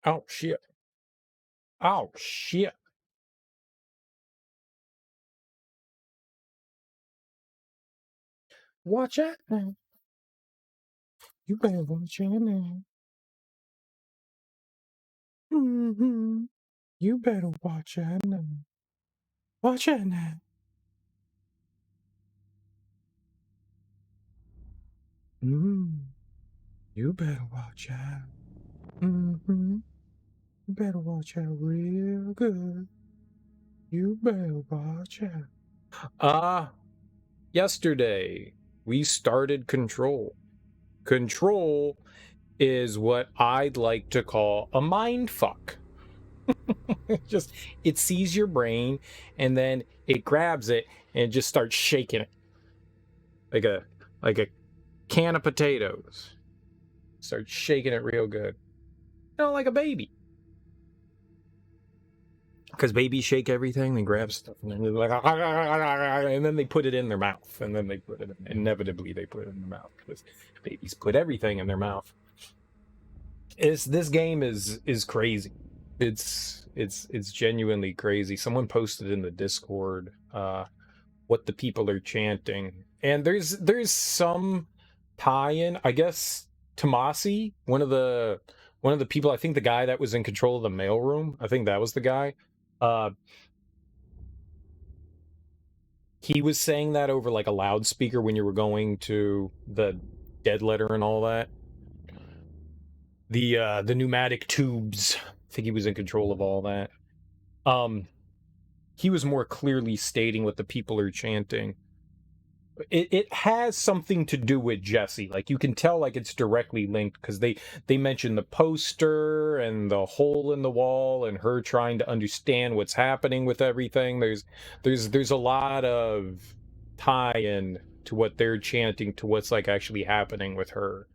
Oh, shit. Oh, shit. Watch out now. You better watch out now. Mm-hmm. You better watch out now. Watch out now. Mm. You better watch out. Mm-hmm. You better watch out real good. You better watch out. Yesterday we started Control. Control is what I'd like to call a mind fuck. Just it sees your brain and then it grabs it and just starts shaking it like a can of potatoes. Starts shaking it real good, like a baby. Because babies shake everything, they grab stuff, and then they're like, and then they put it in their mouth, and then they put it in, inevitably they put it in their mouth because babies put everything in their mouth. This game is crazy. It's genuinely crazy. Someone posted in the Discord what the people are chanting, and there's some tie-in. I guess Tomasi, one of the people, I think the guy that was in control of the mailroom, I think that was the guy. He was saying that over like a loudspeaker when you were going to the dead letter and all that. The pneumatic tubes. I think he was in control of all that. He was more clearly stating what the people are chanting. It has something to do with Jesse. Like you can tell, like it's directly linked because they mention the poster and the hole in the wall and her trying to understand what's happening with everything. There's a lot of tie-in to what they're chanting to what's like actually happening with her.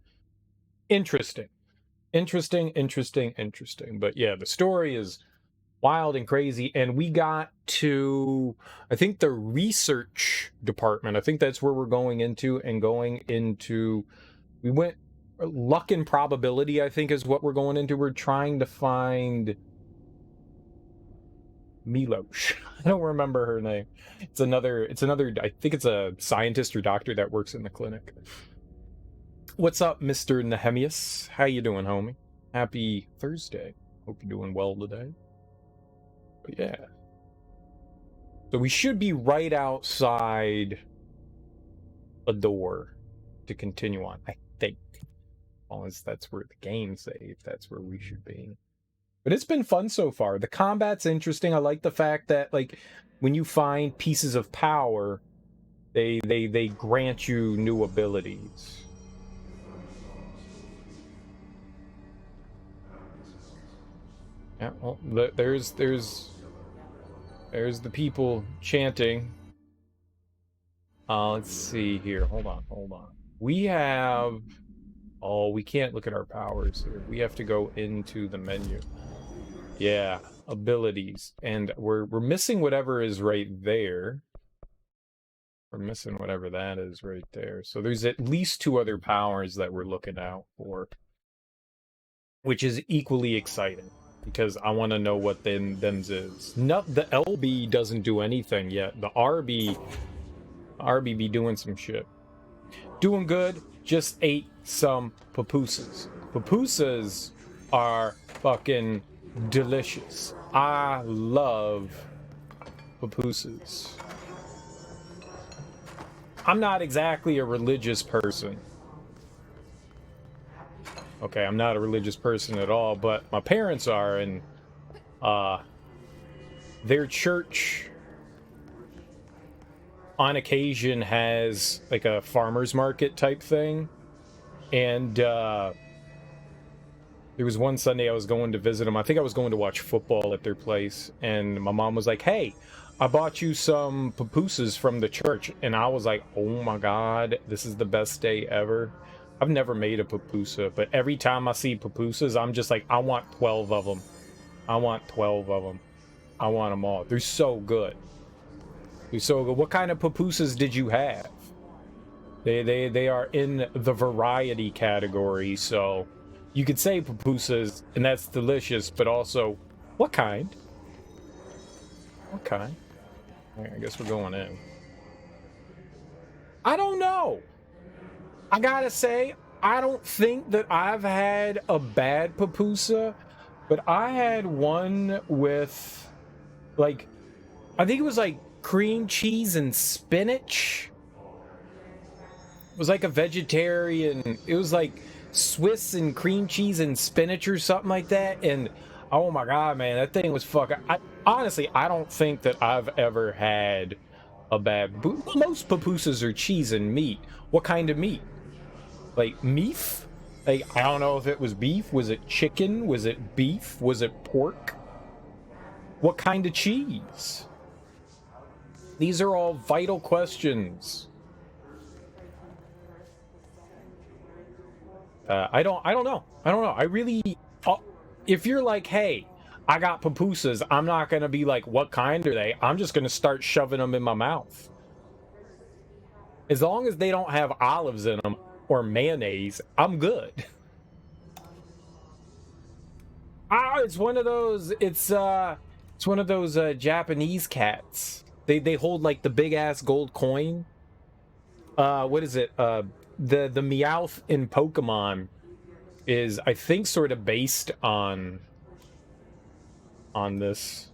Interesting. But yeah, the story is wild and crazy, and we got to, I think, the research department. I think that's where we're going into, we went luck and probability, I think, is what we're going into. We're trying to find Milosh. I don't remember her name. It's another, I think it's a scientist or doctor that works in the clinic. What's up, Mr. Nehemias? How you doing, homie? Happy Thursday. Hope you're doing well today. But yeah. So we should be right outside a door to continue on, I think. As that's where the game saves, that's where we should be. But it's been fun so far. The combat's interesting. I like the fact that, like, when you find pieces of power, they grant you new abilities. Yeah, well, there's the people chanting. Let's see here. Hold on. We have... Oh, we can't look at our powers here. We have to go into the menu. Yeah, abilities. And we're missing whatever is right there. We're missing whatever that is right there. So there's at least 2 other powers that we're looking out for, which is equally exciting because I want to know what them's is. Not the LB doesn't do anything yet. The RB be doing some shit. Doing good. Just ate some pupusas. Pupusas are fucking delicious. I love pupusas. I'm not exactly a religious person. Okay, I'm not a religious person at all, but my parents are, and their church on occasion has like a farmer's market type thing. And there was one Sunday I was going to visit them. I think I was going to watch football at their place, and my mom was like, "Hey, I bought you some pupusas from the church." And I was like, "Oh my god, this is the best day ever." I've never made a pupusa, but every time I see pupusas, I'm just like, I want 12 of them. I want 12 of them. I want them all. They're so good. They're so good. What kind of pupusas did you have? They are in the variety category, so You could say pupusas, and that's delicious, but also, what kind? What kind? I guess we're going in. I don't know. I gotta say, I don't think that I've had a bad pupusa, but I had one with, like, I think it was like cream cheese and spinach. It was like a vegetarian, it was like Swiss and cream cheese and spinach or something like that. And oh my God, man, that thing was fucking. Honestly, I don't think that I've ever had a bad. Most pupusas are cheese and meat. What kind of meat? Like meat? Like, I don't know if it was beef. Was it chicken? Was it beef? Was it pork? What kind of cheese? These are all vital questions. I don't know. I really, if you're like, hey, I got pupusas, I'm not going to be like, what kind are they? I'm just going to start shoving them in my mouth. As long as they don't have olives in them or mayonnaise, I'm good. It's one of those, it's one of those Japanese cats. They hold like the big ass gold coin. What is it? The Meowth in Pokemon is, I think, sort of based on this.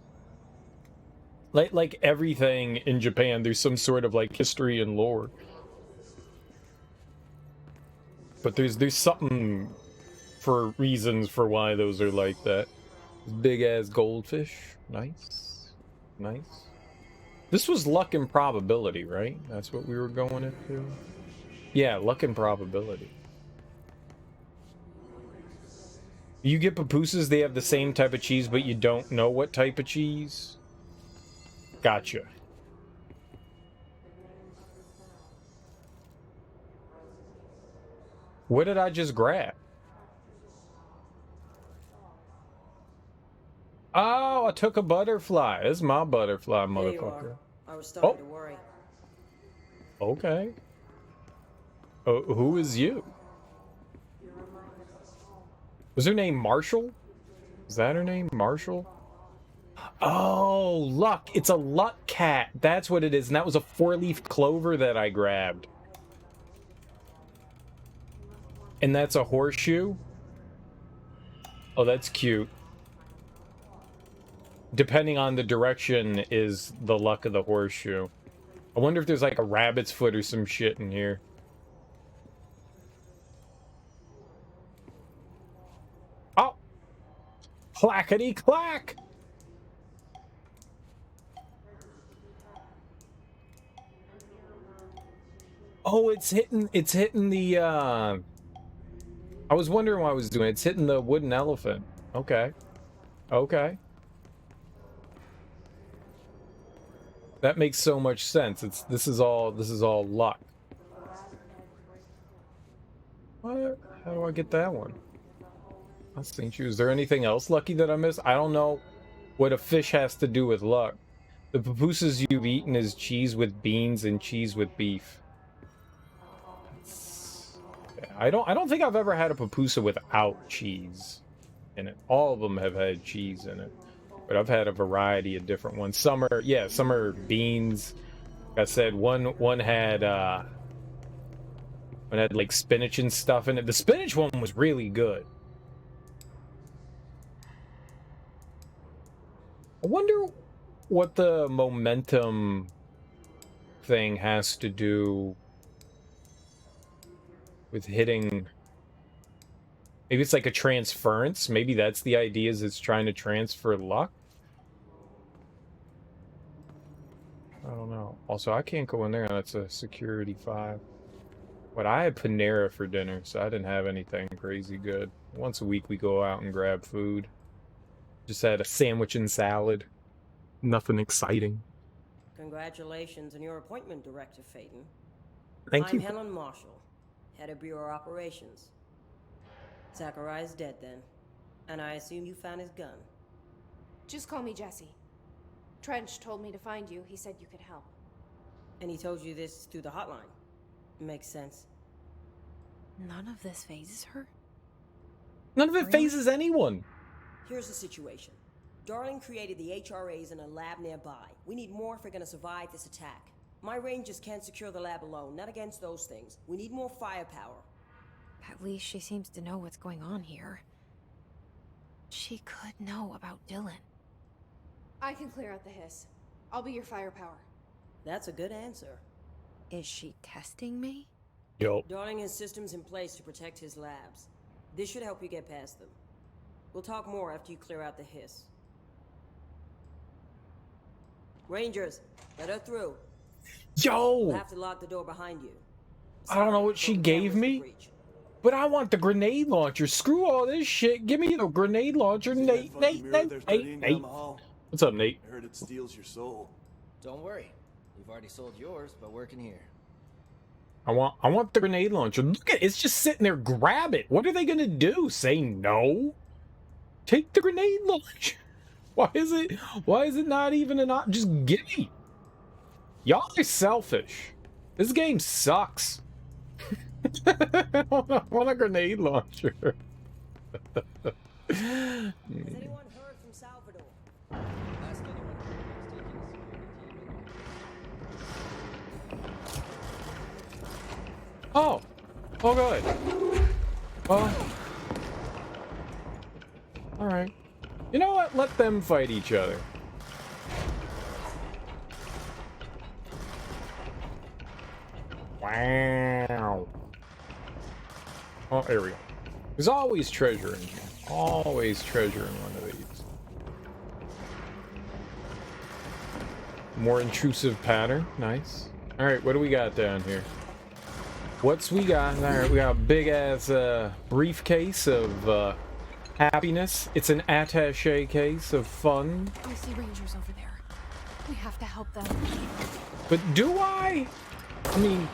Like everything in Japan, there's some sort of like history and lore. But there's something for reasons for why those are like that. Big ass goldfish. Nice. Nice. This was luck and probability, right? That's what we were going into. Yeah, luck and probability. You get pupusas, they have the same type of cheese, but you don't know what type of cheese? Gotcha. What did I just grab? Oh, I took a butterfly. This is my butterfly, motherfucker. I was starting to worry. Okay. Oh, who is you? Was her name Marshall? Is that her name? Marshall? Oh, luck. It's a luck cat. That's what it is. And that was a 4-leaf clover that I grabbed. And that's a horseshoe? Oh, that's cute. Depending on the direction is the luck of the horseshoe. I wonder if there's like a rabbit's foot or some shit in here. Oh! Clackety clack! Oh, it's hitting the, I was wondering what I was doing. It's hitting the wooden elephant. Okay. Okay. That makes so much sense. This is all luck. What? How do I get that one? Let's think. Is there anything else lucky that I missed? I don't know what a fish has to do with luck. The pupusas you've eaten is cheese with beans and cheese with beef. I don't think I've ever had a pupusa without cheese in it. All of them have had cheese in it. But I've had a variety of different ones. Some are beans. Like I said, one had like spinach and stuff in it. The spinach one was really good. I wonder what the momentum thing has to do with hitting. Maybe it's like a transference. Maybe that's the idea, is it's trying to transfer luck. I don't know. Also, I can't go in there, and it's a security 5. But I had Panera for dinner, so I didn't have anything crazy good. Once a week we go out and grab food. Just had a sandwich and salad. Nothing exciting. Congratulations on your appointment, Director Phaeton. Thank you. I'm Helen Marshall, head of Bureau Operations. Zachariah's dead then, and I assume you found his gun. Just call me Jesse. Trench told me to find you. He said you could help. And he told you this through the hotline. Makes sense. None of this phases her? None of it phases anyone. Here's the situation. Darling created the HRAs in a lab nearby. We need more if we're gonna survive this attack. My rangers can't secure the lab alone, not against those things. We need more firepower. At least she seems to know what's going on here. She could know about Dylan. I can clear out the hiss. I'll be your firepower. That's a good answer. Is she testing me? Yo. Darling has systems in place to protect his labs. This should help you get past them. We'll talk more after you clear out the hiss. Rangers, let her through. Yo! We'll have to lock the door behind you. I don't know what she gave me, but I want the grenade launcher. Screw all this shit. Give me the grenade launcher, Nate. What's up, Nate? I heard it steals your soul. Don't worry. We've already sold yours, but working here. I want the grenade launcher. Look at it. It's just sitting there. Grab it. What are they gonna do? Say no? Take the grenade launcher. Why is it not even an option? Just give me. Y'all are selfish. This game sucks. I want a grenade launcher. Has anyone heard from Salvador? Last anyone heard, Oh. Oh, good. Well. Alright. You know what? Let them fight each other. Wow. Oh, there we go. There's always treasure in here. Always treasure in one of these. More intrusive pattern. Nice. Alright, what do we got down here? What's we got? Alright, we got a big ass briefcase of happiness. It's an attaché case of fun. I see rangers over there. We have to help them. But do I? I mean,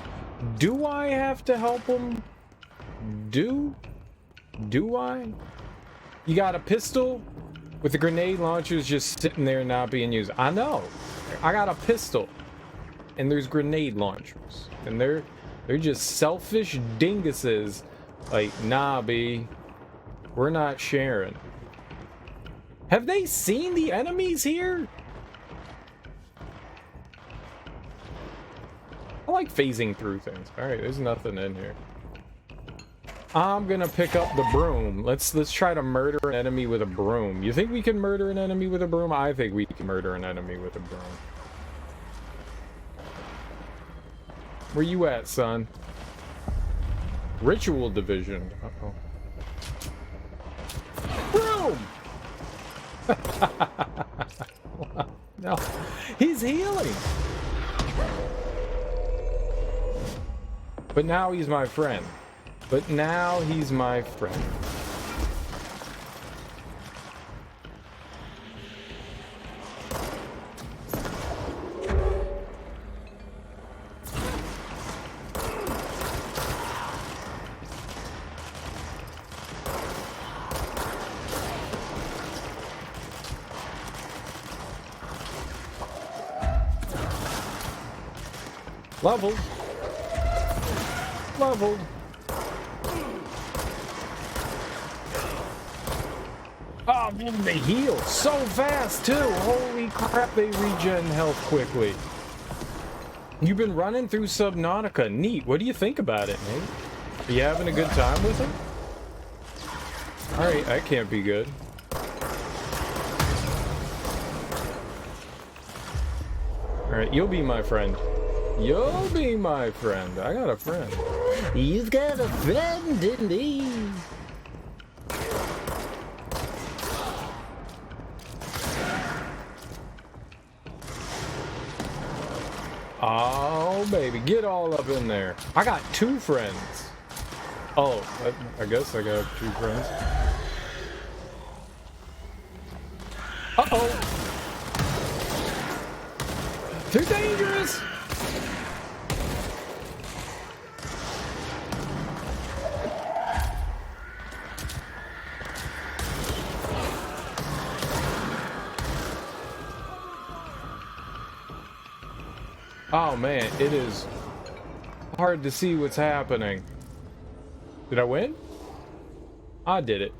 do I have to help them? Do I? You got a pistol with the grenade launchers just sitting there not being used. I know. I got a pistol. And there's grenade launchers. And they're just selfish dinguses. Like, nah, B. We're not sharing. Have they seen the enemies here? I like phasing through things. Alright, there's nothing in here. I'm gonna pick up the broom. Let's try to murder an enemy with a broom. You think we can murder an enemy with a broom? I think we can murder an enemy with a broom. Where you at, son? Ritual division. Uh-oh. Broom! No. He's healing! But now he's my friend. But now he's my friend. Leveled. Leveled. Oh, man, they heal so fast, too. Holy crap, they regen health quickly. You've been running through Subnautica. Neat. What do you think about it, Nate? Are you having a good time with it? Alright, that can't be good. Alright, you'll be my friend. You'll be my friend. I got a friend. You've got a friend indeed. Oh, baby, get all up in there. I got two friends. Oh, I guess I got two friends. Uh-oh. They're dangerous. Oh man, it is hard to see what's happening. Did I win? I did it.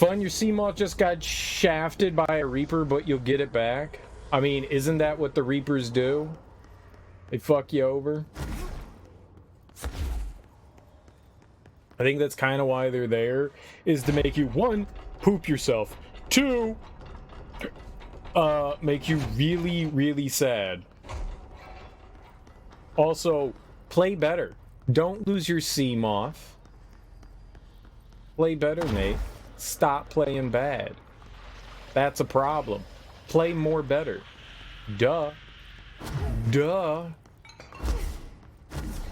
fun. Your Seamoth just got shafted by a Reaper, but you'll get it back. I mean, isn't that what the Reapers do? They fuck you over. I think that's kind of why they're there, is to make you, one, poop yourself, two, make you really, really sad. Also, play better. Don't lose your Seamoth. Play better, mate. Stop playing bad. That's a problem. Play more better. Duh. Duh.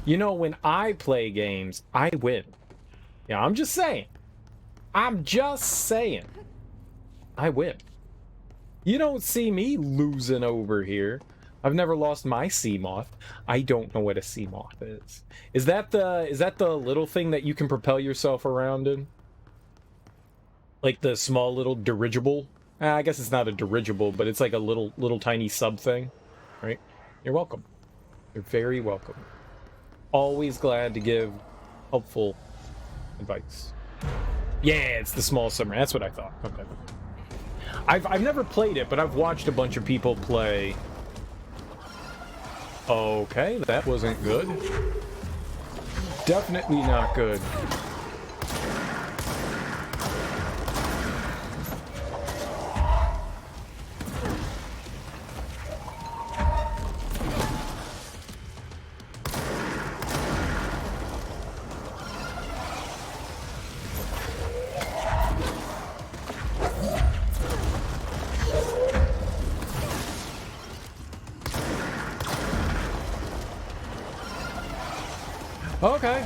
You know, when I play games, I win. Yeah, I'm just saying. I'm just saying. I win. You don't see me losing over here. I've never lost my Seamoth. I don't know what a Seamoth is. Is that the little thing that you can propel yourself around in? Like the small little dirigible? I guess it's not a dirigible, but it's like a little tiny sub thing, right? You're welcome. You're very welcome. Always glad to give helpful advice. Yeah, it's the small submarine. That's what I thought. Okay. I've never played it, but I've watched a bunch of people play. Okay, that wasn't good. Definitely not good. Okay.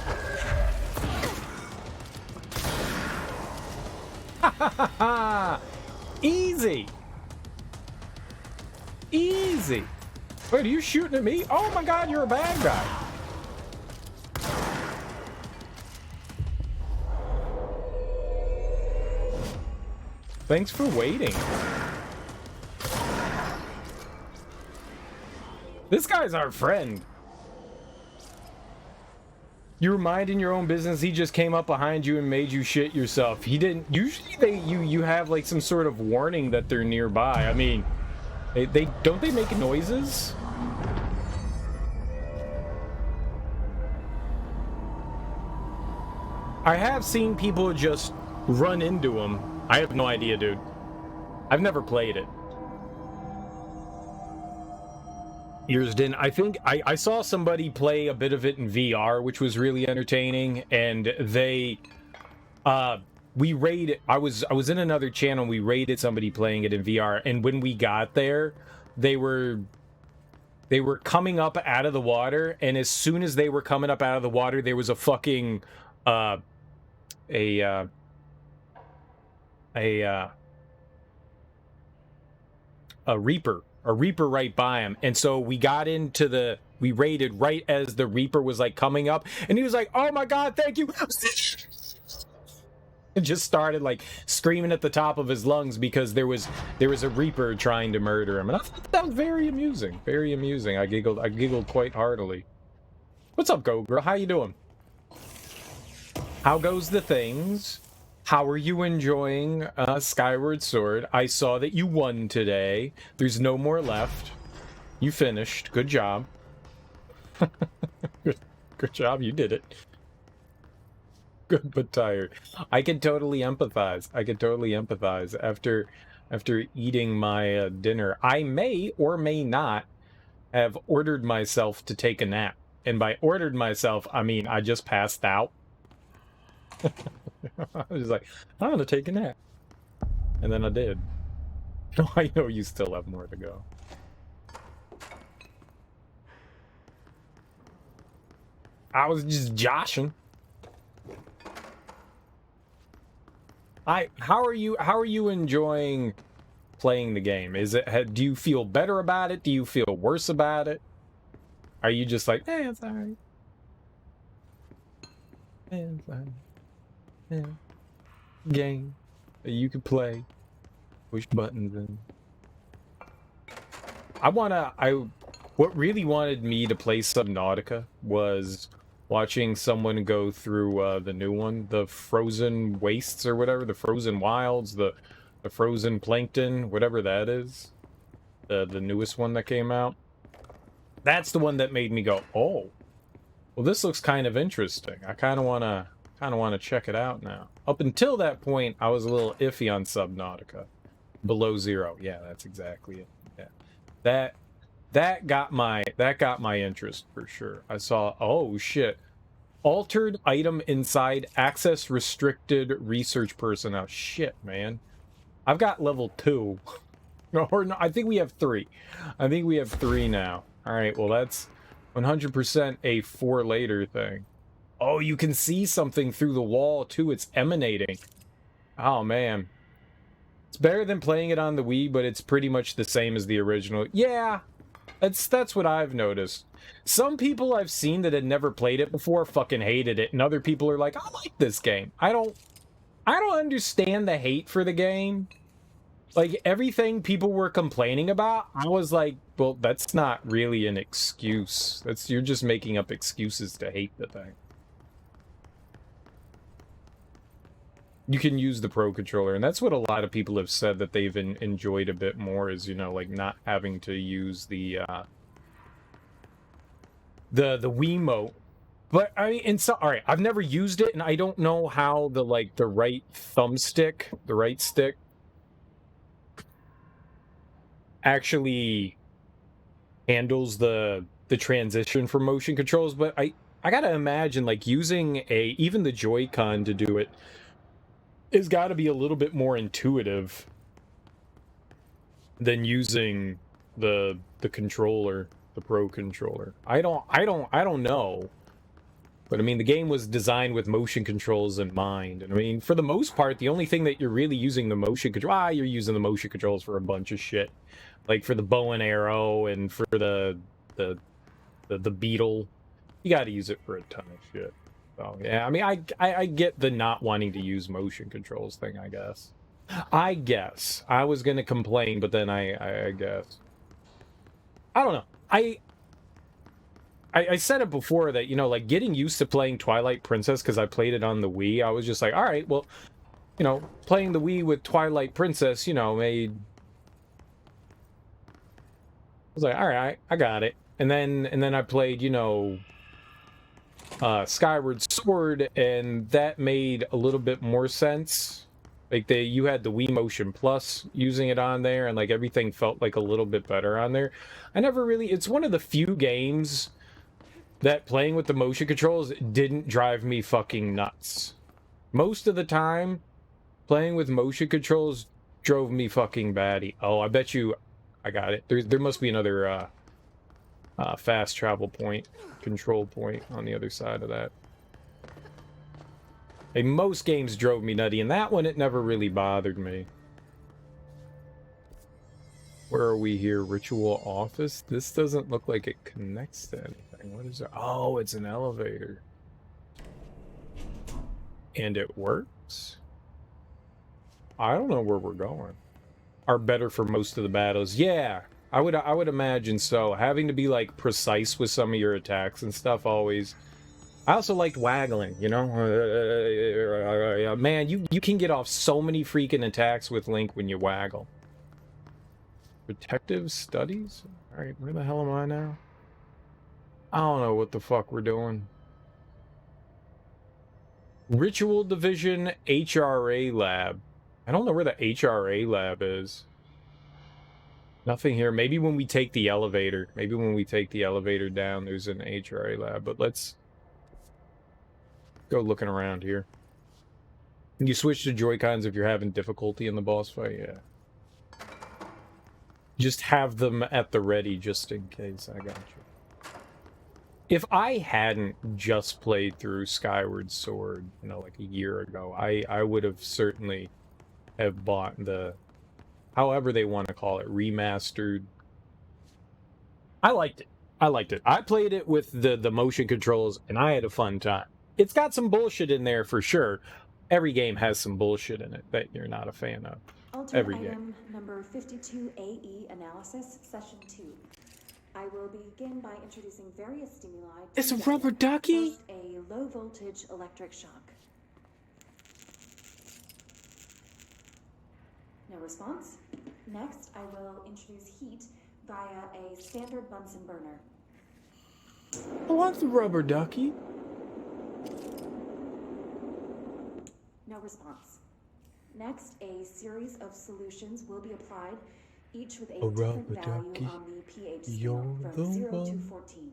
Easy. Easy. Wait, are you shooting at me? Oh my god, you're a bad guy. Thanks for waiting. This guy's our friend. You were minding your own business. He just came up behind you and made you shit yourself. He didn't. Usually, you have like some sort of warning that they're nearby. I mean, they don't they make noises? I have seen people just run into them. I have no idea, dude. I've never played it. Yours didn't. I think I saw somebody play a bit of it in VR, which was really entertaining, and we raided. I was in another channel. We raided somebody playing it in VR, and when we got there, they were coming up out of the water, and as soon as they were coming up out of the water, there was a fucking a Reaper. A Reaper right by him, and so we raided right as the Reaper was like coming up, and he was like, "Oh my god, thank you!" and just started like screaming at the top of his lungs because there was a Reaper trying to murder him, and I thought that was very amusing. Very amusing. I giggled quite heartily. What's up, Go Girl? How you doing? How goes the things? How are you enjoying Skyward Sword? I saw that you won today. There's no more left. You finished. Good job. Good job. You did it. Good but tired. I can totally empathize. After eating my dinner. I may or may not have ordered myself to take a nap. And by ordered myself, I mean I just passed out. I was like, I'm gonna take a nap. And then I did. No, I know you still have more to go. I was just joshing. How are you enjoying playing the game? Do you feel better about it? Do you feel worse about it? Are you just like, it's alright. It's alright. Yeah. Game that you can play, push buttons and what really wanted me to play Subnautica was watching someone go through the new one, the Frozen Wastes or whatever, the Frozen Wilds, the Frozen Plankton, whatever that is, the newest one that came out. That's the one that made me go, oh, well, this looks kind of interesting. I kind of wanna check it out now. Up until that point, I was a little iffy on Subnautica. Below Zero, yeah, that's exactly it. Yeah, that got my interest for sure. I saw, oh shit, altered item inside, access restricted, research personnel. Shit, man, I've got level 2. Or no, I think we have 3. I think we have 3 now. All right, well, that's 100% a 4 later thing. Oh, you can see something through the wall too. It's emanating. Oh man, it's better than playing it on the Wii, but it's pretty much the same as the original. Yeah, that's what I've noticed. Some people I've seen that had never played it before fucking hated it, and other people are like, I like this game. I don't understand the hate for the game. Like, everything people were complaining about, I was like, well, that's not really an excuse. You're just making up excuses to hate the thing. You can use the Pro Controller, and that's what a lot of people have said that they've enjoyed a bit more, is, you know, like, not having to use the Wiimote. But, I mean, and so, alright, I've never used it, and I don't know how the right thumbstick, the right stick, actually handles the transition for motion controls, but I gotta imagine, like, using even the Joy-Con to do it has got to be a little bit more intuitive than using the controller, the Pro Controller. I don't know. But I mean, the game was designed with motion controls in mind. And I mean, for the most part, the only thing that you're really using the motion control, you're using the motion controls for a bunch of shit. Like for the bow and arrow and for the beetle. You got to use it for a ton of shit. So yeah, I mean, I get the not wanting to use motion controls thing, I guess. I was gonna complain, but then I guess. I don't know. I said it before that, you know, like, getting used to playing Twilight Princess, because I played it on the Wii, I was just like, all right, well, you know, playing the Wii with Twilight Princess, you know, made... I was like, all right, I got it. And then I played, you know, Skyward Sword, and that made a little bit more sense. Like, you had the Wii Motion Plus using it on there, and, like, everything felt, like, a little bit better on there. I never really... It's one of the few games that playing with the motion controls didn't drive me fucking nuts. Most of the time, playing with motion controls drove me fucking batty. Oh, I bet you... I got it. There must be another fast travel point, control point on the other side of that. Like, most games drove me nutty, and that one, it never really bothered me. Where are we here? Ritual office? This doesn't look like it connects to anything. What is it? Oh, it's an elevator. And it works? I don't know where we're going. Are better for most of the battles. Yeah, I would imagine so. Having to be, like, precise with some of your attacks and stuff always... I also liked waggling, you know? Man, you can get off so many freaking attacks with Link when you waggle. Detective studies? Alright, where the hell am I now? I don't know what the fuck we're doing. Ritual Division HRA Lab. I don't know where the HRA Lab is. Nothing here. Maybe when we take the elevator. Maybe when we take the elevator down, there's an HRA Lab. But let's go looking around here. You switch to Joy-Cons if you're having difficulty in the boss fight, yeah. Just have them at the ready just in case. I got you. If I hadn't just played through Skyward Sword, you know, like a year ago, I would have certainly have bought the, however they want to call it, remastered. I liked it. I liked it. I played it with the motion controls, and I had a fun time. It's got some bullshit in there for sure. Every game has some bullshit in it that you're not a fan of. Altered Every item game. number 52AE analysis, session 2. I will begin by introducing various stimuli. It's a rubber ducky? First, a low voltage electric shock. No response. Next, I will introduce heat via a standard Bunsen burner. I want the rubber ducky. No response. Next, a series of solutions will be applied, each with a different rubber value ducky, on the pH you're scale the from 0 to one. 14.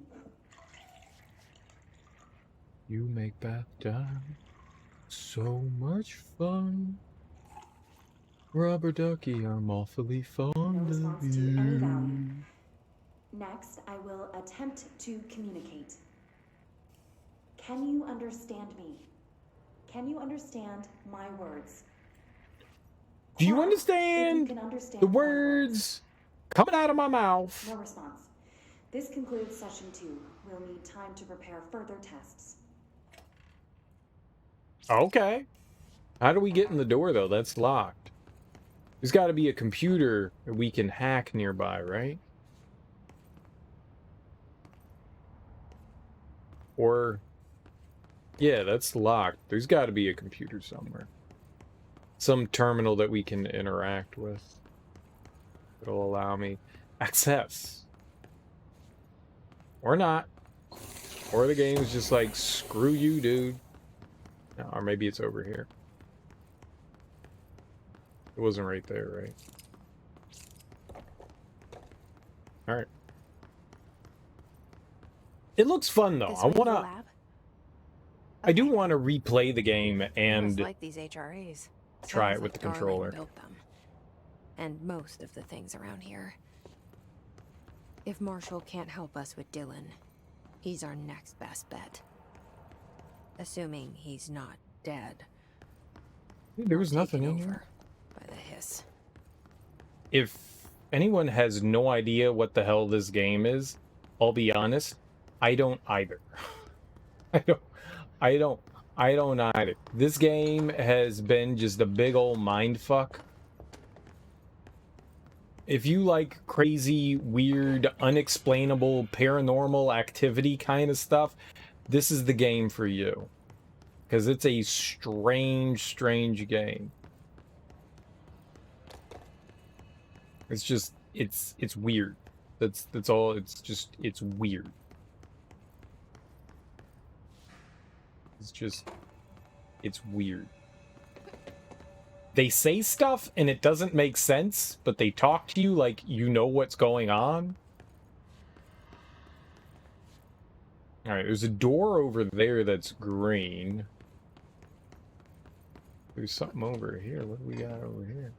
You make bath time so much fun. Rubber ducky, I'm awfully fond No of response to you. any value. Next, I will attempt to communicate. Can you understand me? Can you understand my words? Do you Chat, if understand can understand the my words coming out of my mouth? No response. This concludes session 2. We'll need time to prepare further tests. Okay. How do we get in the door, though? That's locked. There's got to be a computer that we can hack nearby, right? Or... yeah, that's locked. There's got to be a computer somewhere. Some terminal that we can interact with. It'll allow me access. Or not. Or the game's just like, screw you, dude. No, or maybe it's over here. It wasn't right there, right? Alright. It looks fun, though. This way to the lab? I do want to replay the game I must and like these HRAs. try Sounds it with like the Darling controller. built them. And most of the things around here. If Marshall can't help us with Dylan, he's our next best bet. Assuming he's not dead. There was or nothing taken in here. over by the hiss. If anyone has no idea what the hell this game is, I'll be honest, I don't either. I don't either. This game has been just a big old mindfuck. If you like crazy, weird, unexplainable, paranormal activity kind of stuff, this is the game for you. Because it's a strange, strange game. It's just, it's weird. That's all, it's weird. It's weird. They say stuff and it doesn't make sense, but they talk to you like you know what's going on. Alright, there's a door over there that's green. There's something over here. What do we got over here?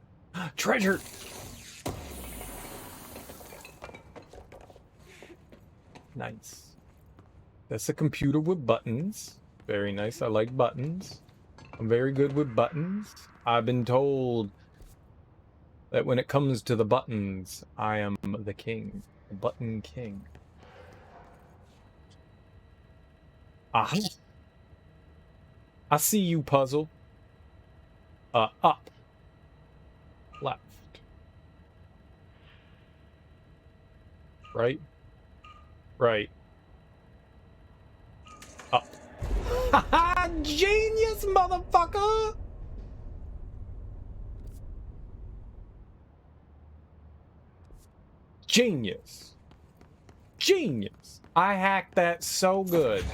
Treasure! Nice. That's a computer with buttons. Very nice. I like buttons. I'm very good with buttons. I've been told that when it comes to the buttons, I am the king. The button king. Aha. I see you, puzzle. Up. Left. Right. Right. Up. Haha! Genius, motherfucker! Genius. Genius. I hacked that so good.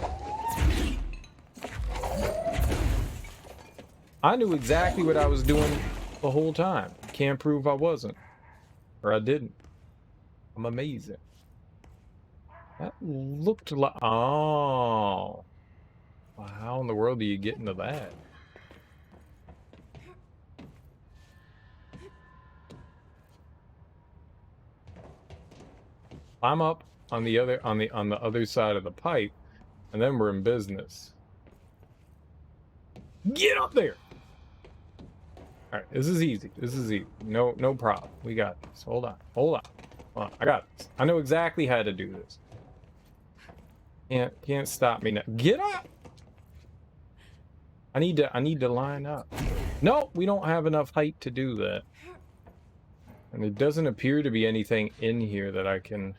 I knew exactly what I was doing the whole time. Can't prove I wasn't. Or I didn't. I'm amazing. That looked like... oh. Well, how in the world do you get into that? I'm up on the other side of the pipe, and then we're in business. Get up there! Alright, this is easy. This is easy. No problem. We got this. Hold on. Hold on. Hold on. I got this. I know exactly how to do this. Can't stop me now. Get up! I need to line up. No, we don't have enough height to do that. And there doesn't appear to be anything in here that I can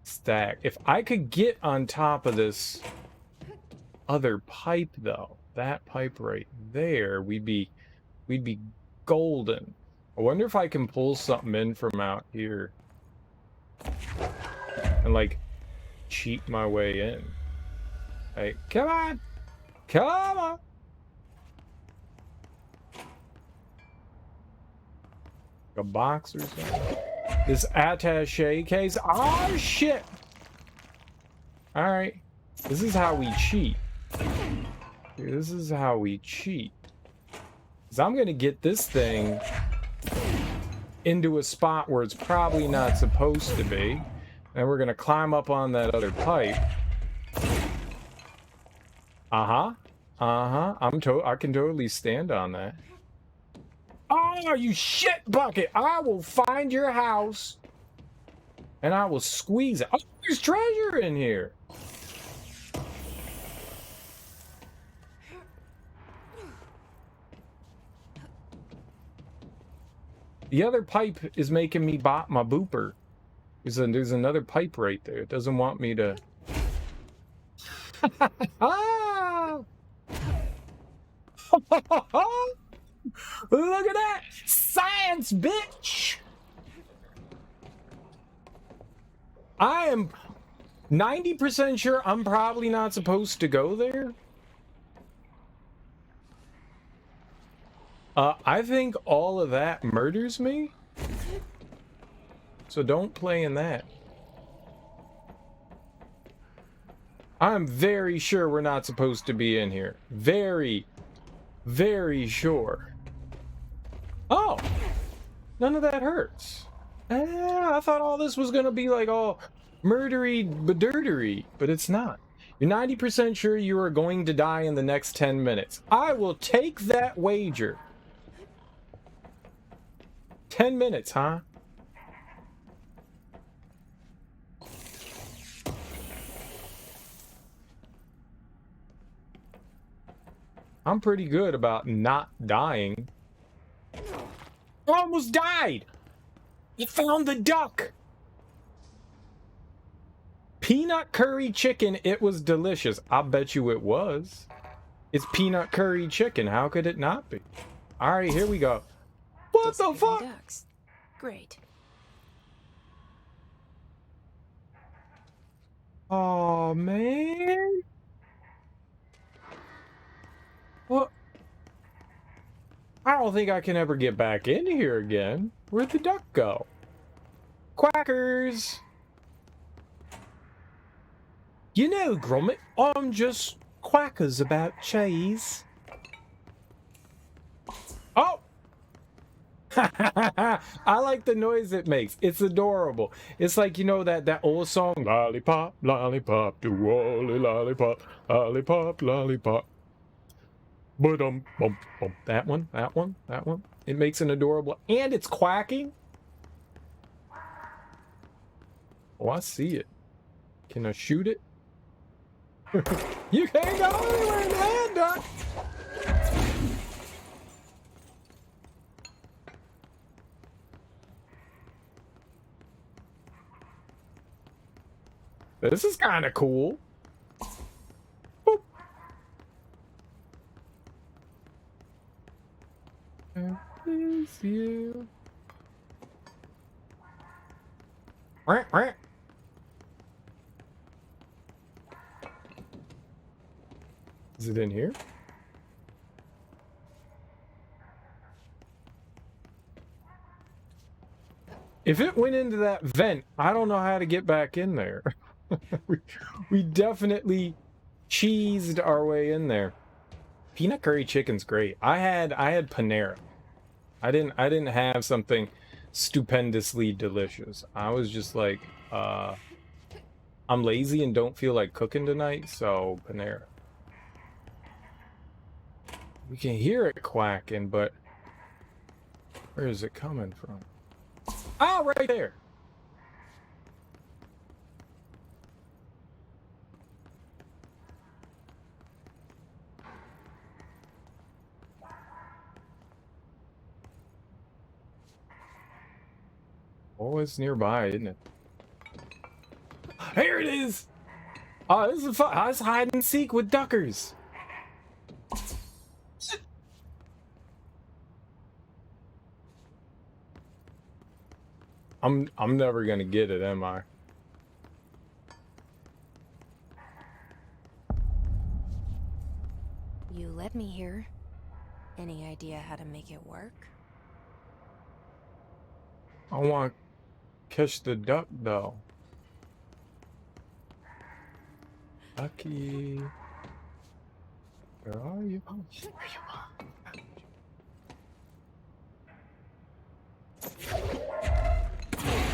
stack. If I could get on top of this other pipe though. That pipe right there, we'd be golden. I wonder if I can pull something in from out here and like cheat my way in. Hey, come on! Come on! A box or something. This attaché case. Oh shit! Alright. This is how we cheat. This is how we cheat. Because I'm gonna get this thing into a spot where it's probably not supposed to be. And we're gonna climb up on that other pipe. Uh-huh. Uh-huh. I can totally stand on that. Oh, you shit bucket! I will find your house and I will squeeze it. Oh, there's treasure in here. The other pipe is making me bop my booper. There's another pipe right there. It doesn't want me to. Ah! Look at that! Science, bitch! I am 90% sure I'm probably not supposed to go there. I think all of that murders me. So don't play in that. I'm very sure we're not supposed to be in here. Very, very sure. Oh! None of that hurts. I thought all this was gonna be like all murdery badurdery, but it's not. You're 90% sure you are going to die in the next 10 minutes. I will take that wager. 10 minutes, huh? I'm pretty good about not dying. I almost died! You found the duck! Peanut curry chicken, it was delicious. I bet you it was. It's peanut curry chicken. How could it not be? Alright, here we go. What the fuck? Ducks. Great. Oh man. What? I don't think I can ever get back in here again. Where'd the duck go? Quackers! You know, Gromit, I'm just quackers about cheese. Oh! I like the noise it makes. It's adorable. It's like, you know, that old song, lollipop, lollipop, do lollipop, lollipop, lollipop. Bum, bum. That one. It makes an adorable, and it's quacking. Oh, I see it. Can I shoot it? You can't go anywhere, man, duck. This is kind of cool. Boop. Is you. Is it in here? If it went into that vent, I don't know how to get back in there. we definitely cheesed our way in there. Peanut curry chicken's great. I had Panera. I didn't have something stupendously delicious. I was just like, I'm lazy and don't feel like cooking tonight, so Panera. We can hear it quacking, but where is it coming from? Oh, right there. Oh, it's nearby, isn't it? Here it is! Oh, this is fun. Let's hide and seek with duckers. I'm never gonna get it, am I? You led me here. Any idea how to make it work? I want to catch the duck, though. Ducky. Where are you? Oh, there you are.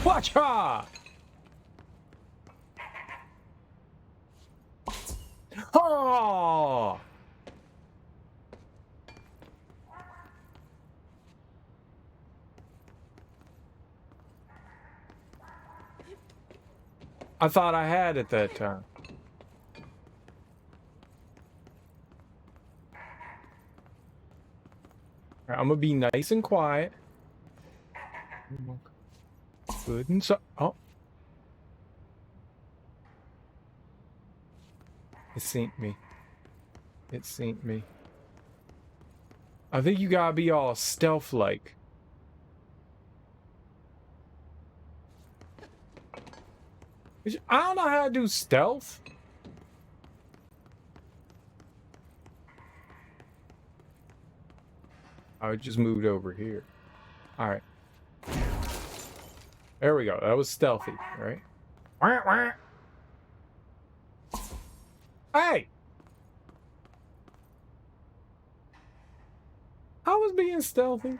Watch out! Oh! I thought I had it that time. Right, I'm gonna be nice and quiet. Good and so. Oh. It synced me. It synced me. I think you gotta be all stealth-like. I don't know how to do stealth. I just moved over here. All right. There we go. That was stealthy, right? Wah, wah. Hey! I was being stealthy.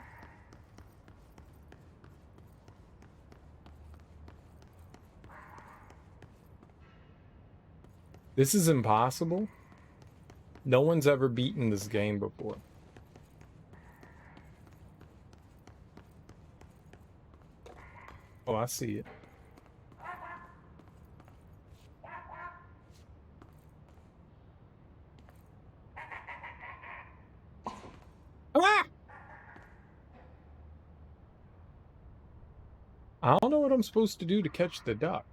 This is impossible. No one's ever beaten this game before. Oh, I see it. Ah! I don't know what I'm supposed to do to catch the duck.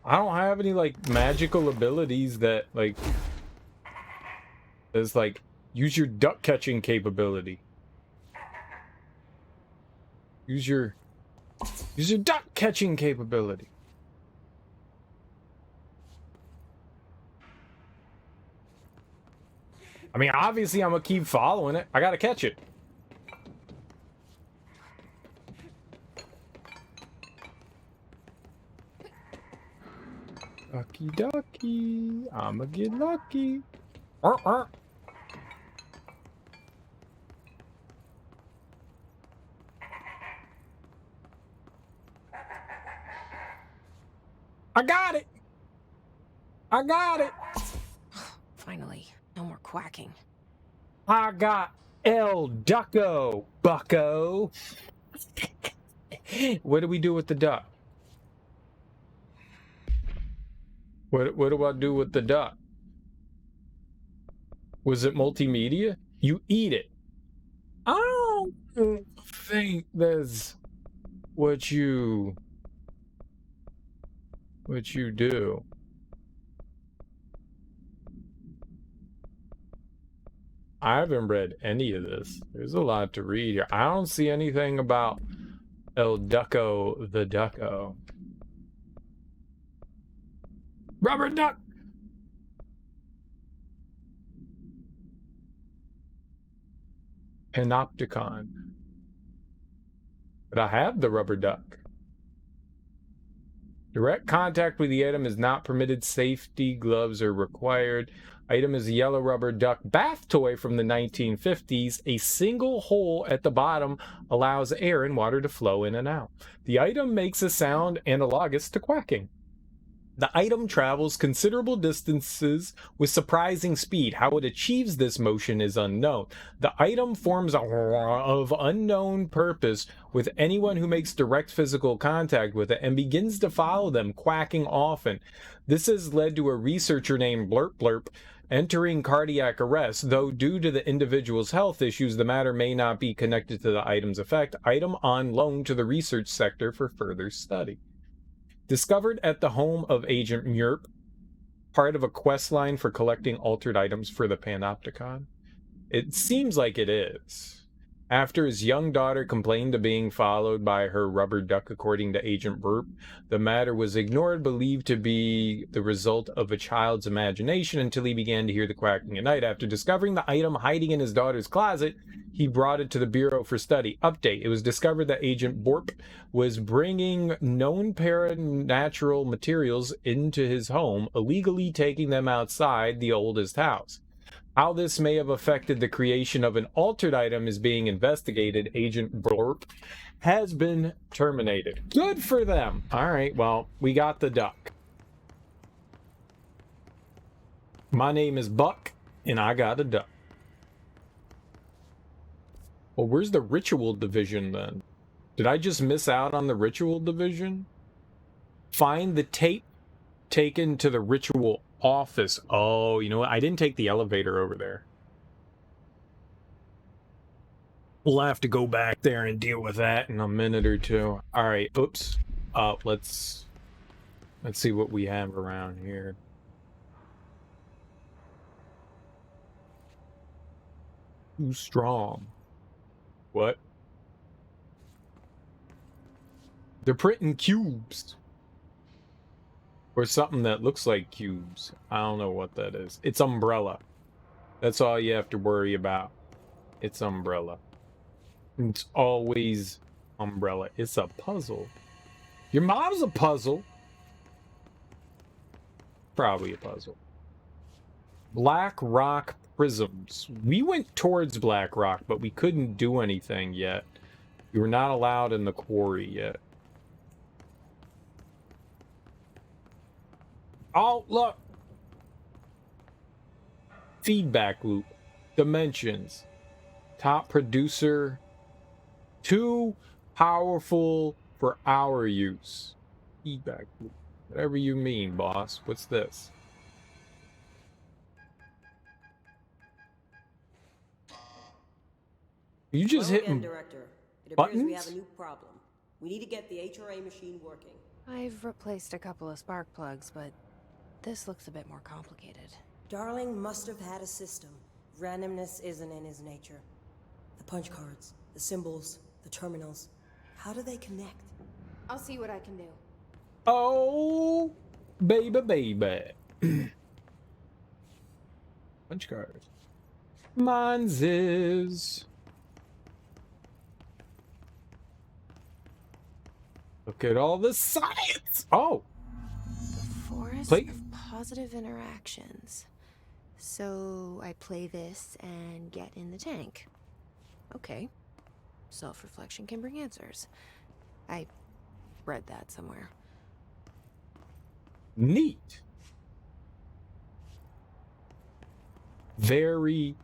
I don't have any, like, magical abilities that, like... There's, like, use your duck catching capability. Use your duck catching capability. I mean, obviously, I'm gonna keep following it. I gotta catch it. Ducky ducky, I'ma get lucky. I got it. I got it. Finally, no more quacking. I got El Ducko, bucko. What do we do with the duck? What do I do with the duck? Was it multimedia? You eat it. I don't think that's what you do. I haven't read any of this. There's a lot to read here. I don't see anything about El Ducko the Ducko. Rubber duck! Panopticon. But I have the rubber duck. Direct contact with the item is not permitted. Safety gloves are required. Item is a yellow rubber duck bath toy from the 1950s. A single hole at the bottom allows air and water to flow in and out. The item makes a sound analogous to quacking. The item travels considerable distances with surprising speed. How it achieves this motion is unknown. The item forms of unknown purpose with anyone who makes direct physical contact with it and begins to follow them, quacking often. This has led to a researcher named Blurp Blurp entering cardiac arrest, though due to the individual's health issues, the matter may not be connected to the item's effect. Item on loan to the research sector for further study. Discovered at the home of Agent Murp, part of a quest line for collecting altered items for the Panopticon. It seems like it is. After his young daughter complained of being followed by her rubber duck, according to Agent Burp, the matter was ignored, believed to be the result of a child's imagination, until he began to hear the quacking at night. After discovering the item hiding in his daughter's closet, he brought it to the Bureau for study. Update: it was discovered that Agent Borp was bringing known paranatural materials into his home, illegally taking them outside the oldest house. How this may have affected the creation of an altered item is being investigated. Agent Borp has been terminated. Good for them. All right, well, we got the duck. My name is Buck, and I got a duck. Well, where's the ritual division then? Did I just miss out on the ritual division? Find the tape taken to the ritual office. Oh, you know what? I didn't take the elevator over there. We'll have to go back there and deal with that in a minute or two. All right. Oops. Let's see what we have around here. Too strong. What? They're printing cubes. Or something that looks like cubes. I don't know what that is. It's umbrella. That's all you have to worry about. It's umbrella. It's always umbrella. It's a puzzle. Your mom's a puzzle. Probably a puzzle. Black Rock prisms. We went towards Black Rock, but we couldn't do anything yet. We were not allowed in the quarry yet. Oh, look. Feedback loop. Dimensions. Top producer. Too powerful for our use. Feedback loop. Whatever you mean, boss. What's this? You just Hello hitting again, Director. It appears buttons? we have a new problem. We need to get the HRA machine working. I've replaced a couple of spark plugs, but this looks a bit more complicated. Darling must have had a system. Randomness isn't in his nature. The punch cards, the symbols, the terminals. How do they connect? I'll see what I can do. Oh, baby. Punch card. Mine's is. Look at all the science. Oh. The forest Play. of positive interactions. So I play this and get in the tank. Okay. Self-reflection can bring answers. I read that somewhere. Neat. Very,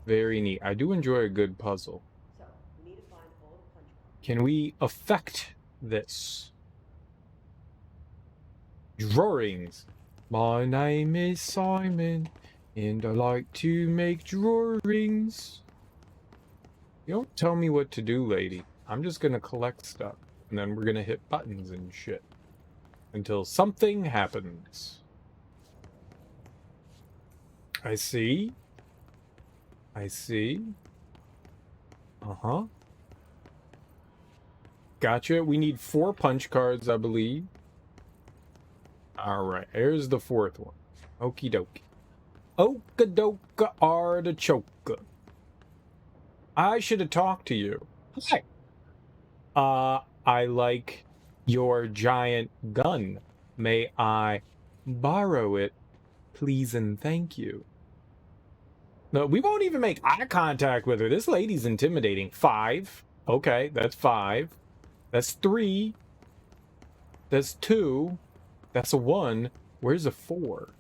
very neat. I do enjoy a good puzzle. So, we need to find all the punch cards. Can we affect this? Drawings. My name is Simon, and I like to make drawings. You don't tell me what to do, lady. I'm just gonna collect stuff, and then we're gonna hit buttons and shit until something happens. I see. I see. Uh-huh. Gotcha. We need 4 punch cards, I believe. Alright, here's the 4th one. Okie dokie. Okadoka artichoke. I should have talked to you. Hi. I like your giant gun. May I borrow it, please and thank you? No, we won't even make eye contact with her. This lady's intimidating. 5. Okay, that's 5. That's 3. That's 2. That's a 1. Where's a 4?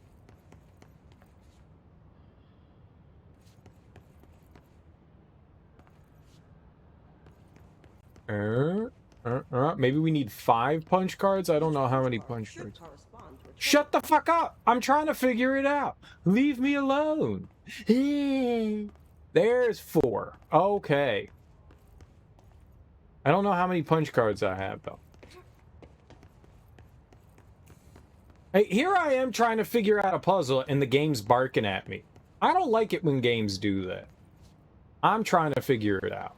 Maybe we need 5 punch cards? I don't know how many punch cards. Shut the fuck up! I'm trying to figure it out. Leave me alone. There's 4. Okay. I don't know how many punch cards I have, though. Hey, here I am trying to figure out a puzzle and the game's barking at me. I don't like it when games do that. I'm trying to figure it out.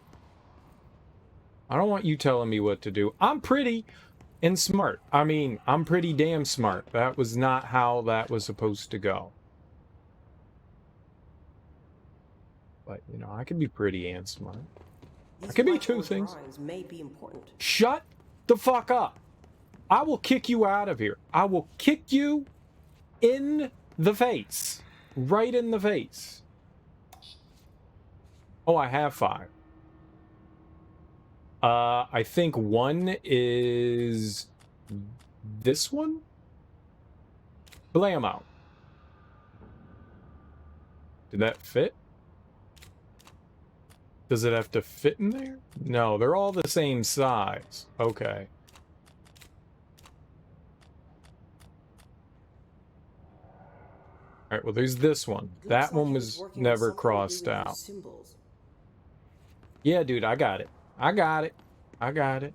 I don't want you telling me what to do. I'm pretty and smart. I mean, I'm pretty damn smart. That was not how that was supposed to go. But, you know, I can be pretty and smart. I can be two things. May be important. Shut the fuck up. I will kick you out of here. I will kick you in the face. Right in the face. Oh, I have 5. I think 1 is this one? Lay 'em out. Did that fit? Does it have to fit in there? No, they're all the same size. Okay. Alright, well, there's this one. That one was never crossed out. Yeah, dude, I got it. I got it. I got it.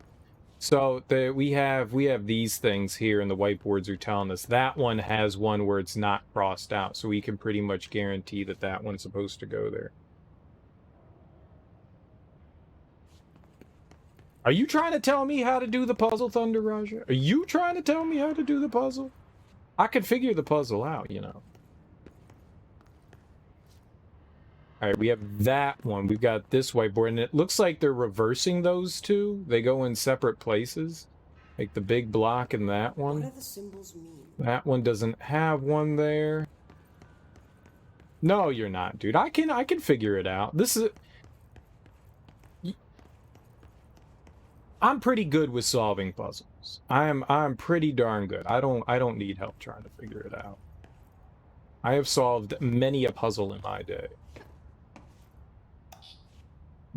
So we have these things here, and the whiteboards are telling us that one has one where it's not crossed out, so we can pretty much guarantee that that one's supposed to go there. Are you trying to tell me how to do the puzzle, Thunder Raja? Are you trying to tell me how to do the puzzle? I could figure the puzzle out, you know. Alright, we have that one. We've got this whiteboard, and it looks like they're reversing those two. They go in separate places. Like the big block and that one. What do the symbols mean? That one doesn't have one there. No, you're not, dude. I can figure it out. This is... I'm pretty good with solving puzzles. I'm pretty darn good. I don't need help trying to figure it out. I have solved many a puzzle in my day.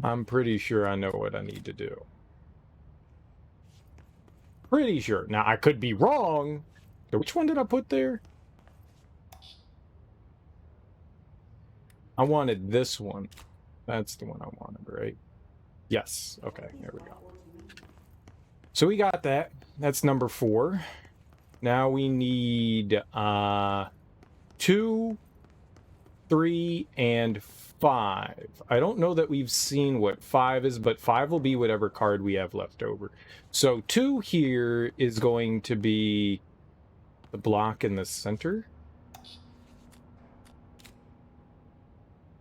I'm pretty sure I know what I need to do. Pretty sure. Now, I could be wrong. So which one did I put there? I wanted this one. That's the one I wanted, right? Yes. Okay, there we go. So we got that. That's number 4. Now we need 2, 3, and 5. I don't know that we've seen what 5 is, but 5 will be whatever card we have left over. So 2 here is going to be the block in the center.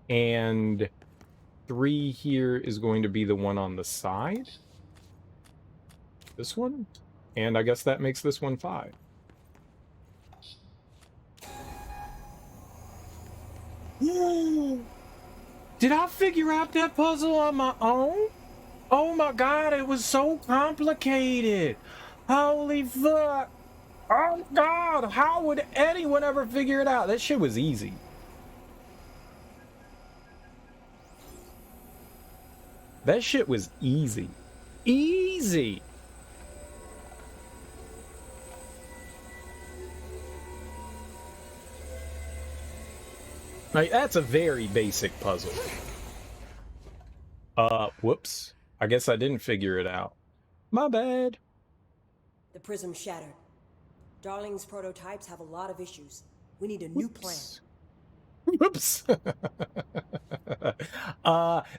And 3 here is going to be the one on the side. This one. And I guess that makes this one 5. Did I figure out that puzzle on my own? Oh my god, it was so complicated. Holy fuck. Oh god, how would anyone ever figure it out? That shit was easy. That shit was easy. Easy. Like, that's a very basic puzzle. Whoops. I guess I didn't figure it out. My bad. The prism shattered. Darling's prototypes have a lot of issues. We need a new plan. Whoops.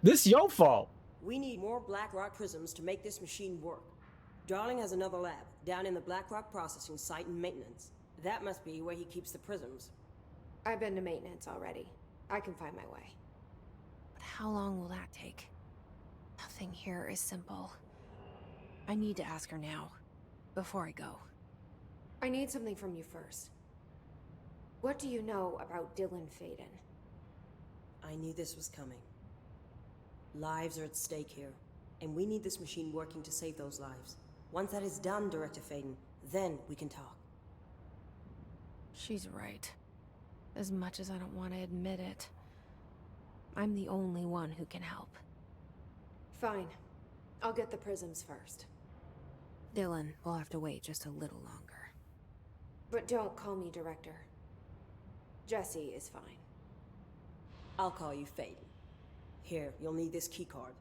This your fault. We need more Blackrock prisms to make this machine work. Darling has another lab down in the Blackrock processing site in maintenance. That must be where he keeps the prisms. I've been to maintenance already. I can find my way. But how long will that take? Nothing here is simple. I need to ask her now, before I go. I need something from you first. What do you know about Dylan Faden? I knew this was coming. Lives are at stake here, and we need this machine working to save those lives. Once that is done, Director Faden, then we can talk. She's right. As much as I don't want to admit it. I'm the only one who can help. Fine. I'll get the prisms first. Dylan will have to wait just a little longer. But don't call me Director. Jesse is fine. I'll call you Faden. Here, you'll need this keycard.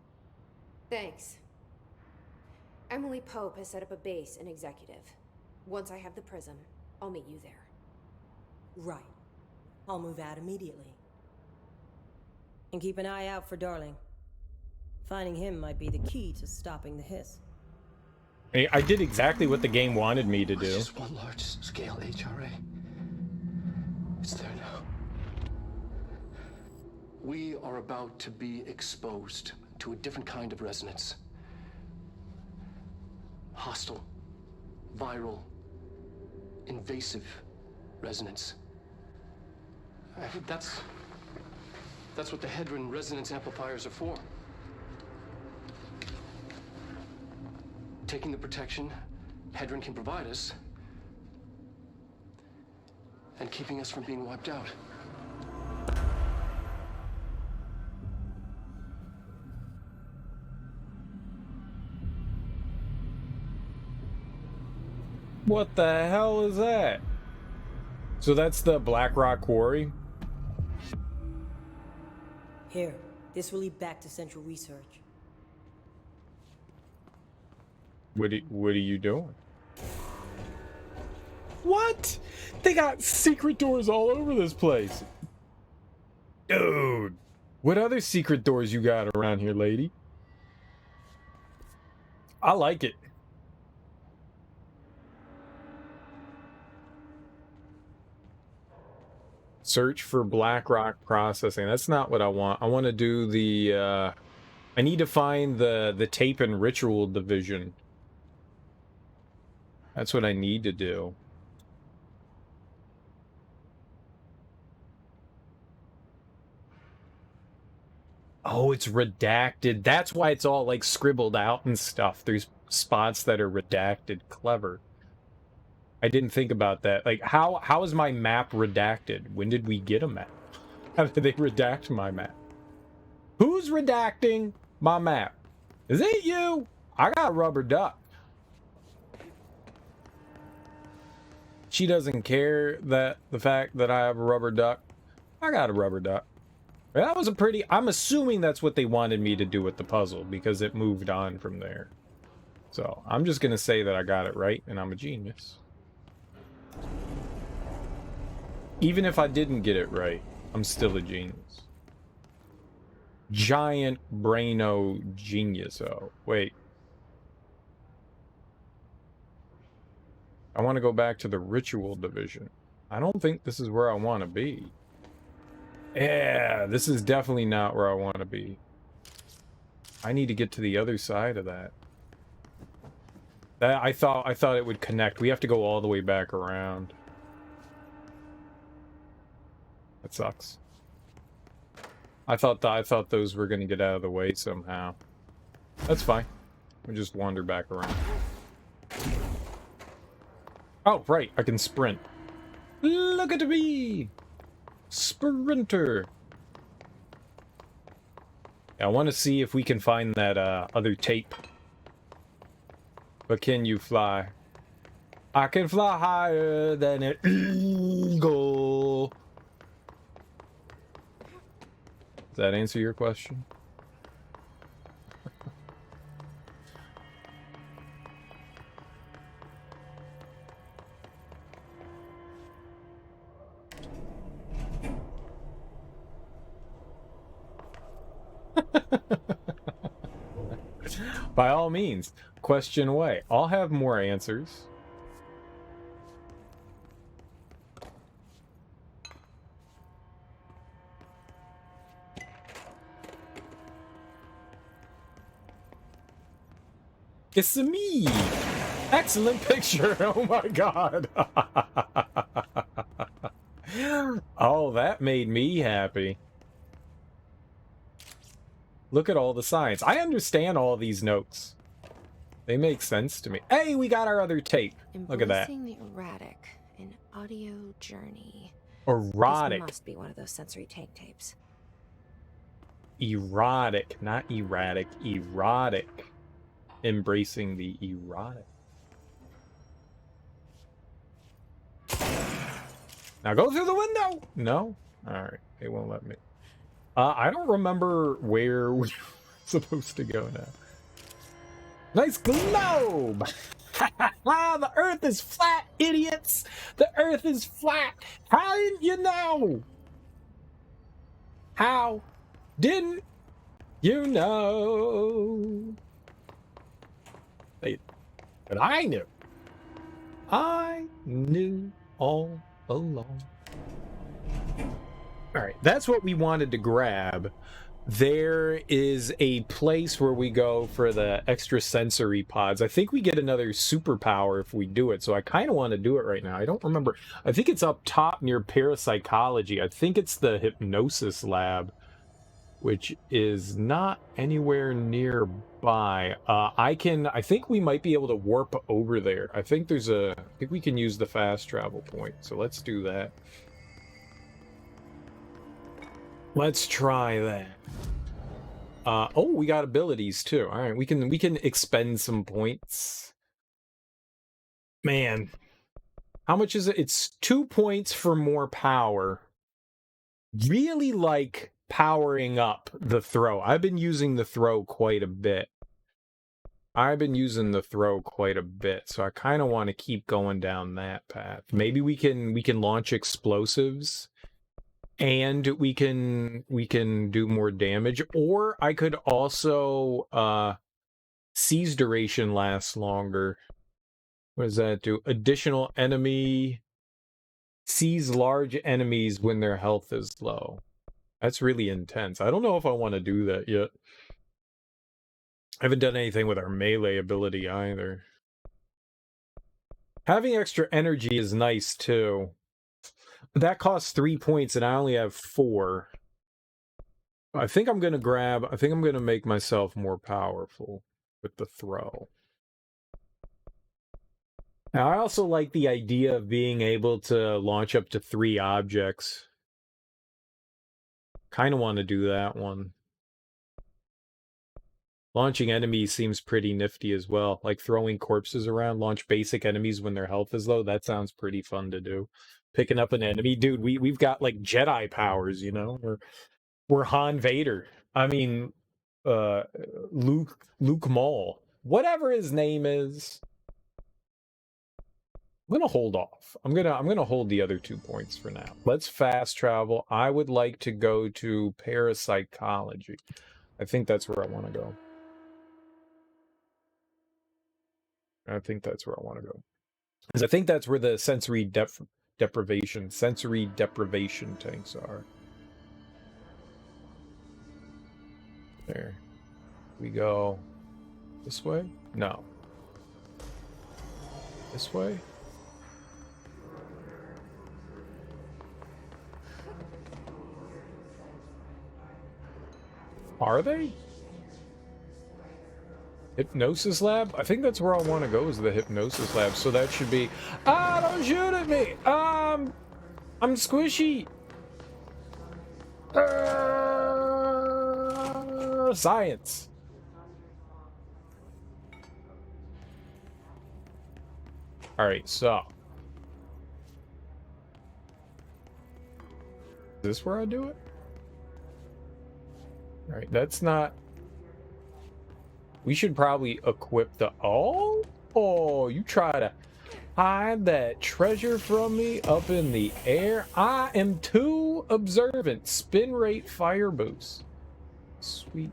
Thanks. Emily Pope has set up a base in Executive. Once I have the prism, I'll meet you there. Right. I'll move out immediately. And keep an eye out for Darling. Finding him might be the key to stopping the hiss. I did exactly what the game wanted me to do. It's just one large-scale HRA. It's there now. We are about to be exposed to a different kind of resonance. Hostile, viral, invasive resonance. That's what the Hedron resonance amplifiers are for. Taking the protection Hedron can provide us and keeping us from being wiped out. What the hell is that? So that's the Black Rock Quarry? Here, this will lead back to Central Research. What are you doing? What? They got secret doors all over this place. Dude. What other secret doors you got around here, lady? I like it. Search for Black Rock processing. That's not what I want. I want to do the I need to find the tape and ritual division. That's what I need to do. Oh, it's redacted. That's why it's all like scribbled out and stuff. There's spots that are redacted. Clever. I didn't think about that. Like, how is my map redacted? When did we get a map? How did they redact my map? Who's redacting my map? Is it you? I got a rubber duck. She doesn't care that the fact that I have a rubber duck. I got a rubber duck. That was a pretty... I'm assuming that's what they wanted me to do with the puzzle because it moved on from there. So I'm just going to say that I got it right and I'm a genius. Even if I didn't get it right, I'm still a genius. Giant braino genius-o. Wait. I want to go back to the ritual division. I don't think this is where I want to be. Yeah, this is definitely not where I want to be. I need to get to the other side of that. I thought it would connect. We have to go all the way back around. That sucks. I thought those were going to get out of the way somehow. That's fine. We just wander back around. Oh, right. I can sprint. Look at me! Sprinter! Yeah, I want to see if we can find that other tape. But can you fly? I can fly higher than an eagle. Does that answer your question? By all means, question away. I'll have more answers. It's me! Excellent picture! Oh my god! Oh, that made me happy. Look at all the signs. I understand all these notes. They make sense to me. Hey, we got our other tape. Look at that. Embracing the erratic, an audio journey. Erotic. This must be one of those sensory tank tapes. Erotic, not erratic. Erotic. Embracing the erotic. Now go through the window! No? Alright, it won't let me. I don't remember where we're supposed to go now. Nice globe! The Earth is flat, idiots! The Earth is flat! How didn't you know? How didn't you know? But I knew. I knew all along. Alright, that's what we wanted to grab. There is a place where we go for the extrasensory pods. I think we get another superpower if we do it, so I kind of want to do it right now. I don't remember. I think it's up top near parapsychology. I think it's the hypnosis lab, which is not anywhere nearby. I think we might be able to warp over there. I think we can use the fast travel point, so let's do that. Let's try that. Oh, we got abilities too. All right, we can expend some points. Man, how much is it? It's 2 points for more power. Really like powering up the throw. I've been using the throw quite a bit. So I kind of want to keep going down that path. Maybe we can launch explosives. And we can do more damage, or I could also seize duration lasts longer. What does that do? Additional enemy seize large enemies when their health is low. That's really intense. I don't know if I want to do that yet. I haven't done anything with our melee ability either. Having extra energy is nice too. That costs 3 points and I only have 4. I think I'm going to make myself more powerful with the throw. Now, I also like the idea of being able to launch up to 3 objects. Kind of want to do that one. Launching enemies seems pretty nifty as well. Like throwing corpses around, launch basic enemies when their health is low. That sounds pretty fun to do. Picking up an enemy, dude. We've got like Jedi powers, you know. We're Han Vader. I mean, Luke Maul, whatever his name is. I'm gonna hold off. I'm gonna hold the other 2 points for now. Let's fast travel. I would like to go to parapsychology. I think that's where I want to go. Because I think that's where the sensory deprivation tanks are. There. We go this way? No. This way? Are they? Hypnosis lab? I think that's where I want to go, is the hypnosis lab. So that should be... Ah, don't shoot at me! I'm squishy! Science! Alright, so... Is this where I do it? Alright, that's not... We should probably equip the... Oh, you try to hide that treasure from me up in the air. I am too observant. Spin rate fire boost. Sweet.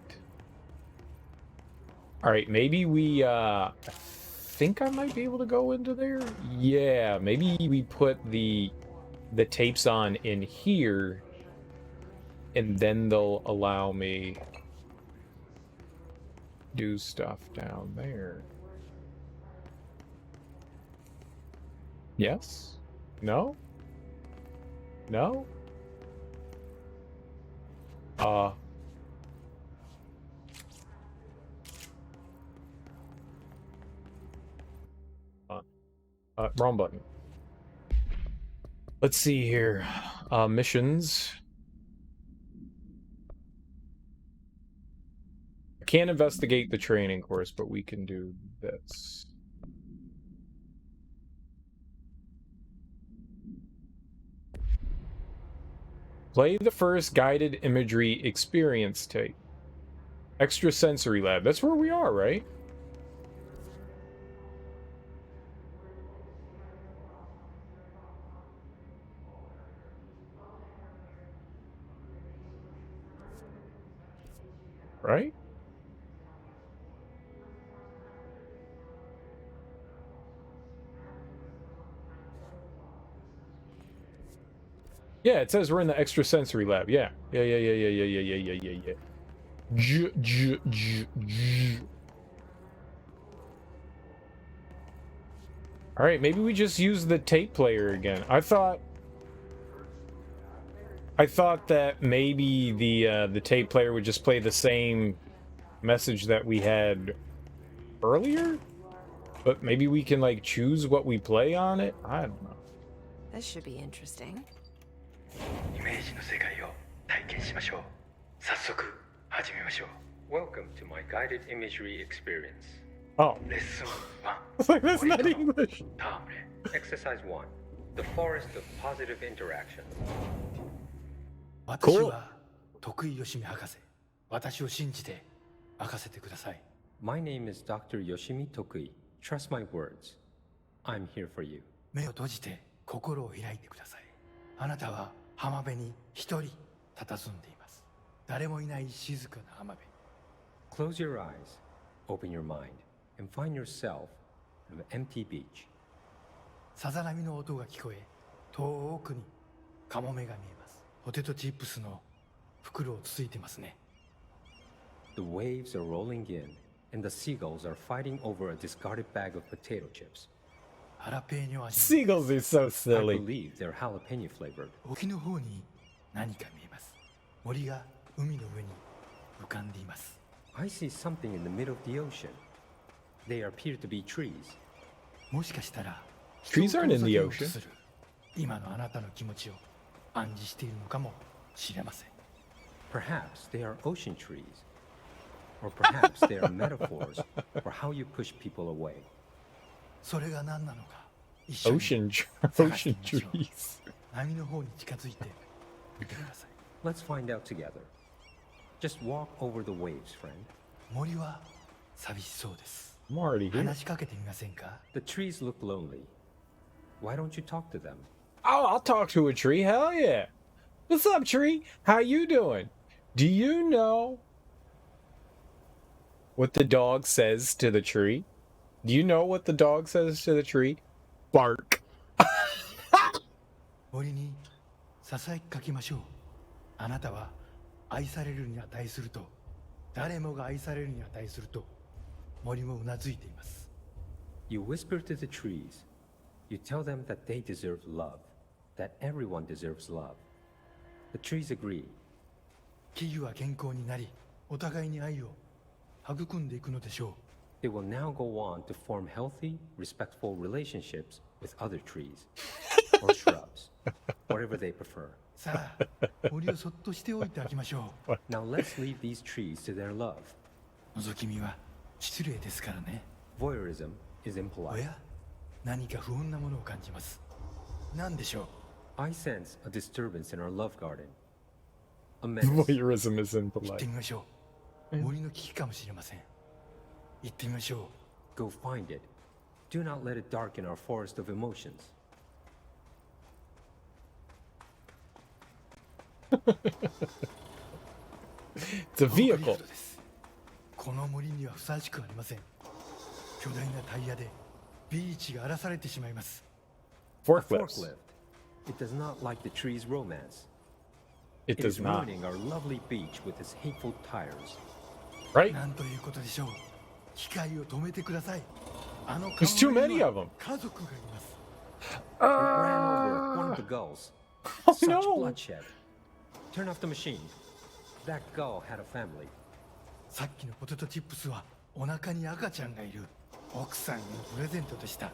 Alright, maybe we, I think I might be able to go into there. Yeah, maybe we put the tapes on in here, and then they'll allow me do stuff down there. Yes? No? No? Wrong button. Let's see here. Missions. I can't investigate the training course, but we can do this. Play the first guided imagery experience tape. Extrasensory lab. That's where we are, right? right? Yeah, it says we're in the extrasensory lab. Yeah. Yeah. All right, maybe we just use the tape player again. I thought that maybe the tape player would just play the same message that we had earlier, but maybe we can like choose what we play on it. I don't know. This should be interesting. イメージの世界を体験しましょう。早速始めましょう。Welcome to my guided imagery experience. Oh, レッスン1 it's like that's not English. タームレ Exercise 1 The Forest of Positive Interaction 私は徳井義美博士。私を信じて任せてください。My name is Dr. Yoshimi Tokui. Trust my words. I'm here for you. 目を閉じて心を開いてください。あなたは浜辺に一人佇んでいます。誰もいない静かな浜辺。Close your eyes, open your mind, and find yourself on an empty beach. さざ波の音が聞こえ、遠くにカモメが見えます。ポテトチップスの袋をつついてますね。The waves are rolling in, and the seagulls are fighting over a discarded bag of potato chips. Seagulls are so I silly. believe they're jalapeno flavored. 沖の方に何か見えます。森が海の上に浮かんでいます。I see something in the middle of the ocean. They appear to be trees. もしかしたら Trees aren't in the 人を ocean. する今のあなたの気持ちを暗示しているのかもしれません。Perhaps they are ocean trees. Or perhaps they are metaphors for how you push people away. それが何なのか一緒に Ocean 探してみましょう。 trees. 波の方に近づいてみてください。Let's find out together. Just walk over the waves, friend. 森は寂しそうです。 I'm already here. 話しかけてみませんか The trees look lonely. Why don't you talk to them? Oh, I'll talk to a tree. Hell yeah. What's up, tree? How you doing? Do you know what the dog says to the tree? Do you know what the dog says to the tree? Bark. 森にささやきかけましょう。あなたは愛されるに値すると、誰もが愛されるに値すると、森もうなずいています。You whisper to the trees. You tell them that they deserve love, that everyone deserves love. The trees agree. 木々は健康になり、お互いに愛を育んでいくのでしょう。They will now go on to form healthy, respectful relationships with other trees or shrubs, whatever they prefer. さあ、森をそっとしておいてあげましょう。Now let's leave these trees to their love. 覗き見は失礼ですからね。Voyeurism is impolite. おや、何か不穏なものを感じます。何でしょう I sense a disturbance in our love garden. A menace. Voyeurism is 行って impolite. みましょう。森の危機かもしれません。行ってみましょう。Go find it. Do not let it darken our forest of emotions. It's a vehicle. この森にはふさわしくありません。巨大なタイヤでビーチが荒らされてしまいます。Forklifts. It does not like the tree's romance. It does is not. ruining our lovely beach with its hateful tires. Right? なんということでしょう。機械を止めてください。あの There's too many of them. 家族がいます。It ran over one of the gulls. Oh Such no. bloodshed. Turn off the machine. That gull had a family. さっきのポテトチップスはお腹に赤ちゃんがいる奥さんへのプレゼントでした。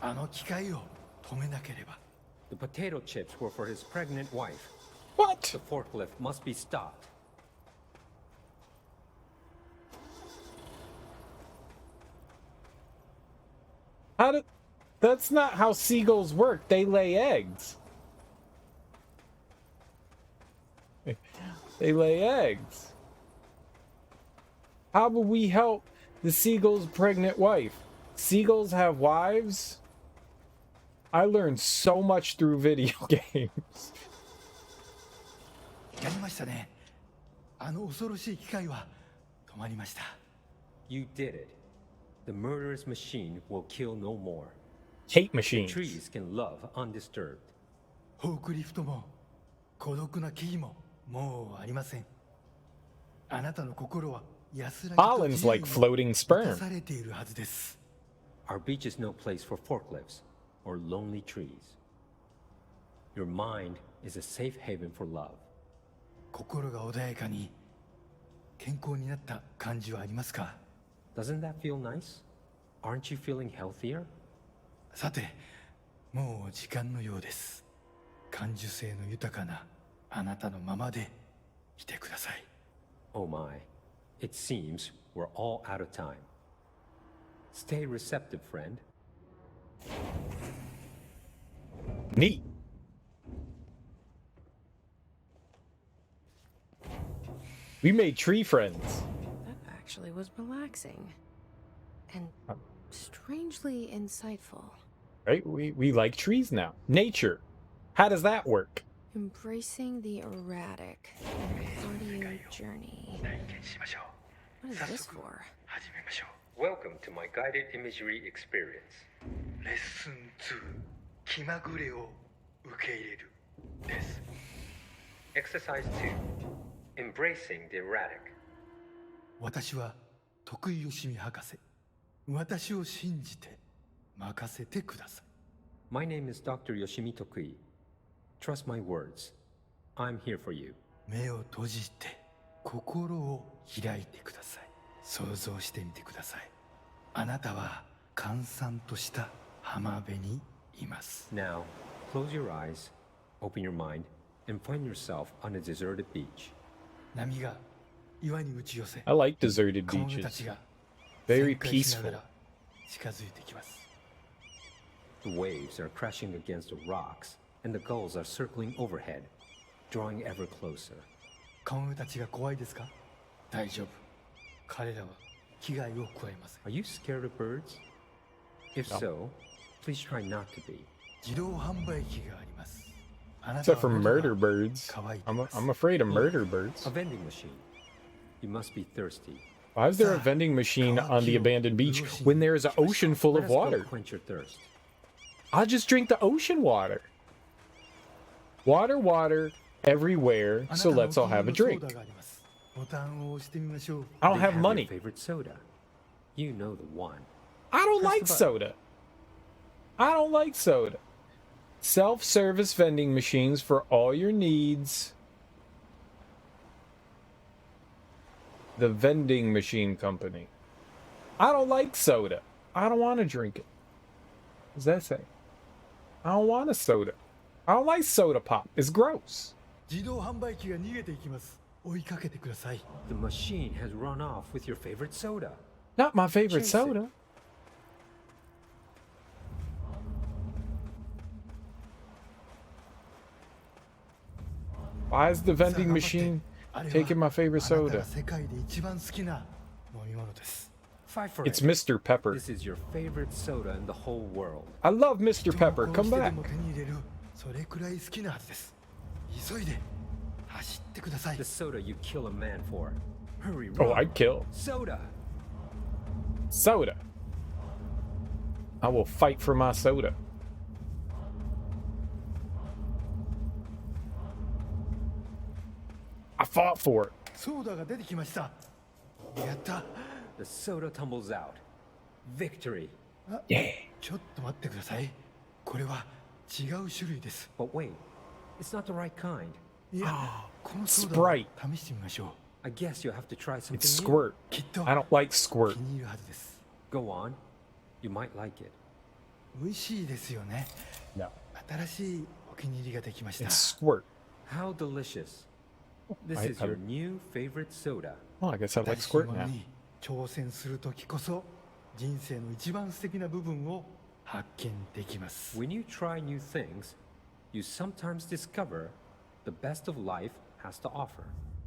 あの機械を止めなければ。The potato chips were for his pregnant wife. What? The forklift must be stopped. How did... That's not how seagulls work. They lay eggs. They lay eggs. How would we help the seagull's pregnant wife? Seagulls have wives? I learned so much through video games. やりましたね。あの恐ろしい機械は止まりました。 You did it. The murderous machine will kill no more. Hate The machines. trees can love undisturbed. フォークリフトも孤独な木々ももうありません。あなたの心は安らぎと Pollen's 自由 like に floating 満 sperm. たされているはずです。 Our beach is no place for forklifts or lonely trees. Your mind is a safe haven for love. 心が穏やかに健康になった感じはありますか？ Doesn't that feel nice? Aren't you feeling healthier? さて、もう時間のようです。感受性の豊かなあなたのままでいてください。 Oh my, it seems we're all out of time. Stay receptive, friend. Neat. We made tree friends. That actually was relaxing. And strangely insightful. Right? We like trees now. Nature. How does that work? Embracing the erratic in an audio journey. What is this for? 始めましょ Welcome to my guided imagery experience. う。レッスン2、気まぐれを受け入れるです。 Exercise 2. Embracing the erratic. 私は徳井義美博士。私を信じて任せてください。 My name is Dr. Yoshimi Tokui. Trust my words. I'm here for you. 目を閉じて心を開いてください。想像してみてください。あなたは閑散とした浜辺にいます。 Now, close your eyes, open your mind, and find yourself on a deserted beach. 波が岩に打ち寄せ、 I like deserted カモメた beaches. ちが Very 旋回しなが peaceful. ら近づいてきます。 The waves are crashing against the rocks, and the gulls are circling overhead, drawing ever closer. カモメたちが怖いですか？大丈夫。彼らは危害を加えません。 Are you scared of birds? If No. so, please try not to be. 自動販売機があります。あなた Except は for 喉が murder birds. 乾いて I'm ます。 I'm afraid of murder birds. A vending machine. You must be thirsty. Why is there a vending machine on the abandoned beach when there is an ocean full Let of us go water? quench your thirst. I'll just drink the ocean water. Water, water everywhere. あな So たの let's all お気 have に a 入りの drink. ソーダがあります。ボタンを押してみましょう。 I don't They have your money. favorite soda. You know the one. I don't Press like the button. soda. I don't like soda. Self-service vending machines for all your needs. The vending machine company. I don't like soda. I don't want to drink it. What does that say? I don't want a soda. I don't like soda pop. It's gross. 自動販売機が逃げていきます。追いかけてください。 The machine has run off with your favorite soda. Not my favorite Chase it. soda. Why is the さあ vending 頑張って machine あれは taking my favorite あなた soda? が世界で一番好きな飲み物です Fight for It's it. Mr. Pepper. This is your favorite soda in the whole world. I love Mr. 人を Pepper. 殺 Come してで back. も手に入れるそれくらい好きなはずです急いで走ってください The soda you kill a man for. Hurry, Oh, run. I'd kill. Soda. Soda. I will fight for my soda. I fought for it. ソーダが出てきましたやった The soda tumbles out. Victory. Yeah. ちょっと待ってくださいこれは違う種類です But wait, it's not the right kind. いやこのソーダを Sprite. 試してみましょう I guess you'll have to try something It's new. squirt. きっと I don't like squirt. 気に入るはずです Go on. You might like it. 美味しいですよね No. 新しいお気に入りができました It's squirt. How delicious. This I- is I- your new favorite soda. Well, I guess I like 新しい squirt もの now. に挑戦する時こそ人生の一番素敵な部分を発見できます When you try new things, you sometimes discover the best of life has to offer.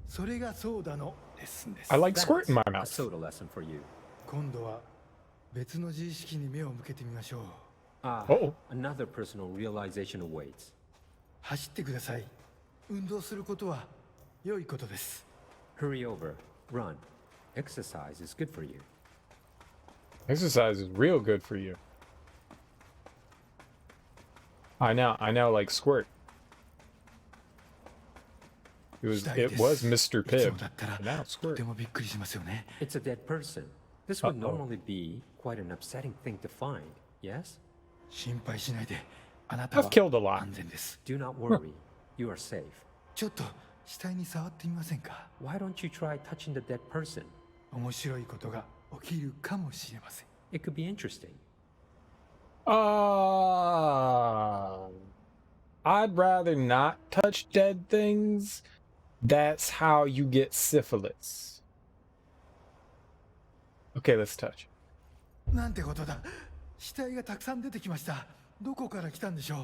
それがソーダのレッスンです I like That's squirt in my a mouth. soda lesson for you. 今度は別の自意識に目を向けてみましょう Ah, Uh-oh. another personal realization awaits. 走ってください運動することは良いことです Hurry over, run. exercise is good for you. Exercise is real good for you. I now like squirt. It was Mr. Pibb. Now squirt. It's a dead person. This would normally be quite an upsetting thing to find, yes? I've killed a lot. Do not worry. You are safe. Why don't you try touching the dead person? It could be interesting. I'd rather not touch dead things. That's how you get syphilis. Okay, let's touch.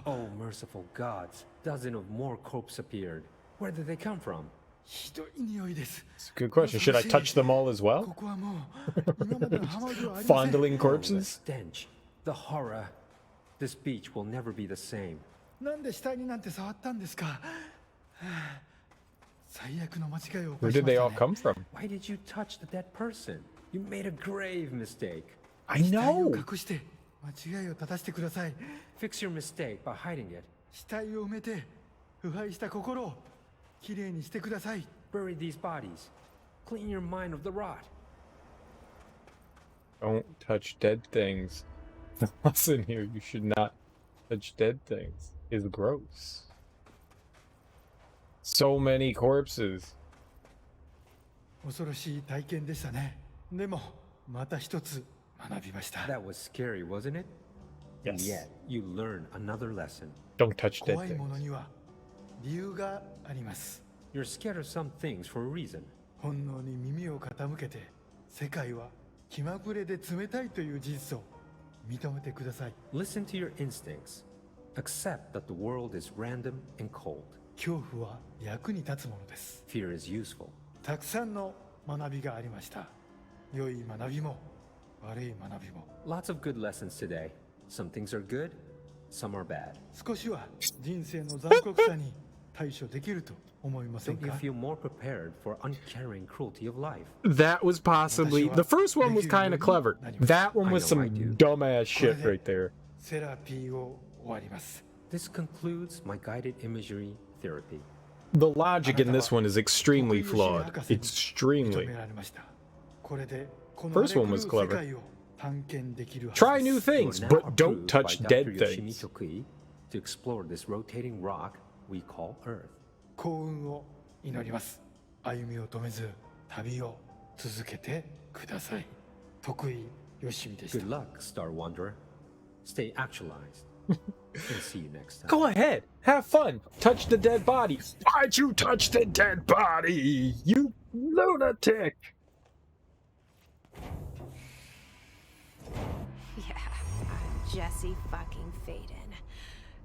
Oh, merciful gods. Dozens of more corpses appeared. Where did they come from? It's a good question. Should I touch them all as well? Fondling corpses? The stench. The horror. This beach will never be the same. Where did they all come from? Why did you touch the dead person? You made a grave mistake. I know. Fix your mistake by hiding it. Bury these bodies. Clean your mind of the rot. Don't touch dead things. The lesson here, you should not touch dead things. Is gross. So many corpses. That was scary, wasn't it? Yes. And yet, you learn another lesson. Don't touch dead things. You're scared of some things for a reason. Listen to your instincts. Accept that the world is random and cold. Fear is useful. Lots of good lessons today. Some things are good, some are bad. Don't you feel more prepared for uncaring cruelty of life? That was possibly... The first one was kind of clever. That one was some dumbass shit right there. This concludes my guided imagery therapy. The logic in this one is extremely flawed. Extremely. First one was clever. Try new things, but don't touch dead things. To explore this rotating rock we call Earth. Good luck, Star Wanderer. Stay actualized. And see you next time. Go ahead, have fun. Touch the dead body. Why'd you touch the dead body? You lunatic. Yeah, I'm Jesse fucking Faden.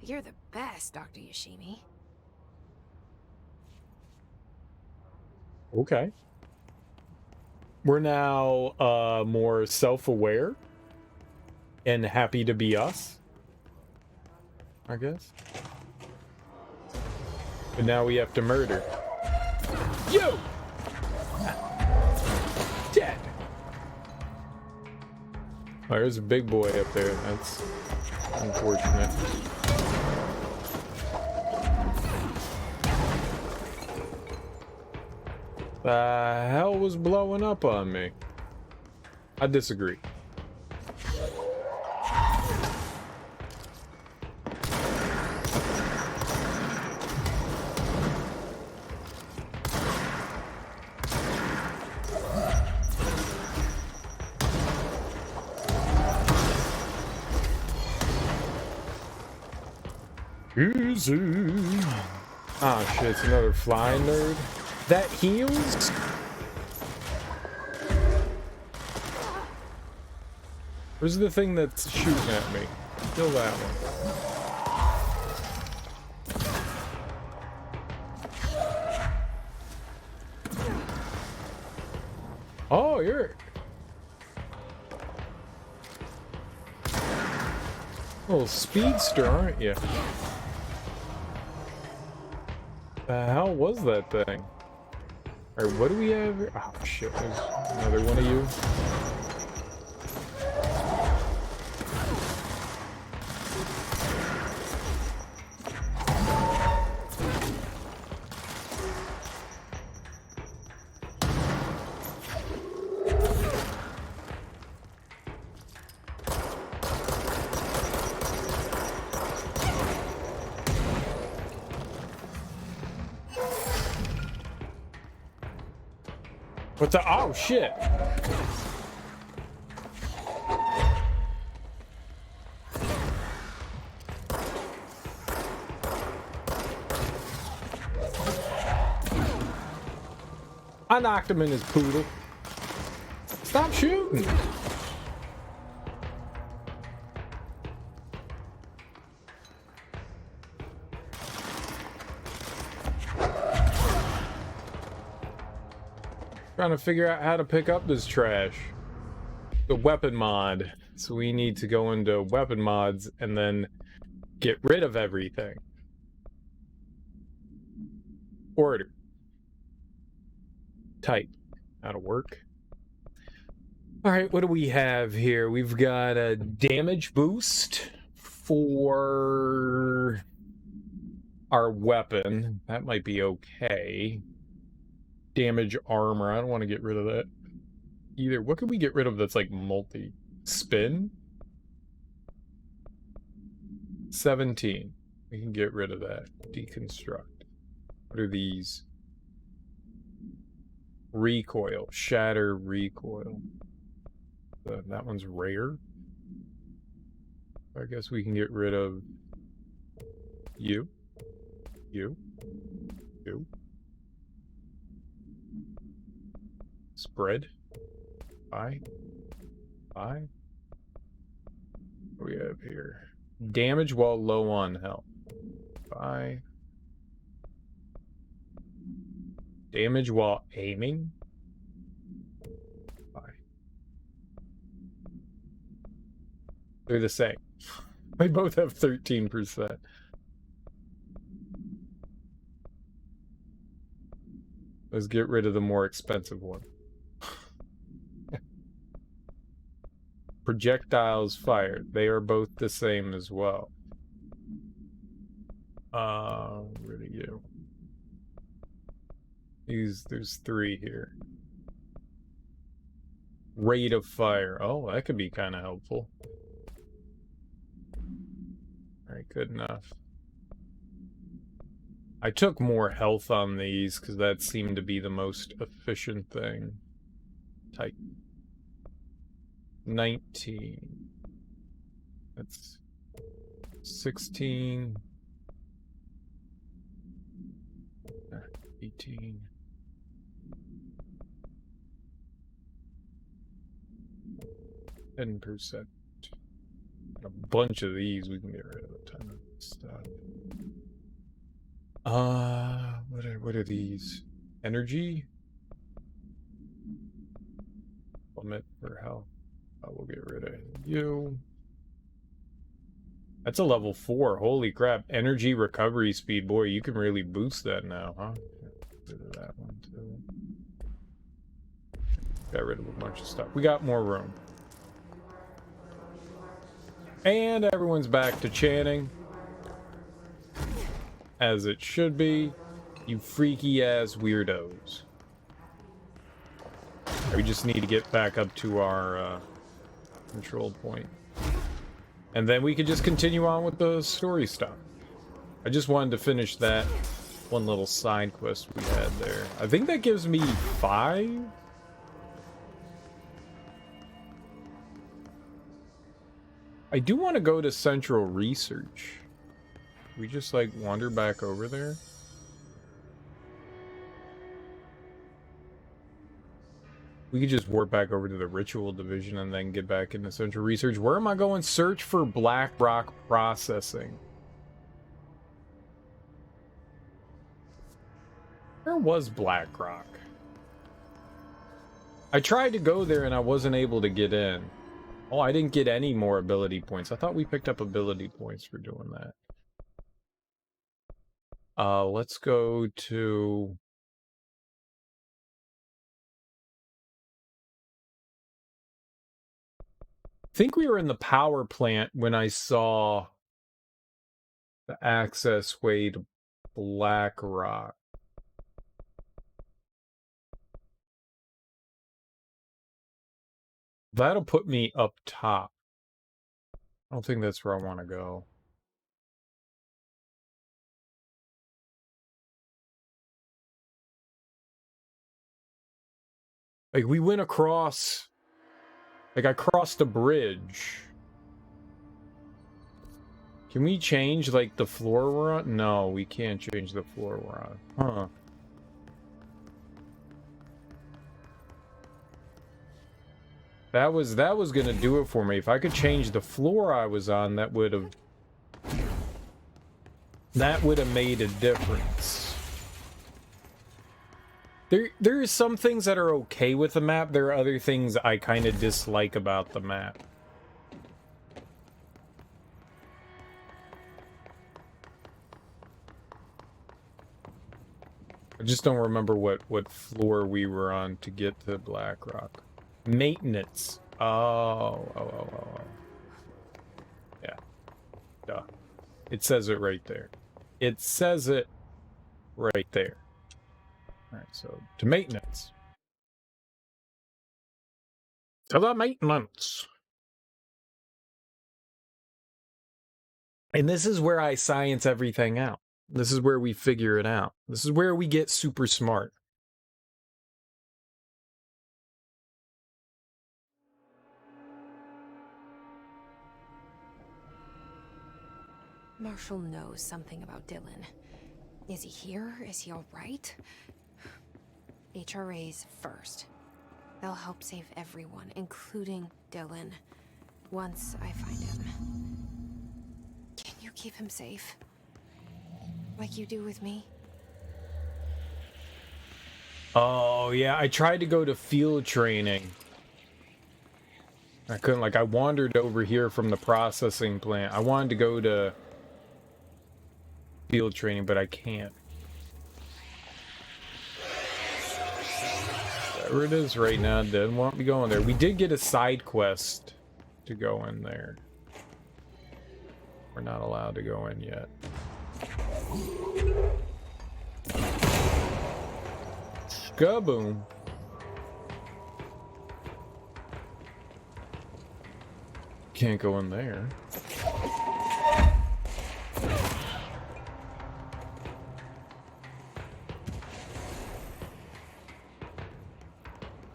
You're the best, Dr. Yoshimi. Okay. We're now more self-aware and happy to be us, I guess. But now we have to murder. Yo! Dead! Oh, there's a big boy up there. That's unfortunate. The hell was blowing up on me? I disagree. Easy. Ah, shit, it's another flying nerd. That heals? Where's the thing that's shooting at me? Kill that one. Oh, you're... a little speedster, aren't you? The hell was that thing? Alright, what do we have here? Oh shit, there's another one of you. What the? Oh shit! I knocked him in his poodle. Stop shooting! Trying to figure out how to pick up this trash. The weapon mod. So we need to go into weapon mods and then get rid of everything. Order. Type. How to work. Alright, what do we have here? We've got a damage boost for our weapon. That might be okay. Damage armor. I don't want to get rid of that either. What can we get rid of that's like multi? Spin? 17. We can get rid of that. Deconstruct. What are these? Recoil. Shatter recoil. That one's rare. I guess we can get rid of you. You. You. Spread. Bye. Bye. What do we have here? Damage while low on health. Bye. Damage while aiming. Bye. They're the same. They both have 13%. Let's get rid of the more expensive one. Projectiles fired. They are both the same as well. Where are you? There's 3 here. Rate of fire. Oh, that could be kind of helpful. Alright, good enough. I took more health on these because that seemed to be the most efficient thing. Type. 19. That's 16. 18. %. A bunch of these, we can get rid of a ton of stuff. What are these? Energy? Limit for health. We'll get rid of you. That's a level 4. Holy crap. Energy recovery speed. Boy, you can really boost that now, huh? Get rid of that one too. Got rid of a bunch of stuff. We got more room. And everyone's back to chanting. As it should be. You freaky ass weirdos. We just need to get back up to our control point. And then we could just continue on with the story stuff. I just wanted to finish that one little side quest we had there. I think that gives me 5? I do want to go to Central Research. We just like wander back over there. We could just warp back over to the Ritual Division and then get back into Central Research. Where am I going? Search for Black Rock Processing. Where was Black Rock? I tried to go there and I wasn't able to get in. Oh, I didn't get any more ability points. I thought we picked up ability points for doing that. Let's go to think we were in the power plant when I saw the access way to Black Rock. That'll put me up top. I don't think that's where I want to go. Like, we went across... Like, I crossed a bridge. Can we change, like, the floor we're on? No, we can't change the floor we're on. Huh. That was gonna do it for me. If I could change the floor I was on, that would have made a difference. There are some things that are okay with the map. There are other things I kind of dislike about the map. I just don't remember what floor we were on to get to Black Rock. Maintenance. Oh. Yeah. Duh. It says it right there. It says it right there. Alright, so to maintenance. To the maintenance. And this is where I science everything out. This is where we figure it out. This is where we get super smart. Marshall knows something about Dylan. Is he here? Is he all right? HRAs first. They'll help save everyone, including Dylan, once I find him. Can you keep him safe? Like you do with me? Oh, yeah, I tried to go to field training. I couldn't, like, I wandered over here from the processing plant. I wanted to go to field training, but I can't. Whatever it is right now, didn't want me going there. We did get a side quest to go in there. We're not allowed to go in yet. Skaboom. Can't go in there.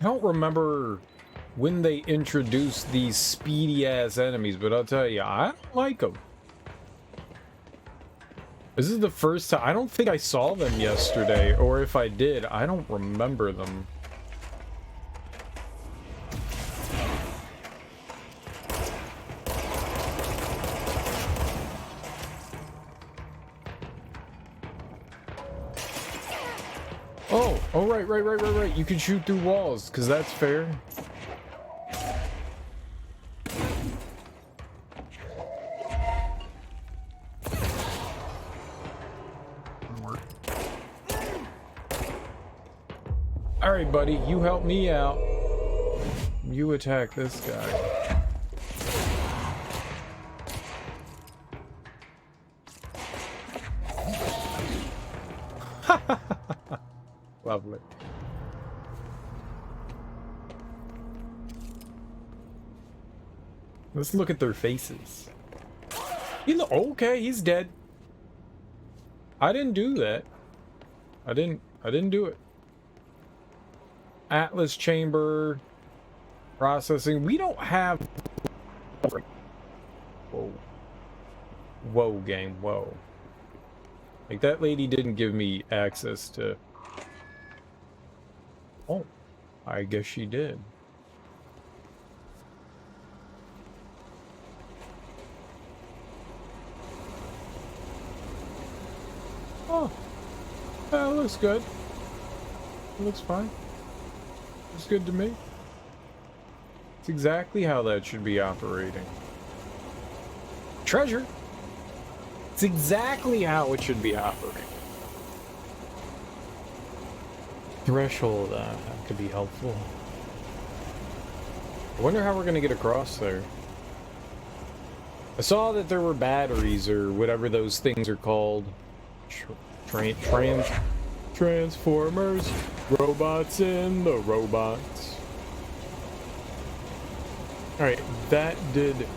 I don't remember when they introduced these speedy-ass enemies, but I'll tell you, I don't like them. This is the first time. I don't think I saw them yesterday, or if I did, I don't remember them. Oh, right. You can shoot through walls, because that's fair. Alright, buddy, you help me out. You attack this guy. Lovely. Let's look at their faces. Okay, he's dead. I didn't do that. I didn't do it. Atlas chamber. Processing. We don't have... Whoa. Whoa, game. Whoa. Like, that lady didn't give me access to... Oh. I guess she did. Oh. That looks good. It looks fine. Looks good to me. It's exactly how that should be operating. Treasure. It's exactly how it should be operating. Threshold, that could be helpful. I wonder how we're gonna get across there. I saw that there were batteries or whatever those things are called. Transformers. Robots in the robots. Alright, that did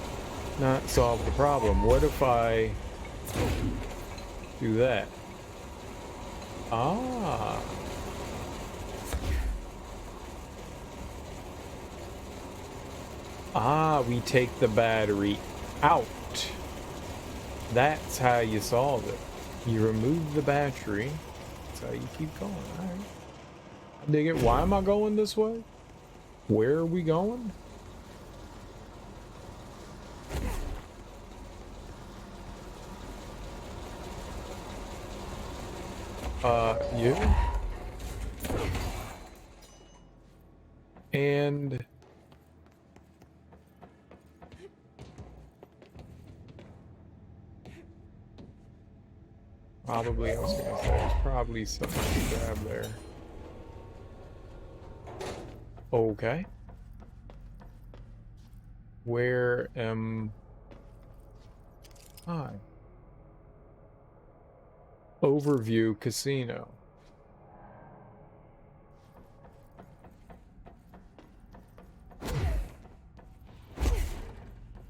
not solve the problem. What if I do that? Ah. Ah, we take the battery out. That's how you solve it. You remove the battery. That's how you keep going. Alright. I dig it. Why am I going this way? Where are we going? Yeah. And probably, I was gonna say, there's probably something to grab there. Okay. Where am I? Overview casino.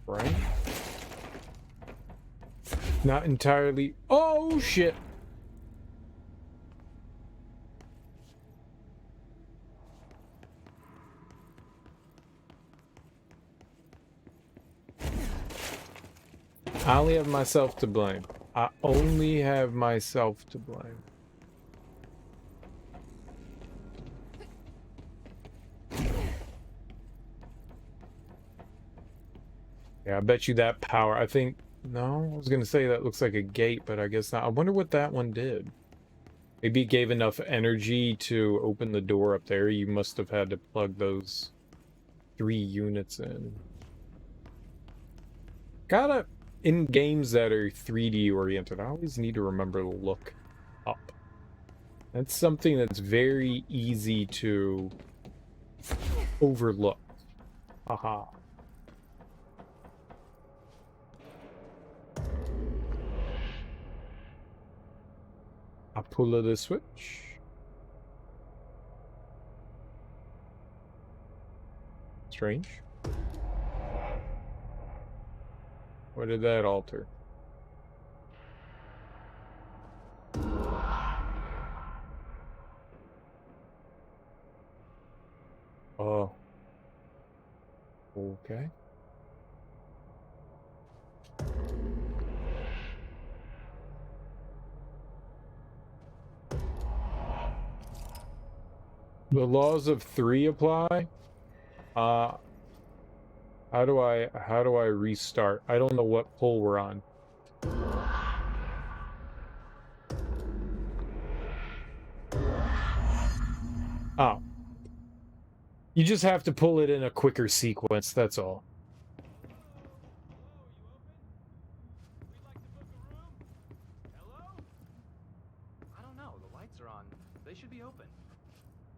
Right? Not entirely. Oh shit! I only have myself to blame. I only have myself to blame. Yeah, I bet you that power. I think. No, I was gonna say that looks like a gate, but I guess not. I wonder what that one did. Maybe it gave enough energy to open the door up there. You must have had to plug those 3 units in. Gotta, in games that are 3D oriented, I always need to remember to look up. That's something that's very easy to overlook. Haha. I pull the switch. Strange. What did that alter? Oh. Okay. The laws of 3 apply? How do I restart? I don't know what pole we're on. Oh. You just have to pull it in a quicker sequence, that's all. I don't know. The lights are on. They should be open.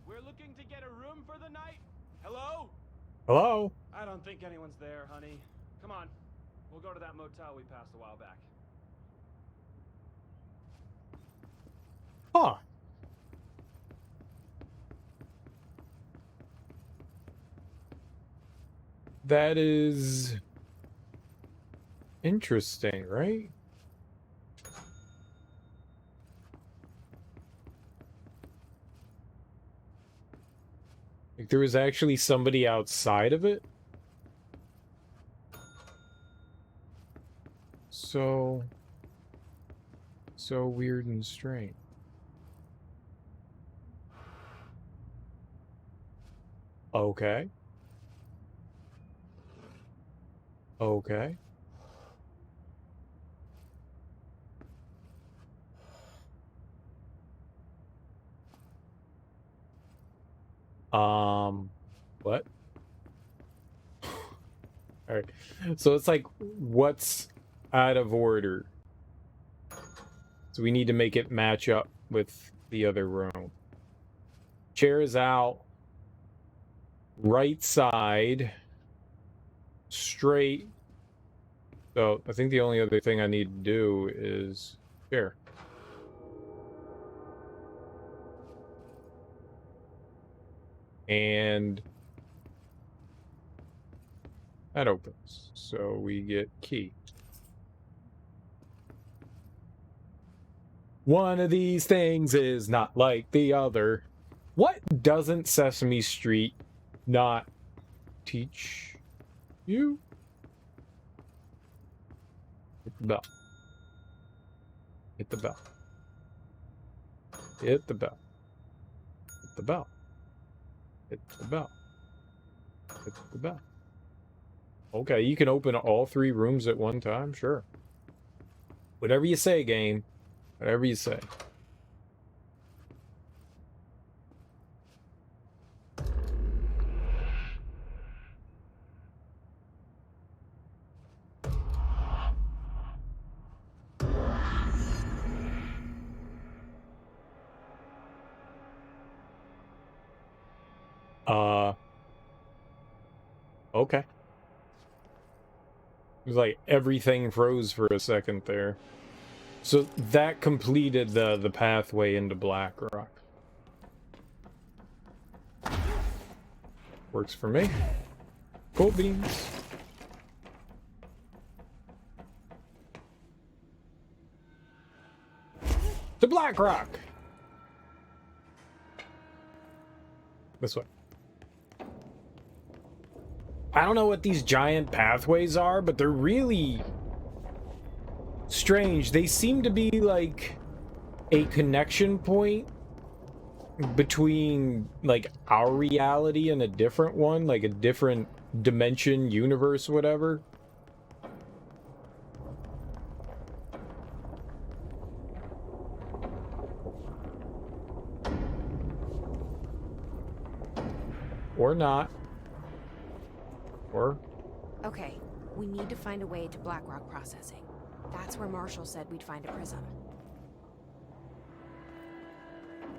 We're looking to get a room for the night. Hello? Hello? I don't think anyone's there, honey. Come on. We'll go to that motel we passed a while back. Huh. That is interesting, right? Like there was actually somebody outside of it? So weird and strange. Okay. Okay. What? All right. So it's like, what's out of order? So we need to make it match up with the other room. Chair is out. Right side. Straight. So I think the only other thing I need to do is here. And that opens. So we get key. One of these things is not like the other. What doesn't Sesame Street not teach you? Hit the bell. Hit the bell. Hit the bell. Hit the bell. Hit the bell. Hit the bell. Okay, you can open all 3 rooms at one time? Sure. Whatever you say, game. Whatever you say. Okay. It was like everything froze for a second there. So that completed the pathway into Blackrock. Works for me. Cool beans. To Blackrock! This way. I don't know what these giant pathways are, but they're really strange. They seem to be like a connection point between like our reality and a different one, like a different dimension, universe, whatever. Or not. Or... Okay, we need to find a way to Blackrock processing. That's where Marshall said we'd find a prism.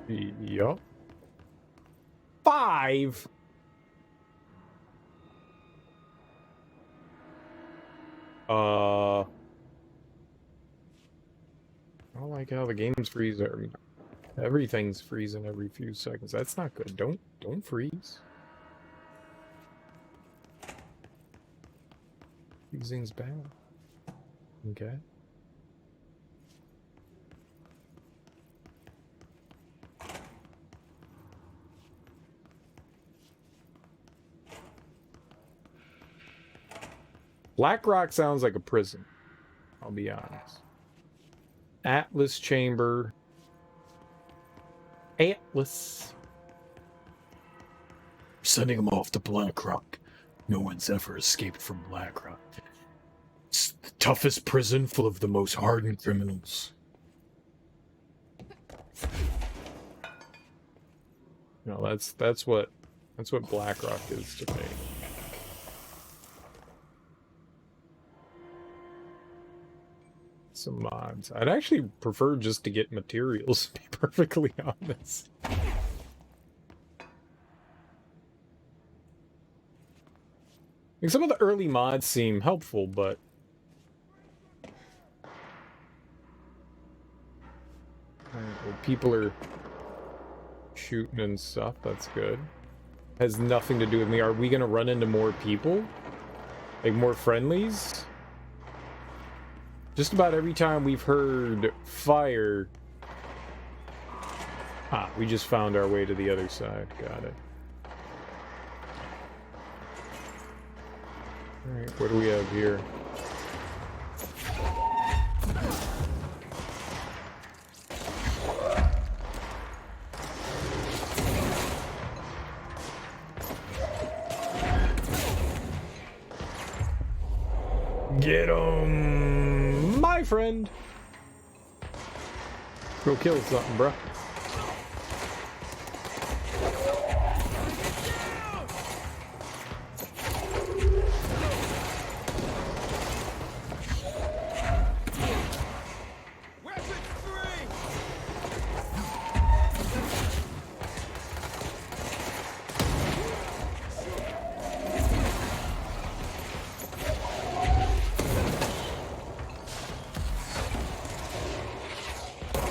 Yup. 5! I don't like how the game's freeze. Everything's freezing every few seconds. That's not good. Don't freeze. Freezing's bad. Okay. Blackrock sounds like a prison. I'll be honest. Atlas Chamber. Atlas. Sending him off to Blackrock. No one's ever escaped from Blackrock. It's the toughest prison full of the most hardened criminals. No, that's what Blackrock is to me. Some mods. I'd actually prefer just to get materials, to be perfectly honest. Like, some of the early mods seem helpful, but well, people are shooting and stuff. That's good. Has nothing to do with me. Are we gonna run into more people? Like more friendlies? Just about every time we've heard fire... Ah, we just found our way to the other side. Got it. Alright, what do we have here? Get 'em, my friend! Go kill something, bruh.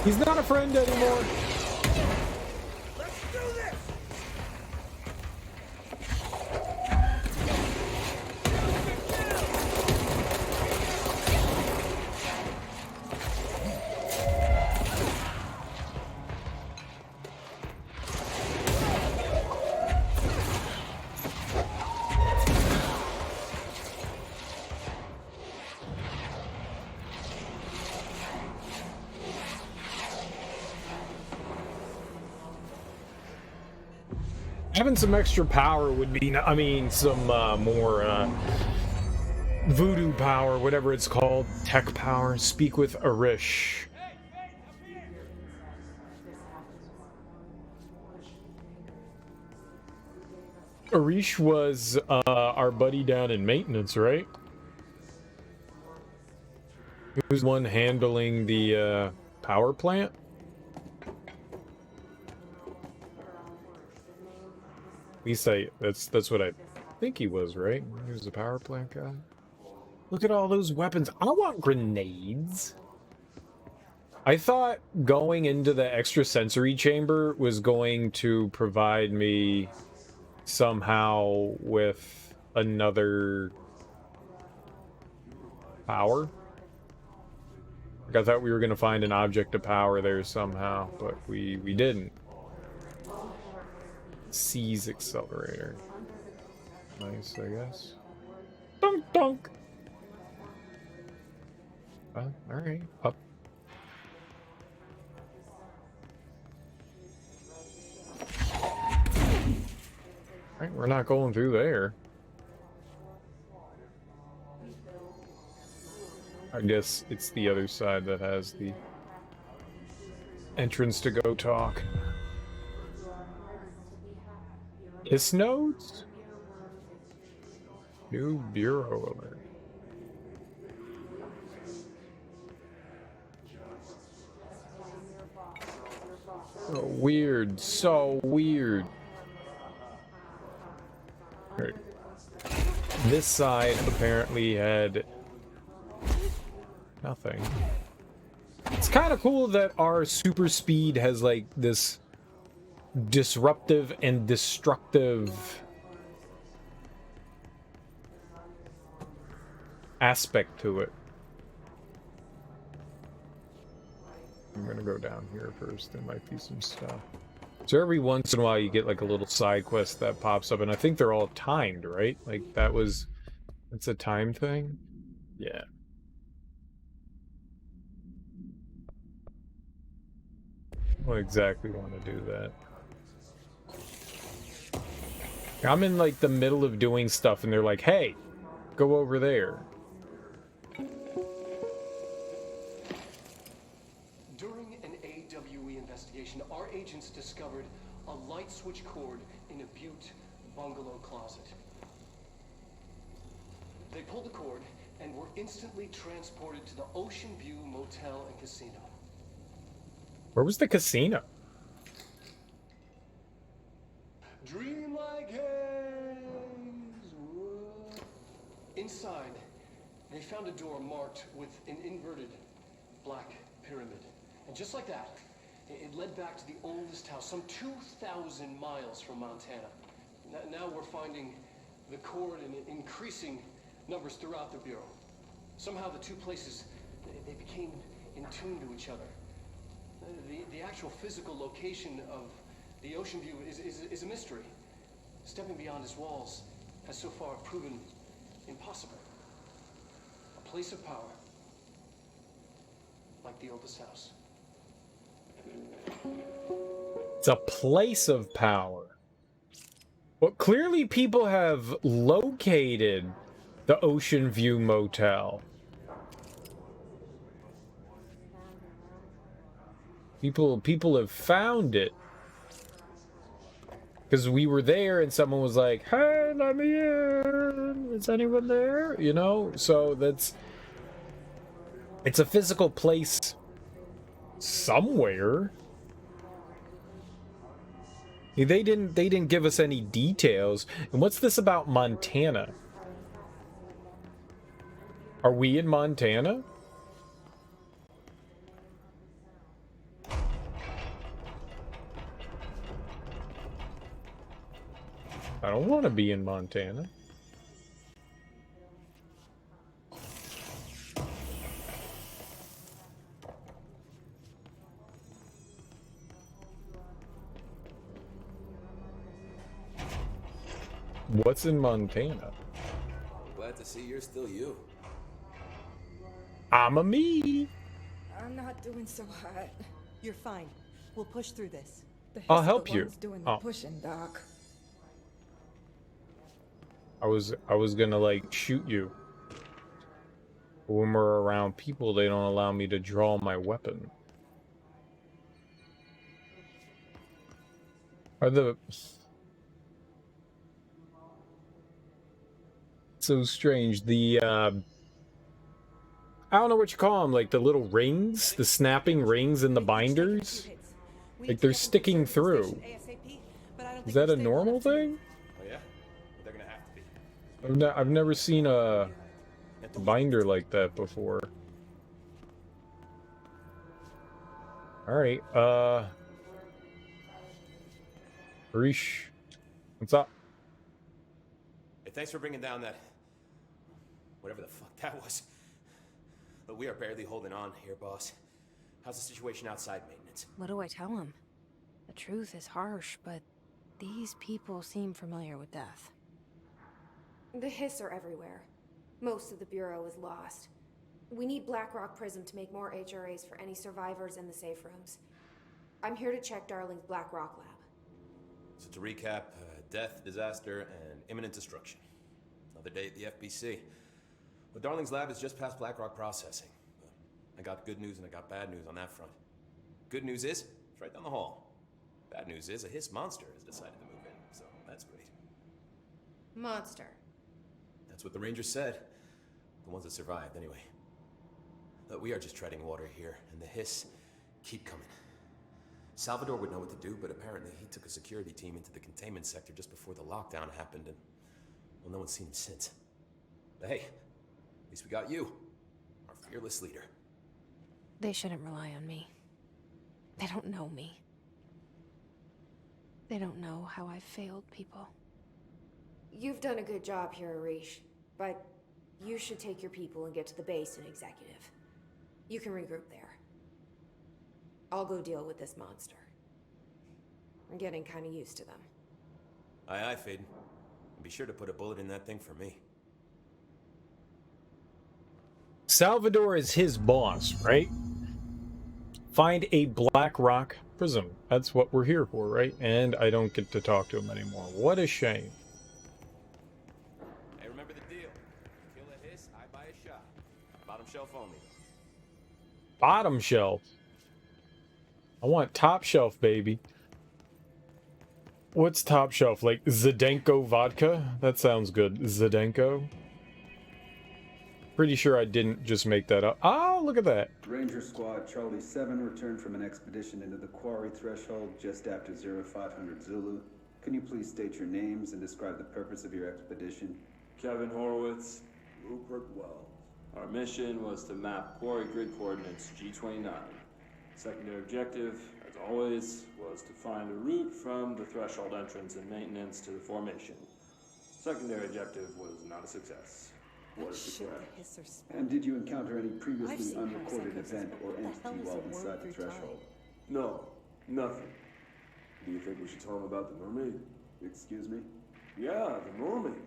He's not a friend anymore. Let's do this! Having some extra power would be, I mean, some more voodoo power, whatever it's called, tech power. Speak with Arish. Arish was our buddy down in maintenance, right? He was one handling the power plant. At least that's what I think he was, right? He was the power plant guy. Look at all those weapons. I want grenades. I thought going into the extrasensory chamber was going to provide me somehow with another power. Like I thought we were going to find an object of power there somehow, but we didn't. Seize accelerator. Nice, I guess. Dunk dunk. Well, alright. Up. Alright, we're not going through there. I guess it's the other side that has the entrance to go talk. His nodes? New bureau alert. So weird, so weird. Right. This side apparently had nothing. It's kind of cool that our super speed has like this disruptive and destructive aspect to it. I'm gonna go down here first. There might be some stuff. So every once in a while you get like a little side quest that pops up, and I think they're all timed, right? Like it's a time thing? Yeah. I don't exactly want to do that. I'm in like the middle of doing stuff and they're like, hey, go over there. During an AWE investigation, our agents discovered a light switch cord in a Butte bungalow closet. They pulled the cord and were instantly transported to the Ocean View Motel and Casino. Where was the casino? Dream like haze. Inside, they found a door marked with an inverted black pyramid. And just like that, it led back to the oldest house, some 2,000 miles from Montana. Now we're finding the cord in increasing numbers throughout the Bureau. Somehow the two places, they became in tune to each other. The actual physical location of the Ocean View is a mystery. Stepping beyond its walls has so far proven impossible. A place of power, like the oldest house. It's a place of power. Well, clearly people have located the Ocean View Motel. People have found it. Because we were there and someone was like, hey, let me in. Is anyone there? You know? So it's a physical place somewhere. They didn't give us any details. And what's this about Montana? Are we in Montana? I don't want to be in Montana. What's in Montana? Glad to see you're still you. I'm a me. I'm not doing so hot. You're fine. We'll push through this. The I'll Hiss are help the you. ones doing the Oh. pushing, Doc. I was gonna like shoot you. But when we're around people, they don't allow me to draw my weapon. Are the so strange. The I don't know what you call them, like the little rings, the snapping rings in the binders. Like they're sticking through. Is that a normal thing? Oh yeah? They're gonna have to be. I've never seen a binder like that before. Alright, Rish, what's up? Hey, thanks for bringing down that... whatever the fuck that was. But we are barely holding on here, boss. How's the situation outside maintenance? What do I tell him? The truth is harsh, but these people seem familiar with death. The Hiss are everywhere. Most of the Bureau is lost. We need Blackrock Prism to make more HRAs for any survivors in the safe rooms. I'm here to check Darling's Blackrock lab. So to recap, death, disaster, and imminent destruction. Another day at the FBC. Well, Darling's lab is just past Blackrock processing. But I got good news and I got bad news on that front. Good news is, it's right down the hall. Bad news is, a Hiss monster has decided to move in, so that's great. Monster. That's what the Rangers said. The ones that survived, anyway. But we are just treading water here, and the Hiss keep coming. Salvador would know what to do, but apparently he took a security team into the containment sector just before the lockdown happened, and, well, no one's seen him since. But hey, at least we got you, our fearless leader. They shouldn't rely on me. They don't know me. They don't know how I've failed people. You've done a good job here, Arish, but you should take your people and get to the base and executive. You can regroup there. I'll go deal with this monster. I'm getting kind of used to them. Aye, aye, Faden. And be sure to put a bullet in that thing for me. Salvador is his boss, right? Find a Blackrock Prism. That's what we're here for, right? And I don't get to talk to him anymore. What a shame. Hey, remember the deal. Kill a Hiss, I buy a shot. Bottom shelf only. Bottom shelf. I want top shelf, baby. What's top shelf? Like Zdenko vodka? That sounds good. Zdenko? Pretty sure I didn't just make that up. Oh, look at that. Ranger Squad Charlie 7 returned from an expedition into the quarry threshold just after 0500 Zulu. Can you please state your names and describe the purpose of your expedition? Kevin Horowitz, Rupert Wells. Our mission was to map quarry grid coordinates G29. Secondary objective, as always, was to find a route from the threshold entrance and maintenance to the formation. Secondary objective was not a success. What is the threat? And did you encounter any previously unrecorded event or entity while inside the threshold? No, nothing. Do you think we should tell him about the mermaid? Excuse me? Yeah, the mermaid.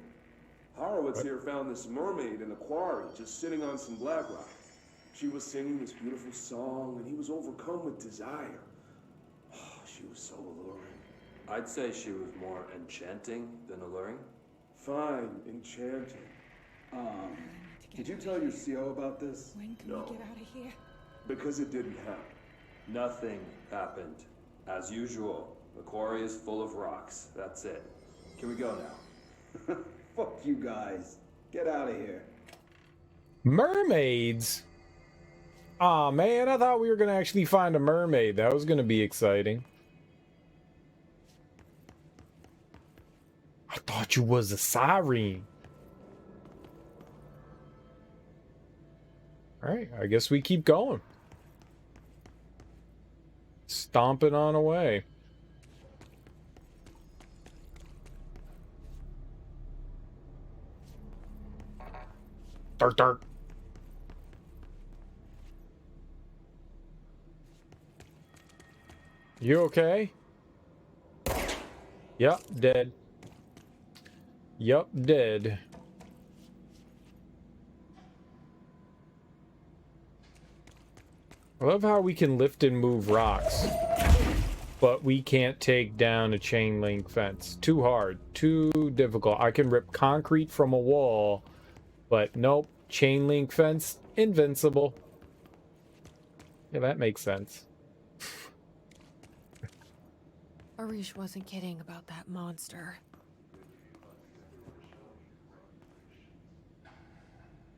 Horowitz here found this mermaid in the quarry, just sitting on some black rock. She was singing this beautiful song, and he was overcome with desire. Oh, she was so alluring. I'd say she was more enchanting than alluring. Fine, enchanting. Did you tell your CO about this? When can we get out of here? Because it didn't happen. Nothing happened. As usual, the quarry is full of rocks. That's it. Can we go now? Fuck you guys. Get out of here. Mermaids? Aw, man, I thought we were gonna actually find a mermaid. That was gonna be exciting. I thought you was a siren. Alright, I guess we keep going. Stomping on away. Dark, dark. You okay? Yep, dead. Yup, dead. I love how we can lift and move rocks, but we can't take down a chain link fence. Too hard, too difficult. I can rip concrete from a wall, but nope, chain link fence, invincible. Yeah, that makes sense. Arish wasn't kidding about that monster.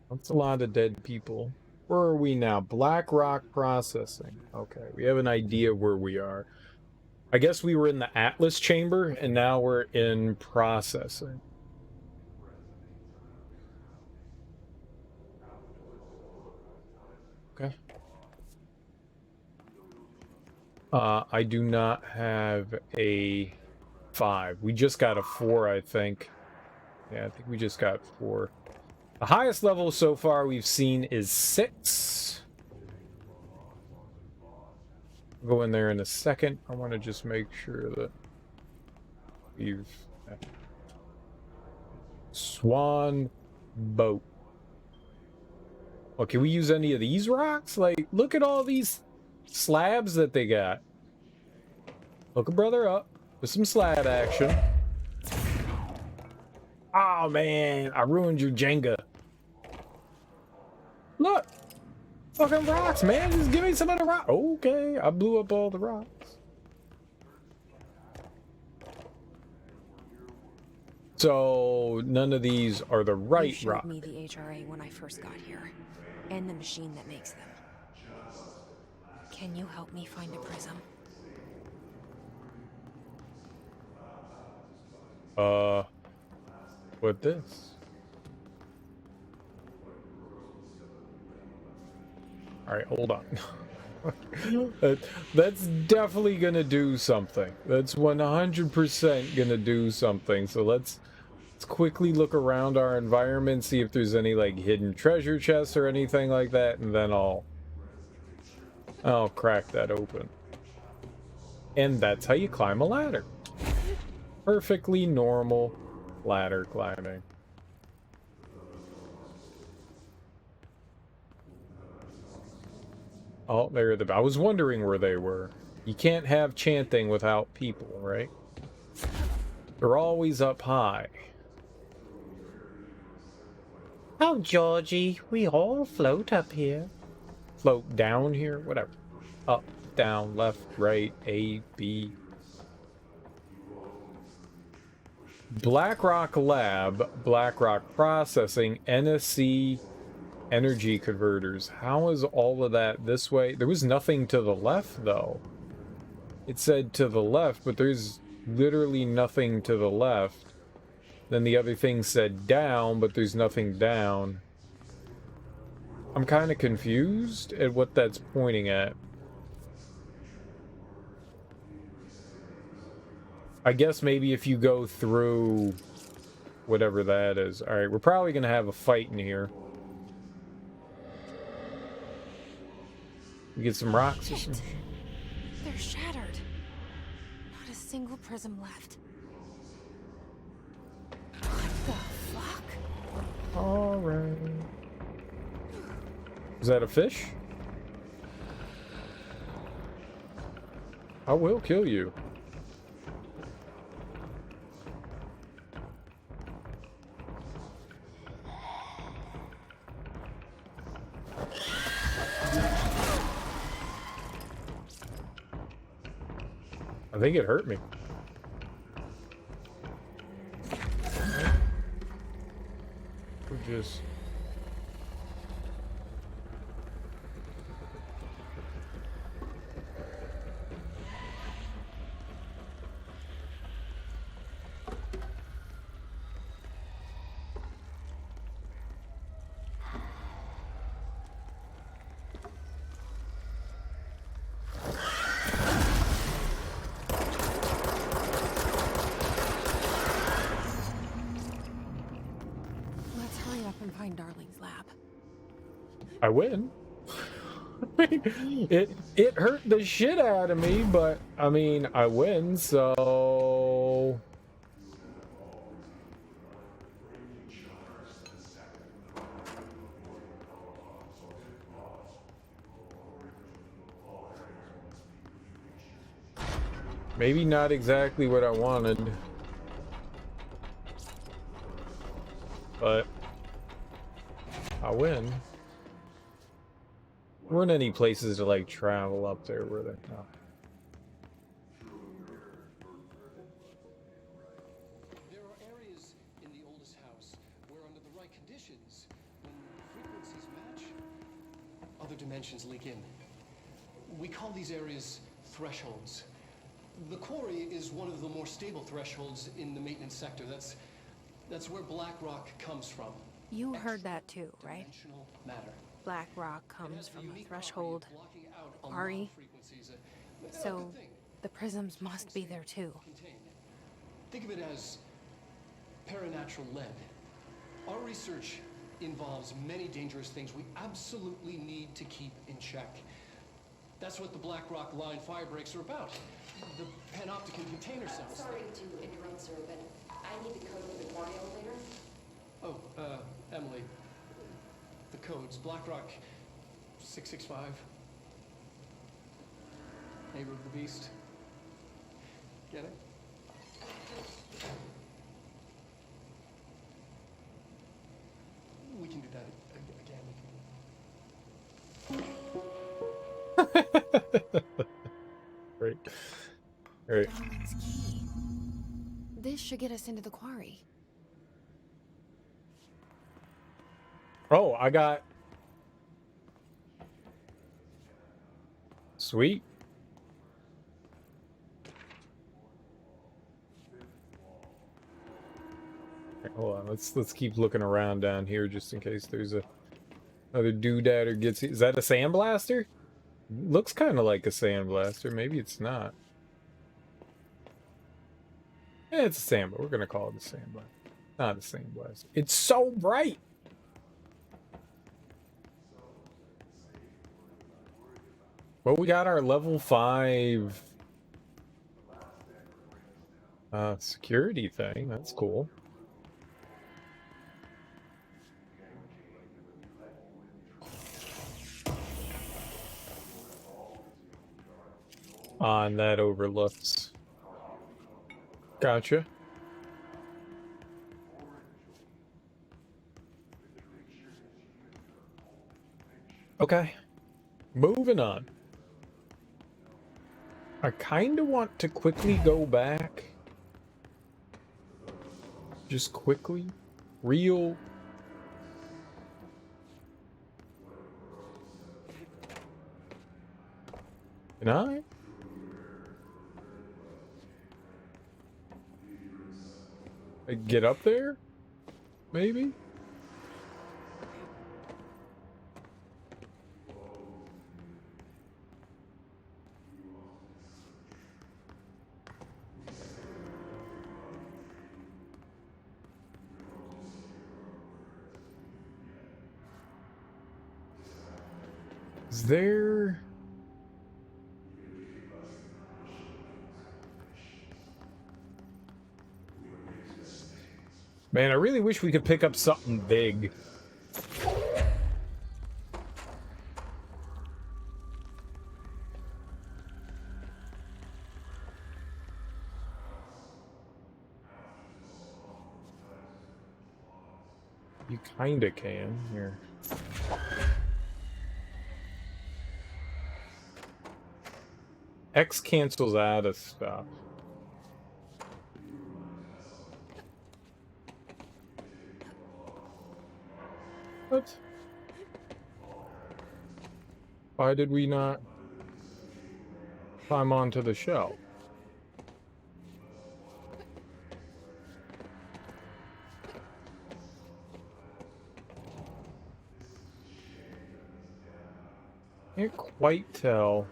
That's a lot of dead people. Where are we now? Black Rock Processing. Okay, we have an idea where we are. I guess we were in the Atlas Chamber, and now we're in Processing. Okay. I do not have a 5. We just got a 4, I think. Yeah, I think we just got 4. The highest level so far we've seen is 6. I'll go in there in a second. I want to just make sure that we've... Swan boat. Oh, can we use any of these rocks? Like, look at all these slabs that they got. Hook a brother up with some slab action. Oh man, I ruined your Jenga. Look, fucking rocks, man. Just give me some of the rock. Okay, I blew up all the rocks. So none of these are the right You showed rock. me the HRA when I first got here, and the machine that makes them. Can you help me find a prism? What this? All right, hold on. That's definitely gonna do something. That's 100% gonna do something. So let's quickly look around our environment, see if there's any like hidden treasure chests or anything like that, and then I'll crack that open. And that's how you climb a ladder. Perfectly normal ladder climbing. Oh, there I was wondering where they were. You can't have chanting without people, right? They're always up high. Oh, Georgie, we all float up here. Float down here? Whatever. Up, down, left, right, A, B. Blackrock Lab, Blackrock Processing, NSC energy converters. How is all of that this way? There was nothing to the left, though. It said to the left, but there's literally nothing to the left. Then the other thing said down, but there's nothing down. I'm kind of confused at what that's pointing at. I guess maybe if you go through whatever that is. Alright, we're probably going to have a fight in here. We get some rocks. Shit. They're shattered. Not a single prism left. What the fuck? Alright. Is that a fish? I will kill you. I think it hurt me. We're just... I win. it hurt the shit out of me, but I mean, I win, so maybe not exactly what I wanted, but I win. There weren't any places to like travel up there, were there? No. There are areas in the oldest house where, under the right conditions, when frequencies match, other dimensions leak in. We call these areas thresholds. The quarry is one of the more stable thresholds in the maintenance sector. That's where black rock comes from. You heard that too, right? Dimensional matter. Black rock comes from a threshold, the quarry. So the prisms must be there too. Think of it as paranatural lead. Our research involves many dangerous things we absolutely need to keep in check. That's what the Black Rock line fire breaks are about. The panopticon container cells. Sorry to interrupt, sir, but I need the code for the quarry elevator. Oh, Emily. The codes. Black Rock 665. Neighbor of the Beast. Get it? We can do that again. Great. Great. Darwin's key. This should get us into the quarry. Oh, I got... Sweet. Okay, hold on, let's keep looking around down here just in case there's another doodad or gets... Is that a sandblaster? Looks kind of like a sandblaster. Maybe it's not. Yeah, it's a sand, but we're gonna call it a sandblaster. Not a sandblaster. It's so bright. Well, we got our level 5 security thing. That's cool. And that overlooks. Gotcha. Okay. Moving on. I kind of want to quickly go back. Just quickly. Real. Can I? Get up there? Maybe? Is there... Man, I really wish we could pick up something big. You kinda can. Here. X cancels out of stuff. What? Why did we not climb onto the shelf? Can't quite tell.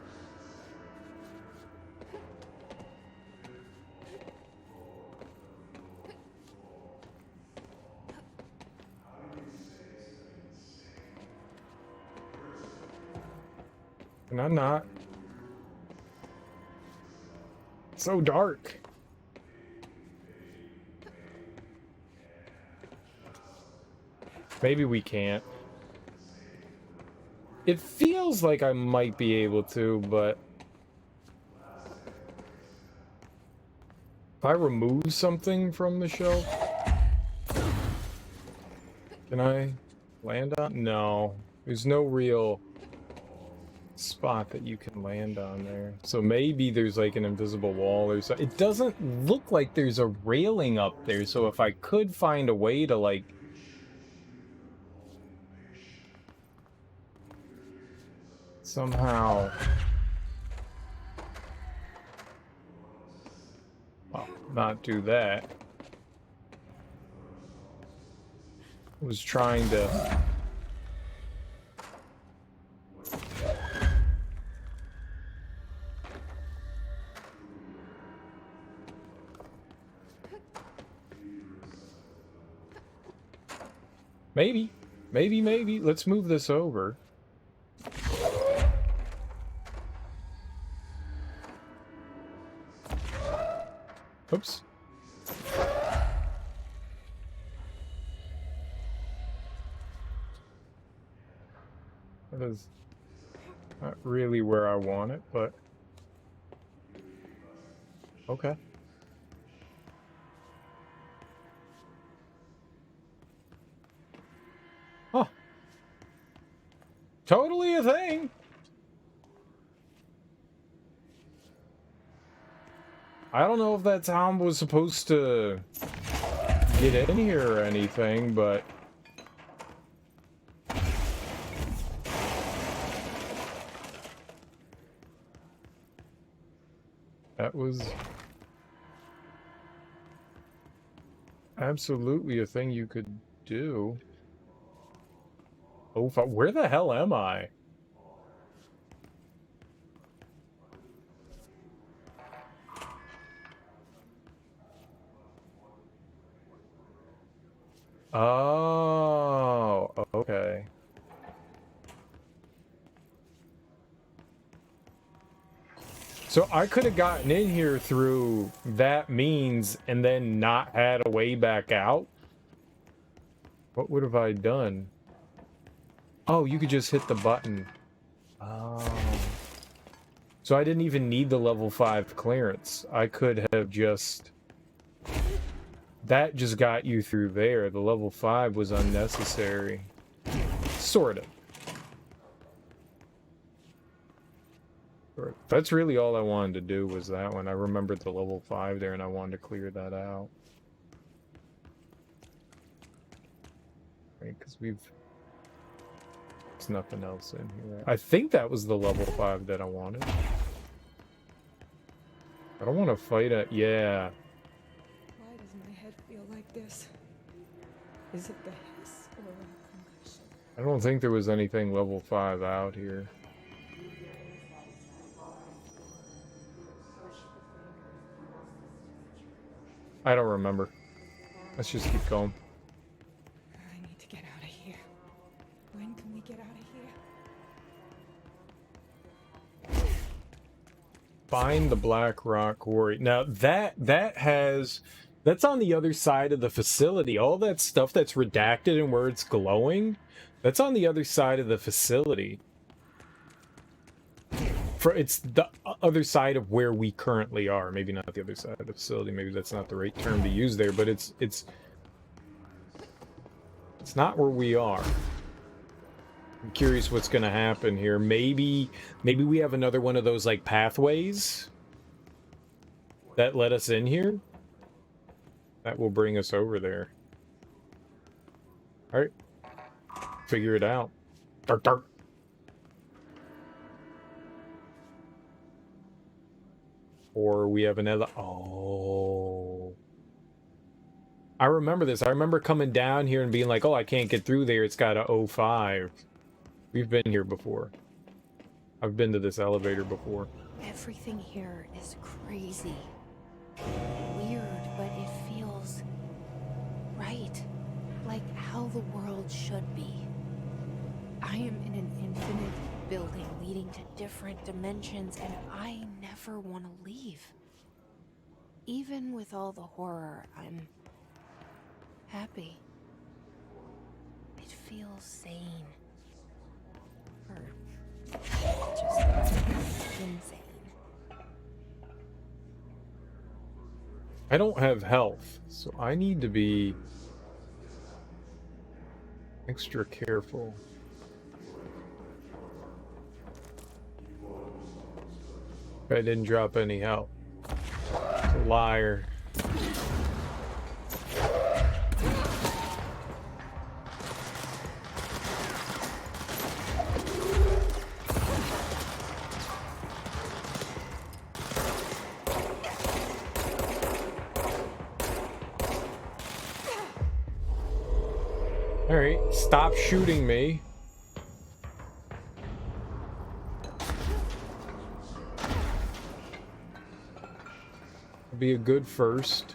Can I not? It's so dark. Maybe we can't. It feels like I might be able to, but if I remove something from the shelf, can I land on? No, there's no real spot that you can land on there. So maybe there's like an invisible wall or something. It doesn't look like there's a railing up there, so if I could find a way to like somehow, well, not do that. I was trying to maybe let's move this over. Oops. That is not really where I want it, but okay. Huh. Totally a thing. I don't know if that's how I was supposed to get in here or anything, but that was absolutely a thing you could do. Oh, where the hell am I? Oh, okay. So I could have gotten in here through that means and then not had a way back out? What would have I done? Oh, you could just hit the button. Oh. So I didn't even need the level 5 clearance. I could have just... That just got you through there. The level 5 was unnecessary. Sort of. That's really all I wanted to do was that one. I remembered the level 5 there and I wanted to clear that out. Right, because we've... There's nothing else in here. I think that was the level 5 that I wanted. I don't want to fight it. Yeah. Why does my head feel like this? Is it the hiss or a concussion? I don't think there was anything level 5 out here. I don't remember. Let's just keep going. I need to get out of here. When can we get out of here? Find the Black Rock Quarry. Now that's on the other side of the facility. All that stuff that's redacted and where it's glowing, that's on the other side of the facility. It's the other side of where we currently are. Maybe not the other side of the facility. Maybe that's not the right term to use there, but it's not where we are. I'm curious what's going to happen here. Maybe we have another one of those like pathways that let us in here. That will bring us over there. All right. Figure it out. Dark, dark. Or we have another... Oh. I remember this. I remember coming down here and being like, oh, I can't get through there. It's got a 05. We've been here before. I've been to this elevator before. Everything here is crazy. Weird, but it feels right. Like how the world should be. I am in an infinite building leading to different dimensions, and I never want to leave. Even with all the horror, I'm happy. It feels sane. Or just insane. I don't have health, so I need to be extra careful. I didn't drop any health. It's a liar. Alright, stop shooting me. Be a good first.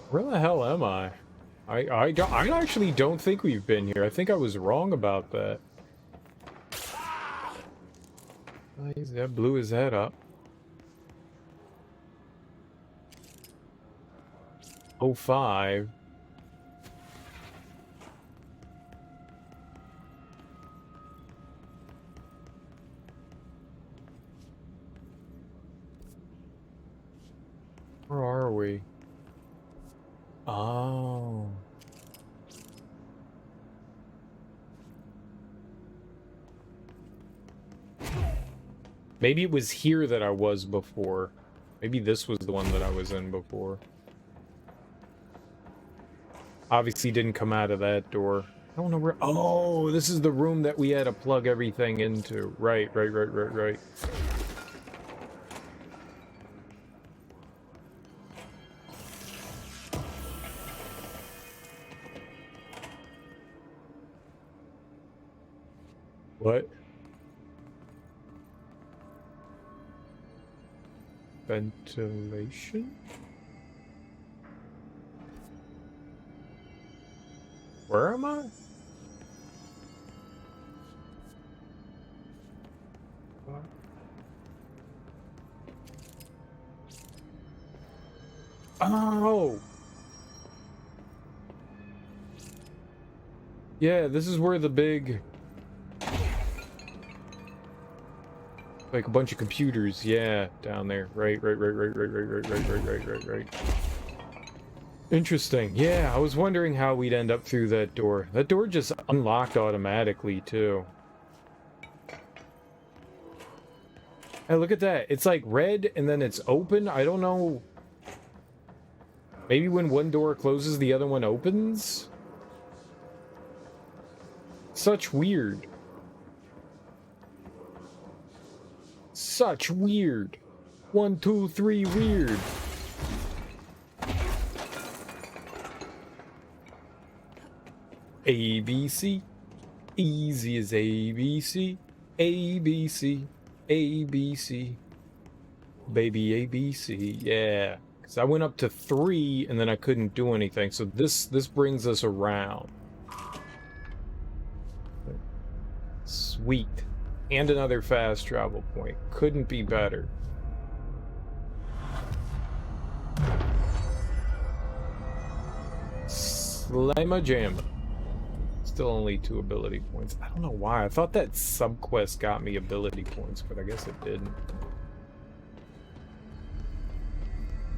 Where the hell am I? I actually don't think we've been here. I think I was wrong about that. That blew his head up. 05. Where are we? Oh. Maybe it was here that I was before. Maybe this was the one that I was in before. Obviously didn't come out of that door. I don't know where. Oh, this is the room that we had to plug everything into. Right. What? Ventilation? Where am I? What? Oh! Yeah, this is where the big... like a bunch of computers, yeah, down there. Right. Interesting. Yeah, I was wondering how we'd end up through that door. That door just unlocked automatically, too. Hey, look at that. It's like red and then it's open. I don't know. Maybe when one door closes, the other one opens? Such weird. Such weird. 1, 2, 3, weird. ABC. Easy as ABC. ABC. ABC. Baby ABC. Yeah. Because I went up to 3 and then I couldn't do anything. So this brings us around. Sweet. And another fast travel point. Couldn't be better. Slamma Jamma. Still only 2 ability points. I don't know why. I thought that subquest got me ability points, but I guess it didn't.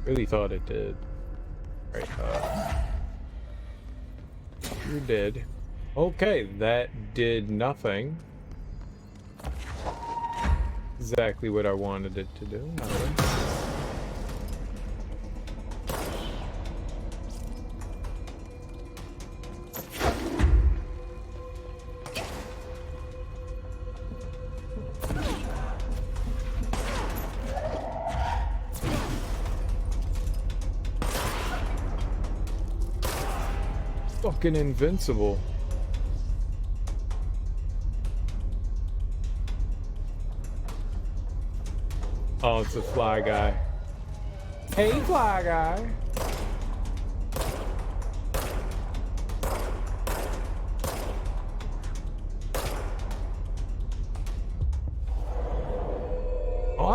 Really thought it did. Right, you're dead. Okay, that did nothing. Exactly what I wanted it to do. Nothing. Fucking invincible. Oh, it's the fly guy. Hey, fly guy.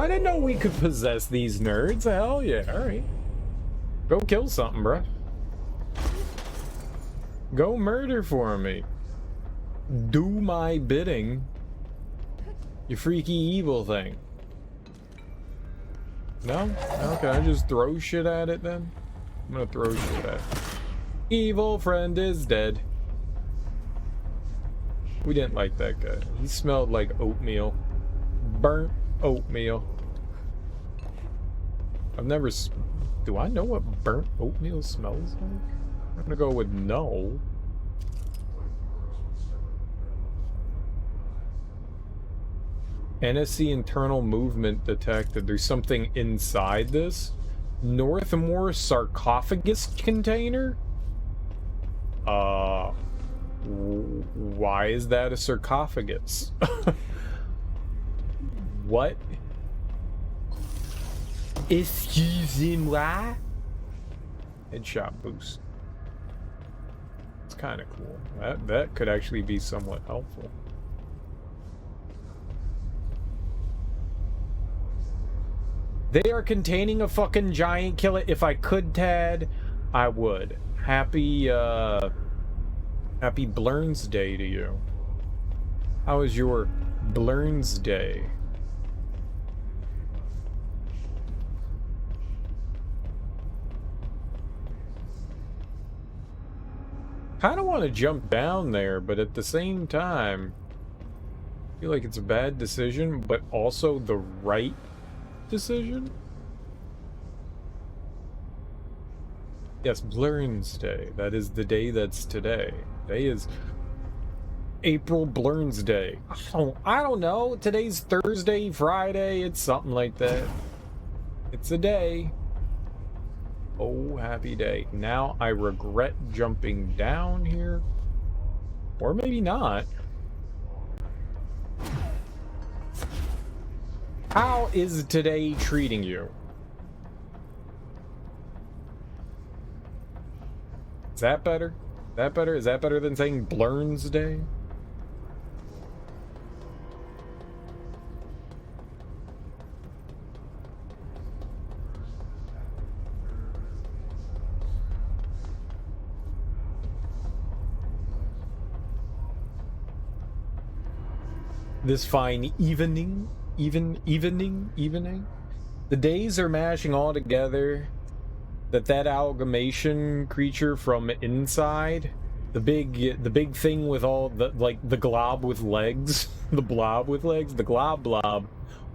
I didn't know we could possess these nerds. Hell yeah, alright. Go kill something, bruh. Go murder for me. Do my bidding. You freaky evil thing. No? Okay, I just throw shit at it then? I'm gonna throw shit at it. Evil friend is dead. We didn't like that guy. He smelled like oatmeal. Burnt oatmeal. I've never... Do I know what burnt oatmeal smells like? I'm gonna go with no. NSC internal movement detected. There's something inside this. Northmore sarcophagus container? Why is that a sarcophagus? What? Excusez-moi? Headshot boost. It's kind of cool. That could actually be somewhat helpful. They are containing a fucking giant killer. If I could, Tad, I would. Happy Blurns Day to you. How was your Blurns Day? Kind of want to jump down there, but at the same time, I feel like it's a bad decision, but also the right decision? Yes, Blurns Day. That is the day that's today. Today is April Blurns Day. I don't know. Today's Thursday, Friday. It's something like that. It's a day. Oh, happy day. Now I regret jumping down here. Or maybe not. How is today treating you? Is that better? Is that better? Is that better than saying Blurns Day? This fine evening. Evening. The days are mashing all together. That amalgamation creature from inside, the big thing with all the the glob with legs, the blob with legs, the glob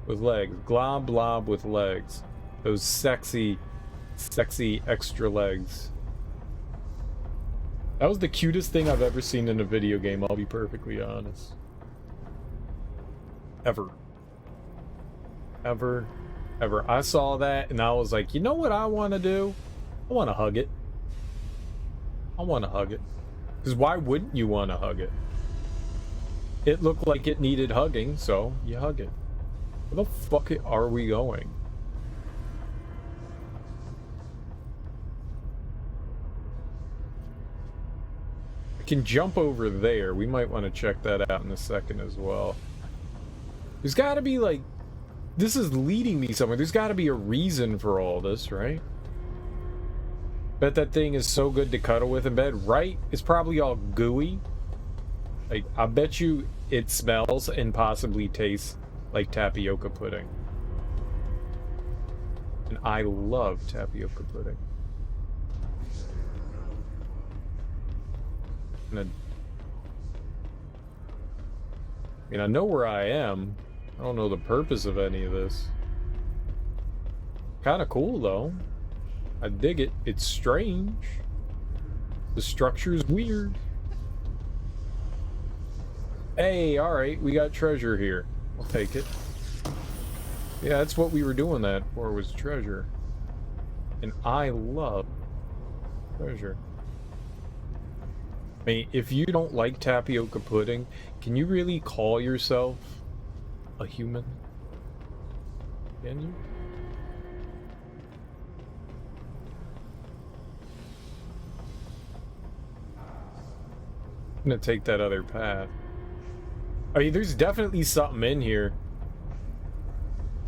with legs, glob with legs, those sexy extra legs. That was the cutest thing I've ever seen in a video game, I'll be perfectly honest. Ever. I saw that and I was like, you know what I want to do? I want to hug it. Because why wouldn't you want to hug it? It looked like it needed hugging, so you hug it. Where the fuck are we going? I can jump over there. We might want to check that out in a second as well. There's got to be like... This is leading me somewhere. There's got to be a reason for all this, right? Bet that thing is so good to cuddle with in bed, right? It's probably all gooey. Like, I bet you it smells and possibly tastes like tapioca pudding. And I love tapioca pudding. I mean, I know where I am. I don't know the purpose of any of this. Kind of cool, though. I dig it. It's strange. The structure's weird. Hey, alright, we got treasure here. I'll take it. Yeah, that's what we were doing that for, was treasure. And I love treasure. I mean, if you don't like tapioca pudding, can you really call yourself a human? Can you? I'm gonna take that other path. I mean, there's definitely something in here.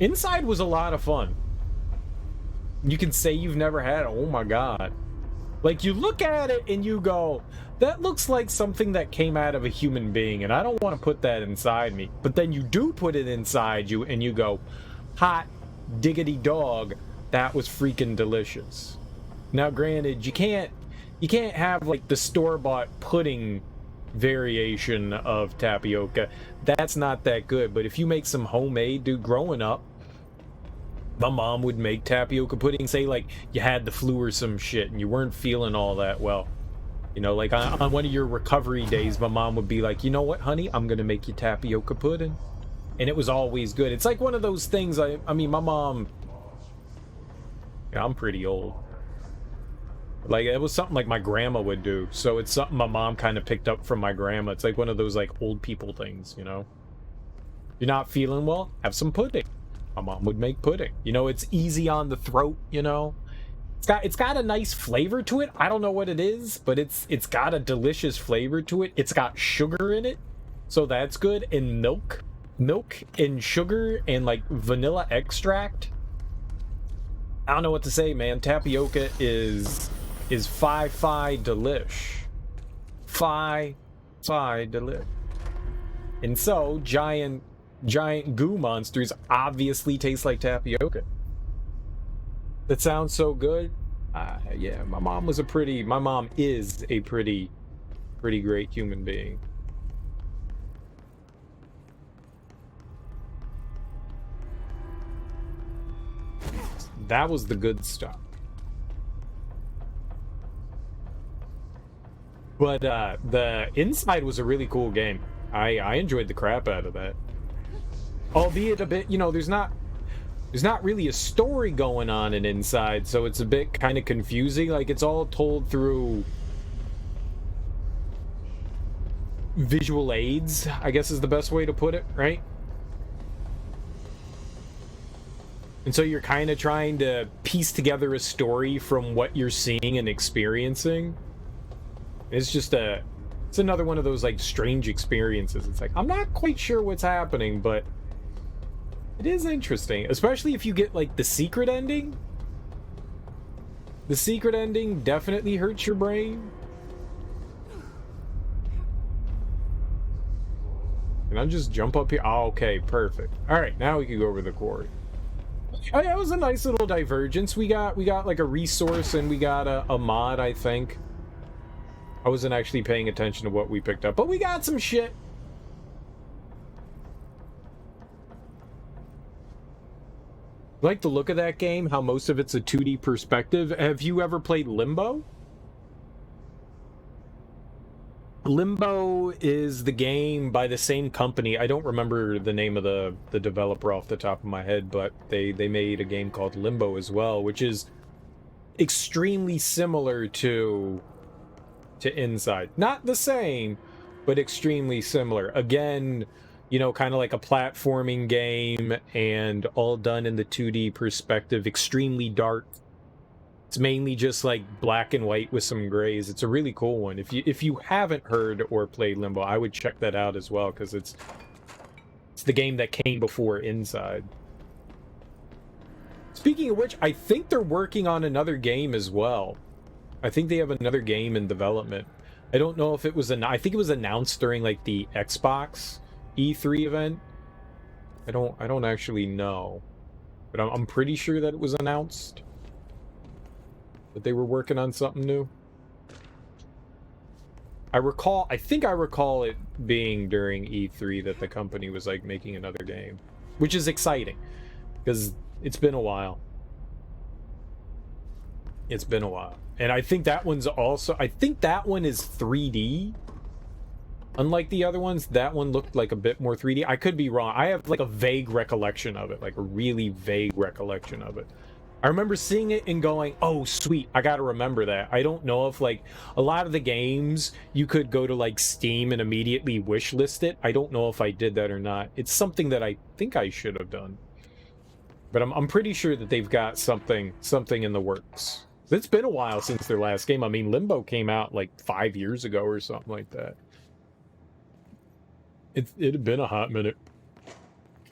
Inside was a lot of fun. You can say you've never had it. Oh my god. Like, you look at it and you go, that looks like something that came out of a human being, and I don't want to put that inside me. But then you do put it inside you, and you go, hot diggity dog, that was freaking delicious. Now, granted, you can't have, like, the store-bought pudding variation of tapioca. That's not that good. But if you make some homemade, dude, growing up, my mom would make tapioca pudding. Say, like, you had the flu or some shit and you weren't feeling all that well. You know, like, on one of your recovery days, my mom would be like, you know what, honey? I'm going to make you tapioca pudding. And it was always good. It's like one of those things, I mean, my mom... Yeah, I'm pretty old. Like, it was something like my grandma would do. So it's something my mom kind of picked up from my grandma. It's like one of those, like, old people things, you know? You're not feeling well? Have some pudding. My mom would make pudding. You know, it's easy on the throat, you know? It's got a nice flavor to it. I don't know what it is, but it's got a delicious flavor to it. It's got sugar in it, so that's good. And milk and sugar and, like, vanilla extract. I don't know what to say, man. Tapioca is fi delish. Fi delish. And so, giant goo monsters obviously taste like tapioca. That sounds so good. Yeah, my mom is a pretty great human being. That was the good stuff. But the Inside was a really cool game. I enjoyed the crap out of that. Albeit a bit, you know, there's not really a story going on in Inside, so it's a bit kind of confusing. Like, it's all told through visual aids, I guess is the best way to put it, right? And so you're kind of trying to piece together a story from what you're seeing and experiencing. It's another one of those, like, strange experiences. It's like, I'm not quite sure what's happening, but it is interesting, especially if you get, like, the secret ending. The secret ending definitely hurts your brain. Can I just jump up here? Oh, okay, perfect. All right, now we can go over the quarry. Oh yeah, it was a nice little divergence. We got like a resource and we got a mod, I think. I wasn't actually paying attention to what we picked up, but we got some shit. Like the look of that game, how most of it's a 2D perspective. Have you ever played Limbo? Limbo is the game by the same company. I don't remember the name of the developer off the top of my head, but they made a game called Limbo as well, which is extremely similar to Inside. Not the same, but extremely similar. Again, you know, kind of like a platforming game and all done in the 2D perspective, extremely dark. It's mainly just like black and white with some grays. It's a really cool one. If you haven't heard or played Limbo, I would check that out as well, because it's the game that came before Inside. Speaking of which, I think they're working on another game as well. I think they have another game in development. I don't know if it was I think it was announced during like the Xbox E3 event. I don't actually know, but I'm pretty sure that it was announced that they were working on something new. I think I recall it being during E3 that the company was like making another game, which is exciting because it's been a while. It's been a while. And I think that one's also, I think that one is 3D. Unlike the other ones, that one looked like a bit more 3D. I could be wrong. I have like a vague recollection of it, like a really vague recollection of it. I remember seeing it and going, oh, sweet, I gotta remember that. I don't know if, like, a lot of the games, you could go to, like, Steam and immediately wishlist it. I don't know if I did that or not. It's something that I think I should have done. But I'm pretty sure that they've got something in the works. It's been a while since their last game. I mean, Limbo came out, like, 5 years ago or something like that. It had been a hot minute.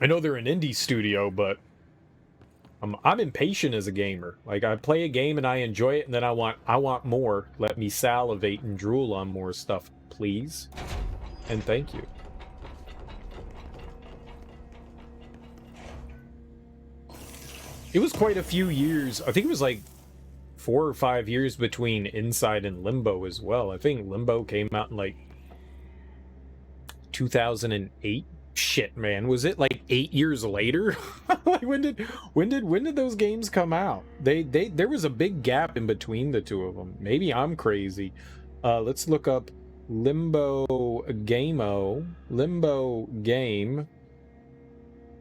I know they're an indie studio, but I'm impatient as a gamer. Like, I play a game and I enjoy it, and then I want more. Let me salivate and drool on more stuff, please. And thank you. It was quite a few years. I think it was like 4 or 5 years between Inside and Limbo as well. I think Limbo came out in like 2008. Shit, man, was it like 8 years later? Like, when did those games come out? There was a big gap in between the two of them. Maybe I'm crazy. Let's look up Limbo game.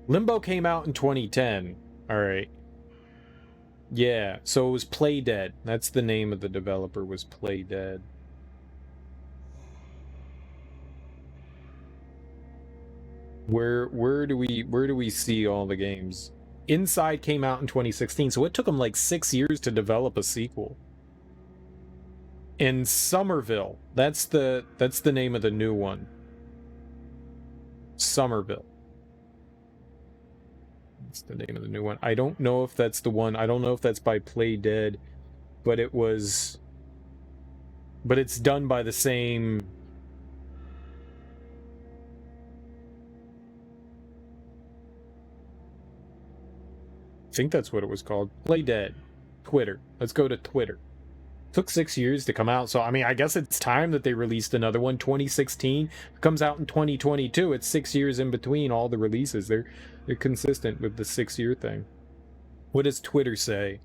Limbo came out in 2010. All right. Yeah, so it was Playdead. That's the name of the developer, was Playdead. Where do we see all the games? Inside came out in 2016, so it took them like 6 years to develop a sequel. And Somerville, that's the name of the new one. Somerville. That's the name of the new one. I don't know if that's the one. I don't know if that's by Playdead, but it's done by the same. I think that's what it was called. Playdead. Twitter. Let's go to Twitter. Took 6 years to come out, so I mean, I guess it's time that they released another one. 2016 comes out in 2022. It's 6 years in between all the releases. They're consistent with the 6-year thing. What does Twitter say?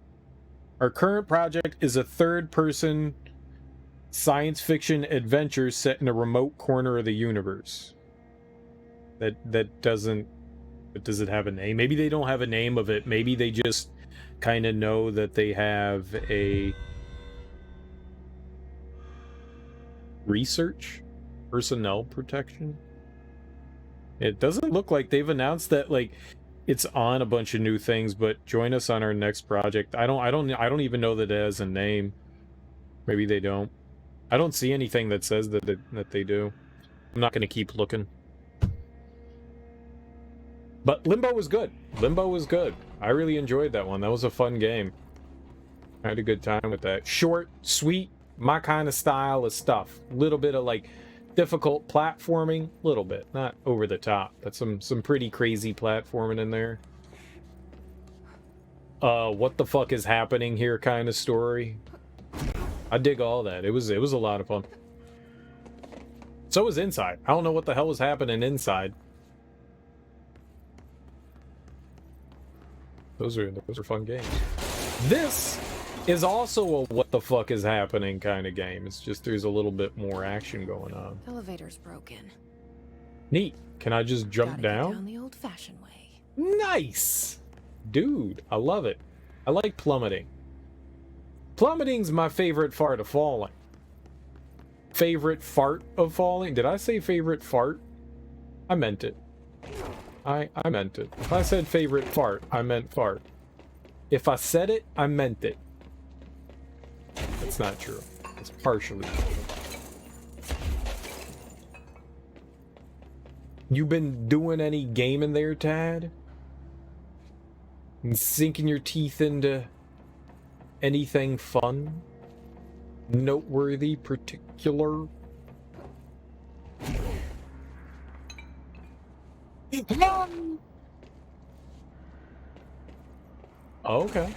Our current project is a third-person science fiction adventure set in a remote corner of the universe. That doesn't. But does it have a name? Maybe they don't have a name of it. Maybe they just kind of know that they have a research personnel protection. It doesn't look like they've announced that like it's on a bunch of new things, but join us on our next project. I don't even know that it has a name. Maybe they don't. I don't see anything that says that they do. I'm not going to keep looking. But Limbo was good. Limbo was good. I really enjoyed that one. That was a fun game. I had a good time with that. Short, sweet, my kind of style of stuff. A little bit of like difficult platforming, little bit, not over the top, but some pretty crazy platforming in there. What the fuck is happening here kind of story. I dig all that. It was a lot of fun. So was Inside. I don't know what the hell was happening inside. Those are fun games. This is also a what the fuck is happening kind of game. It's just there's a little bit more action going on. Elevator's broken. Neat. Can I just jump down? Down the old-fashioned way. Nice! Dude, I love it. I like plummeting. Plummeting's my favorite fart of falling. Favorite fart of falling? Did I say favorite fart? I meant it. I meant it. If I said favorite fart, I meant fart. If I said it, I meant it. That's not true. It's partially true. You been doing any gaming there, Tad? And sinking your teeth into anything fun? Noteworthy, particular? Okay.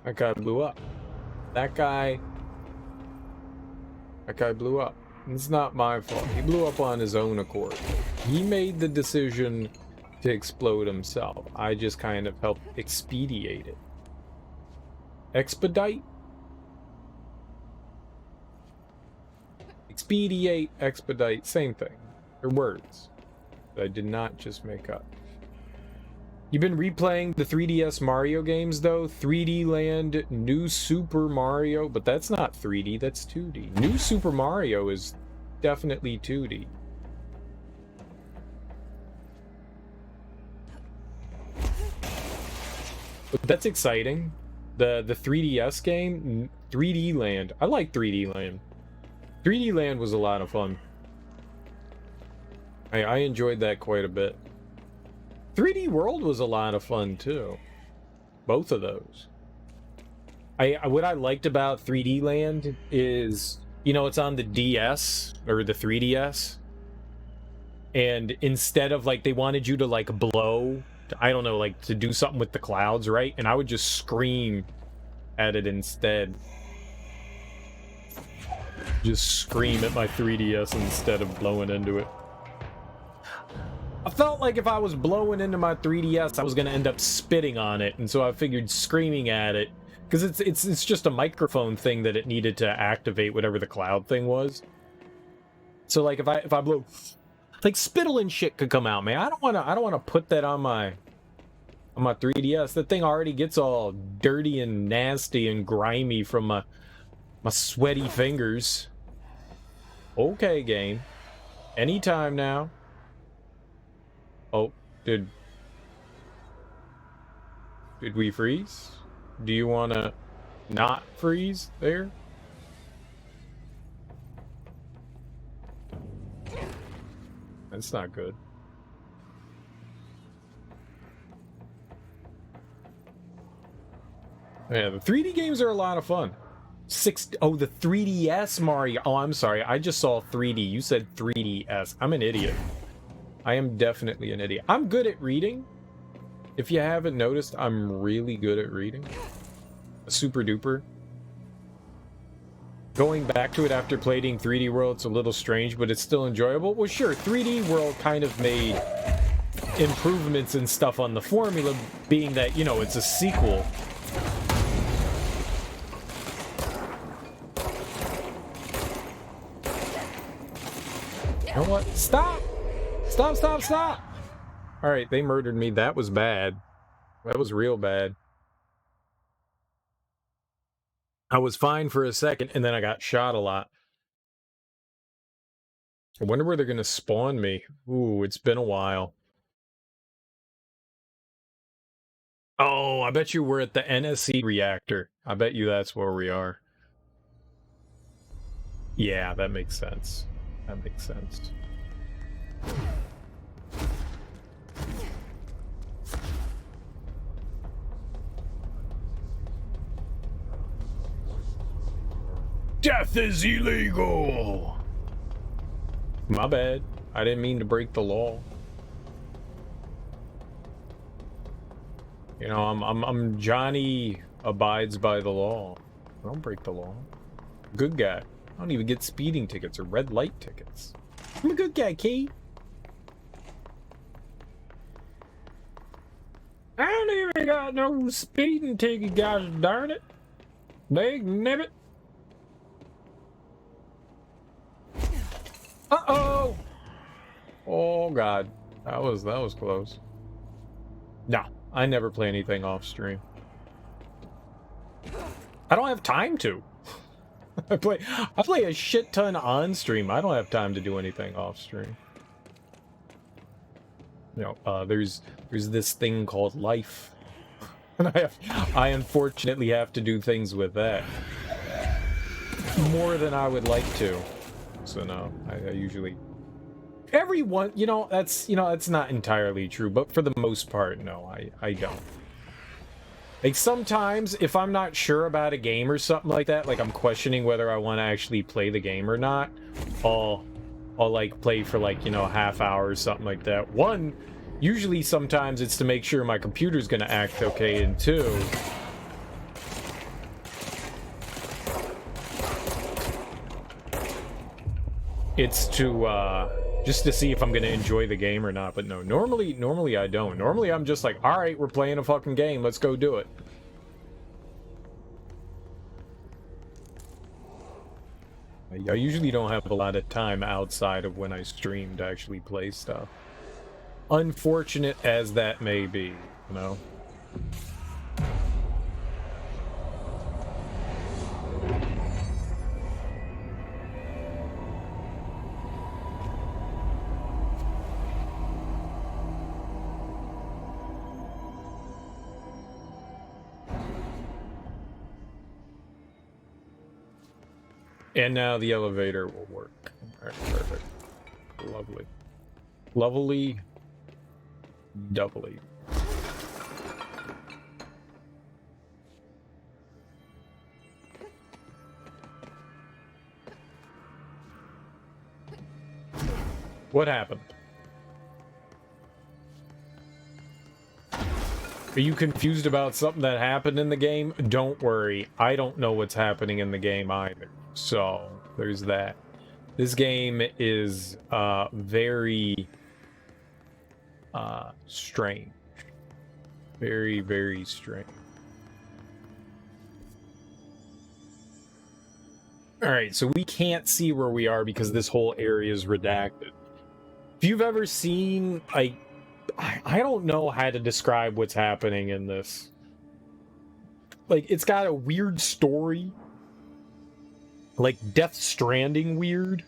That guy blew up. That guy blew up. It's not my fault. He blew up on his own accord. He made the decision to explode himself. I just kind of helped expedite it. Expedite? Expedite, expedite, same thing. They're words that I did not just make up. You've been replaying the 3DS Mario games, though? 3D Land, New Super Mario, but that's not 3D, that's 2D. New Super Mario is definitely 2D. But that's exciting. The 3DS game, 3D Land. I like 3D Land. 3D Land was a lot of fun. I enjoyed that quite a bit. 3D World was a lot of fun too. Both of those. What I liked about 3D Land is, you know, it's on the DS or the 3DS. And instead of like, they wanted you to like blow, I don't know, like to do something with the clouds, right? And I would just scream at it instead. Just scream at my 3DS instead of blowing into it. I felt like if I was blowing into my 3DS, I was going to end up spitting on it. And so I figured screaming at it, because it's just a microphone thing that it needed to activate whatever the cloud thing was. So like if I blow, like spittle and shit could come out, man. I don't want to put that on my 3DS. That thing already gets all dirty and nasty and grimy from my sweaty fingers. Okay, game. Anytime now. Oh, did we freeze? Do you want to not freeze there? That's not good. Yeah, the 3D games are a lot of fun. Oh, the 3DS Mario. Oh, I'm sorry. I just saw 3D. You said 3DS. I'm an idiot. I am definitely an idiot. I'm good at reading. If you haven't noticed, I'm really good at reading. Super duper. Going back to it after playing 3D World, it's a little strange, but it's still enjoyable. Well, sure, 3D World kind of made improvements and stuff on the formula, being that, you know, it's a sequel. You know what? Stop! Stop, stop, stop! Alright, they murdered me. That was bad. That was real bad. I was fine for a second, and then I got shot a lot. I wonder where they're going to spawn me. Ooh, it's been a while. Oh, I bet you we're at the NSC reactor. I bet you that's where we are. Yeah, that makes sense. That makes sense. Death is illegal! My bad. I didn't mean to break the law. You know, I'm Johnny abides by the law. I don't break the law. Good guy. I don't even get speeding tickets or red light tickets. I'm a good guy, Key. I don't even got no speeding ticket, gosh darn it. Big nibbit. Uh-oh! Oh, God. That was close. Nah, I never play anything off stream. I don't have time to. I play a shit ton on stream. I don't have time to do anything off stream. You know, there's this thing called life. And I unfortunately have to do things with that. More than I would like to. So no, I usually... Everyone, you know, that's not entirely true, but for the most part, no, I don't. Like, sometimes, if I'm not sure about a game or something like that, like I'm questioning whether I want to actually play the game or not, I'll like, play for, like, you know, a half hour or something like that. One, usually sometimes it's to make sure my computer's gonna act okay, and two... It's to, just to see if I'm gonna enjoy the game or not, but no, normally I don't. Normally I'm just like, alright, we're playing a fucking game, let's go do it. I usually don't have a lot of time outside of when I stream to actually play stuff. Unfortunate as that may be, you know? And now the elevator will work. Alright, perfect. Lovely. Lovely. Doubly. What happened? Are you confused about something that happened in the game? Don't worry. I don't know what's happening in the game either. So, there's that. This game is very strange. Very, very strange. Alright, so we can't see where we are because this whole area is redacted. If you've ever seen, like, I don't know how to describe what's happening in this. Like, it's got a weird story. Like, Death Stranding weird.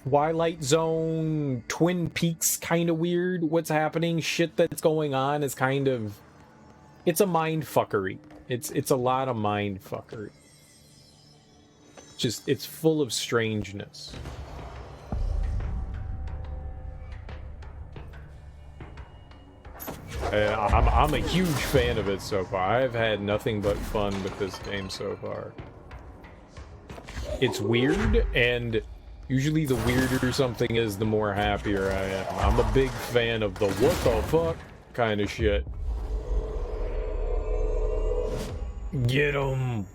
Twilight Zone, Twin Peaks kind of weird. What's happening, shit that's going on is kind of... It's a mind fuckery. It's a lot of mind fuckery. Just, it's full of strangeness. I'm a huge fan of it so far. I've had nothing but fun with this game so far. It's weird, and usually the weirder something is, the more happier I am. I'm a big fan of the what the fuck kind of shit. Get 'em!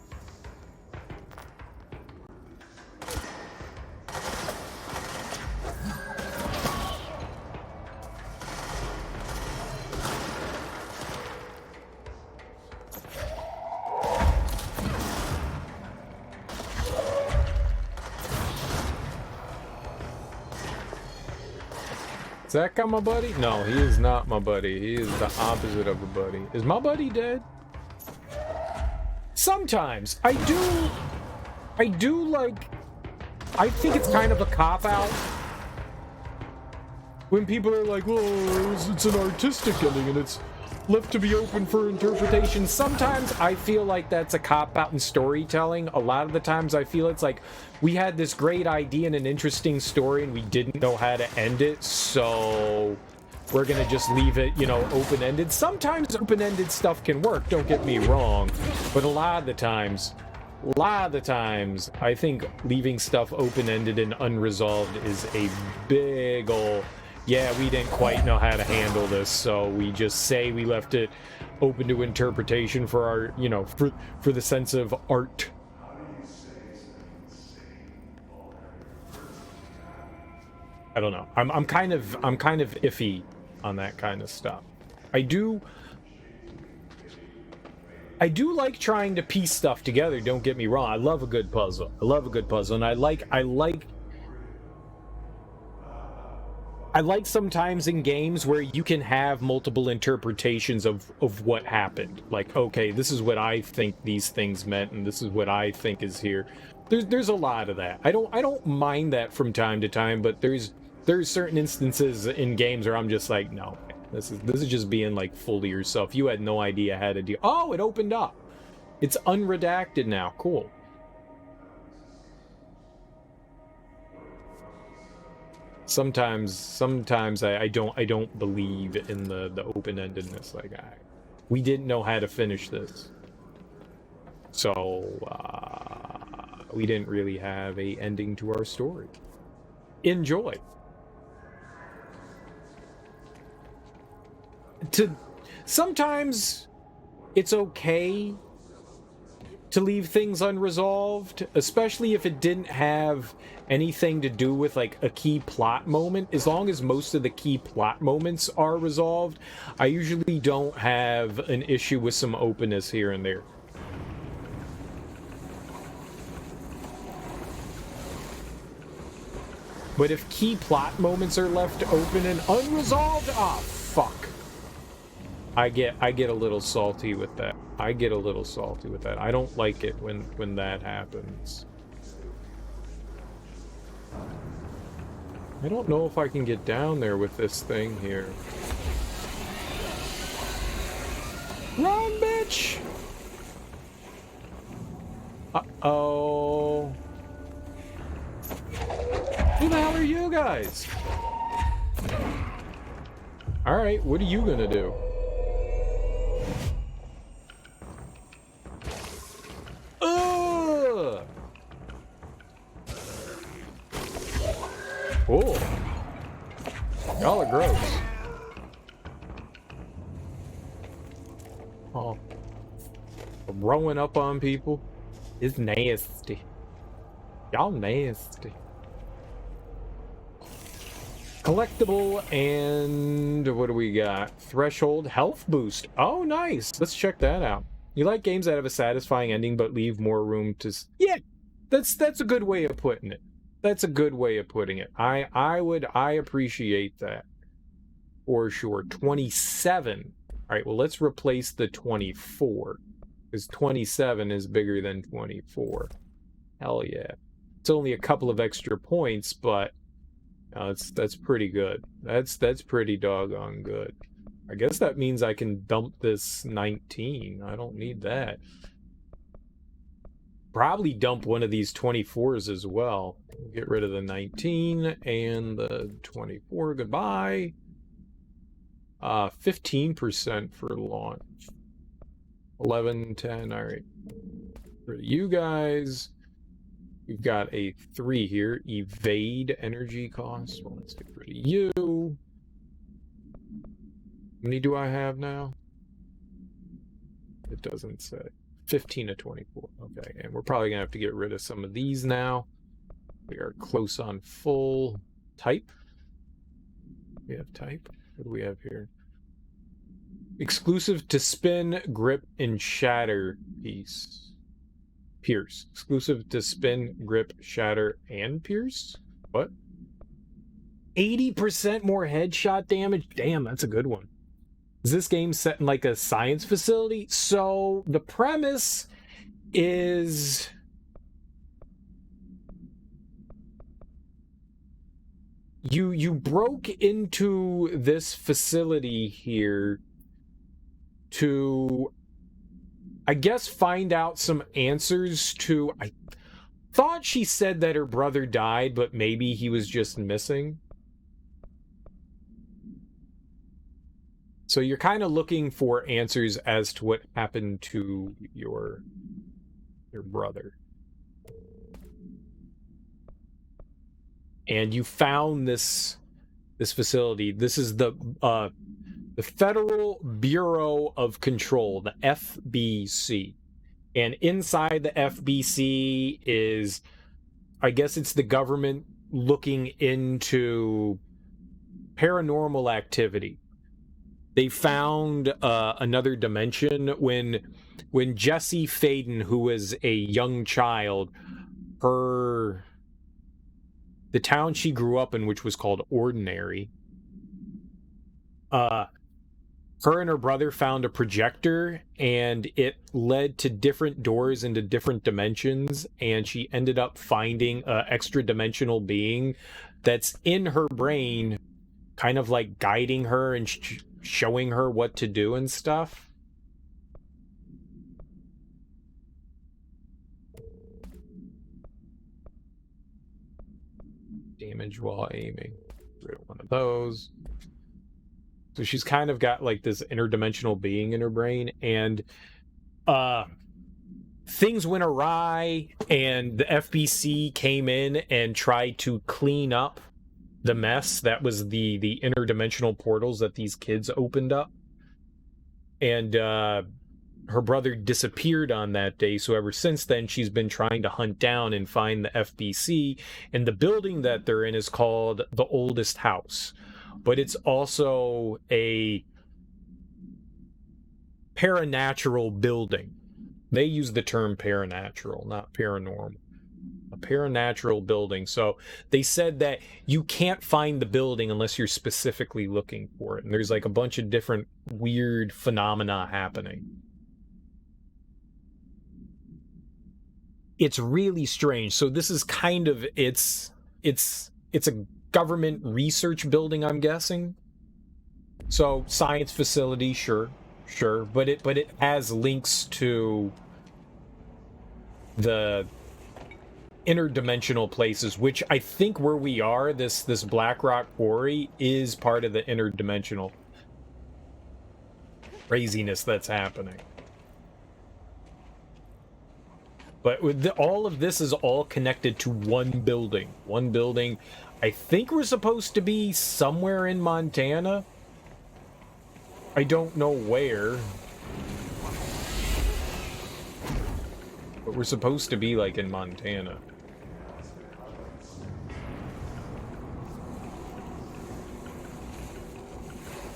Is that guy my buddy? No, he is not my buddy. He is the opposite of a buddy. Is my buddy dead? Sometimes. I do like... I think it's kind of a cop-out. When people are like, well, it's an artistic ending and it's left to be open for interpretation. Sometimes I feel like that's a cop-out in storytelling. A lot of the times I feel it's like, we had this great idea and an interesting story and we didn't know how to end it, so we're gonna just leave it, you know, open-ended. Sometimes open-ended stuff can work, don't get me wrong, but a lot of the times, I think leaving stuff open-ended and unresolved is a big ol', yeah, we didn't quite know how to handle this, so we just say we left it open to interpretation for our, you know, for the sense of art. I don't know. I'm kind of iffy on that kind of stuff. I do like trying to piece stuff together, don't get me wrong. I love a good puzzle. And I like sometimes in games where you can have multiple interpretations of what happened. Like, okay, this is what I think these things meant, and this is what I think is here. There's a lot of that. I don't mind that from time to time, but there's certain instances in games where I'm just like, no, this is just being like fully yourself. You had no idea how to do. Oh, it opened up. It's unredacted now. Cool. Sometimes I don't believe in the open-endedness. Like, we didn't know how to finish this, so we didn't really have a ending to our story. Enjoy. Sometimes it's okay to leave things unresolved, especially if it didn't have anything to do with like a key plot moment. As long as most of the key plot moments are resolved, I usually don't have an issue with some openness here and there. But if key plot moments are left open and unresolved, ah, fuck. I get a little salty with that. I don't like it when that happens. I don't know if I can get down there with this thing here. Run, bitch! Uh-oh. Who the hell are you guys? Alright, what are you gonna do? Ugh! Cool. Y'all are gross. Oh. Rowing up on people is nasty. Y'all nasty. Collectible, and what do we got? Threshold health boost. Oh, nice. Let's check that out. You like games that have a satisfying ending but leave more room to... Yeah, that's a good way of putting it. That's a good way of putting it. I appreciate that. For sure. 27. All right, well, let's replace the 24. Because 27 is bigger than 24. Hell yeah. It's only a couple of extra points, but that's pretty good. That's pretty doggone good. I guess that means I can dump this 19. I don't need that. Probably dump one of these 24s as well. Get rid of the 19 and the 24. Goodbye. 15% for launch. 11, 10. All right. For you guys, we've got a 3 here. Evade energy costs. Well, let's get rid of you. How many do I have now? It doesn't say. 15 to 24. Okay, and we're probably gonna have to get rid of some of these now. We are close on full. Type. We have type. What do we have here? Exclusive to spin, grip, and shatter piece. Pierce. Exclusive to spin, grip, shatter, and pierce? What? 80% more headshot damage? Damn, that's a good one. Is this game set in like a science facility? So the premise is you broke into this facility here to, I guess, find out some answers to... I thought she said that her brother died, but maybe he was just missing. So you're kind of looking for answers as to what happened to your brother. And you found this facility. This is the Federal Bureau of Control, the FBC. And inside the FBC is, I guess it's the government looking into paranormal activity. They found another dimension when Jessie Faden, who was a young child, the town she grew up in, which was called Ordinary, her and her brother found a projector, and it led to different doors into different dimensions, and she ended up finding an extra dimensional being that's in her brain, kind of like guiding her and showing her what to do and stuff. Damage while aiming. Rid of one of those. So she's kind of got like this interdimensional being in her brain, and things went awry, and the FBC came in and tried to clean up the mess that was the interdimensional portals that these kids opened up. And her brother disappeared on that day, so ever since then she's been trying to hunt down and find the FBC, and the building that they're in is called the Oldest House. But it's also a paranatural building. They use the term paranatural, not paranormal. A paranatural building. So they said that you can't find the building unless you're specifically looking for it. And there's like a bunch of different weird phenomena happening. It's really strange. So this is kind of, it's a government research building, I'm guessing. So science facility, sure, but it has links to the interdimensional places, which I think where we are, this Black Rock Quarry is part of the interdimensional craziness that's happening. But with all of this is all connected to one building. One building. I think we're supposed to be somewhere in Montana. I don't know where. But we're supposed to be like in Montana.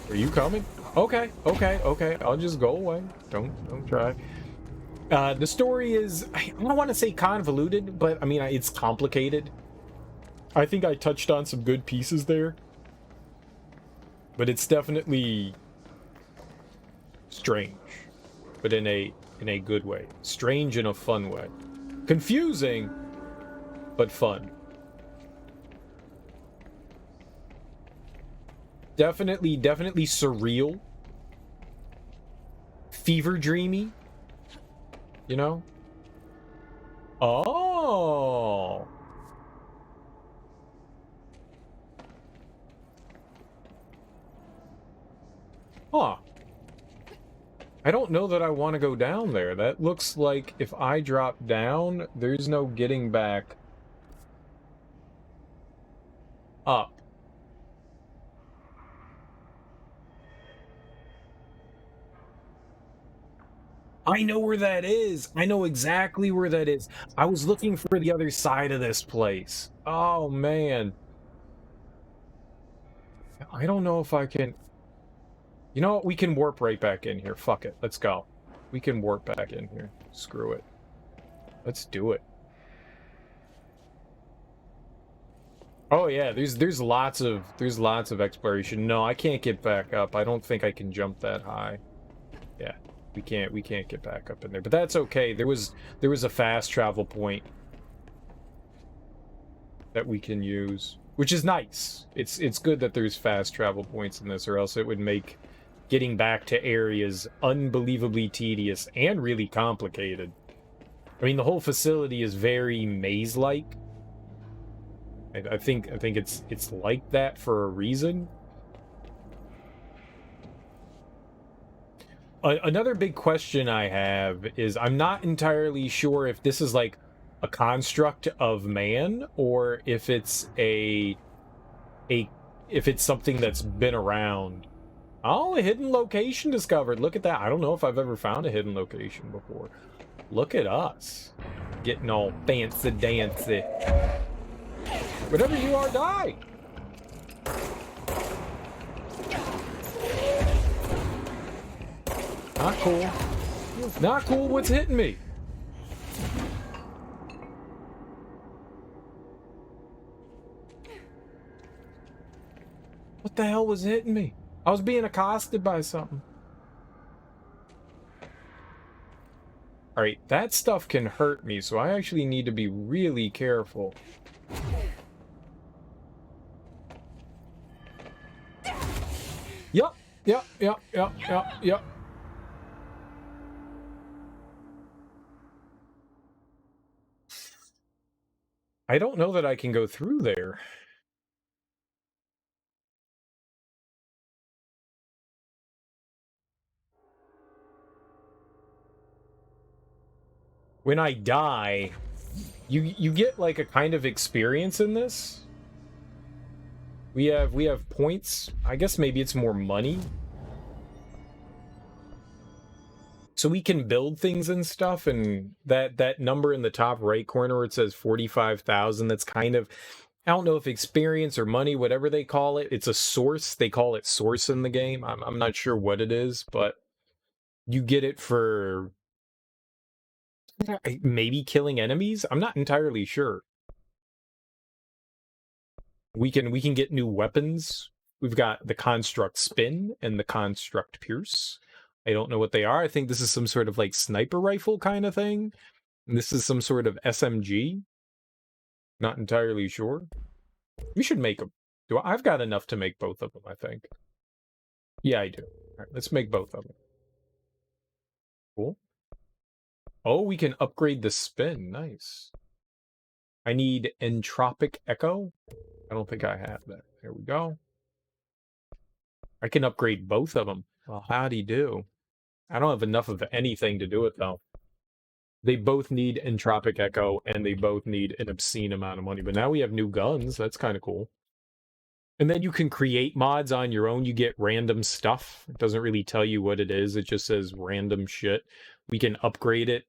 Are you coming? Okay, okay, okay. I'll just go away. Don't try. The story is, I don't want to say convoluted, but I mean, it's complicated. I think I touched on some good pieces there. But it's definitely strange, but in a good way. Strange in a fun way. Confusing, but fun. Definitely surreal. Fever dreamy. You know? Oh. Huh. I don't know that I want to go down there. That looks like if I drop down, there's no getting back up. I know where that is. I know exactly where that is. I was looking for the other side of this place. Oh, man. I don't know if I can... You know what? We can warp right back in here. Fuck it. Let's go. We can warp back in here. Screw it. Let's do it. Oh yeah, there's lots of exploration. No, I can't get back up. I don't think I can jump that high. Yeah, we can't get back up in there. But that's okay. There was a fast travel point that we can use, which is nice. It's good that there's fast travel points in this, or else it would make getting back to areas unbelievably tedious and really complicated. I mean, the whole facility is very maze-like. I think it's like that for a reason. Another big question I have is I'm not entirely sure if this is like a construct of man or if it's if it's something that's been around. Oh, a hidden location discovered. Look at that. I don't know if I've ever found a hidden location before. Look at us. Getting all fancy dancy. Whatever you are, die! Not cool. Not cool, what's hitting me? What the hell was hitting me? I was being accosted by something. Alright, that stuff can hurt me, so I actually need to be really careful. Yup. I don't know that I can go through there. When I die, you get like a kind of experience in this. We have points. I guess maybe it's more money. So we can build things and stuff, and that number in the top right corner where it says 45,000, that's kind of, I don't know if experience or money, whatever they call it. It's a source. They call it source in the game. I'm not sure what it is, but you get it for maybe killing enemies. I'm not entirely sure. We can get new weapons. We've got the construct spin and the construct pierce. I don't know what they are. I think this is some sort of like sniper rifle kind of thing. And this is some sort of SMG. Not entirely sure. We should make them. I've got enough to make both of them, I think. Yeah, I do. All right, let's make both of them. Cool. Oh, we can upgrade the spin. Nice. I need entropic echo. I don't think I have that. There we go. I can upgrade both of them. Well, howdy do. I don't have enough of anything to do it, though. They both need entropic echo, and they both need an obscene amount of money. But now we have new guns. That's kind of cool. And then you can create mods on your own. You get random stuff. It doesn't really tell you what it is. It just says random shit. We can upgrade it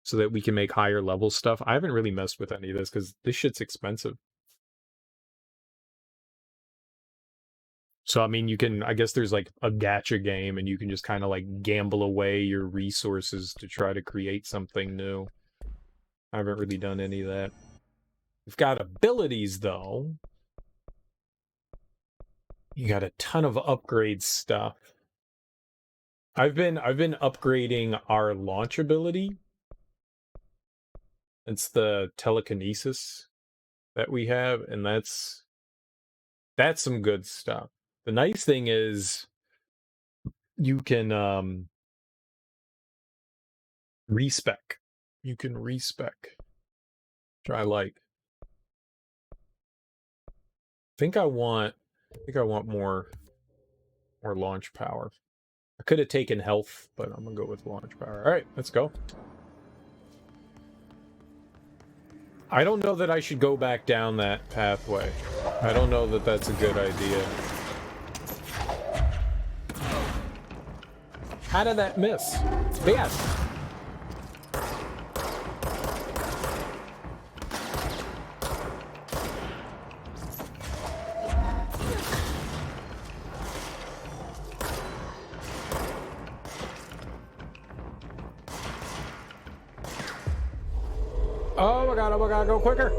so that we can make higher level stuff. I haven't really messed with any of this because this shit's expensive. So, I mean, you can, I guess there's like a gacha game and you can just kind of like gamble away your resources to try to create something new. I haven't really done any of that. We've got abilities though. You got a ton of upgrade stuff. I've been upgrading our launch ability. It's the telekinesis that we have, and that's some good stuff. The nice thing is you can respec. You can respec. Which I like. I think I want more launch power. I could have taken health, but I'm gonna go with launch power. All right, let's go. I don't know that I should go back down that pathway. I don't know that that's a good idea. How did that miss? Yes. Oh my god, go quicker.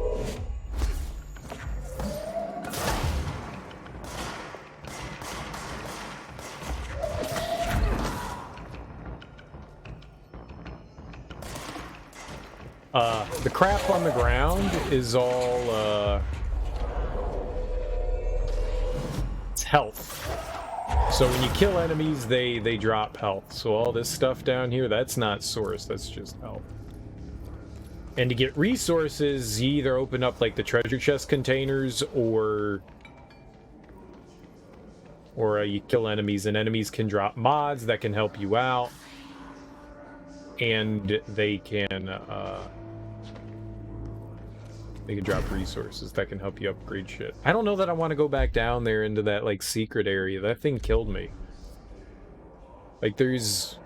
The crap on the ground is all, it's health. So when you kill enemies, they drop health. So all this stuff down here, that's not source, that's just health. And to get resources, you either open up like the treasure chest containers or you kill enemies, and enemies can drop mods that can help you out. And they can drop resources that can help you upgrade shit. I don't know that I want to go back down there into that like secret area. That thing killed me. Like there's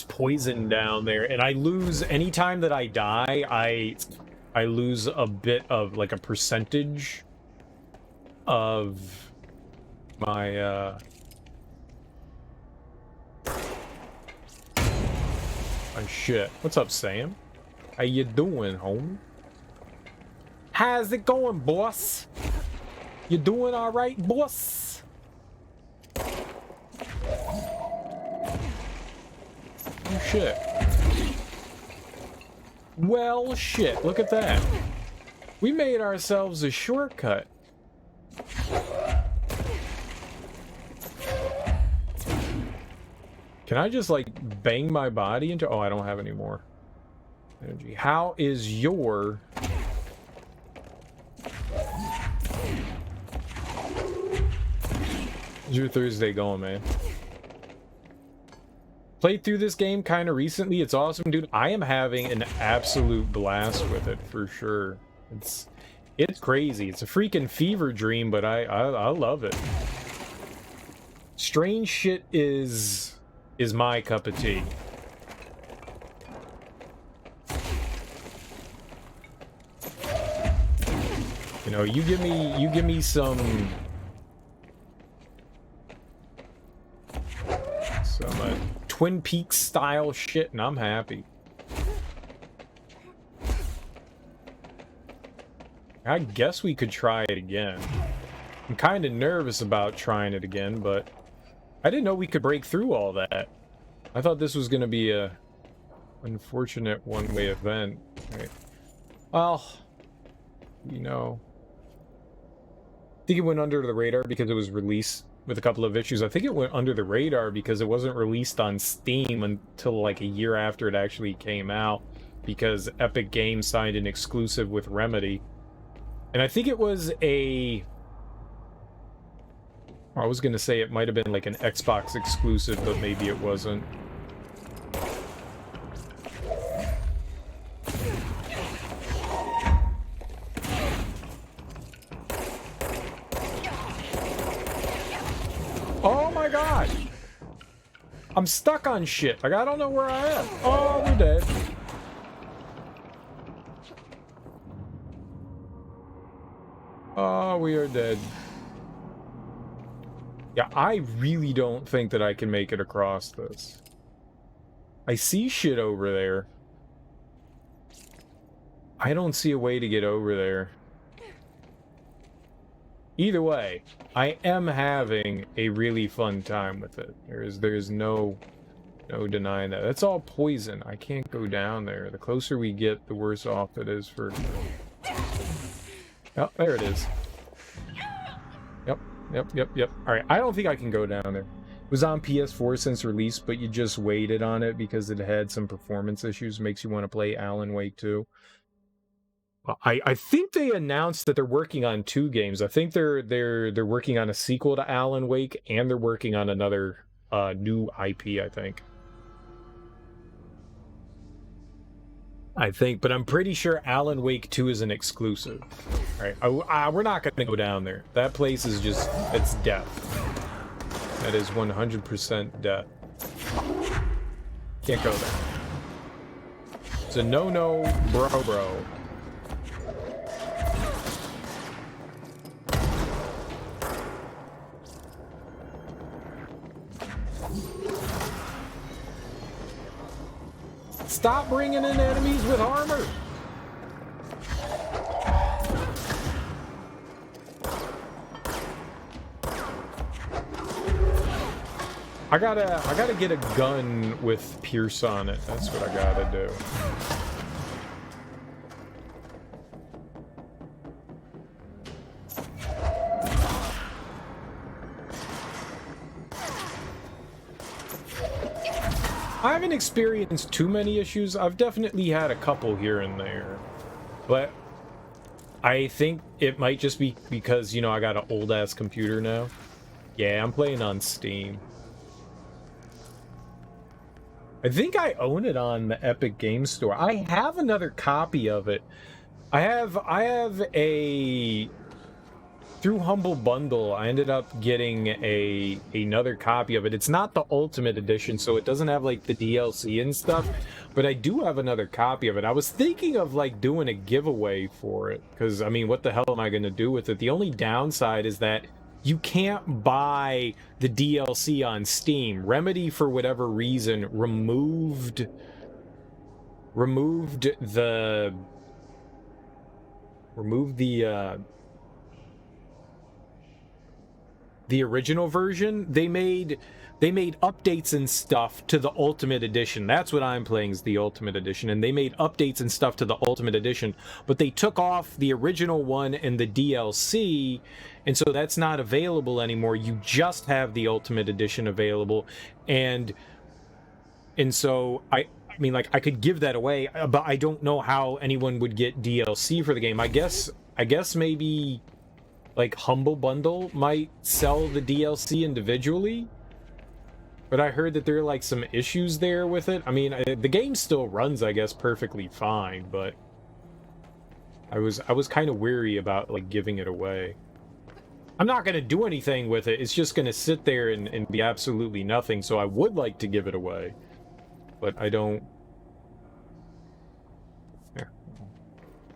poison down there, and I lose anytime that I die. I lose a bit of like a percentage of my my shit. What's up, Sam? How you doing, homie? How's it going, boss? You doing all right, boss? Oh, shit. Well, shit. Look at that. We made ourselves a shortcut. Can I just, like, bang my body into... Oh, I don't have any more energy. How is your... How's your Thursday going, man? Played through this game kind of recently. It's awesome, dude. I am having an absolute blast with it, for sure. It's crazy. It's a freaking fever dream, but I love it. Strange shit is my cup of tea. You know, you give me some Twin Peaks style shit and I'm happy. I guess we could try it again. I'm kind of nervous about trying it again, but I didn't know we could break through all that. I thought this was going to be a unfortunate one-way event. Right. Well, you know, I think it went under the radar because it was released with a couple of issues. I think it went under the radar because it wasn't released on Steam until like a year after it actually came out, because Epic Games signed an exclusive with Remedy. And I think it was I was gonna say it might have been like an Xbox exclusive, but maybe it wasn't. Oh my god! I'm stuck on shit. Like, I don't know where I am. Oh, we're dead. Oh, we are dead. Yeah, I really don't think that I can make it across this. I see shit over there. I don't see a way to get over there. Either way, I am having a really fun time with it. There's no denying that. That's all poison. I can't go down there. The closer we get, the worse off it is for... Oh, there it is. Yep. Alright, I don't think I can go down there. It was on PS4 since release, but you just waited on it because it had some performance issues. Makes you want to play Alan Wake 2. I think they announced that they're working on 2 games. I think they're working on a sequel to Alan Wake, and they're working on another new IP, I think. But I'm pretty sure Alan Wake 2 is an exclusive. Alright, we're not gonna go down there. That place is just, it's death. That is 100% death. Can't go there. It's a no-no, bro. Stop bringing in enemies with armor! I gotta get a gun with Pierce on it. That's what I gotta do. I haven't experienced too many issues. I've definitely had a couple here and there. But I think it might just be because, you know, I got an old-ass computer now. Yeah, I'm playing on Steam. I think I own it on the Epic Games Store. I have another copy of it. I have a... Through Humble Bundle, I ended up getting another copy of it. It's not the Ultimate Edition, so it doesn't have, like, the DLC and stuff, but I do have another copy of it. I was thinking of, like, doing a giveaway for it, because, I mean, what the hell am I going to do with it? The only downside is that you can't buy the DLC on Steam. Remedy, for whatever reason, removed the original version. They made updates and stuff to the Ultimate Edition. That's what I'm playing, is the Ultimate Edition, and they made updates and stuff to the Ultimate Edition, but they took off the original one and the DLC, and so that's not available anymore. You just have the Ultimate Edition available, and so I mean, like, I could give that away, but I don't know how anyone would get DLC for the game. I guess maybe, like, Humble Bundle might sell the DLC individually, but I heard that there are, like, some issues there with it. I mean, the game still runs, I guess, perfectly fine, but I was kind of weary about, like, giving it away. I'm not going to do anything with it. It's just going to sit there and be absolutely nothing, so I would like to give it away, but I don't. Here.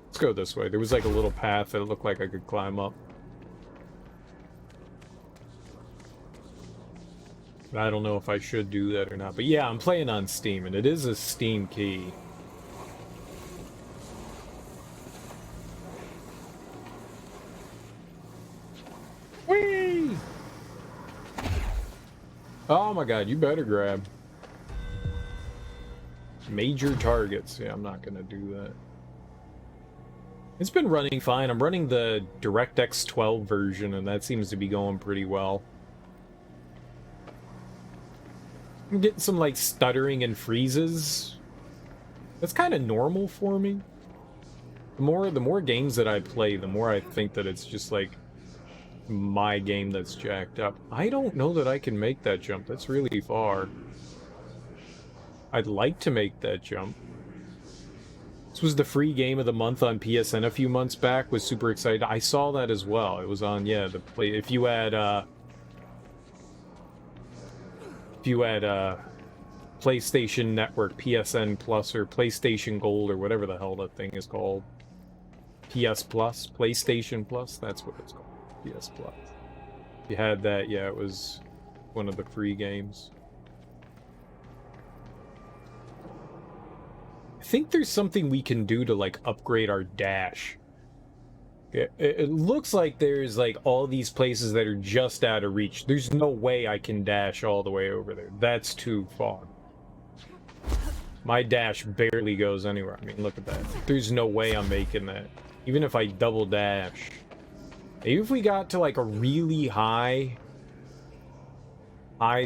Let's go this way. There was, like, a little path that looked like I could climb up. I don't know if I should do that or not. But yeah, I'm playing on Steam, and it is a Steam key. Whee! Oh my god, you better grab. Major targets. Yeah, I'm not gonna do that. It's been running fine. I'm running the DirectX 12 version, and that seems to be going pretty well. I'm getting some like stuttering and freezes. That's kind of normal for me. The more games that I play, the more I think that it's just like my game that's jacked up. I don't know that I can make that jump. That's really far. I'd like to make that jump. This was the free game of the month on PSN a few months back. Was super excited. I saw that as well. It was on, yeah, the play. If you had PlayStation Network, PSN Plus, or PlayStation Gold, or whatever the hell that thing is called. PS Plus, PlayStation Plus, that's what it's called. PS Plus. If you had that, yeah, it was one of the free games. I think there's something we can do to like upgrade our dash. It looks like there's like all these places that are just out of reach. There's no way I can dash all the way over there. That's too far. My dash barely goes anywhere. I mean, look at that. There's no way I'm making that. Even if I double dash. Maybe if we got to like a really high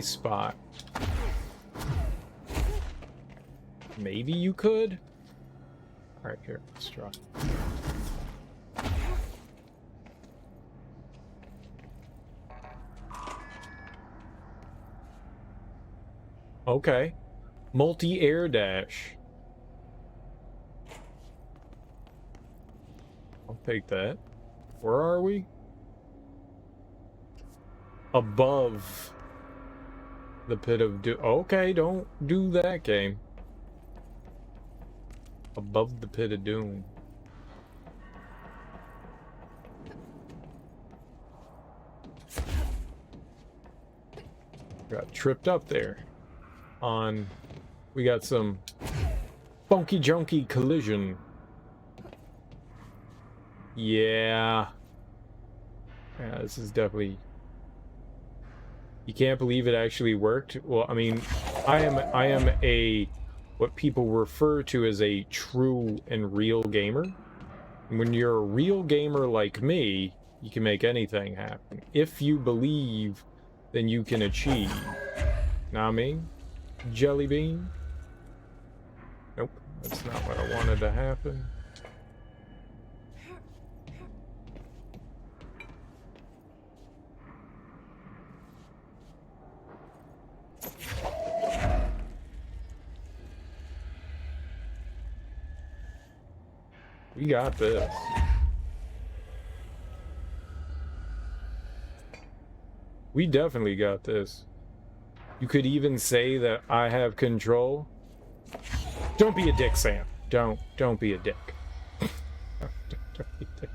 spot. Maybe you could? Alright, here, let's try. Okay. Multi-air dash. I'll take that. Where are we? Above the pit of doom. Okay, don't do that, game. Above the pit of doom. Got tripped up there. We got some funky junky collision. Yeah. Yeah, this is definitely... You can't believe it actually worked? Well, I mean, I am a... what people refer to as a true and real gamer. And when you're a real gamer like me, you can make anything happen. If you believe, then you can achieve. Know what I mean? Jelly bean? Nope, that's not what I wanted to happen. We got this. We definitely got this. You could even say that I have control. Don't be a dick, Sam. Don't be a dick. Don't be a dick.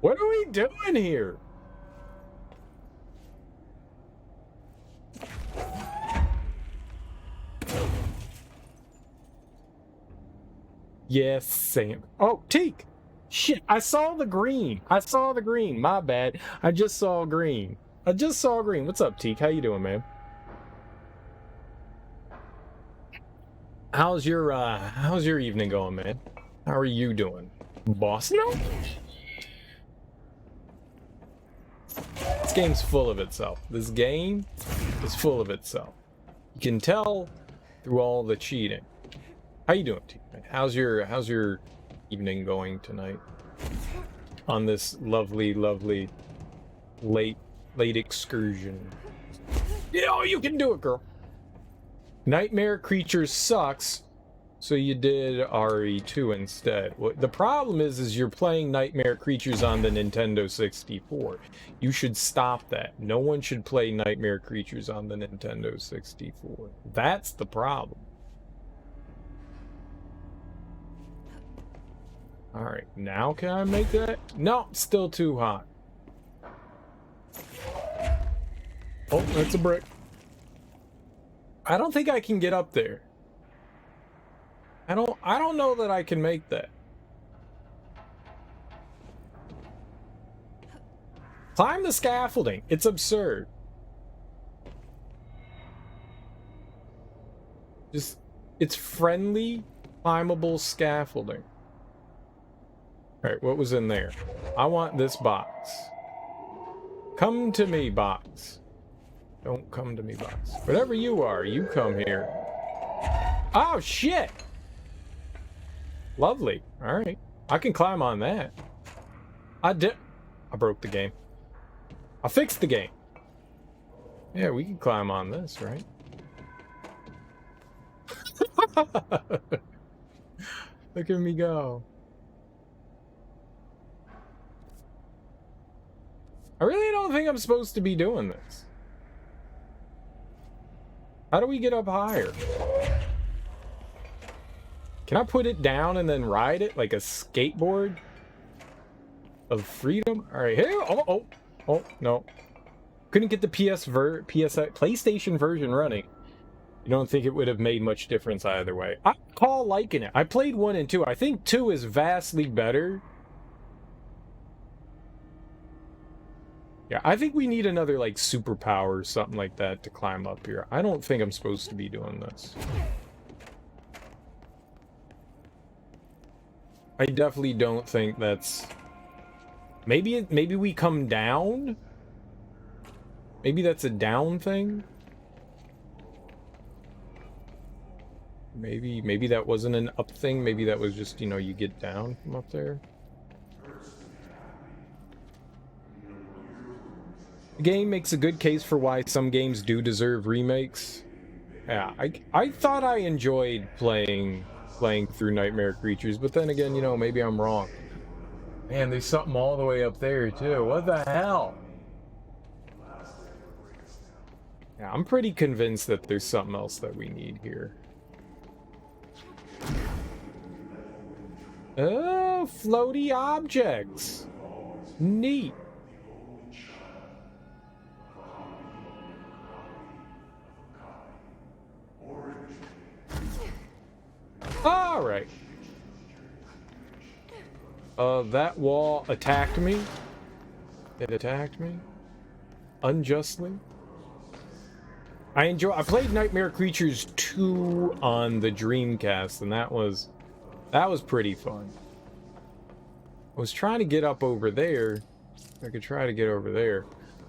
What are we doing here? Yes, Sam. Oh, Teak! Shit, I saw the green. I saw the green. My bad. I just saw green. What's up, Teak? How you doing, man? How's your evening going, man? How are you doing? Boss? No? This game's full of itself. This game is full of itself. You can tell through all the cheating. How you doing, Teak? How's your evening going tonight? On this lovely, lovely late excursion. Yeah, you can do it, girl. Nightmare Creatures sucks, so you did RE2 instead. Well, the problem is you're playing Nightmare Creatures on the Nintendo 64. You should stop that. No one should play Nightmare Creatures on the Nintendo 64. That's the problem. Alright, now can I make that? No, still too hot. Oh, that's a brick. I don't think I can get up there. I don't know that I can make that. Climb the scaffolding. It's absurd. Just, it's friendly Climbable scaffolding. Alright, what was in there? I want this box. Come to me, box. Don't come to me, box. Whatever you are, you come here. Oh, shit! Lovely. Alright. I can climb on that. I broke the game. I fixed the game. Yeah, we can climb on this, right? Look at me go. I really don't think I'm supposed to be doing this. How do we get up higher? Can I put it down and then ride it like a skateboard of freedom? All right, here. Oh, no. Couldn't get the PlayStation version running. You don't think it would have made much difference either way. I call liking it. I played 1 and 2. I think 2 is vastly better. Yeah, I think we need another, like, superpower or something like that to climb up here. I don't think I'm supposed to be doing this. I definitely don't think that's... Maybe we come down? Maybe that's a down thing? Maybe that wasn't an up thing. Maybe that was just, you know, you get down from up there. The game makes a good case for why some games do deserve remakes. Yeah, I thought I enjoyed playing through Nightmare Creatures, but then again, you know, maybe I'm wrong. Man, there's something all the way up there too. What the hell? Yeah, I'm pretty convinced that there's something else that we need here. Oh, floaty objects. Neat. All right. That wall attacked me. It attacked me. Unjustly. I played Nightmare Creatures 2 on the Dreamcast, and that was pretty fun. I was trying to get up over there. I could try to get over there.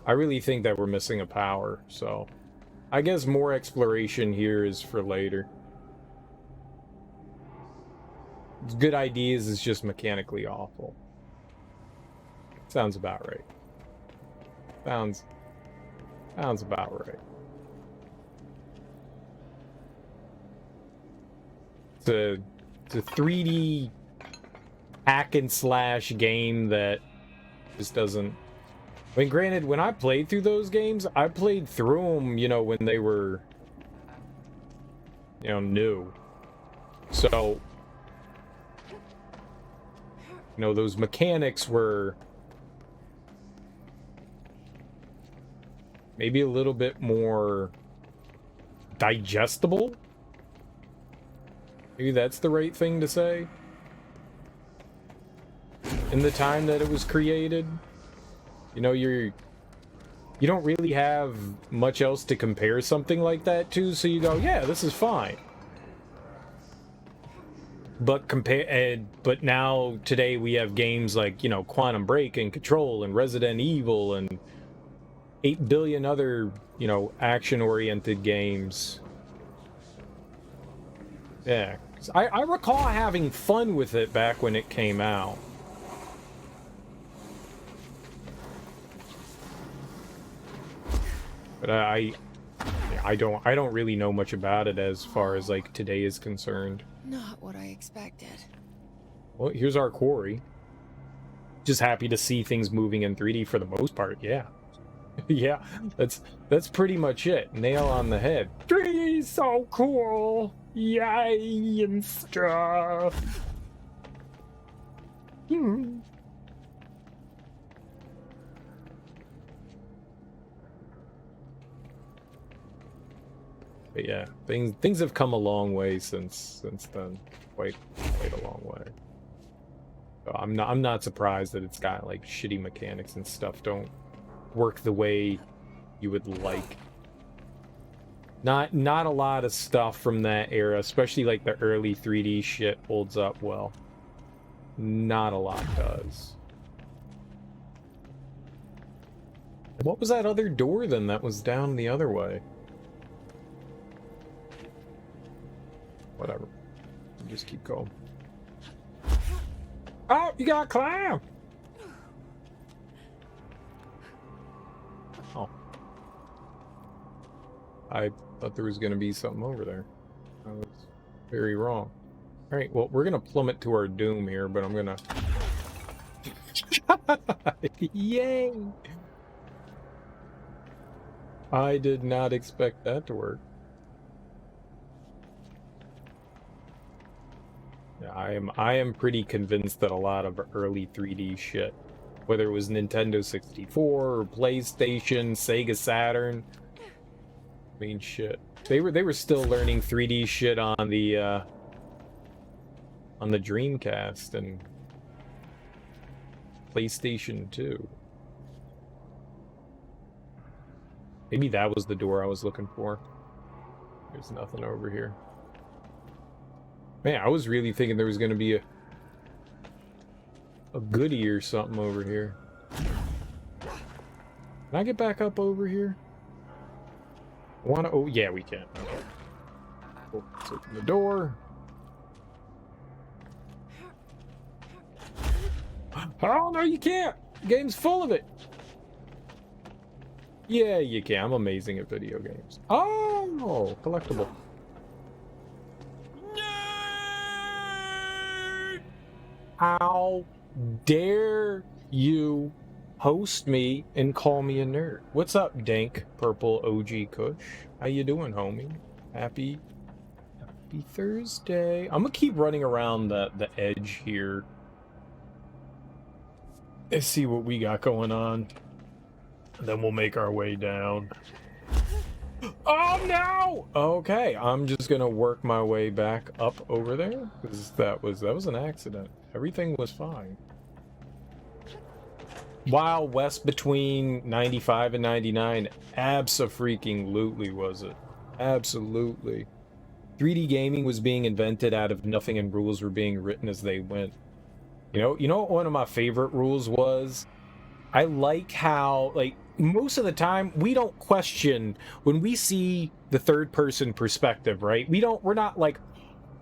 I really think that we're missing a power, so I guess more exploration here is for later. Good ideas is just mechanically awful. Sounds about right. Sounds about right. It's a 3D hack and slash game that just doesn't... I mean, granted, when I played through those games, I played through them, you know, when they were, you know, new. So, you know, those mechanics were maybe a little bit more digestible. Maybe that's the right thing to say. In the time that it was created, you know, you don't really have much else to compare something like that to, so you go, yeah, this is fine. But now today we have games like, you know, Quantum Break and Control and Resident Evil and 8 billion other, you know, action-oriented games. Yeah, I recall having fun with it back when it came out. But I don't really know much about it as far as like today is concerned. Not what I expected. Well, here's our quarry. Just happy to see things moving in 3D for the most part. Yeah. Yeah, that's pretty much it. Nail on the head. 3D is so cool. Yay and stuff. But yeah, things have come a long way since then. Quite a long way. So I'm not surprised that it's got like shitty mechanics and stuff don't work the way you would like. Not a lot of stuff from that era, especially like the early 3D shit holds up well. Not a lot does. What was that other door then that was down the other way? Whatever. Just keep going. Oh, you gotta climb! Oh. I thought there was gonna be something over there. I was very wrong. Alright, well, we're gonna plummet to our doom here, but I'm gonna... Yay! I did not expect that to work. Yeah, I am pretty convinced that a lot of early 3D shit, whether it was Nintendo 64 or PlayStation, Sega Saturn, I mean shit. They were still learning 3D shit on the Dreamcast and PlayStation 2. Maybe that was the door I was looking for. There's nothing over here. Man, I was really thinking there was going to be a goodie or something over here. Can I get back up over here? Oh, yeah, we can. Okay. Oh, let's open the door. Oh, no, you can't! The game's full of it! Yeah, you can. I'm amazing at video games. Oh, collectible. How dare you host me and call me a nerd? What's up, Dank Purple OG Kush? How you doing, homie? Happy Thursday. I'm gonna keep running around the edge here. Let's see what we got going on. Then we'll make our way down. Oh no! Okay, I'm just gonna work my way back up over there because that was an accident. Everything was fine. Wild West between 95 and 99, abso-freaking-lutely was it. Absolutely. 3D gaming was being invented out of nothing and rules were being written as they went. You know what one of my favorite rules was? I like how, like, most of the time we don't question when we see the third person perspective, right? We're not like,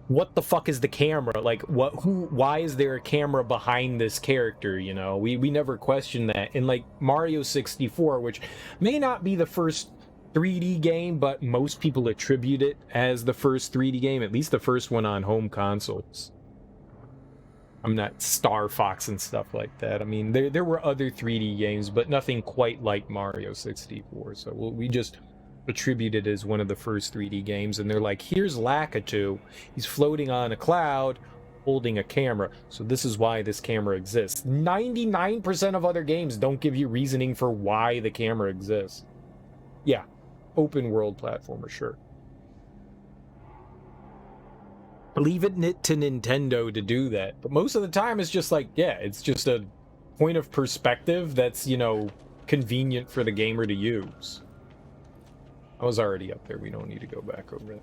what the fuck is the camera? Like, why is there a camera behind this character, you know? We never question that. In, like, Mario 64, which may not be the first 3D game, but most people attribute it as the first 3D game, at least the first one on home consoles. I'm not Star Fox and stuff like that. I mean, there were other 3D games, but nothing quite like Mario 64, so we just attributed as one of the first 3D games, and they're like, here's Lakitu, he's floating on a cloud holding a camera, so this is why this camera exists. 99% of other games don't give you reasoning for why the camera exists. Yeah, open world platformer, sure. Leave it to Nintendo to do that, but most of the time it's just like, yeah, it's just a point of perspective that's, you know, convenient for the gamer to use. I was already up there. We don't need to go back over it.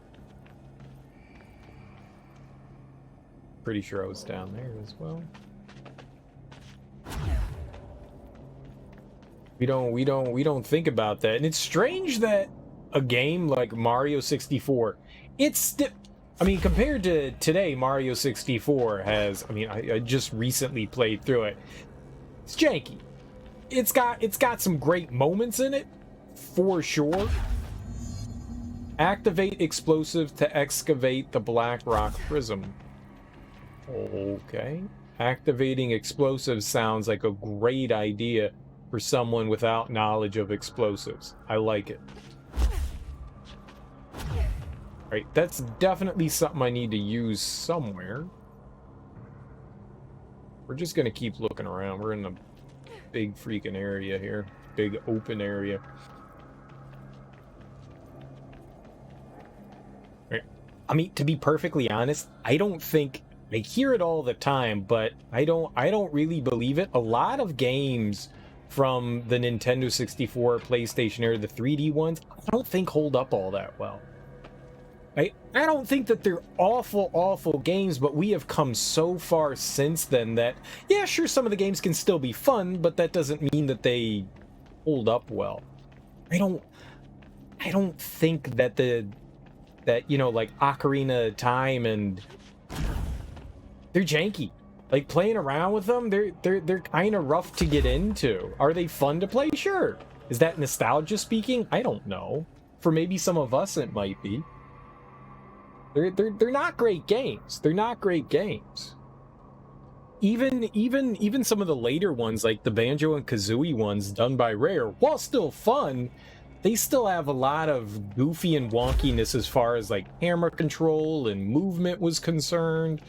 Pretty sure I was down there as well. We don't think about that. And it's strange that a game like Mario 64, I mean, compared to today, Mario 64 has, I mean, I just recently played through it. It's janky. It's got some great moments in it, for sure. Activate explosive to excavate the Black Rock Prism. Okay. Activating explosives sounds like a great idea for someone without knowledge of explosives. I like it. Right, that's definitely something I need to use somewhere. We're just gonna keep looking around. We're in a big freaking area here. Big open area. I mean, to be perfectly honest, I don't think, I hear it all the time, but I don't really believe it. A lot of games from the Nintendo 64, PlayStation era, the 3D ones, I don't think hold up all that well. I don't think that they're awful games, but we have come so far since then that, yeah, sure, some of the games can still be fun, but that doesn't mean that they hold up well. I don't think that you know, like Ocarina of Time, and they're janky. Like, playing around with them, they're kind of rough to get into. Are they fun to play? Sure. Is that nostalgia speaking? I don't know. For maybe some of us, it might be. They're not great games. They're not great games. Even some of the later ones, like the Banjo and Kazooie ones done by Rare, while still fun, they still have a lot of goofy and wonkiness as far as like camera control and movement was concerned.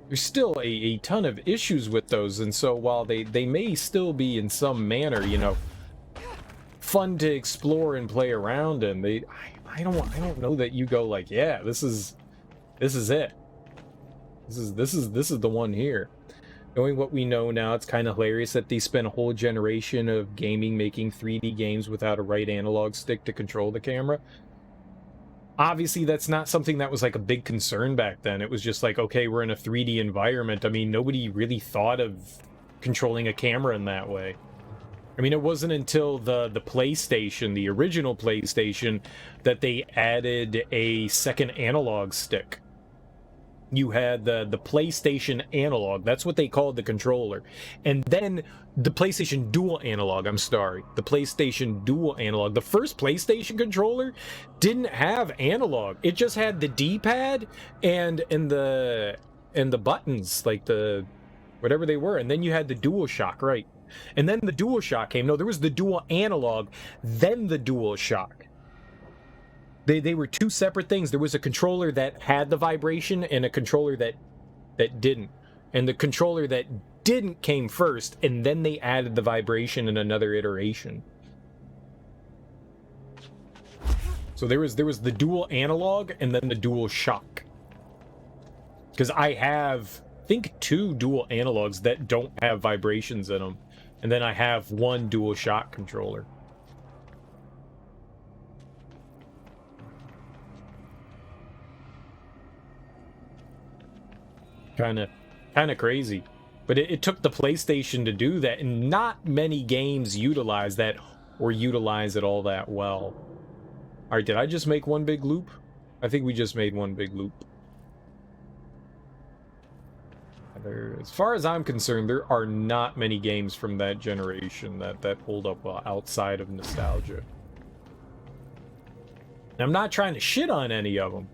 There's still a ton of issues with those, and so while they may still be in some manner, you know, fun to explore and play around in, I don't know that you go like, yeah, this is it. This is the one here. Knowing what we know now, it's kind of hilarious that they spent a whole generation of gaming making 3D games without a right analog stick to control the camera. Obviously, that's not something that was like a big concern back then. It was just like, okay, we're in a 3D environment. I mean, nobody really thought of controlling a camera in that way. I mean, it wasn't until the PlayStation, the original PlayStation, that they added a second analog stick. You had the PlayStation analog. That's what they called the controller. And then the PlayStation Dual Analog, the PlayStation Dual Analog. The first PlayStation controller didn't have analog. It just had the D-pad and the buttons, like the whatever they were. And then you had the DualShock, right? And then the DualShock came. No, there was the Dual Analog, then the DualShock. They were two separate things. There was a controller that had the vibration and a controller that didn't. And the controller that didn't came first, and then they added the vibration in another iteration. So there was the Dual Analog and then the DualShock. Because I have, I think, 2 Dual Analogs that don't have vibrations in them. And then I have 1 DualShock controller. Kind of crazy. But it took the PlayStation to do that, and not many games utilize that or utilize it all that well. Alright, did I just make one big loop? I think we just made one big loop. As far as I'm concerned, there are not many games from that generation that hold up well outside of nostalgia. And I'm not trying to shit on any of them.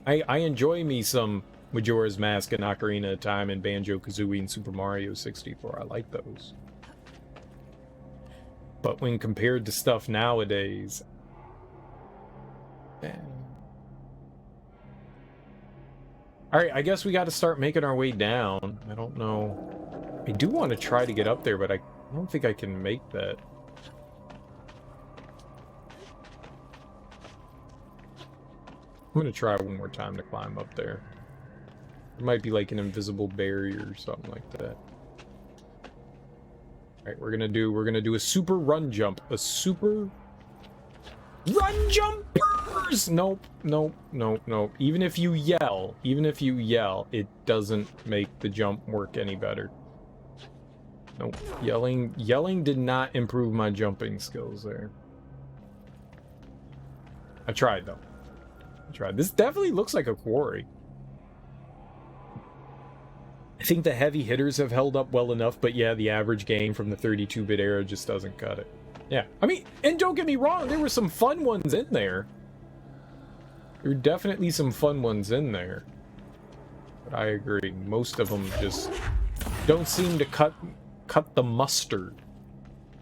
I enjoy me some Majora's Mask and Ocarina of Time and Banjo-Kazooie and Super Mario 64. I like those. But when compared to stuff nowadays... Alright, I guess we got to start making our way down. I don't know. I do want to try to get up there, but I don't think I can make that. I'm going to try one more time to climb up there. There might be like an invisible barrier or something like that. Alright, we're gonna do a super run jump. A super run jumpers! Nope. Even if you yell, it doesn't make the jump work any better. Nope. Yelling did not improve my jumping skills there. I tried though. This definitely looks like a quarry. I think the heavy hitters have held up well enough, but yeah, the average game from the 32-bit era just doesn't cut it. Yeah, I mean, and don't get me wrong, there were some fun ones in there. There were definitely some fun ones in there. But I agree, most of them just don't seem to cut the mustard.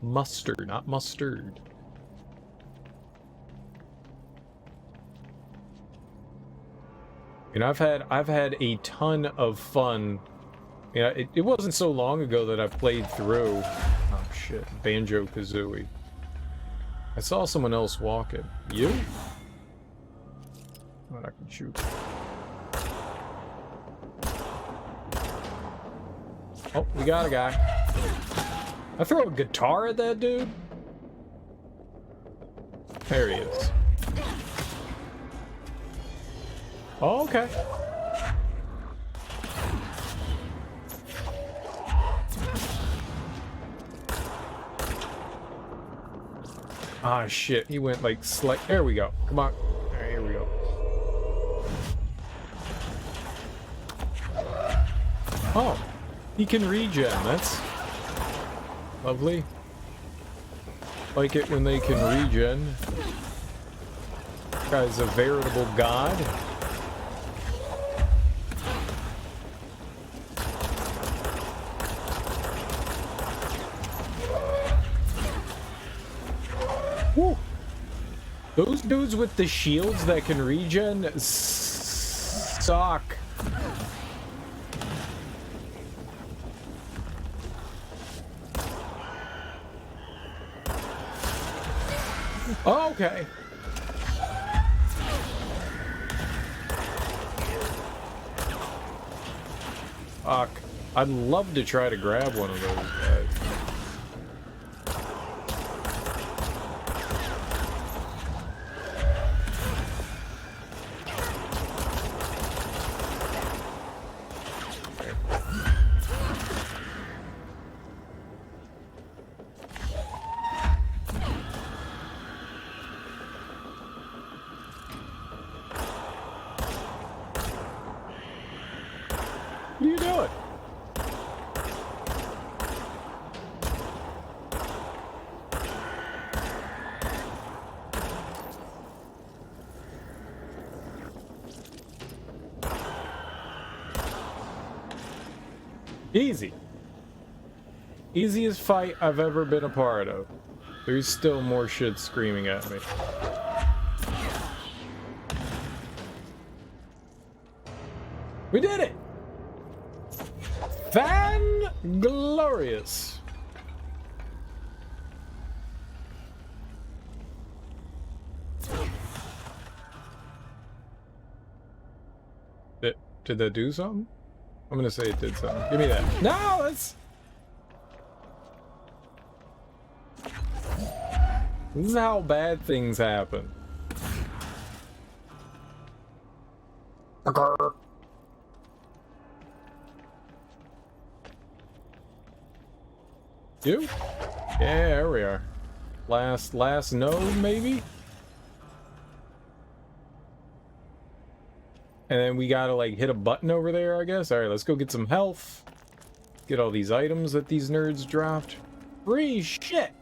Mustard, not mustard. And I've had a ton of fun. Yeah, it wasn't so long ago that I played through, oh shit, Banjo-Kazooie. I saw someone else walking. You? Oh, I can shoot. Oh, we got a guy. I throw a guitar at that dude? There he is. Oh, okay. Ah, shit. He went like there we go. Come on. There, here we go. Oh, he can regen. That's lovely. Like it when they can regen. Guy's a veritable god. Woo! Those dudes with the shields that can regen suck. Oh, okay. Fuck. I'd love to try to grab one of those guys. What are you doing? Easy. Easiest fight I've ever been a part of. There's still more shit screaming at me. We did it! Fan-glorious! Did that do something? I'm gonna say it did something. Give me that. No, that's... This is how bad things happen. You? Yeah, there we are. Last node, maybe? And then we gotta, like, hit a button over there, I guess. Alright, let's go get some health. Get all these items that these nerds dropped. Free shit!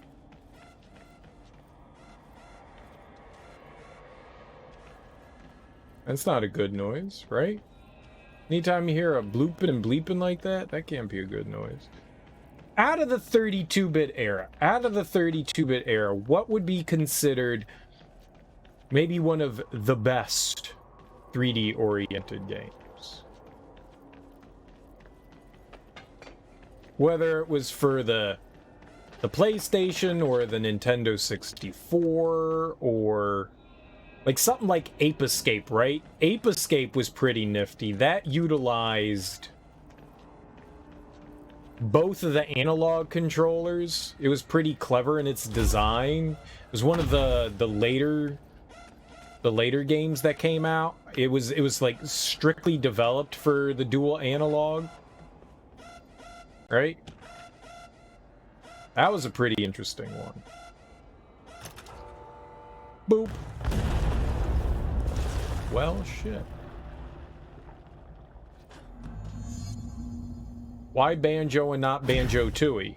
That's not a good noise, right? Anytime you hear a blooping and bleeping like that, that can't be a good noise. Out of the 32-bit era, what would be considered maybe one of the best 3D-oriented games? Whether it was for the PlayStation or the Nintendo 64 or like something like Ape Escape, right? Ape Escape was pretty nifty. That utilized both of the analog controllers. It was pretty clever in its design. It was one of the later games that came out. It was like strictly developed for the dual analog. Right? That was a pretty interesting one. Boop. Well, shit. Why Banjo and not Banjo-Tooie?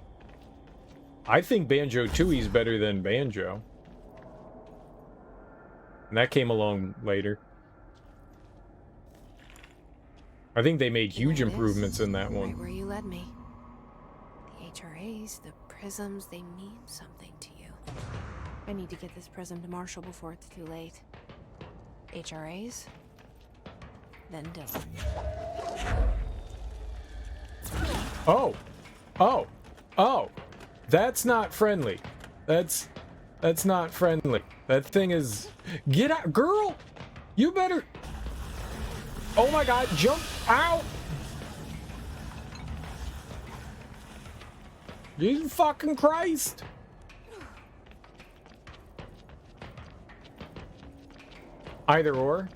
I think Banjo-Tooie is better than Banjo. And that came along later. I think they made huge improvements in that one. Right where you led me. The HRAs, the prisms, they mean something to you. I need to get this prism to Marshall before it's too late. HRAs, then Dylan. Oh! Oh! Oh! That's not friendly. That's not friendly. That thing is... Get out! Girl! You better... Oh my god, jump out! Jesus fucking Christ! Either or.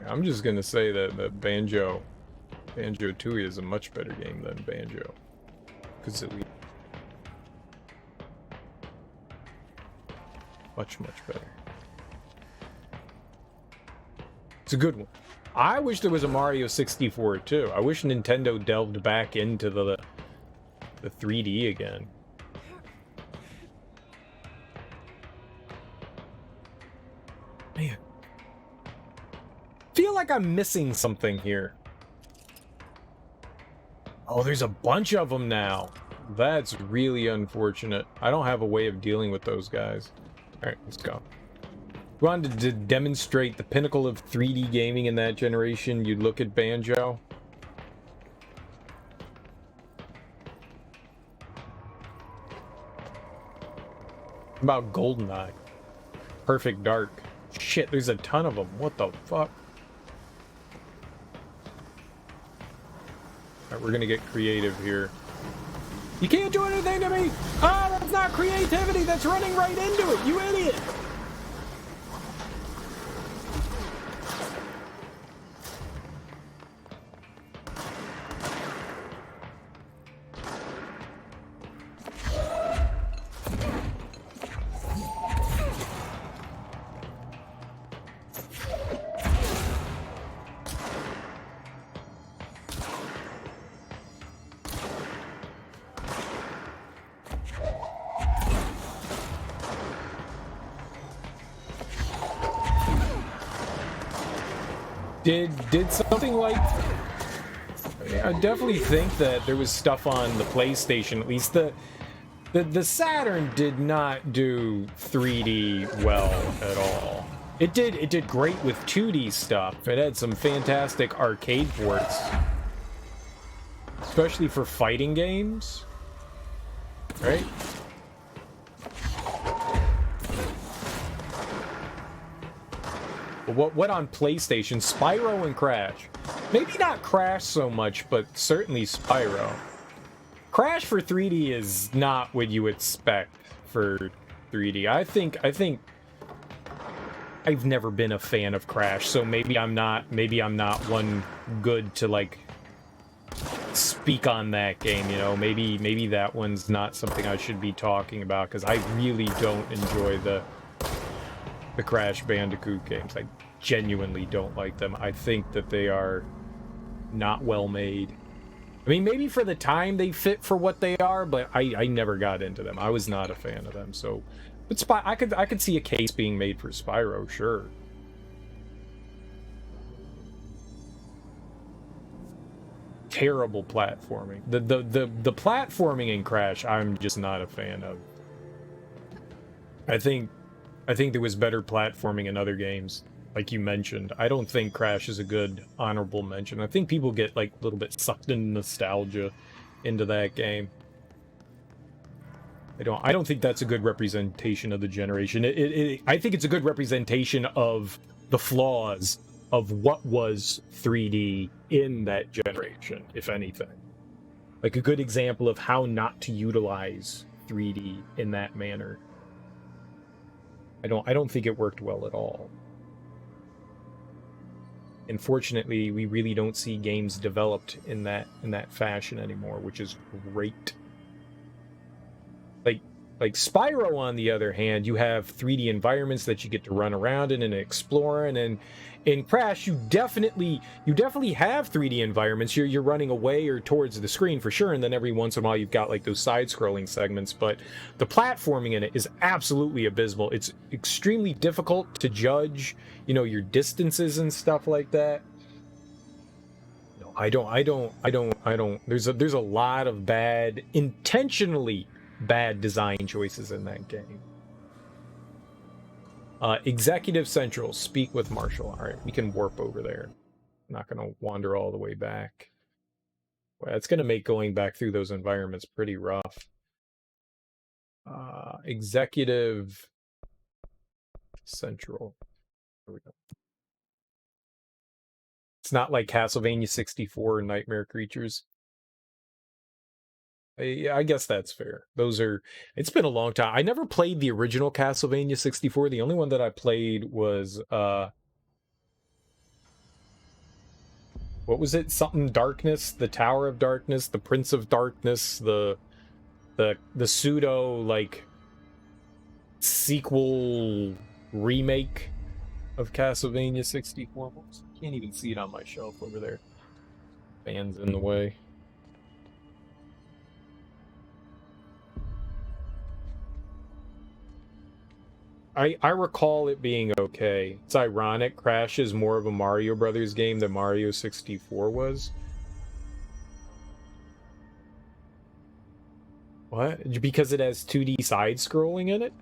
I'm just gonna say that Banjo Tooie is a much better game than Banjo. Because it much better. It's a good one. I wish there was a Mario 64 too. I wish Nintendo delved back into the 3D again. Man. Feel like I'm missing something here. Oh, there's a bunch of them now. That's really unfortunate. I don't have a way of dealing with those guys. Alright, let's go. You wanted to demonstrate the pinnacle of 3D gaming in that generation, you'd look at Banjo. About GoldenEye. Perfect Dark. Shit, there's a ton of them. What the fuck? Alright, we're gonna get creative here. You can't do anything to me! Ah, that's not creativity! That's running right into it, you idiot! Did something like... I definitely think that there was stuff on the PlayStation, at least the Saturn did not do 3D well at all. It did great with 2D stuff. It had some fantastic arcade ports. Especially for fighting games. Right? What on PlayStation? Spyro and Crash. Maybe not Crash so much, but certainly Spyro. Crash for 3D is not what you expect for 3D. I think I've never been a fan of Crash, so maybe I'm not one good to like speak on that game, you know. Maybe that one's not something I should be talking about, because I really don't enjoy the Crash Bandicoot games. I genuinely don't like them. I think that they are not well made. I mean, maybe for the time they fit for what they are, but I never got into them. I was not a fan of them. So, but I could see a case being made for Spyro, sure. Terrible platforming. The platforming in Crash, I'm just not a fan of. I think there was better platforming in other games, like you mentioned. I don't think Crash is a good honorable mention. I think people get like a little bit sucked in nostalgia into that game. I don't think that's a good representation of the generation. I think it's a good representation of the flaws of what was 3D in that generation, if anything. Like a good example of how not to utilize 3D in that manner. I don't think it worked well at all. Unfortunately, we really don't see games developed in that fashion anymore, which is great. Like Spyro, on the other hand, you have 3D environments that you get to run around in and explore, and in Crash, you definitely have 3D environments. You're running away or towards the screen for sure, and then every once in a while you've got like those side-scrolling segments. But the platforming in it is absolutely abysmal. It's extremely difficult to judge, you know, your distances and stuff like that. No, I don't. There's a lot of bad, intentionally bad design choices in that game. Executive Central, speak with Marshall. All right, we can warp over there. I'm not going to wander all the way back. Well, it's going to make going back through those environments pretty rough. Executive Central. There we go. It's not like Castlevania 64 or Nightmare Creatures. I guess that's fair. Those are. It's been a long time. I never played the original Castlevania 64. The only one that I played was what was it? Something Darkness, the Tower of Darkness, the Prince of Darkness, the pseudo like sequel remake of Castlevania 64. I can't even see it on my shelf over there. Fans in the way. I recall it being okay. It's ironic. Crash is more of a Mario Brothers game than Mario 64 was. What? Because it has 2D side-scrolling in it?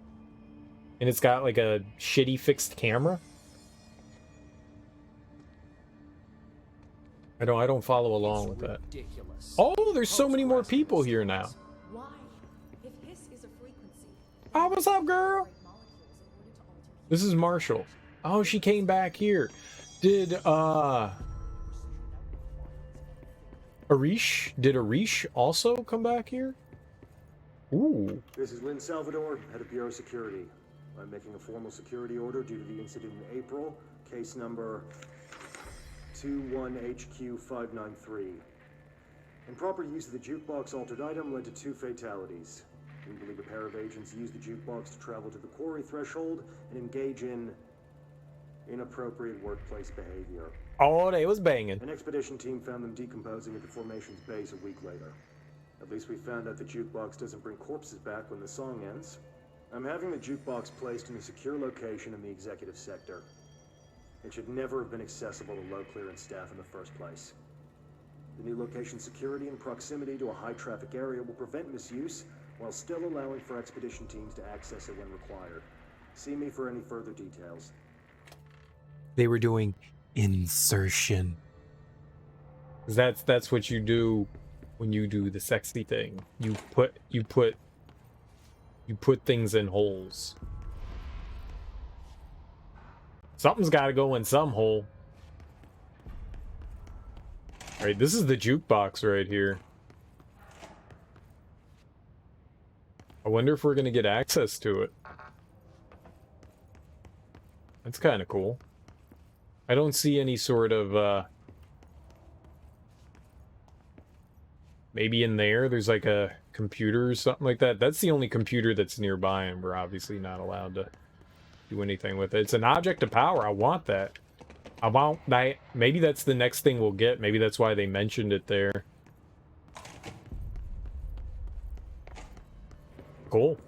And it's got like a shitty fixed camera? I don't follow along with that. Oh, there's so many more people here now. Why? If hiss is a frequency. Oh, what's up, girl? This is Marshall. Oh, she came back here. Did Arish also come back here? Ooh. This is Lynn Salvador, head of Bureau Security. I'm making a formal security order due to the incident in April, case number 21HQ593. Improper use of the jukebox altered item led to 2 fatalities. We believe a pair of agents used the jukebox to travel to the quarry threshold and engage in inappropriate workplace behavior. Oh, they was banging. An expedition team found them decomposing at the formation's base a week later. At least we found out the jukebox doesn't bring corpses back when the song ends. I'm having the jukebox placed in a secure location in the executive sector. It should never have been accessible to low clearance staff in the first place. The new location's security and proximity to a high traffic area will prevent misuse while still allowing for expedition teams to access it when required. See me for any further details. They were doing insertion. That's what you do when you do the sexy thing. You put things in holes. Something's got to go in some hole. All right, this is the jukebox right here. I wonder if we're going to get access to it. That's kind of cool. I don't see any sort of, maybe in there's like a computer or something like that. That's the only computer that's nearby, and we're obviously not allowed to do anything with it. It's an object of power. I want that. I want that. Maybe that's the next thing we'll get. Maybe that's why they mentioned it there. Cool.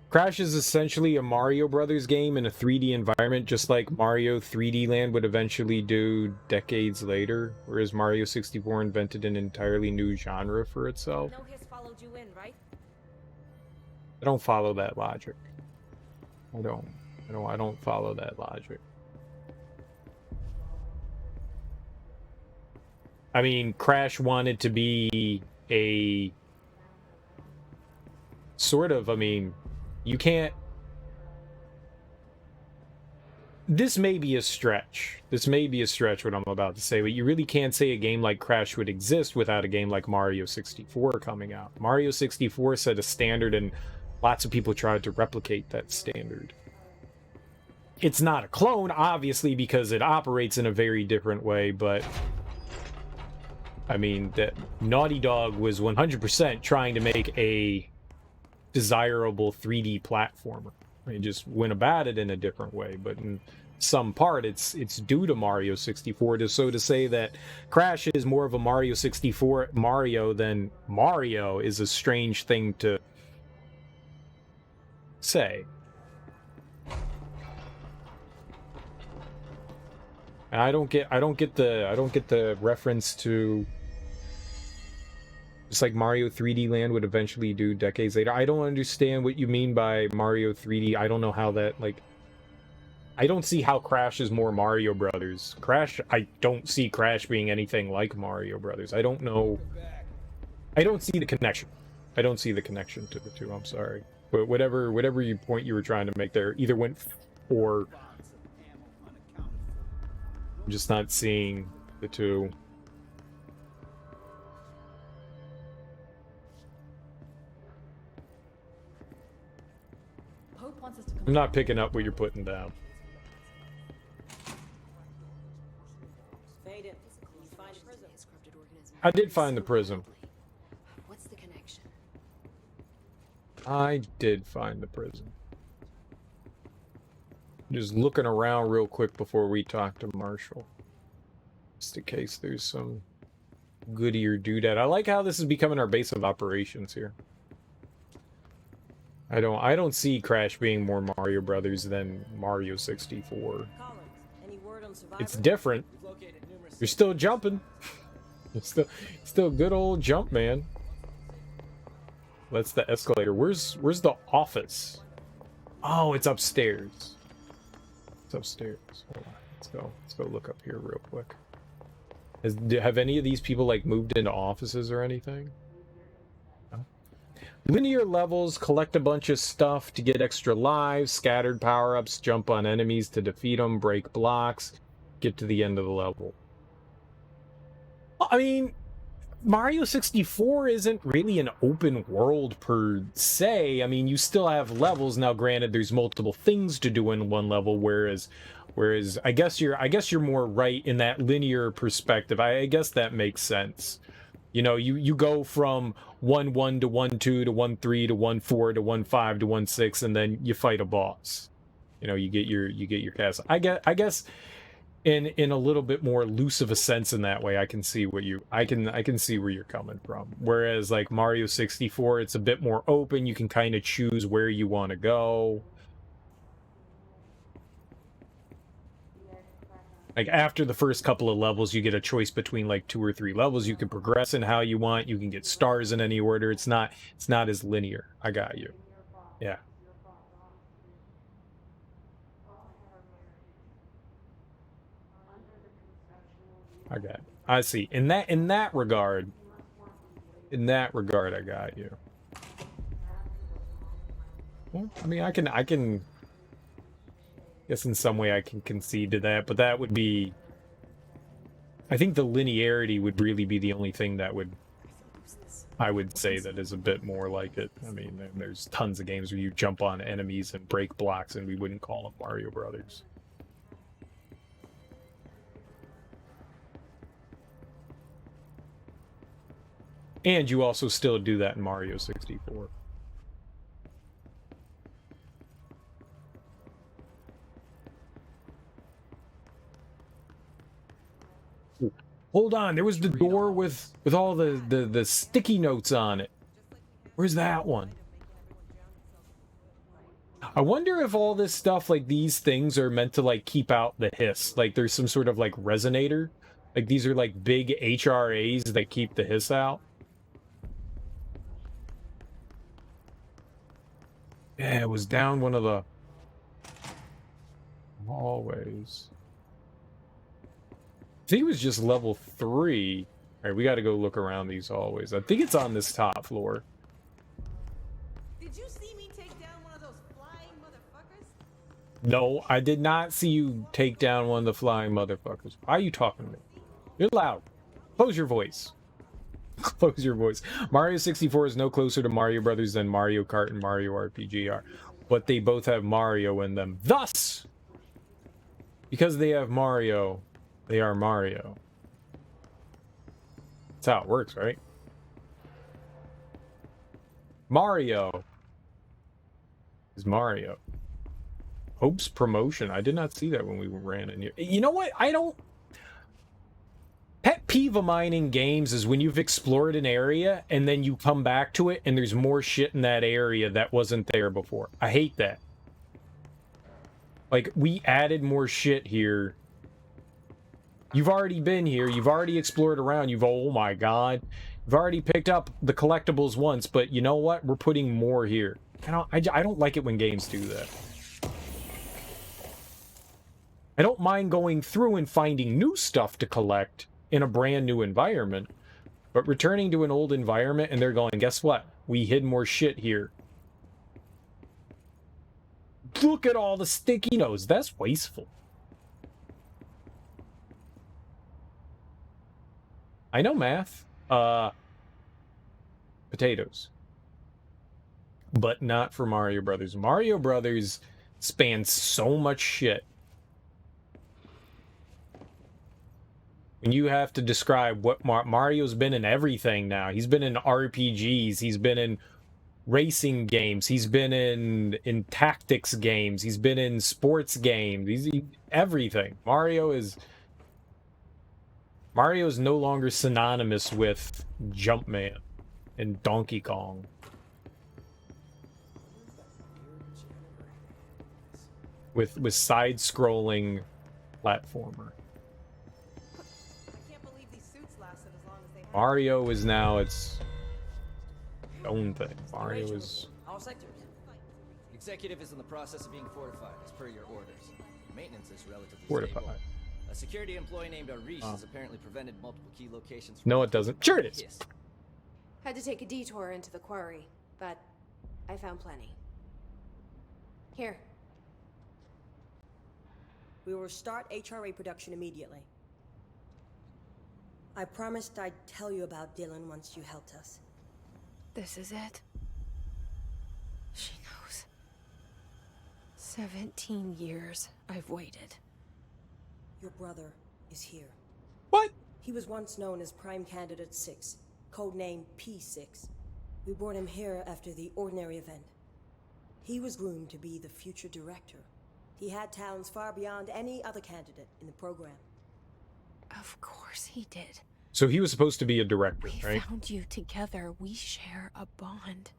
Crash is essentially a Mario Brothers game in a 3D environment, just like Mario 3D Land would eventually do decades later, whereas Mario 64 invented an entirely new genre for itself. No hiss followed you in, right? I don't follow that logic. I don't follow that logic. I mean, Crash wanted to be a sort of, I mean, you can't... This may be a stretch. This may be a stretch, what I'm about to say, but you really can't say a game like Crash would exist without a game like Mario 64 coming out. Mario 64 set a standard, and lots of people tried to replicate that standard. It's not a clone, obviously, because it operates in a very different way, but... I mean, that Naughty Dog was 100% trying to make a desirable 3D platformer. They just went about it in a different way, but in some part it's due to Mario 64. So to say that Crash is more of a Mario 64 Mario than Mario is a strange thing to say. And I don't get the reference to just like Mario 3D Land would eventually do decades later. I don't understand what you mean by Mario 3D. I don't know how that, like... I don't see how Crash is more Mario Brothers. I don't see Crash being anything like Mario Brothers. I don't know... I don't see the connection. I don't see the connection to the two, I'm sorry. But whatever point you were trying to make there, either went or... I'm just not seeing the two. Hope wants us to I'm not picking up what you're putting down. Fade it. You find a prism. I did find the prism. What's the connection? I did find the prism. Just looking around real quick before we talk to Marshall. Just in case there's some goody or doodad. I like how this is becoming our base of operations here. I don't see Crash being more Mario Brothers than Mario 64. Any word on survivor? It's different. You're still jumping. It's still good old jump, man. That's the escalator. Where's the office? Oh, it's upstairs. It's upstairs. Hold on. Let's go look up here real quick. Have any of these people like moved into offices or anything? No? Linear levels, collect a bunch of stuff to get extra lives, scattered power-ups, jump on enemies to defeat them, break blocks, get to the end of the level. I mean, Mario 64 isn't really an open world per se. I mean, you still have levels. Now, granted, there's multiple things to do in one level, whereas I guess you're more right in that linear perspective. I guess that makes sense. You know, you go from 1-1 to 1-2 to 1-3 to 1-4 to 1-5 to 1-6, and then you fight a boss. You know, you get your castle. I guess in a little bit more loose of a sense in that way, I can see I can see where you're coming from. Whereas like Mario 64, it's a bit more open. You can kind of choose where you want to go. Like after the first couple of levels, you get a choice between like 2 or 3 levels. You can progress in how you want. You can get stars in any order. It's not as linear. I got you. Yeah. I got it. I see. In that regard, I got you. Well, I mean, I can guess in some way I can concede to that, but that would be, I think the linearity would really be the only thing that I would say that is a bit more like it. I mean, there's tons of games where you jump on enemies and break blocks, and we wouldn't call them Mario Brothers. And you also still do that in Mario 64. Ooh, hold on, there was the door with all the sticky notes on it. Where's that one? I wonder if all this stuff, like these things, are meant to like keep out the hiss. Like there's some sort of like resonator. Like these are like big HRAs that keep the hiss out. Yeah, it was down one of the hallways. I think it was just level 3. All right, we got to go look around these hallways. I think it's on this top floor. Did you see me take down one of those flying motherfuckers? No, I did not see you take down one of the flying motherfuckers. Why are you talking to me? You're loud. Close your voice. Close your voice. Mario 64 is no closer to Mario Brothers than Mario Kart and Mario RPG are, but they both have Mario in them. Thus, because they have Mario, they are Mario. That's how it works, right? Mario is Mario. Hope's promotion. I did not see that when we ran in here. You know what? Pet peeve of mine in games is when you've explored an area and then you come back to it and there's more shit in that area that wasn't there before. I hate that. Like, we added more shit here. You've already been here. You've already explored around. Oh my god. You've already picked up the collectibles once, but you know what? We're putting more here. I don't like it when games do that. I don't mind going through and finding new stuff to collect in a brand new environment, but returning to an old environment and they're going, guess what? We hid more shit here. Look at all the sticky notes. That's wasteful. I know math. Potatoes. but not for Mario Brothers. Mario Brothers spans so much shit. When you have to describe what Mario's been in everything now. He's been in RPGs. He's been in racing games. He's been in tactics games. He's been in sports games. Everything. Mario is no longer synonymous with Jumpman and Donkey Kong. With side-scrolling platformer. Mario is now its own thing. Mario is... All sectors. Executive is in the process of being fortified, as per your orders. Maintenance is relatively Fortified. stable. A security employee named Arish has apparently prevented multiple key locations from... No, it doesn't. Sure it is. Yes. Had to take a detour into the quarry, but I found plenty. Here. We will start HRA production immediately. I promised I'd tell you about Dylan once you helped us. This is it. She knows. 17 years I've waited. Your brother is here. What? He was once known as Prime Candidate 6, codenamed P6. We brought him here after the Ordinary event. He was groomed to be the future director. He had talents far beyond any other candidate in the program. Of course he did. So he was supposed to be a director, We right? found you together. We share a bond.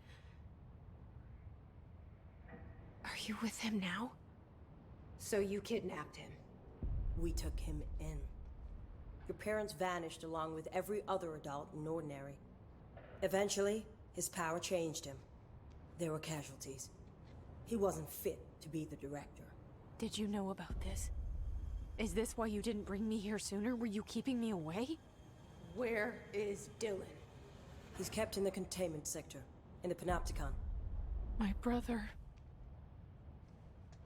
Are you with him now? So you kidnapped him? We took him in. Your parents vanished along with every other adult in Ordinary. Eventually, his power changed him. There were casualties. He wasn't fit to be the director. Did you know about this? Is this why you didn't bring me here sooner? Were you keeping me away? Where is Dylan? He's kept in the containment sector, in the Panopticon. My brother.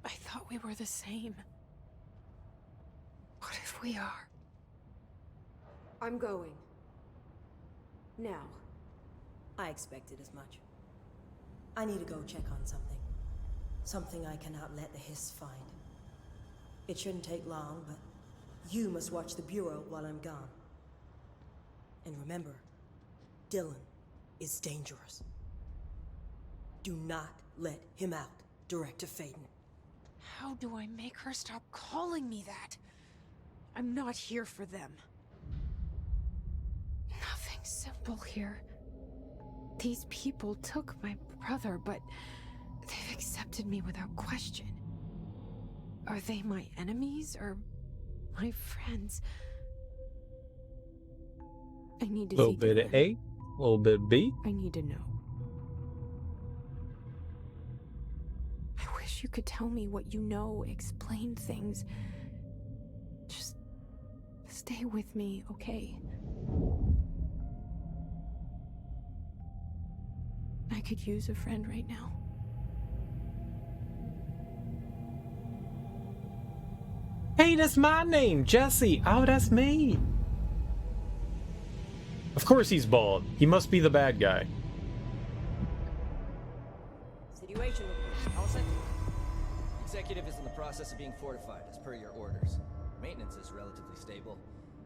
I thought we were the same. What if we are? I'm going. Now. I expected as much. I need to go check on something. Something I cannot let the Hiss find. It shouldn't take long, but you must watch the Bureau while I'm gone. And remember, Dylan is dangerous. Do not let him out, Director Faden. How do I make her stop calling me that? I'm not here for them. Nothing simple here. These people took my brother, but they've accepted me without question. Are they my enemies or my friends? I need to see. A little bit of A, a little bit of B. I need to know. I wish you could tell me what you know, explain things. Just stay with me, okay? I could use a friend right now. Hey, that's my name, Jesse. Oh, that's me. Of course he's bald. He must be the bad guy. Situation report. All sectors. Executive is in the process of being fortified, as per your orders. Maintenance is relatively stable.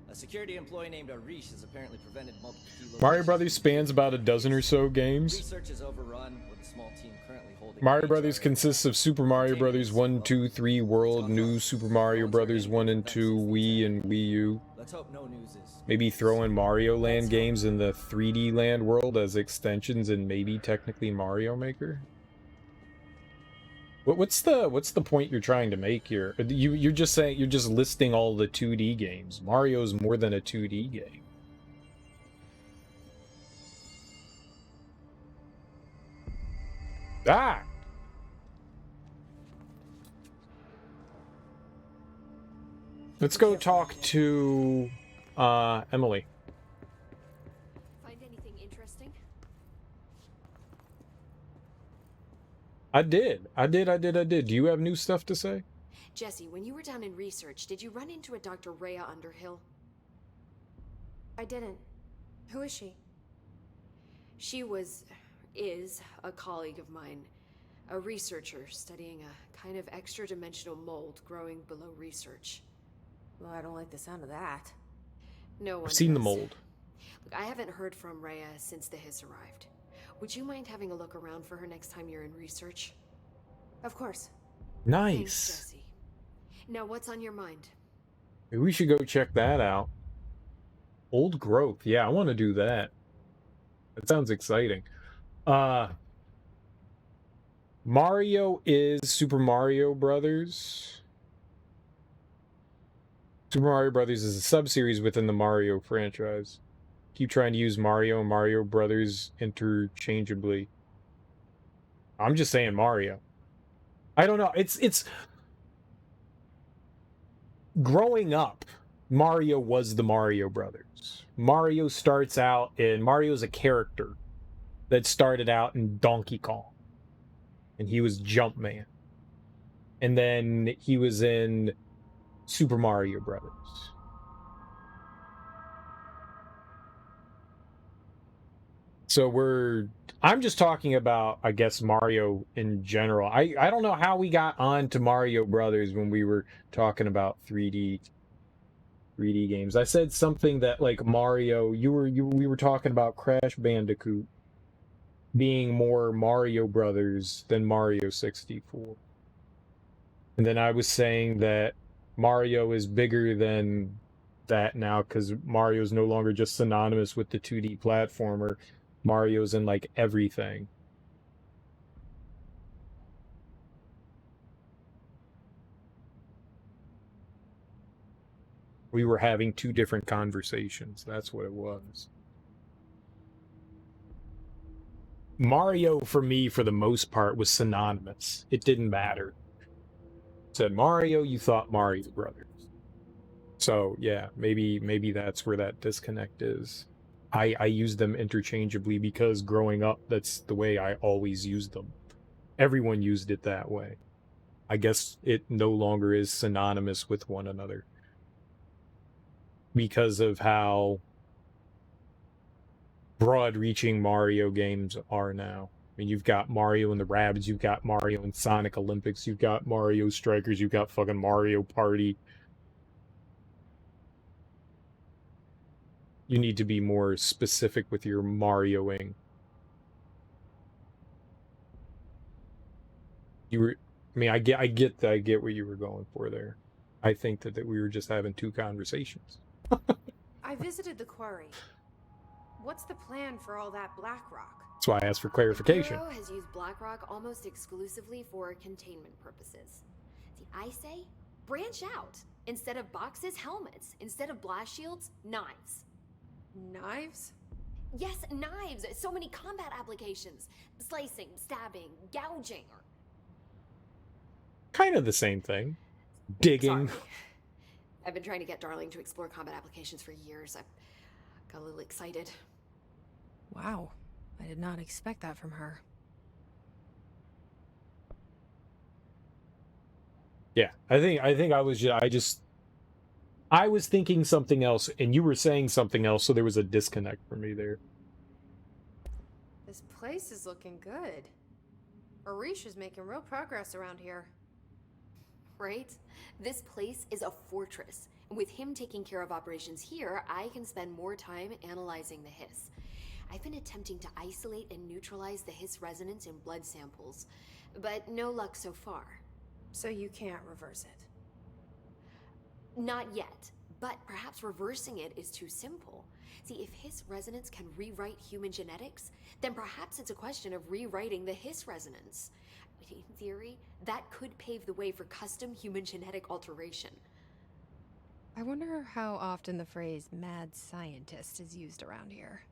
A security employee named Arish has apparently prevented multiple key locations. Mario Brothers spans about a dozen or so games. Research is overrun with a small team currently holding... Mario Brothers consists of Super Mario Brothers 1, 2, 3 World, New Super Mario Brothers 1 and 2, Wii and Wii U. Let's hope no news is... Maybe throw in Mario Land games in the 3D Land world as extensions and maybe technically Mario Maker? What's the point you're trying to make here? You're just saying, you're just listing all the 2D games. Mario's more than a 2D game. Ah! Let's go talk to Emily. Find anything interesting? I did. Do you have new stuff to say? Jesse, when you were down in research, did you run into a Dr. Rhea Underhill? I didn't. Who is she? She was is a colleague of mine, a researcher studying a kind of extra-dimensional mold growing below research. Well, I don't like the sound of that. No one I've seen the does. mold. Look, I haven't heard from Rhea since the hiss arrived. Would you mind having a look around for her next time you're in research? Of course. Nice. Thanks, Jesse. Now, what's on your mind? Maybe we should go check that out. Old growth. Yeah, I want to do that. That sounds exciting. Mario is Super Mario Brothers. Super Mario Brothers is a sub-series within the Mario franchise. Keep trying to use Mario and Mario Brothers interchangeably. I'm just saying Mario. I don't know. It's growing up, Mario was the Mario Brothers. Mario starts out in Mario's a character that started out in Donkey Kong. And he was Jumpman. And then he was in Super Mario Brothers. So I'm just talking about, I guess, Mario in general. I don't know how we got on to Mario Brothers when we were talking about 3D games. I said something that like Mario, we were talking about Crash Bandicoot being more Mario Brothers than Mario 64. And then I was saying that Mario is bigger than that now because Mario is no longer just synonymous with the 2D platformer. Mario's in like everything. We were having two different conversations. That's what it was. Mario, for me, for the most part, was synonymous. It didn't matter. Said Mario, you thought Mario Brothers. So, yeah, maybe that's where that disconnect is. I use them interchangeably because growing up, that's the way I always used them. Everyone used it that way. I guess it no longer is synonymous with one another. Because of how broad-reaching Mario games are now. I mean, you've got Mario and the Rabbids, you've got Mario and Sonic Olympics, you've got Mario Strikers, you've got fucking Mario Party. You need to be more specific with your Marioing. I get what you were going for there. I think that we were just having two conversations. I visited the quarry. What's the plan for all that black rock? That's why I asked for clarification. Bureau has used BlackRock almost exclusively for containment purposes. See, I say, branch out. Instead of boxes, helmets. Instead of blast shields, knives. Knives? Yes, knives. So many combat applications. Slicing, stabbing, gouging. Kind of the same thing. Digging. Sorry. I've been trying to get Darling to explore combat applications for years. I got a little excited. Wow. I did not expect that from her. Yeah, I was thinking something else and you were saying something else, so there was a disconnect for me there. This place is looking good. Arish is making real progress around here. Right? This place is a fortress. And with him taking care of operations here, I can spend more time analyzing the hiss. I've been attempting to isolate and neutralize the hiss resonance in blood samples, but no luck so far. So you can't reverse it? Not yet, but perhaps reversing it is too simple. See, if hiss resonance can rewrite human genetics, then perhaps it's a question of rewriting the hiss resonance. In theory, that could pave the way for custom human genetic alteration. I wonder how often the phrase mad scientist is used around here.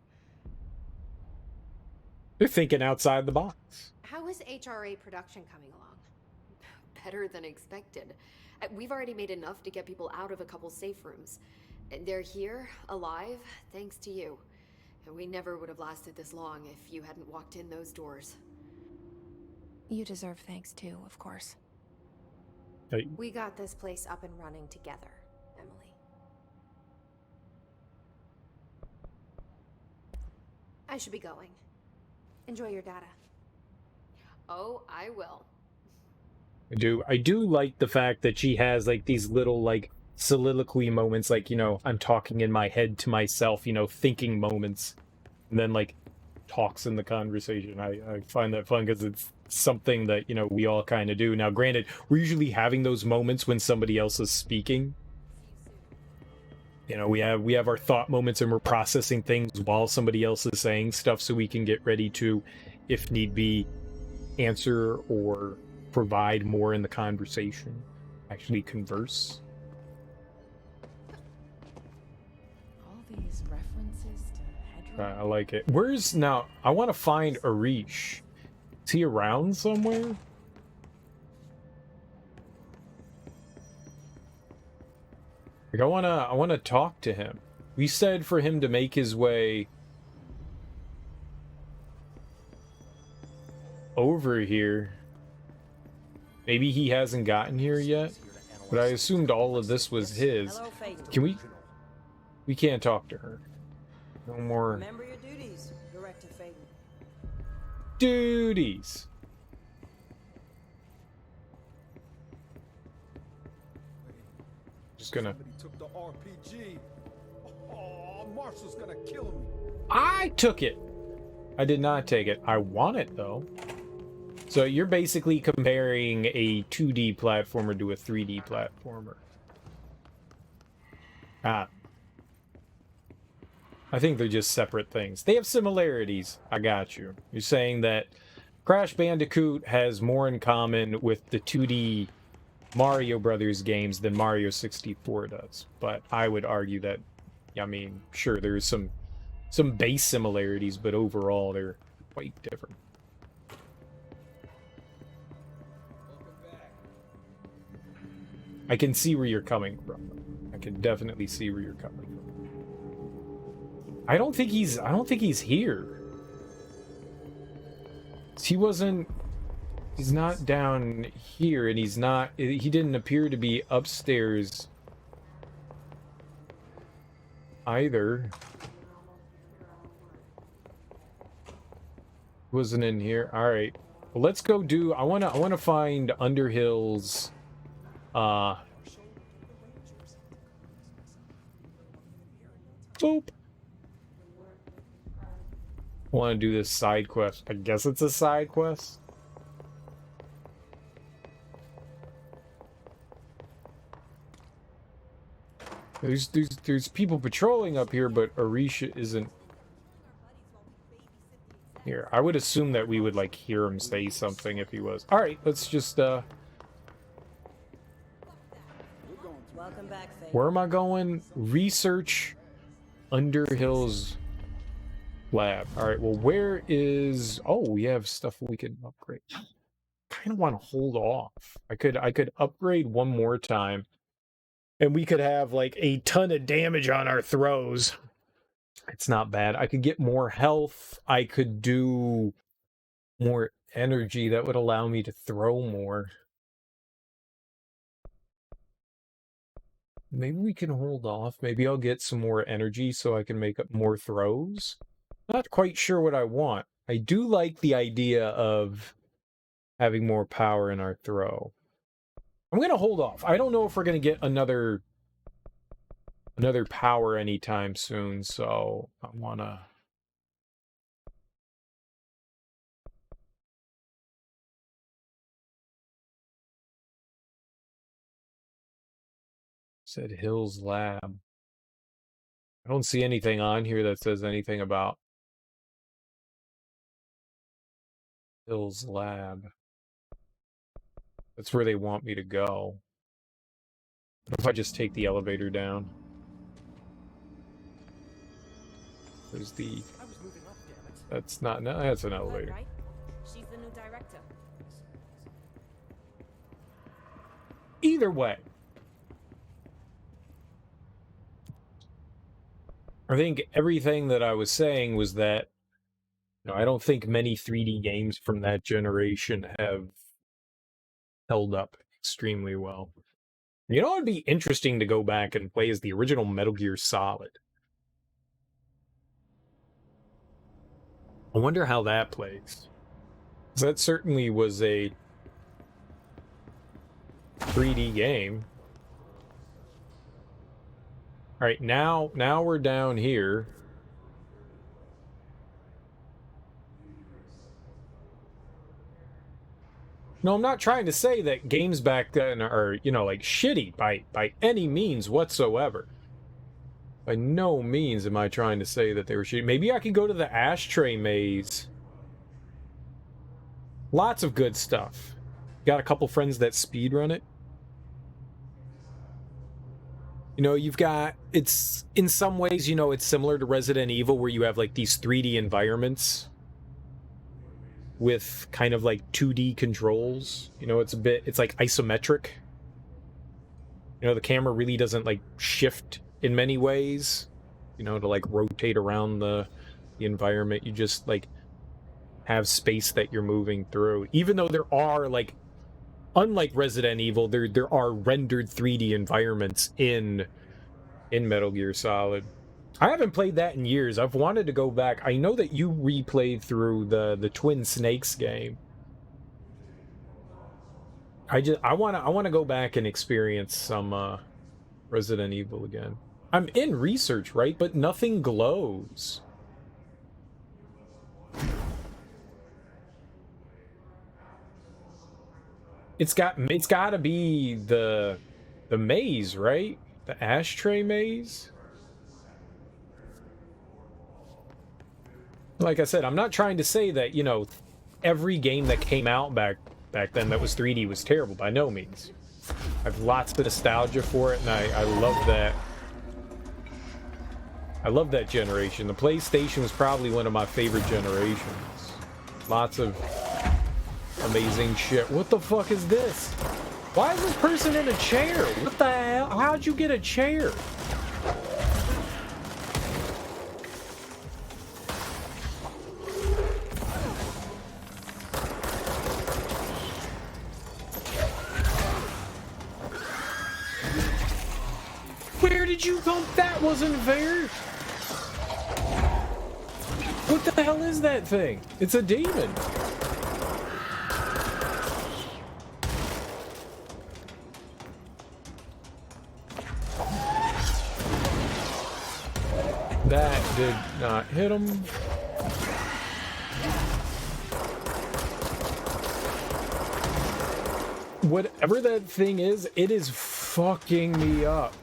They're thinking outside the box. How is HRA production coming along? Better than expected. We've already made enough to get people out of a couple safe rooms. They're here, alive, thanks to you. And we never would have lasted this long if you hadn't walked in those doors. You deserve thanks too, of course. Hey. We got this place up and running together, Emily. I should be going. Enjoy your data. Oh, I will. I do like the fact that she has like these little like soliloquy moments, like, you know, I'm talking in my head to myself, you know, thinking moments, and then like talks in the conversation. I find that fun because it's something that, you know, we all kind of do. Now, granted, we're usually having those moments when somebody else is speaking. You know, we have our thought moments and we're processing things while somebody else is saying stuff, so we can get ready to, if need be, answer or provide more in the conversation, actually converse. All these references to I like it. Where's now? I want to find Arish. Is he around somewhere? Like, I wanna talk to him. We said for him to make his way over here. Maybe he hasn't gotten here yet, but I assumed all of this was his. Can we? We can't talk to her. No more Remember your duties, Director Faden. duties. Just gonna. Somebody took the RPG. Oh, Marshall's gonna kill me. I took it. I did not take it. I want it though. So you're basically comparing a 2D platformer to a 3D platformer. Ah. I think they're just separate things. They have similarities. I got you. You're saying that Crash Bandicoot has more in common with the 2D Mario Brothers games than Mario 64 does. But I would argue that, I mean, sure, there's some base similarities, but overall they're quite different. I can see where you're coming from. I can definitely see where you're coming from. I don't think he's here. He's not down here, and he didn't appear to be upstairs either. Wasn't in here. All right. Well, let's go do, I want to find Underhill's boop. I want to do this side quest. I guess it's a side quest. There's people patrolling up here, but Arisha isn't here. I would assume that we would like hear him say something if he was. All right, let's just Welcome back, Faden. where am I going? Research Underhill's lab. All right, well, where is... Oh, we have stuff we can upgrade. Kind of want to hold off. I could upgrade one more time, and we could have like a ton of damage on our throws. It's not bad. I could get more health. I could do more energy. That would allow me to throw more. Maybe we can hold off. Maybe I'll get some more energy so I can make up more throws. Not quite sure what I want. I do like the idea of having more power in our throw. I'm going to hold off. I don't know if we're going to get another power anytime soon, so I want to... Said Hill's Lab. I don't see anything on here that says anything about Hill's Lab. That's where they want me to go. What if I just take the elevator down? There's the... That's not... No, that's an elevator. Right? She's the new director. Either way. I think everything that I was saying was that, you know, I don't think many 3D games from that generation have held up extremely well. You know, it'd be interesting to go back and play as the original Metal Gear Solid. I wonder how that plays. 'Cause that certainly was a 3D game. All right, now we're down here. No, I'm not trying to say that games back then are, you know, like shitty by any means whatsoever. By no means am I trying to say that they were shitty. Maybe I could go to the ashtray maze. Lots of good stuff. Got a couple friends that speedrun it. You know, you've got, it's, in some ways, you know, it's similar to Resident Evil where you have like these 3D environments with kind of like 2D controls. You know, it's like isometric. You know, the camera really doesn't like shift in many ways, you know, to like rotate around the environment. You just like have space that you're moving through. Even though there are like, unlike Resident Evil, there are rendered 3D environments in Metal Gear Solid. I haven't played that in years. I've wanted to go back. I know that you replayed through the Twin Snakes game. I want to go back and experience some Resident Evil again. I'm in research, right? But nothing glows. It's got to be the maze, right? The ashtray maze. Like I said, I'm not trying to say that, you know, every game that came out back then that was 3D was terrible, by no means. I have lots of nostalgia for it, and I love that. I love that generation. The PlayStation was probably one of my favorite generations. Lots of amazing shit. What the fuck is this? Why is this person in a chair? What the hell? How'd you get a chair? Where did you come? That wasn't fair. What the hell is that thing? It's a demon. That did not hit him. Whatever that thing is, it is fucking me up.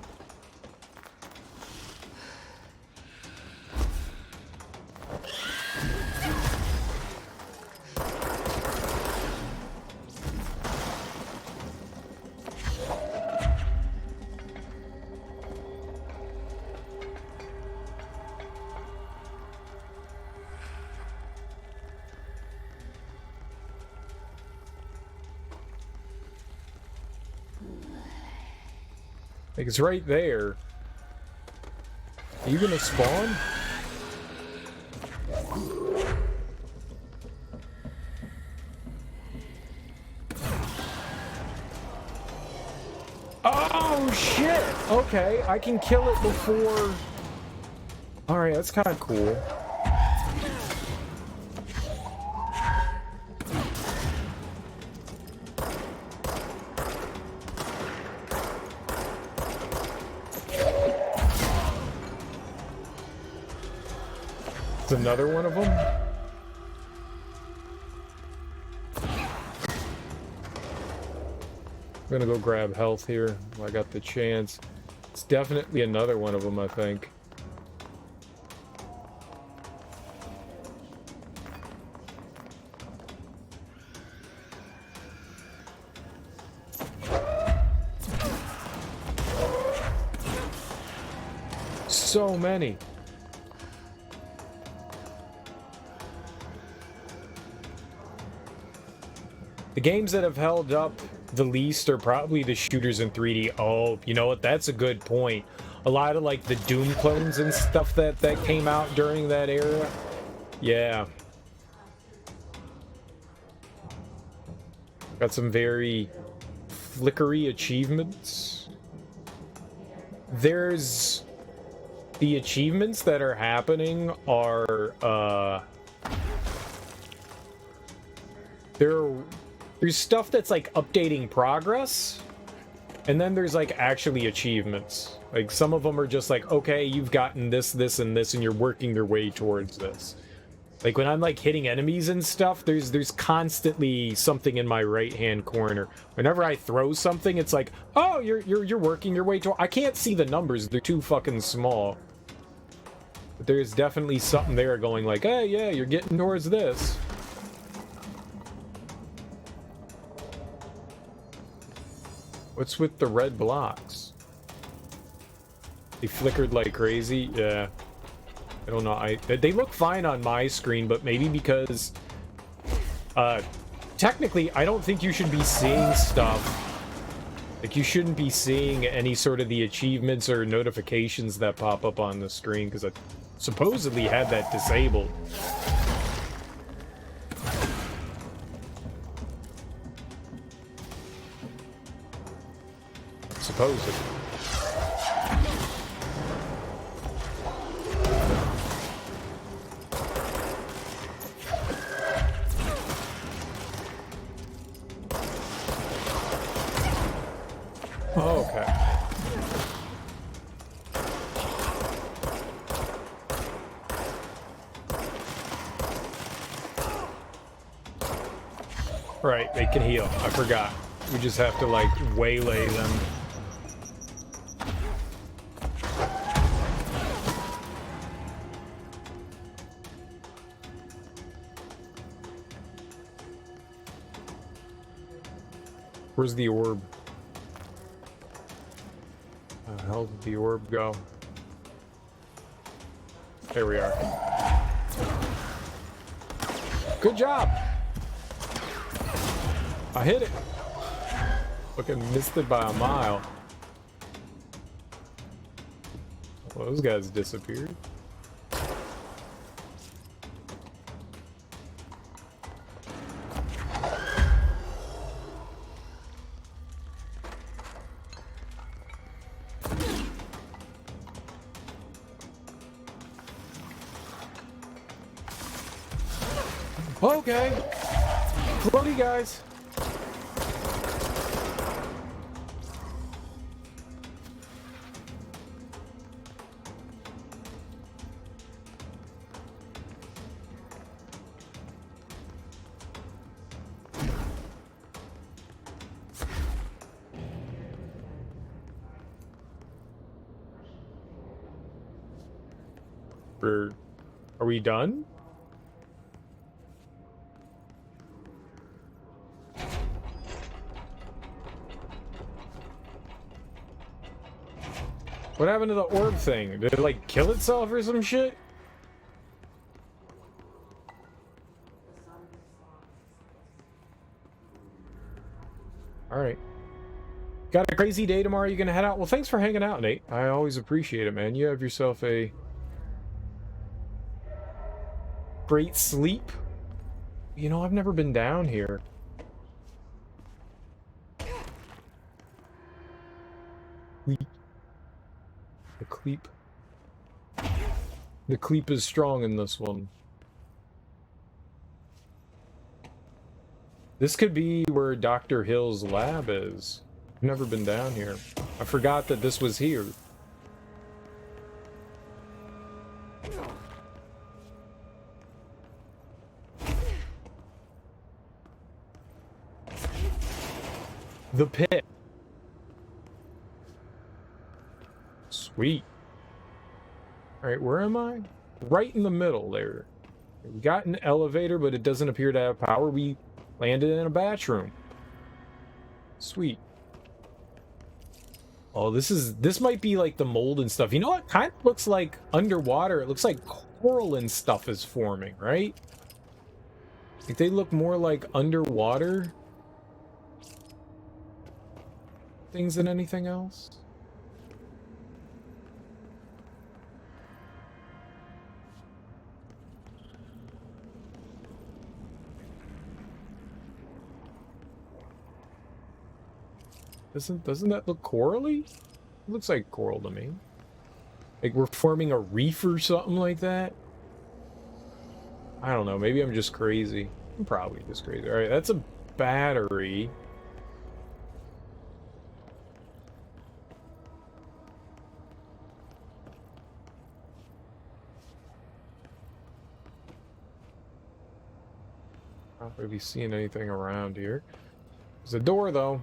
Like, it's right there. Are you gonna spawn? Oh shit! Okay, I can kill it before. Alright, that's kind of cool. Another one of them? I'm gonna go grab health here while I got the chance. It's definitely another one of them, I think. So many. The games that have held up the least are probably the shooters in 3D. Oh, you know what? That's a good point. A lot of like the Doom clones and stuff that came out during that era. Yeah. Got some very flickery achievements. There's the achievements that are happening are there's stuff that's like updating progress, and then there's like actually achievements. Like some of them are just like, okay, you've gotten this, this, and this, and you're working your way towards this. Like when I'm like hitting enemies and stuff, there's constantly something in my right hand corner. Whenever I throw something, it's like, oh, you're working your way toward. I can't see the numbers; they're too fucking small. But there's definitely something there going like, hey, yeah, you're getting towards this. What's with the red blocks? They flickered like crazy. Yeah. I don't know. They look fine on my screen, but maybe because technically I don't think you should be seeing stuff. Like you shouldn't be seeing any sort of the achievements or notifications that pop up on the screen because I supposedly had that disabled. Supposedly. Oh, okay. Right, they can heal. I forgot. We just have to, like, waylay them. Where's the orb? Where the hell did the orb go? There we are. Good job! I hit it! Fucking missed it by a mile. Well, those guys disappeared. Okay. Floaty guys. Are we done? What happened to the orb thing? Did it, like, kill itself or some shit? Alright. Got a crazy day tomorrow? You gonna head out? Well, thanks for hanging out, Nate. I always appreciate it, man. You have yourself a great sleep. You know, I've never been down here. The cleep. The cleep is strong in this one. This could be where Dr. Hill's lab is. I've never been down here. I forgot that this was here. The pit. Sweet. Alright, where am I? Right in the middle there. We got an elevator, but it doesn't appear to have power. We landed in a batch room. Sweet. Oh, this might be like the mold and stuff. You know what? Kind of looks like underwater. It looks like coral and stuff is forming, right? Like they look more like underwater things than anything else. Doesn't that look corally? It looks like coral to me. Like we're forming a reef or something like that. I don't know, maybe I'm just crazy. I'm probably just crazy. Alright, that's a battery. Not really seeing anything around here. There's a door, though.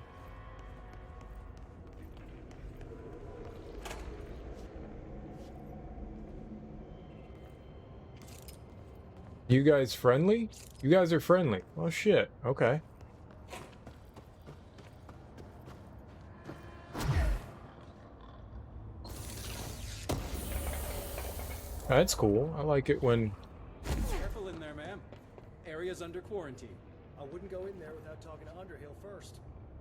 You guys friendly? You guys are friendly. Oh, shit. Okay. That's cool. I like it when... Careful in there, ma'am. Area's under quarantine. I wouldn't go in there without talking to Underhill first.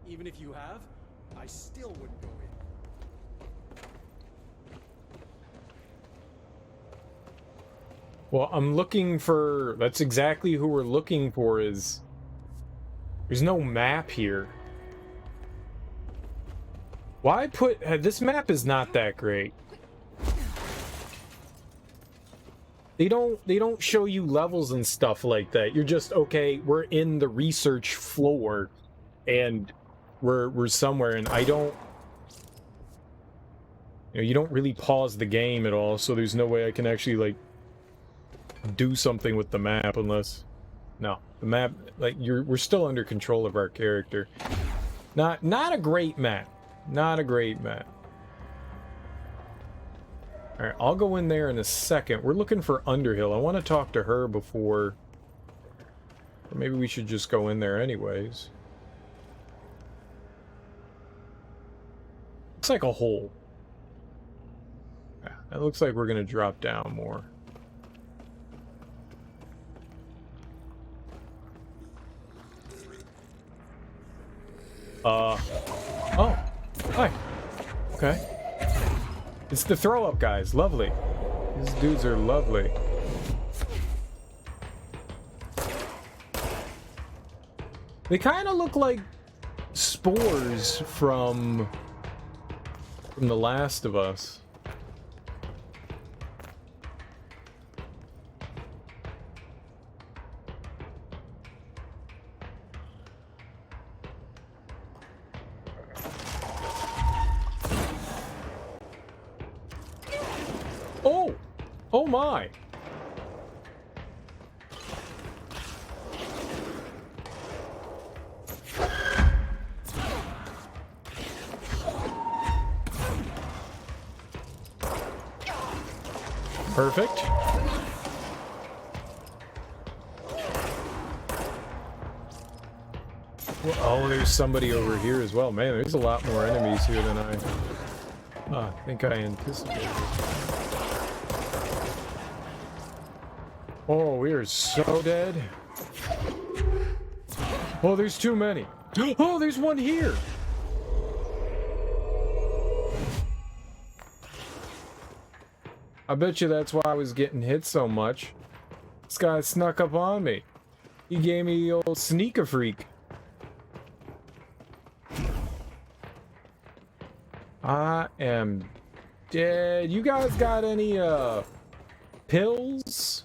Even if you have, I still wouldn't go in. Well, I'm looking for... That's exactly who we're looking for is... There's no map here. Why put... This map is not that great. They don't show you levels and stuff like that. You're just, okay, we're in the research floor and we're somewhere, and I don't... You know, you don't really pause the game at all, so there's no way I can actually, like, do something with the map unless... No, the map, like, we're still under control of our character. Not a great map. Not a great map. Alright, I'll go in there in a second. We're looking for Underhill. I want to talk to her before... Or maybe we should just go in there anyways. Looks like a hole. Yeah, it looks like we're going to drop down more. Oh. Hi. Okay. It's the throw-up guys. Lovely. These dudes are lovely. They kind of look like spores from The Last of Us. Oh my! Perfect. Well, oh, there's somebody over here as well. Man, there's a lot more enemies here than I think I anticipated. Oh, we are so dead. Oh, there's too many. Oh, there's one here. I bet you that's why I was getting hit so much. This guy snuck up on me. He gave me the old sneaker freak. I am dead. You guys got any, pills?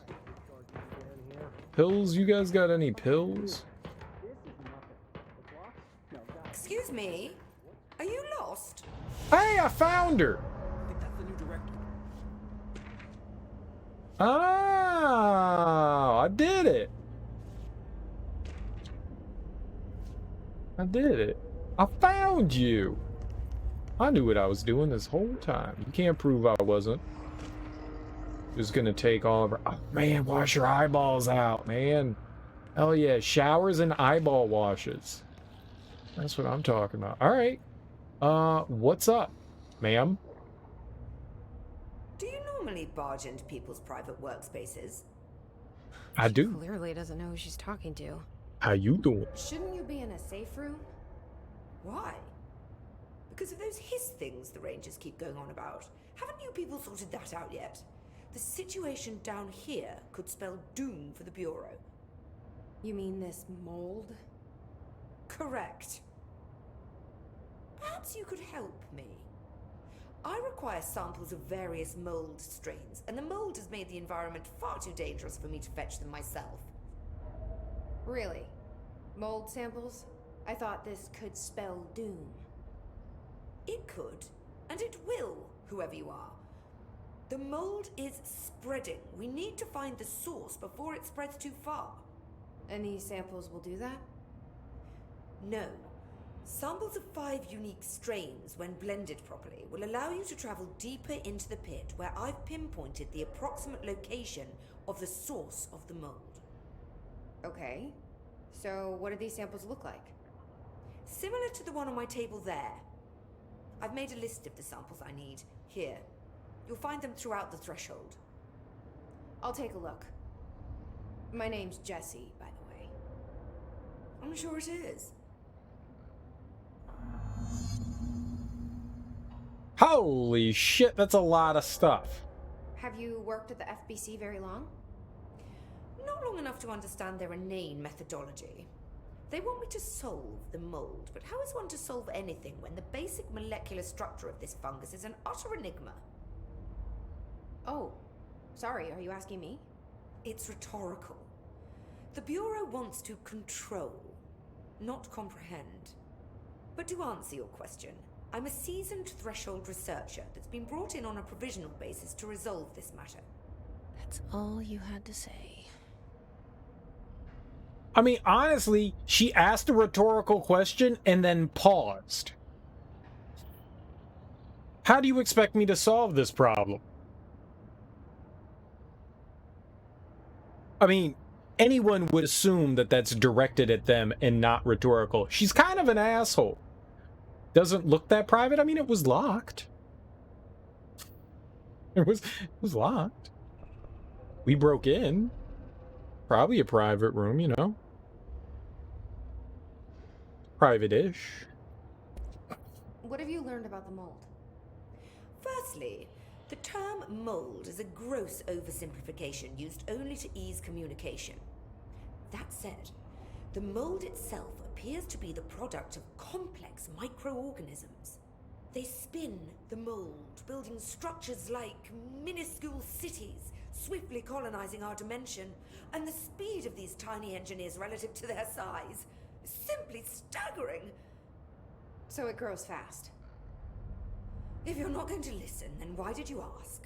Pills? You guys got any pills? Excuse me? Are you lost? Hey, I found her! I think that's the new director. Oh, I did it. I did it. I found you. I knew what I was doing this whole time. You can't prove I wasn't. Just gonna take all of her. Oh, man, wash your eyeballs out, man. Hell yeah, showers and eyeball washes. That's what I'm talking about. All right. What's up, ma'am? Do you normally barge into people's private workspaces? I do. Clearly doesn't know who she's talking to. How you doing? Shouldn't you be in a safe room? Why? Because of those hiss things the Rangers keep going on about. Haven't you people sorted that out yet? The situation down here could spell doom for the Bureau. You mean this mold? Correct. Perhaps you could help me. I require samples of various mold strains, and the mold has made the environment far too dangerous for me to fetch them myself. Really? Mold samples? I thought this could spell doom. It could, and it will, whoever you are. The mold is spreading. We need to find the source before it spreads too far. And these samples will do that? No. Samples of 5 unique strains, when blended properly, will allow you to travel deeper into the pit, where I've pinpointed the approximate location of the source of the mold. Okay. So what do these samples look like? Similar to the one on my table there. I've made a list of the samples I need. Here. You'll find them throughout the threshold. I'll take a look. My name's Jessie, by the way. I'm sure it is. Holy shit, that's a lot of stuff. Have you worked at the FBC very long? Not long enough to understand their inane methodology. They want me to solve the mold, but how is one to solve anything when the basic molecular structure of this fungus is an utter enigma? Oh, sorry, are you asking me? It's rhetorical. The Bureau wants to control, not comprehend. But to answer your question, I'm a seasoned threshold researcher that's been brought in on a provisional basis to resolve this matter. That's all you had to say. I mean, honestly, she asked a rhetorical question and then paused. How do you expect me to solve this problem? I mean, anyone would assume that that's directed at them and not rhetorical. She's kind of an asshole. Doesn't look that private. I mean, it was locked. It was locked. We broke in. Probably a private room, you know. Private-ish. What have you learned about the mold? Firstly, the term mold is a gross oversimplification used only to ease communication. That said, the mold itself appears to be the product of complex microorganisms. They spin the mold, building structures like minuscule cities, swiftly colonizing our dimension, and the speed of these tiny engineers relative to their size is simply staggering. So it grows fast. If you're not going to listen, then why did you ask?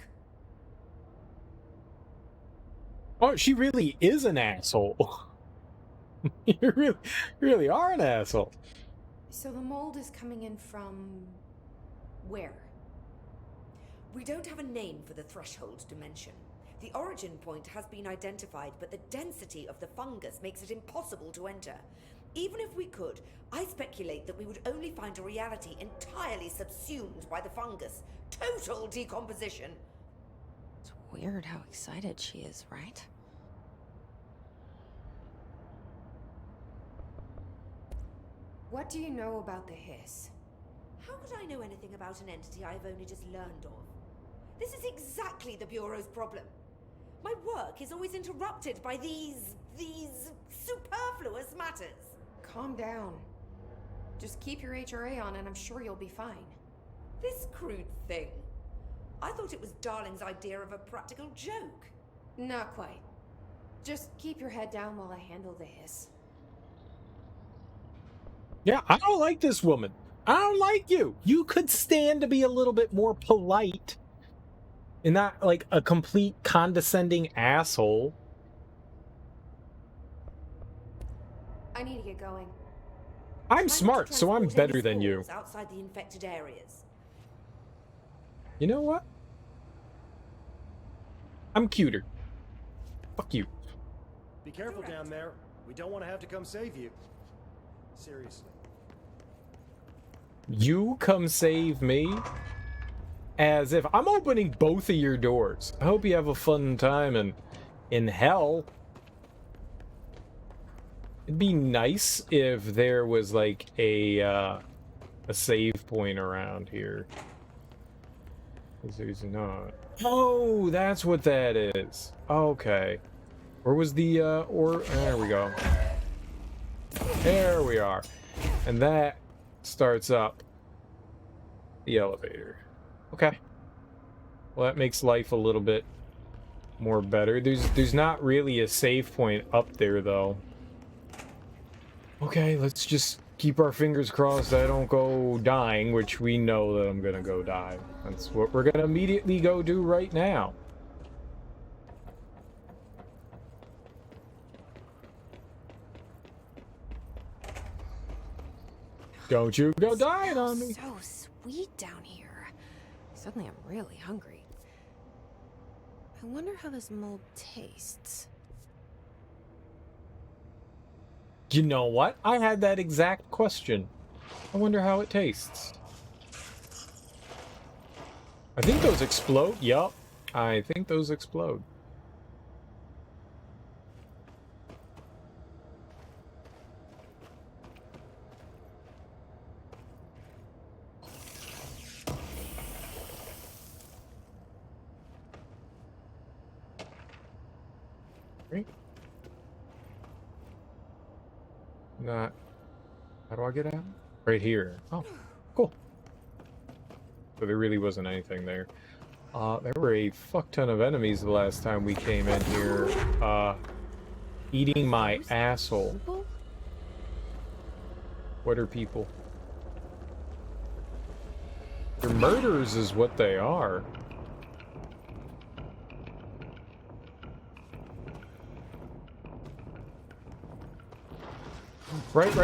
Oh, she really is an asshole. You really are an asshole. So the mold is coming in from where? We don't have a name for the threshold dimension. The origin point has been identified, but the density of the fungus makes it impossible to enter. Even if we could, I speculate that we would only find a reality entirely subsumed by the fungus. Total decomposition. It's weird how excited she is, right? What do you know about the hiss? How could I know anything about an entity I've only just learned of? This is exactly the Bureau's problem. My work is always interrupted by these superfluous matters. Calm down. Just keep your HRA on and I'm sure you'll be fine. This crude thing. I thought it was Darling's idea of a practical joke. Not quite. Just keep your head down while I handle the hiss. Yeah, I don't like this woman. I don't like you. You could stand to be a little bit more polite and not like a complete condescending asshole. I need to get going. I'm smart, so I'm better than you. Outside the infected areas. You know what? I'm cuter. Fuck you. Be careful down there. We don't want to have to come save you. Seriously. You come save me? As if I'm opening both of your doors. I hope you have a fun time in hell. It'd be nice if there was like a save point around here. 'Cause there's not. Oh, that's what that is. Okay. Where was the there we go. There we are. And that starts up the elevator. Okay. Well, that makes life a little bit more better. There's not really a save point up there though. Okay, let's just keep our fingers crossed I don't go dying, which we know that I'm gonna go die. That's what we're gonna immediately go do right now. Don't you go dying on me. So sweet down here. Suddenly I'm really hungry. I wonder how this mold tastes. You know what? I had that exact question. I wonder how it tastes. I think those explode. Yup. I think those explode. Right. Not. How do I get out? Right here. Oh, cool. So there really wasn't anything there. There were a fuck ton of enemies the last time we came in here. Eating my asshole. What are people? They're murderers is what they are. Right.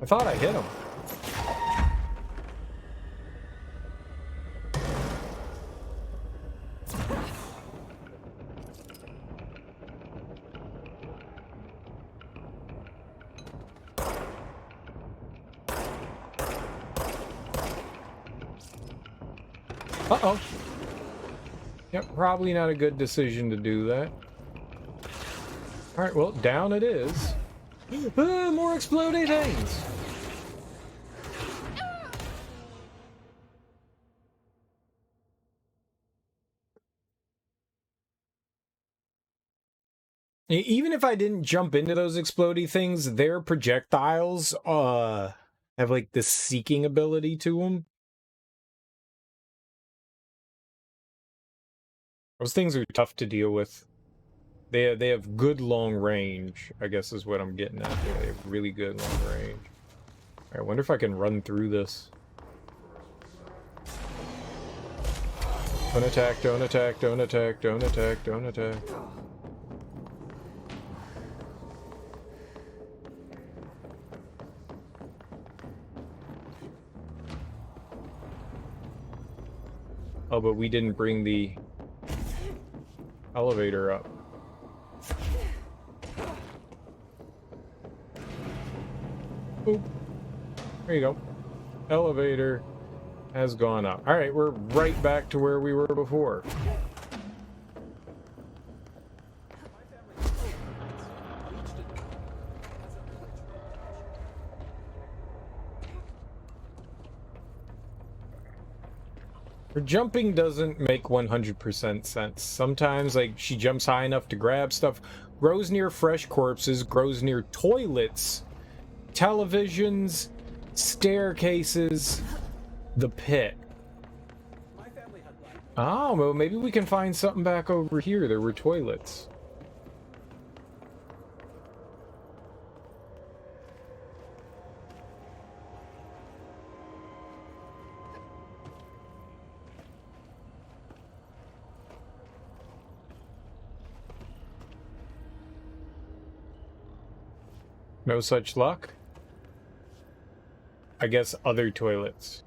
I thought I hit him. Uh-oh. Yep, probably not a good decision to do that. Alright, well, down it is. More exploding things! Even if I didn't jump into those explodey things, their projectiles have like this seeking ability to them. Those things are tough to deal with. They have good long range, I guess is what I'm getting at here. They have really good long range. Alright, I wonder if I can run through this. Don't attack, don't attack, don't attack, don't attack, don't attack. Oh, but we didn't bring the elevator up. Boop. There you go. Elevator has gone up. Alright, we're right back to where we were before. Her jumping doesn't make 100% sense. Sometimes, like, she jumps high enough to grab stuff, grows near fresh corpses, grows near toilets, televisions, staircases, the pit. Oh, well, maybe we can find something back over here. There were toilets. No such luck? I guess other toilets.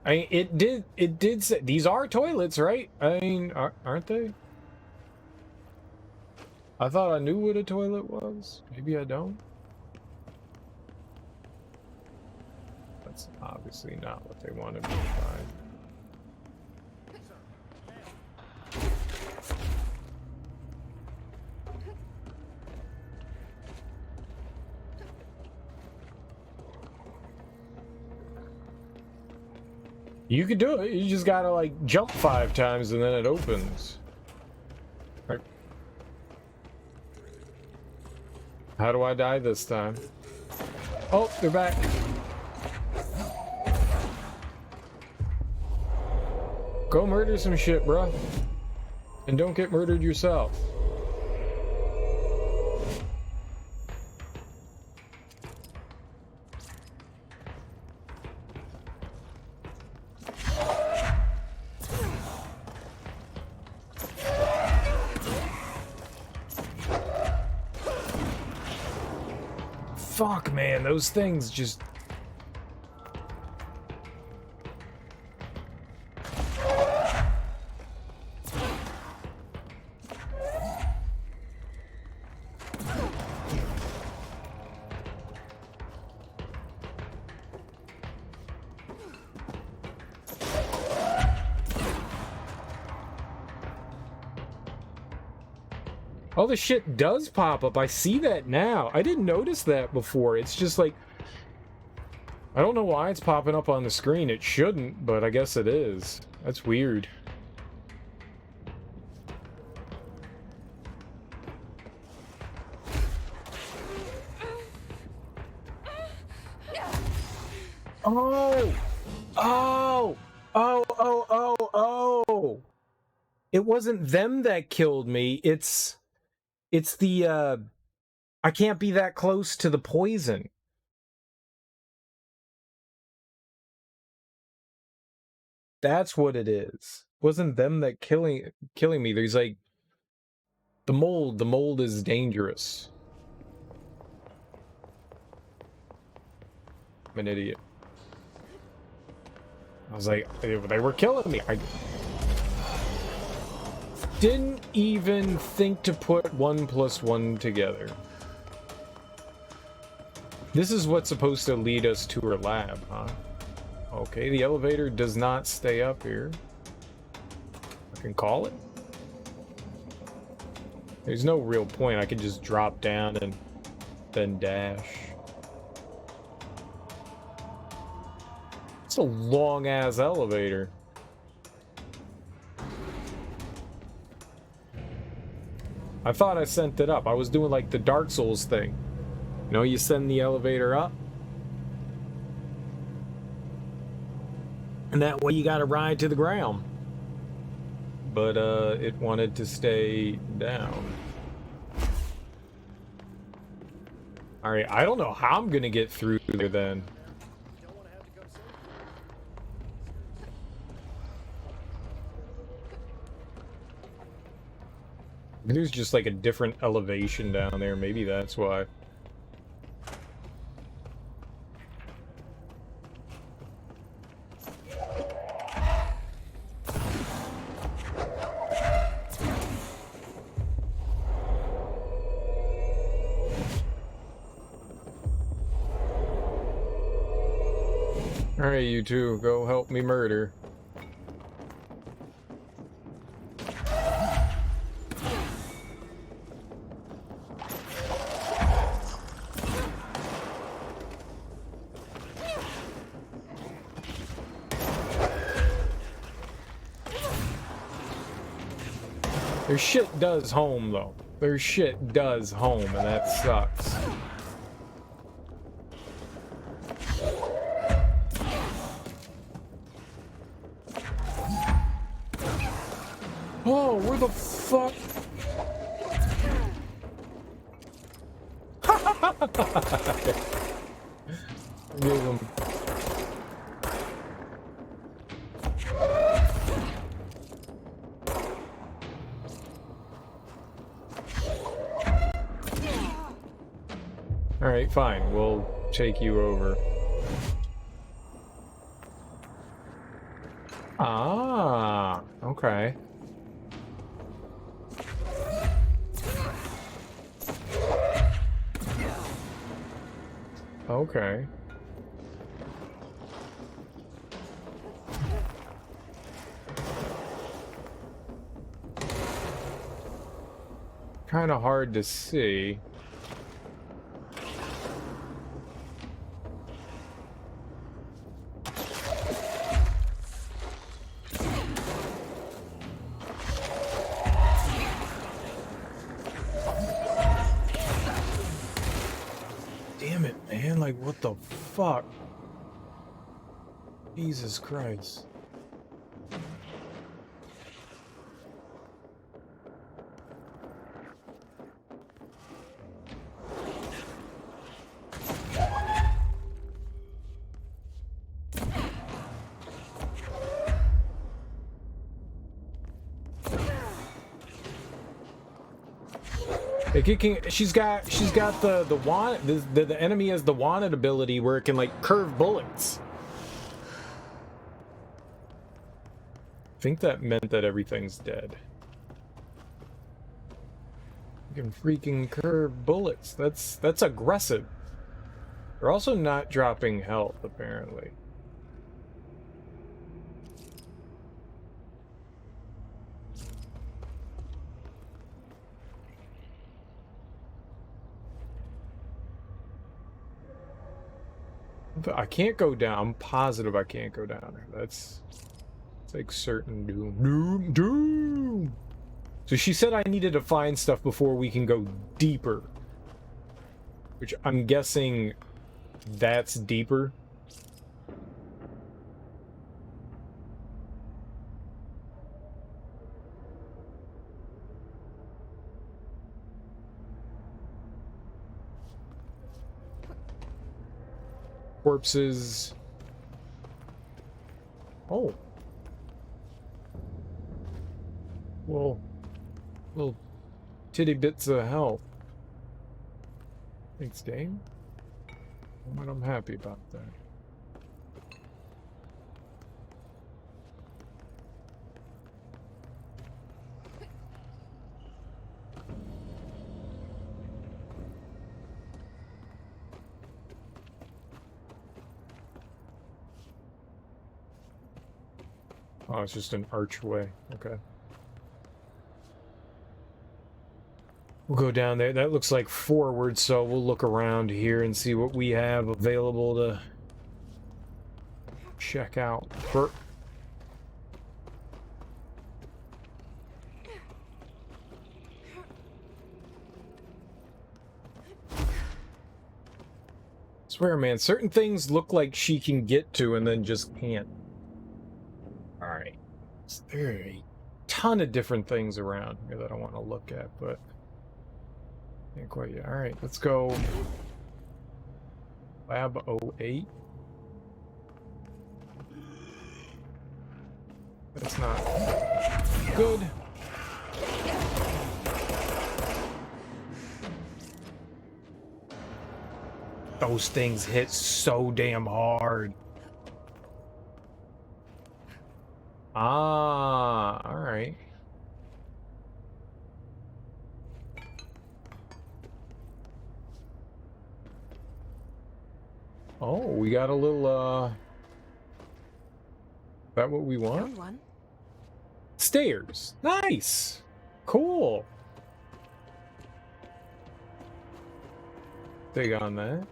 I mean, it did say, these are toilets, right? I mean, aren't they? I thought I knew what a toilet was. Maybe I don't. That's obviously not what they wanted me to find. You could do it. You just gotta, like, jump 5 times and then it opens. Right. How do I die this time? Oh, they're back. Go murder some shit, bruh. And don't get murdered yourself. Fuck, man, those things just... Oh, the shit does pop up. I see that now. I didn't notice that before. It's just like... I don't know why it's popping up on the screen. It shouldn't, but I guess it is. That's weird. Oh! Oh! Oh, oh, oh, oh! It wasn't them that killed me. It's the, I can't be that close to the poison. That's what it is. It wasn't them that killing me. There's like the mold. The mold is dangerous. I'm an idiot. I was like, they were killing me. I didn't even think to put 1 + 1 together. This is what's supposed to lead us to her lab, huh? Okay, the elevator does not stay up here. I can call it. There's no real point. I can just drop down and then dash. It's a long-ass elevator. I thought I sent it up. I was doing like the Dark Souls thing. You know, you send the elevator up. And that way you gotta ride to the ground. But, it wanted to stay down. Alright, I don't know how I'm gonna get through there then. There's just like a different elevation down there. Maybe that's why. Alright, you two, go help me murder. Their shit does home, though. Their shit does home, and that sucks. Oh, where the fuck? Give him. Alright, fine. We'll take you over. Ah, okay. Okay. Kind of hard to see. Like, what the fuck? Jesus Christ. She's got the wand. The enemy has the wanted ability where it can like curve bullets. I think that meant that everything's dead. You can freaking curve bullets. That's aggressive. They're also not dropping health, apparently. I can't go down. I'm positive I can't go down there. It's like certain doom. So she said I needed to find stuff before we can go deeper. Which I'm guessing that's deeper. Corpses. Oh. Well, little titty bits of health. Thanks, Dame. I'm happy about that. Oh, it's just an archway. Okay. We'll go down there. That looks like forward, so we'll look around here and see what we have available to check out. Swear, man, certain things look like she can get to and then just can't. Alright. There are a ton of different things around here that I want to look at, but can't quite yet. Alright, let's go. Lab 08. That's not good. Those things hit so damn hard. Ah, all right. Oh, we got a little, is that what we want? Found one. Stairs. Nice. Cool. Dig on that.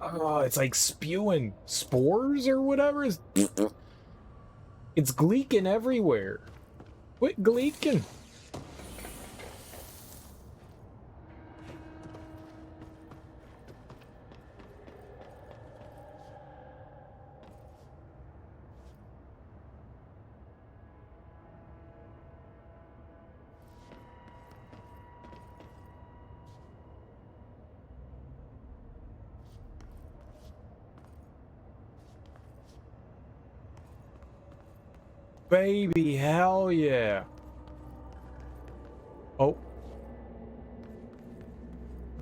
Oh, it's like spewing spores or whatever. It's gleeking everywhere. Quit gleeking. Baby, hell yeah. Oh.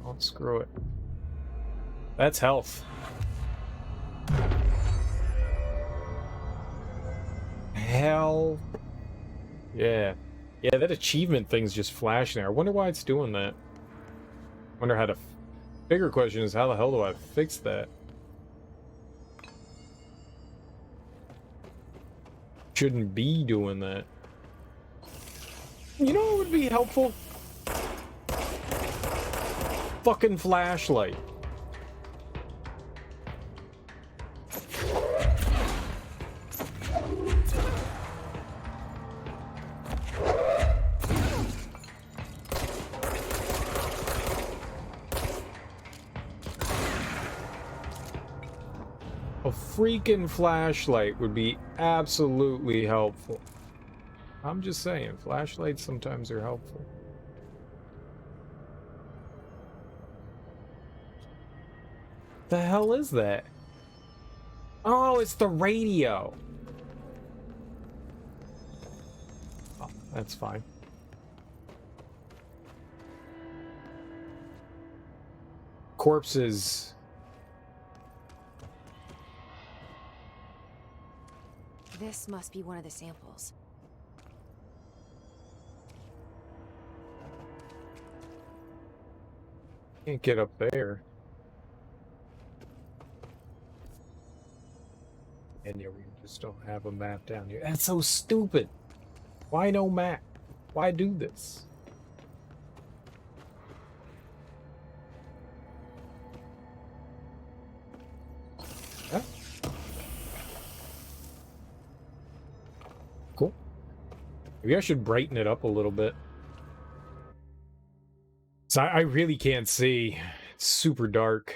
Don't screw it. That's health. Hell. Yeah. Yeah, that achievement thing's just flashing there. I wonder why it's doing that. Wonder how to... Bigger question is, how the hell do I fix that? Shouldn't be doing that. You know what would be helpful? Fucking flashlight. A freaking flashlight would be absolutely helpful. I'm just saying, flashlights sometimes are helpful. The hell is that? Oh, it's the radio. That's fine. Corpses. This must be one of the samples. Can't get up there. And yeah, we just don't have a map down here. That's so stupid. Why no map? Why do this? Huh? Cool. Maybe I should brighten it up a little bit. So I really can't see. It's super dark.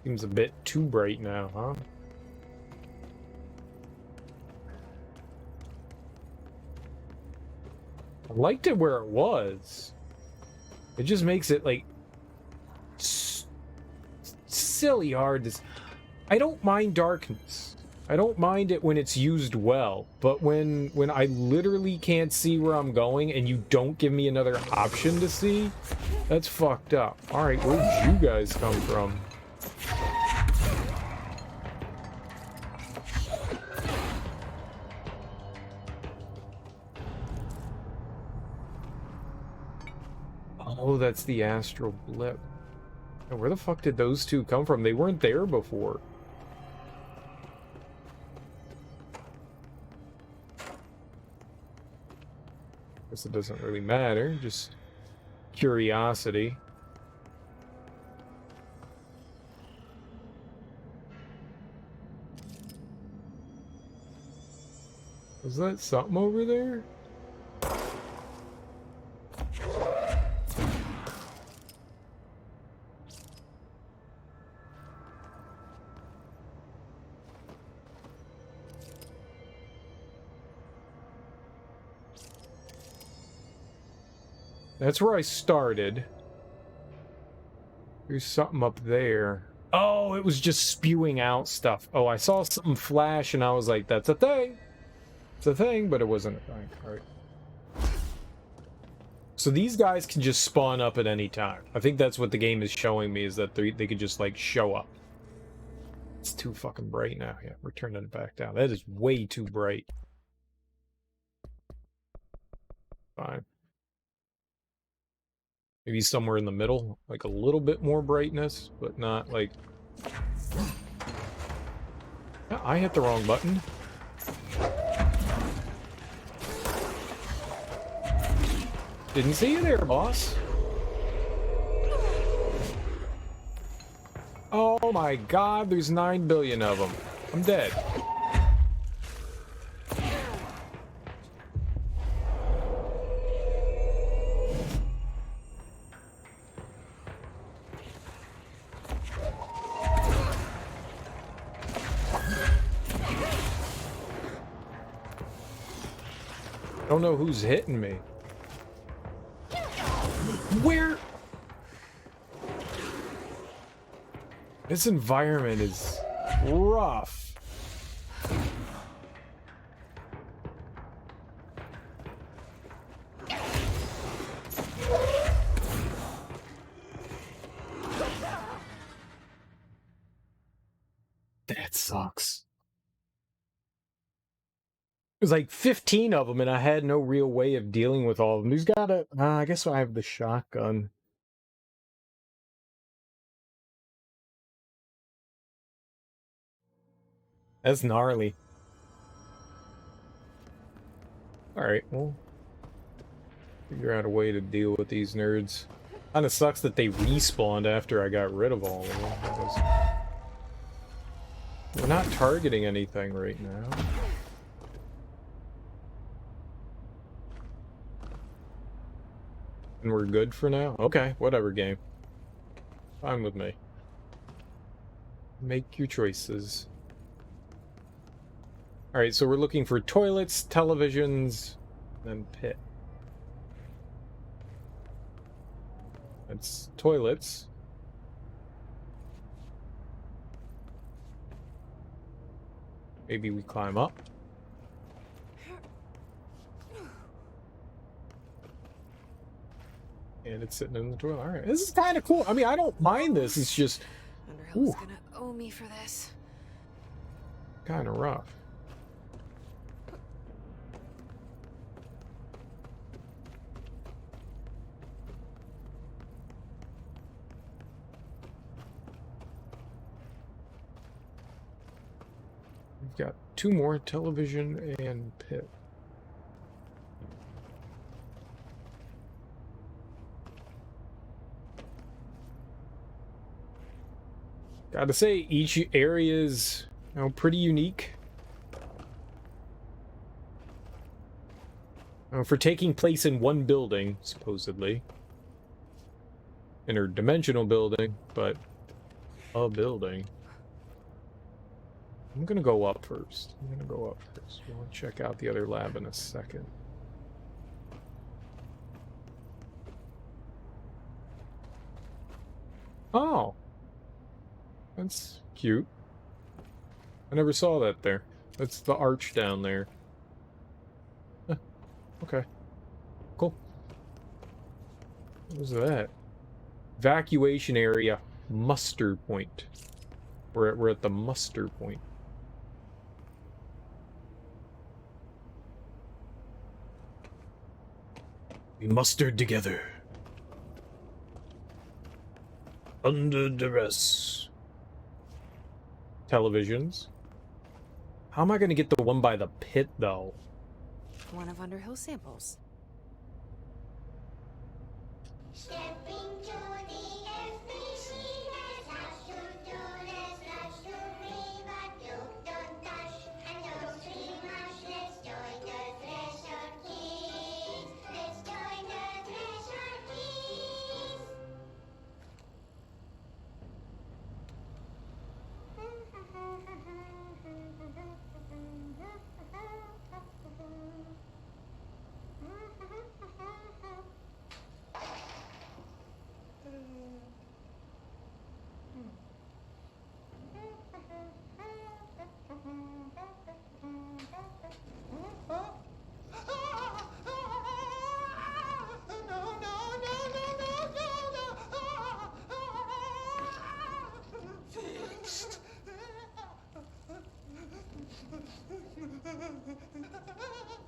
Seems a bit too bright now, huh? I liked it where it was. It just makes it, like, silly hard to... I don't mind darkness. I don't mind it when it's used well, but when I literally can't see where I'm going and you don't give me another option to see, that's fucked up. Alright, where did you guys come from? Oh, that's the astral blip. Now, where the fuck did those two come from? They weren't there before. Guess it doesn't really matter, just curiosity. Was that something over there? That's where I started. There's something up there. Oh, it was just spewing out stuff. Oh, I saw something flash and I was like, that's a thing. It's a thing, but it wasn't a thing. Alright. So these guys can just spawn up at any time. I think that's what the game is showing me, is that they could just, like, show up. It's too fucking bright now. Yeah, we're turning it back down. That is way too bright. Fine. Maybe somewhere in the middle, like a little bit more brightness, but not like... Yeah, I hit the wrong button. Didn't see you there, boss. Oh my god, there's 9 billion of them. I'm dead. I don't know who's hitting me. Where? This environment is rough. That sucks. There's like 15 of them, and I had no real way of dealing with all of them. Who's got a... I guess I have the shotgun. That's gnarly. Alright, well... figure out a way to deal with these nerds. Kinda sucks that they respawned after I got rid of all of them. We're not targeting anything right now. And we're good for now? Okay, whatever, game. Fine with me. Make your choices. Alright, so we're looking for toilets, televisions, and pit. toilets. Toilets. Maybe we climb up. And it's sitting in the toilet. Alright, this is kind of cool. I mean, I don't mind this. It's just... Underhill's gonna owe me for this. Kind of rough. We've got 2 more, television and pit. Gotta say, each area is, you know, pretty unique. For taking place in one building, supposedly. Interdimensional building, but a building. I'm gonna go up first. We'll check out the other lab in a second. Oh! That's cute. I never saw that there. That's the arch down there. Huh. Okay. Cool. What was that? Evacuation area. Muster point. We're at the muster point. We mustered together. Under duress. Televisions. How am I going to get the one by the pit, though? One of Underhill's samples.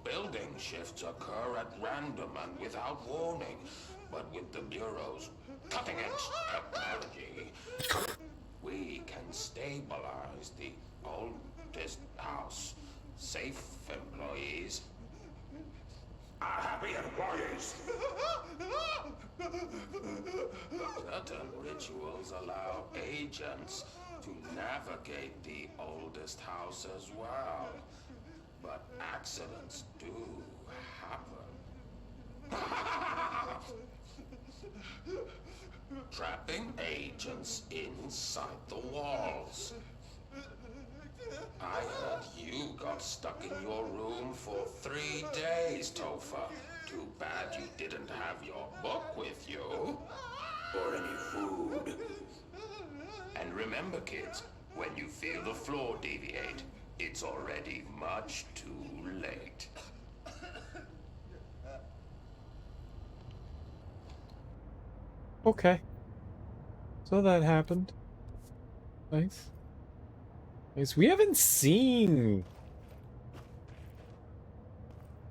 Building shifts occur at random and without warning, but with the Bureau's cutting-edge technology, we can stabilize the oldest house. Safe employees are happy employees. Certain rituals allow agents to navigate the oldest house as well. But accidents do happen. Trapping agents inside the walls. I heard you got stuck in your room for 3 days, Topher. Too bad you didn't have your book with you. Or any food. And remember, kids, when you feel the floor deviate, it's already much too late. Okay. So that happened. Nice. Nice. We haven't seen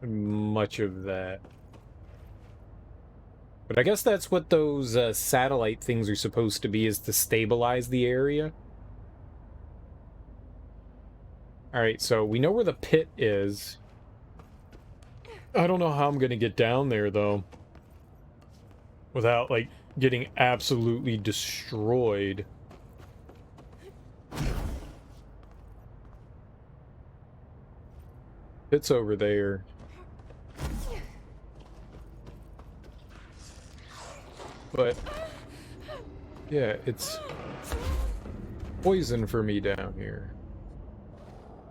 much of that. But I guess that's what those satellite things are supposed to be, is to stabilize the area. Alright, so we know where the pit is. I don't know how I'm gonna get down there, though. Without, like, getting absolutely destroyed. Pit's over there. But, yeah, it's poison for me down here.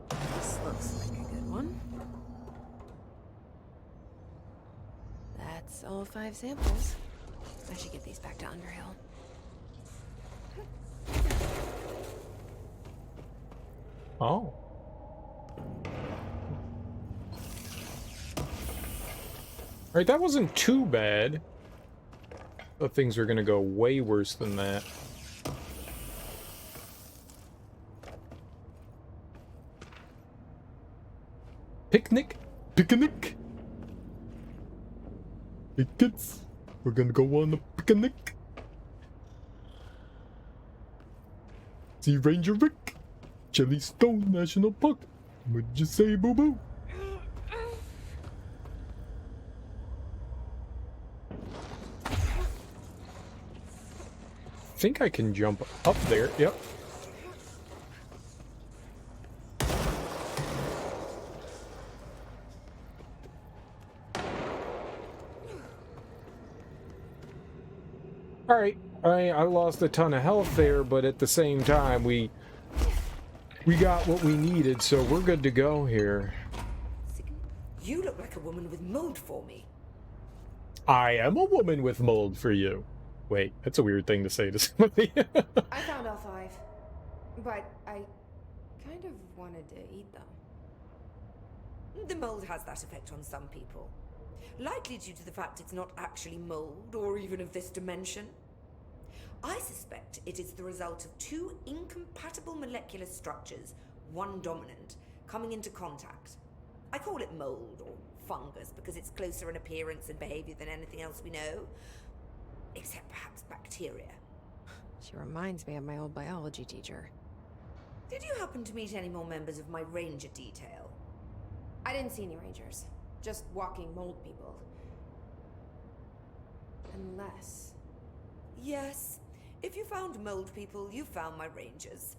This looks like a good one. That's all 5 samples. I should get these back to Underhill. Oh. Alright, that wasn't too bad. But things are gonna go way worse than that. Picnic? Picnic? Hey kids, we're gonna go on a picnic. See Ranger Rick, Jellystone National Park. What'd you say, boo-boo? I think I can jump up there. Yep. Alright, I lost a ton of health there, but at the same time, we got what we needed, so we're good to go here. You look like a woman with mold for me. I am a woman with mold for you. Wait, that's a weird thing to say to somebody. I found all 5, but I kind of wanted to eat them. The mold has that effect on some people. Likely due to the fact it's not actually mold, or even of this dimension. I suspect it is the result of 2 incompatible molecular structures, one dominant, coming into contact. I call it mold, or fungus, because it's closer in appearance and behavior than anything else we know. Except perhaps bacteria. She reminds me of my old biology teacher. Did you happen to meet any more members of my ranger detail? I didn't see any rangers. Just walking mold people. Unless... Yes. If you found mold people, you found my rangers.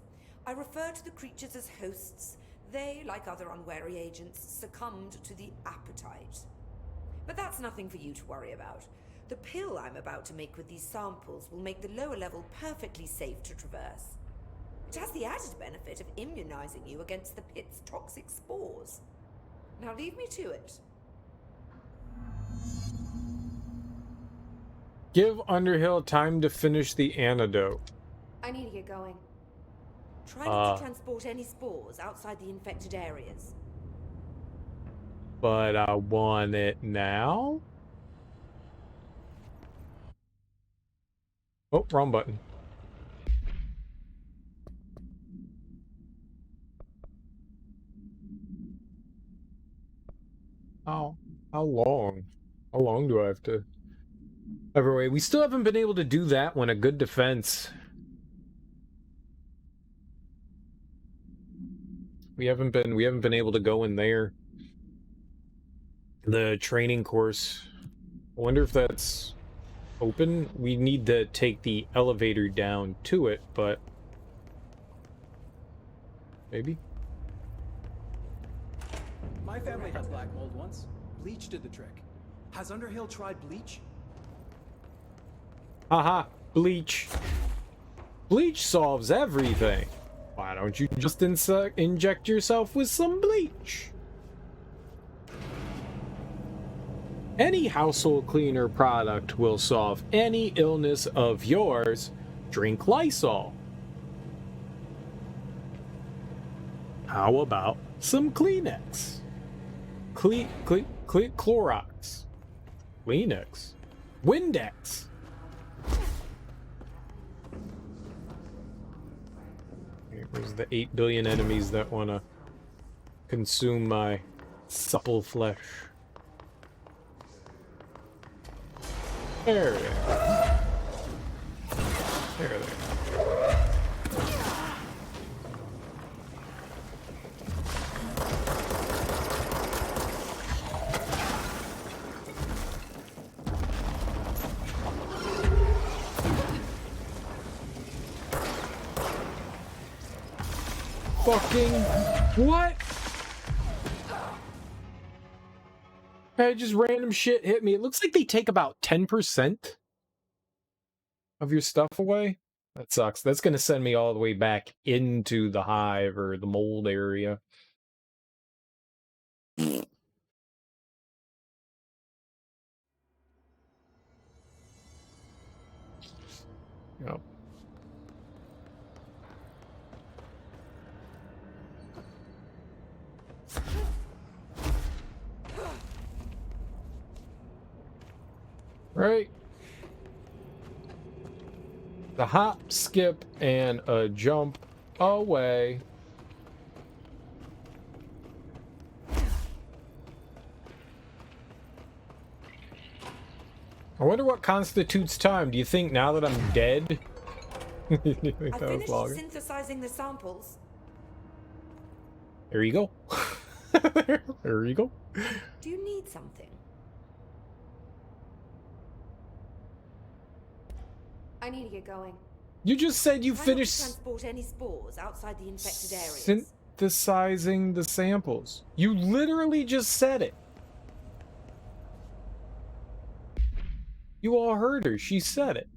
I refer to the creatures as hosts. They, like other unwary agents, succumbed to the appetite. But that's nothing for you to worry about. The pill I'm about to make with these samples will make the lower level perfectly safe to traverse. It has the added benefit of immunizing you against the pit's toxic spores. Now leave me to it. Give Underhill time to finish the antidote. I need to get going. Try not to transport any spores outside the infected areas. But I want it now? Oh, wrong button. Oh, how long? How long do I have to... Everyway, we still haven't been able to do that one. A good defense. We haven't been able to go in there. The training course. I wonder if that's open. We need to take the elevator down to it, but maybe. My family had black mold once. Bleach did the trick. Has Underhill tried bleach? Haha, bleach. Bleach solves everything. Why don't you just inject yourself with some bleach? Any household cleaner product will solve any illness of yours. Drink Lysol. How about some Kleenex? Clorox. Kleenex. Windex. There's the 8 billion enemies that want to consume my supple flesh. There they are. There they are. Fucking what? Hey, just random shit hit me. It looks like they take about 10% of your stuff away. That sucks. That's gonna send me all the way back into the hive or the mold area. Right? The hop, skip, and a jump away. I wonder what constitutes time. Do you think now that I'm dead? Do you think I that was finished longer? synthesizing the samples. There you go. There you go. Do you need something? I need to get going. You just said you Try not to finished transport any spores outside the infected areas. synthesizing the samples. You literally just said it. You all heard her. She said it.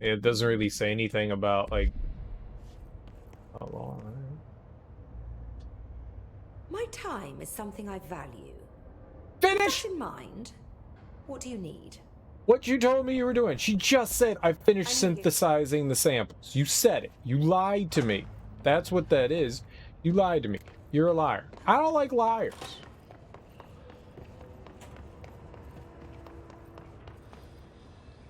It doesn't really say anything about, like, how long. My time is something I value. Finish! With that in mind, what do you need? What you told me you were doing. She just said, I finished synthesizing the samples. You said it. You lied to me. That's what that is. You lied to me. You're a liar. I don't like liars.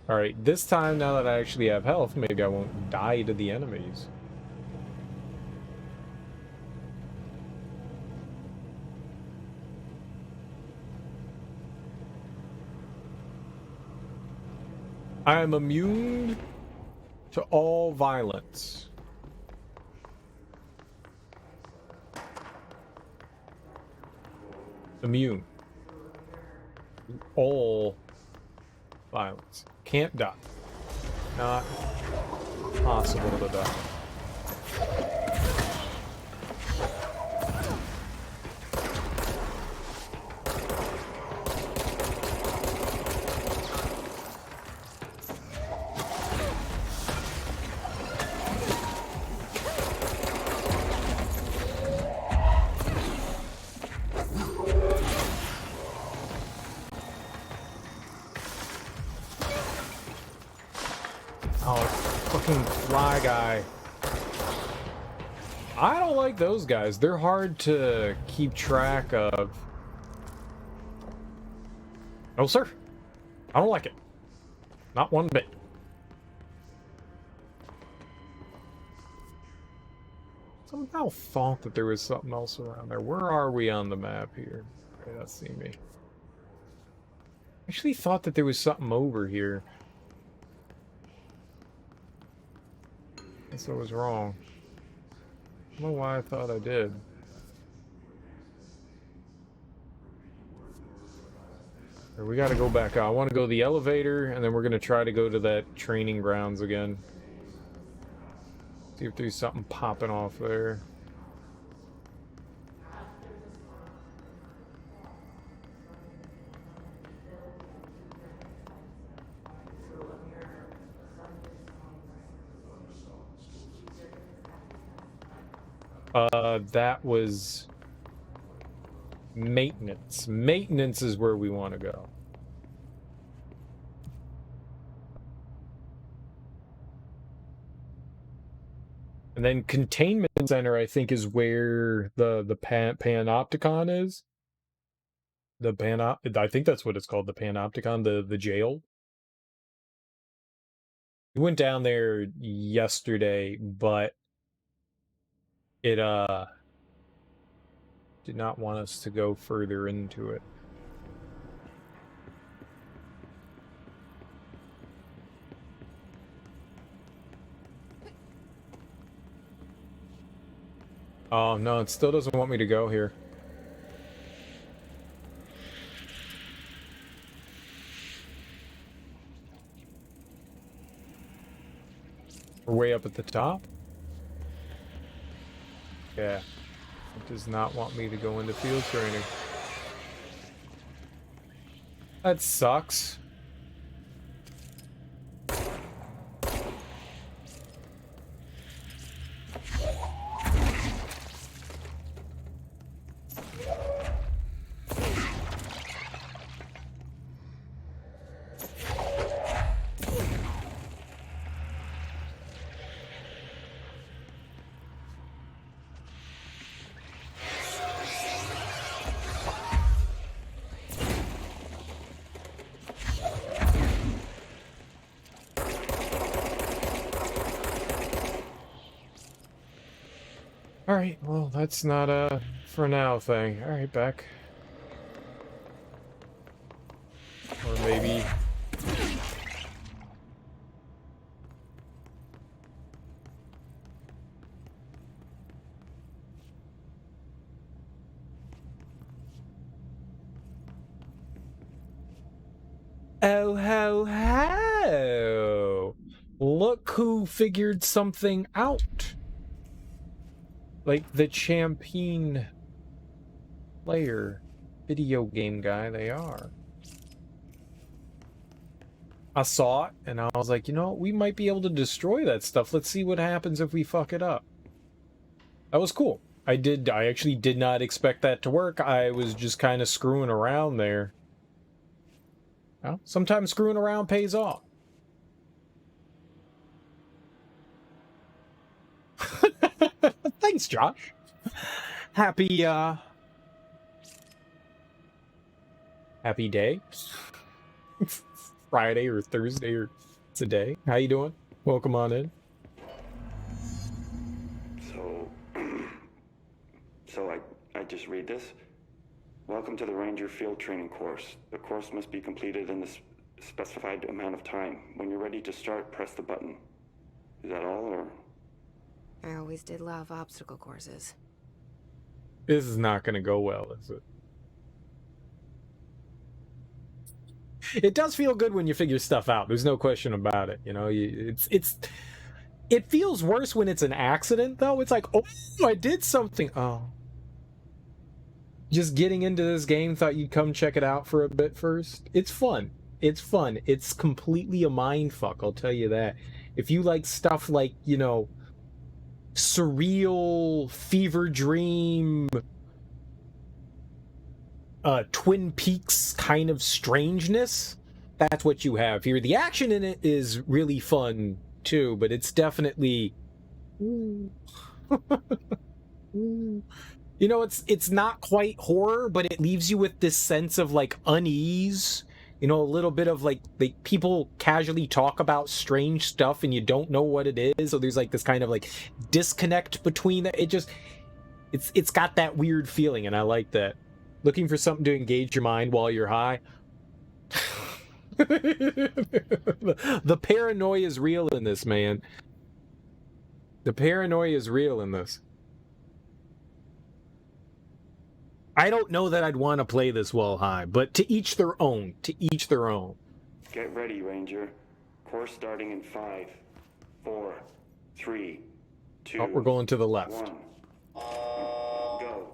Alright, this time, now that I actually have health, maybe I won't die to the enemies. I am immune to all violence. Immune. To all violence. Can't die. Not possible to die. Fly guy. I don't like those guys. They're hard to keep track of. No, sir. I don't like it. Not one bit. Somehow thought that there was something else around there. Where are we on the map here? Okay, that's samey. Actually thought that there was something over here. Guess I was wrong. I don't know why I thought I did. We gotta go back out. I want to go to the elevator, and then we're gonna try to go to that training grounds again. See if there's something popping off there. That was maintenance. Maintenance is where we want to go. And then containment center, I think, is where the panopticon is. I think that's what it's called, the panopticon, the jail. We went down there yesterday, but it did not want us to go further into it. Oh no, it still doesn't want me to go here. We're way up at the top. Yeah. It does not want me to go into field training. That sucks. Alright, well, that's not a for now thing. Alright, back. Or maybe... Oh, ho, ho! Look who figured something out! Like the champion player, video game guy they are. I saw it, and I was like, you know, we might be able to destroy that stuff. Let's see what happens if we fuck it up. That was cool. I actually did not expect that to work. I was just kind of screwing around there. Well, sometimes screwing around pays off. Thanks, Josh. Happy day. Friday or Thursday or today. How you doing? Welcome on in. So I just read this. Welcome to the Ranger Field Training course. The course must be completed in the specified amount of time. When you're ready to start, press the button. Is that all, or? I always did love obstacle courses. This is not going to go well, is it? It does feel good when you figure stuff out. There's no question about it. You know, it feels worse when it's an accident, though. It's like, oh, I did something. Oh. Just getting into this game, thought you'd come check it out for a bit first. It's fun. It's fun. It's completely a mind fuck, I'll tell you that. If you like stuff like, you know, surreal, fever dream, Twin Peaks kind of strangeness, that's what you have here. The action in it is really fun too, but it's definitely you know, it's not quite horror, but it leaves you with this sense of like unease, you know, a little bit of like people casually talk about strange stuff and you don't know what it is, so there's like this kind of like disconnect between that. It's got that weird feeling, and I like that. Looking for something to engage your mind while you're high. The paranoia is real in this, man. The paranoia is real in this. I don't know that I'd want to play this while high, but to each their own. To each their own. Get ready, Ranger. Course starting in 5, 4, 3, 2. Oh, we're going to the left. 1. Go.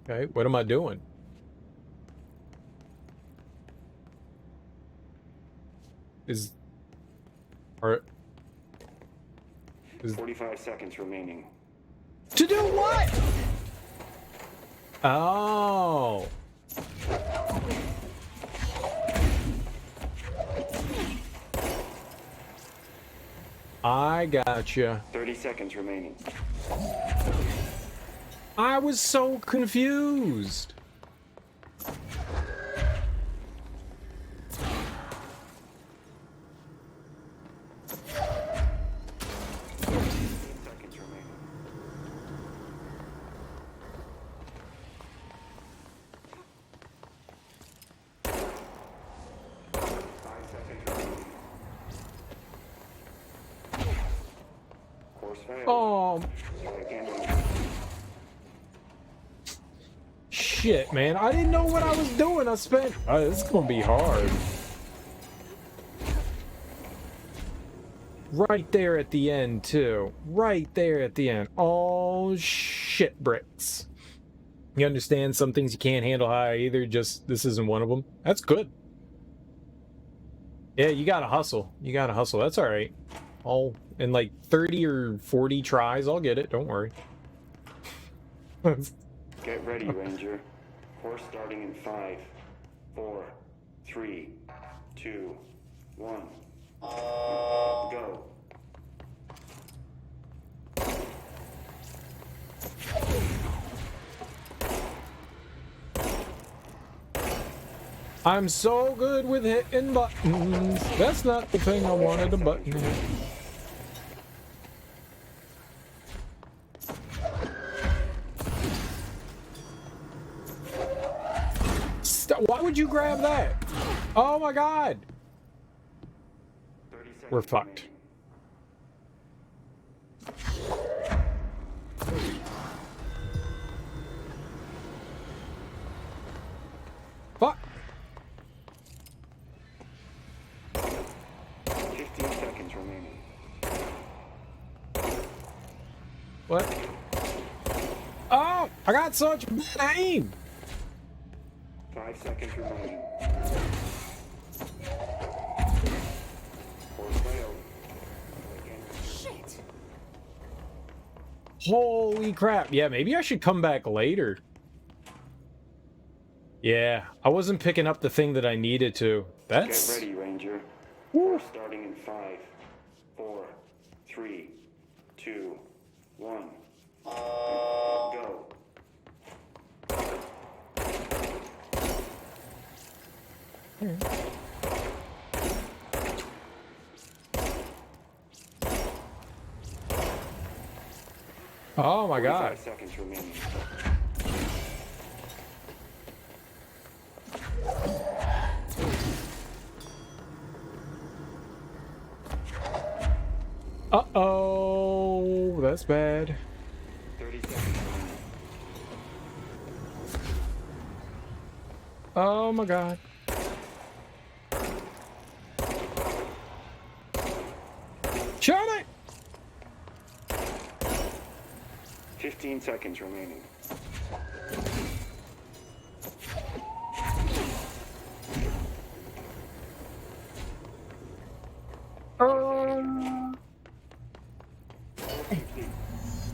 Okay, what am I doing? Is 45 seconds remaining. To do what? Oh. I gotcha. 30 seconds remaining. I was so confused. Oh. Shit, man. I didn't know what I was doing. I spent... this is gonna be hard. Right there at the end, too. Right there at the end. Oh, shit bricks. You understand some things you can't handle high either. Just, this isn't one of them. That's good. Yeah, you gotta hustle. You gotta hustle. That's alright. In like 30 or 40 tries, I'll get it. Don't worry. Get ready, Ranger. Course starting in 5, 4, 3, 2, 1. Go. I'm so good with hitting buttons. That's not the thing I wanted to button hit. Why would you grab that? Oh my god. We're fucked. Fuck. 15 seconds remaining. What? Oh, I got such bad aim. 5 seconds remaining. Or failed. Shit. Holy crap. Yeah, maybe I should come back later. Yeah, I wasn't picking up the thing that I needed to. That's... Get ready, Ranger. We're starting in 5, 4, 3, 2, 1. Go. Oh my god. 5 seconds remaining. Uh-oh, that's bad. 30 seconds remaining. Oh my god. Shut it! 15 seconds remaining.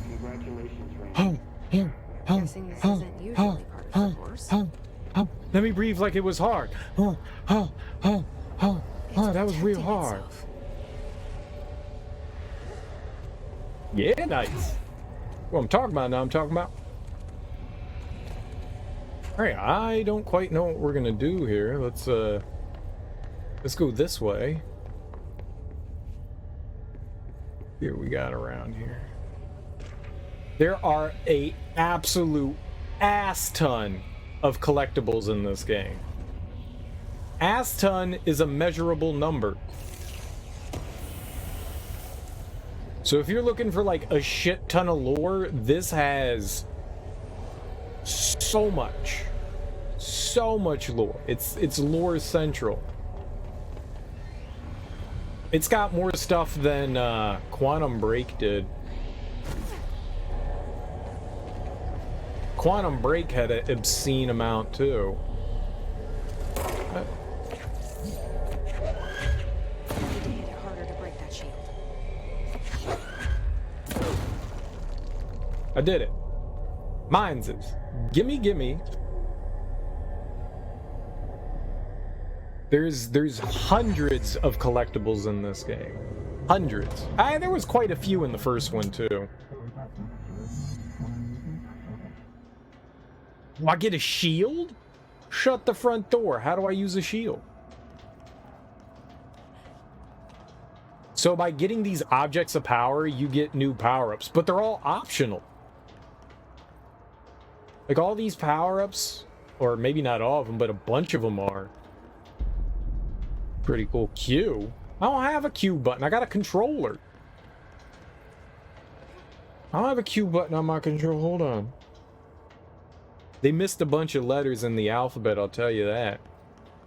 Congratulations, Ranger. Guessing this isn't usually part of the course. Let me breathe like it was hard. That was real hard. Yeah, nice. What I'm talking about now, I'm talking about. Alright, I don't quite know what we're gonna do here. Let's go this way. Here we got around here. There are a absolute ass ton of collectibles in this game. Ass ton is a measurable number. So if you're looking for like a shit ton of lore, this has so much lore. It's lore central. It's got more stuff than Quantum Break did. Quantum Break had an obscene amount too. I did it. Mine's is. Gimme, gimme. There's hundreds of collectibles in this game. Hundreds. There was quite a few in the first one too. I get a shield? Shut the front door. How do I use a shield? So by getting these objects of power, you get new power-ups, but they're all optional. Like all these power-ups, or maybe not all of them, but a bunch of them are. Pretty cool. Q? I don't have a Q button. I got a controller. I don't have a Q button on my controller. Hold on. They missed a bunch of letters in the alphabet, I'll tell you that.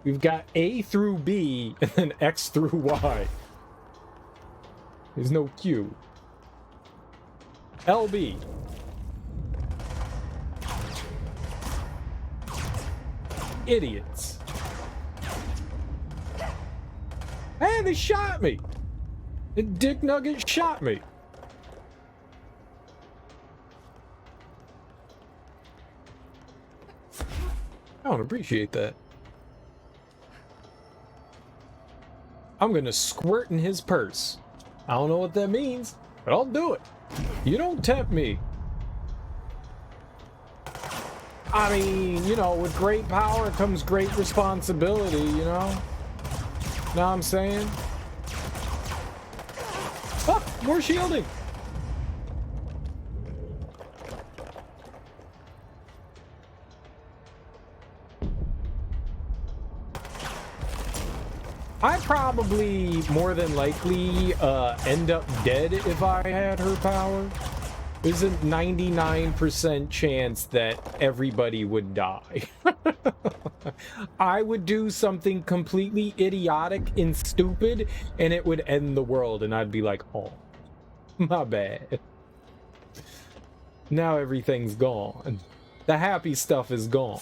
We've got A through B, and then X through Y. There's no Q. LB. Idiots. Hey, they shot me! The dick nugget shot me! I don't appreciate that. I'm gonna squirt in his purse. I don't know what that means, but I'll do it. You don't tempt me. I mean, you know, with great power comes great responsibility, you know? Know what I'm saying? Oh, more shielding! I'd probably more than likely end up dead if I had her power. There's a 99% chance that everybody would die. I would do something completely idiotic and stupid, and it would end the world, and I'd be like, oh, my bad. Now everything's gone. The happy stuff is gone.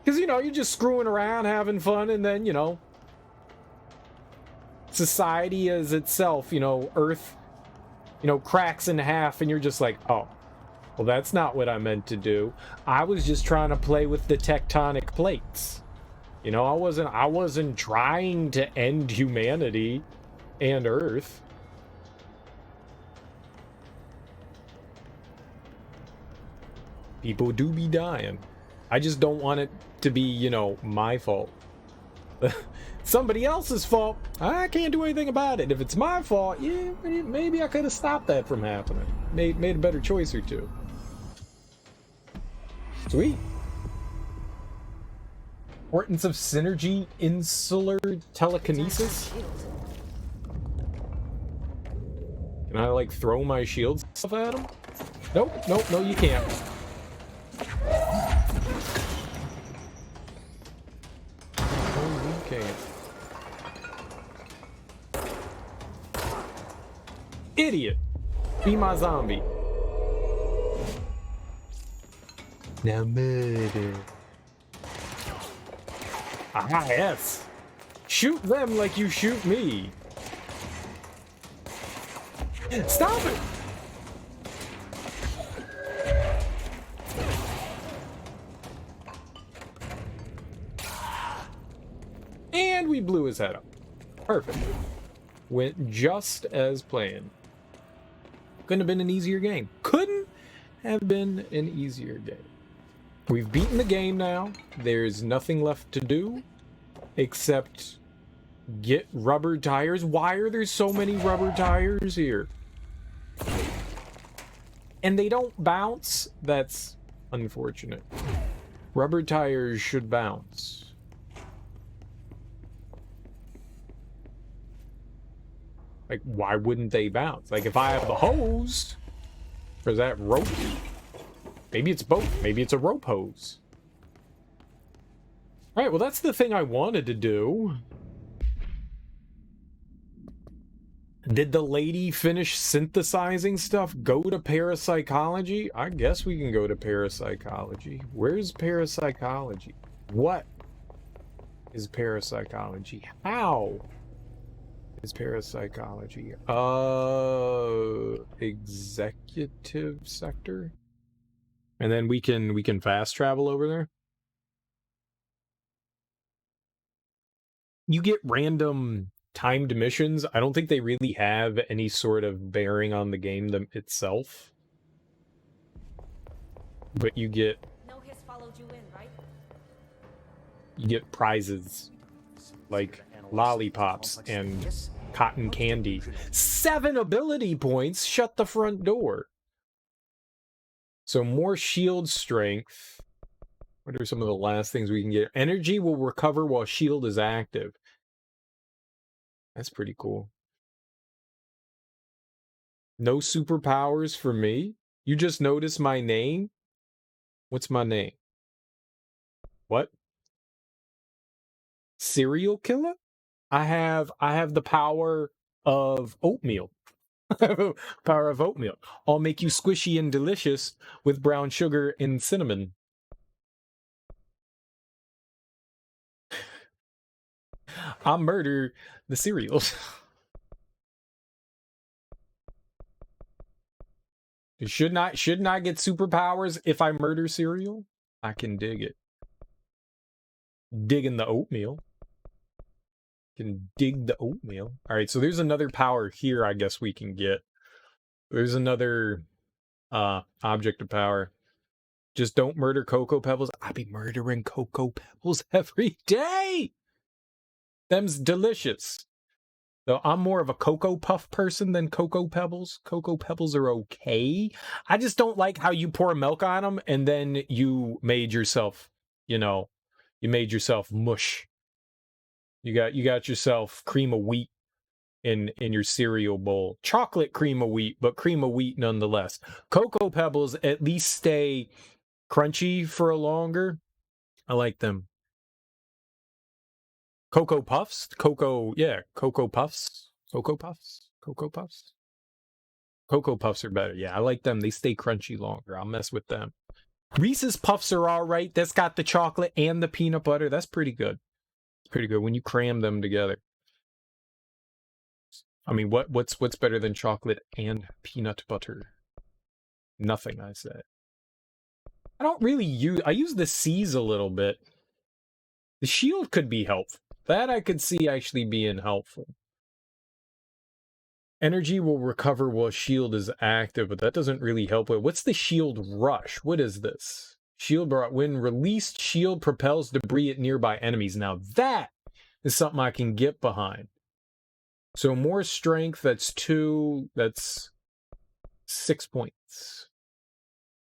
Because, you know, you're just screwing around, having fun, and then, you know, society as itself, you know, Earth, you know, cracks in half, and you're just like, oh, well, that's not what I meant to do. I was just trying to play with the tectonic plates. You know, I wasn't trying to end humanity and Earth. People do be dying. I just don't want it to be, you know, my fault. Somebody else's fault. I can't do anything about it. If it's my fault, yeah, maybe I could have stopped that from happening. Made a better choice or two. Sweet. Importance of synergy, insular telekinesis. Can I, like, throw my shield stuff at him? Nope, nope, no, you can't. Okay. Idiot! Be my zombie. Now murder. Ah, yes. Shoot them like you shoot me. Stop it! And we blew his head up. Perfect. Went just as planned. Couldn't have been an easier game. Couldn't have been an easier game. We've beaten the game now. There's nothing left to do except get rubber tires. Why are there so many rubber tires here? And they don't bounce? That's unfortunate. Rubber tires should bounce. Like, why wouldn't they bounce? Like, if I have the hose, or is that rope? Maybe it's both. Maybe it's a rope hose. All right, well, that's the thing I wanted to do. Did the lady finish synthesizing stuff? Go to parapsychology? I guess we can go to parapsychology. Where's parapsychology? What is parapsychology? How is parapsychology? Executive sector? And then we can fast travel over there. You get random timed missions. I don't think they really have any sort of bearing on the game itself. But you get prizes like lollipops and cotton candy. 7 ability points. Shut the front door. So more shield strength. What are some of the last things we can get? Energy will recover while shield is active. That's pretty cool. No superpowers for me? You just noticed my name? What's my name? What? Serial killer? I have the power of oatmeal. Power of oatmeal. I'll make you squishy and delicious with brown sugar and cinnamon. I'll murder the cereals. Shouldn't I get superpowers if I murder cereal? I can dig it. Digging the oatmeal. Can dig the oatmeal. All right, so there's another power here I guess we can get. There's another object of power. Just don't murder Cocoa Pebbles. I be murdering Cocoa Pebbles every day. Them's delicious. Though I'm more of a Cocoa Puff person than Cocoa Pebbles. Cocoa Pebbles are okay. I just don't like how you pour milk on them and then you made yourself, you know, you made yourself mush. You got yourself cream of wheat in your cereal bowl. Chocolate cream of wheat, but cream of wheat nonetheless. Cocoa Pebbles at least stay crunchy for a longer. I like them. Cocoa Puffs? Cocoa Puffs. Cocoa Puffs? Cocoa Puffs? Cocoa Puffs are better. Yeah, I like them. They stay crunchy longer. I'll mess with them. Reese's Puffs are all right. That's got the chocolate and the peanut butter. That's pretty good. It's pretty good when you cram them together. I mean, what's better than chocolate and peanut butter? Nothing, I say. I don't really I use the C's a little bit. The shield could be helpful. That I could see actually being helpful. Energy will recover while shield is active, but that doesn't really help it. What's the shield rush? What is this? Shield when released, shield propels debris at nearby enemies. Now that is something I can get behind. So more strength, that's 2, that's 6 points.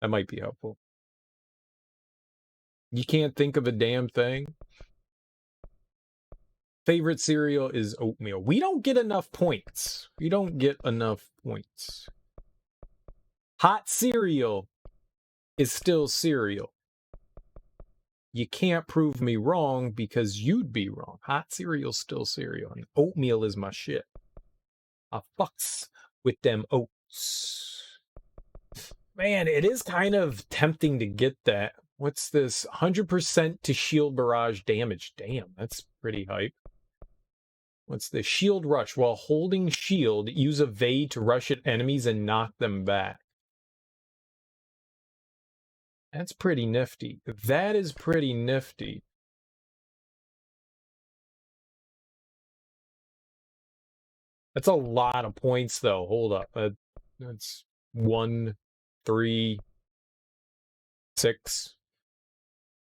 That might be helpful. You can't think of a damn thing. Favorite cereal is oatmeal. We don't get enough points. We don't get enough points. Hot cereal is still cereal. You can't prove me wrong because you'd be wrong. Hot cereal's still cereal. And oatmeal is my shit. I fucks with them oats. Man, it is kind of tempting to get that. What's this? 100% to shield barrage damage. Damn, that's pretty hype. What's the shield rush? While holding shield, use evade to rush at enemies and knock them back. That's pretty nifty. That is pretty nifty. That's a lot of points, though. Hold up. That's 1, 3, 6,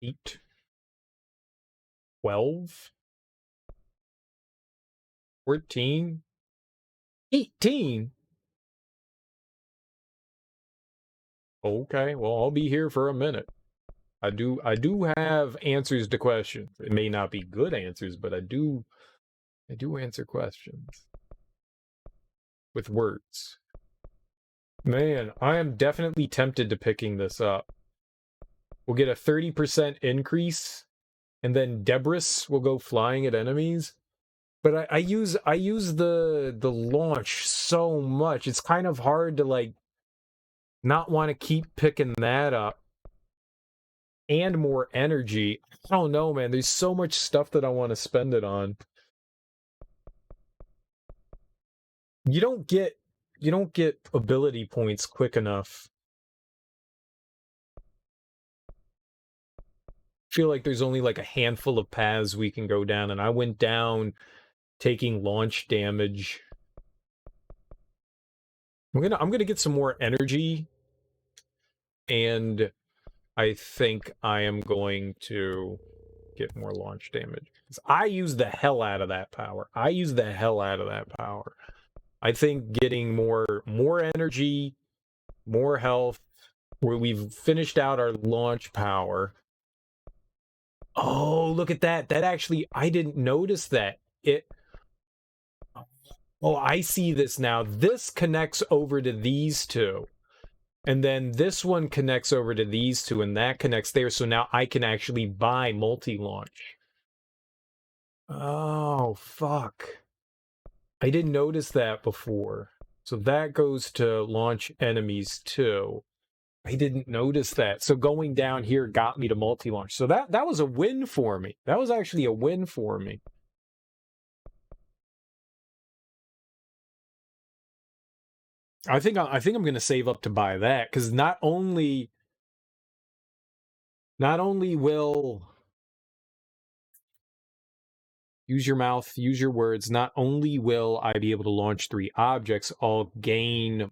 8, 12, 14, 18. Okay, well, I'll be here for a minute. I do have answers to questions. It may not be good answers, but I do answer questions with words. Man, I am definitely tempted to picking this up. We'll get a 30% increase, and then Debris will go flying at enemies. But I use the launch so much. It's kind of hard to like not want to keep picking that up. And more energy. I don't know, man. There's so much stuff that I want to spend it on. You don't get ability points quick enough. I feel like there's only like a handful of paths we can go down, and I went down taking launch damage. I'm gonna get some more energy, and I think I am going to get more launch damage. I use the hell out of that power. I think getting more energy, more health, where we've finished out our launch power. Oh, look at that. That actually, I didn't notice that. Oh, I see this now. This connects over to these two. And then this one connects over to these two, and that connects there. So now I can actually buy multi-launch. Oh, fuck. I didn't notice that before. So that goes to launch enemies too. I didn't notice that. So going down here got me to multi-launch. So that was a win for me. That was actually a win for me. I think I'm going to save up to buy that, because not only will use your mouth, use your words, not only will I be able to launch 3 objects, I'll gain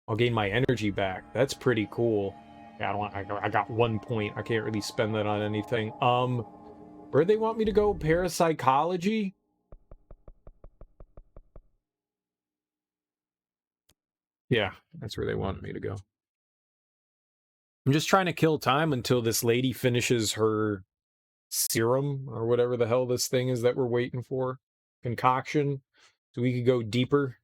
my energy back. That's pretty cool. Yeah, I got 1 point. I can't really spend that on anything. Where they want me to go? Parapsychology? Yeah, that's where they want me to go. I'm just trying to kill time until this lady finishes her serum or whatever the hell this thing is that we're waiting for. Concoction. So we could go deeper.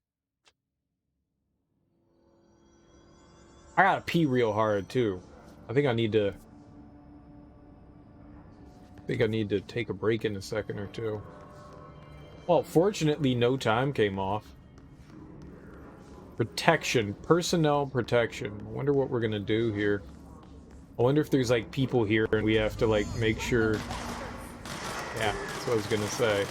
I gotta pee real hard too. I think I need to take a break in a second or two. Well, fortunately no time came off. Protection. Personnel protection. I wonder what we're gonna do here. I wonder if there's like people here and we have to like make sure. Yeah, that's what I was gonna say.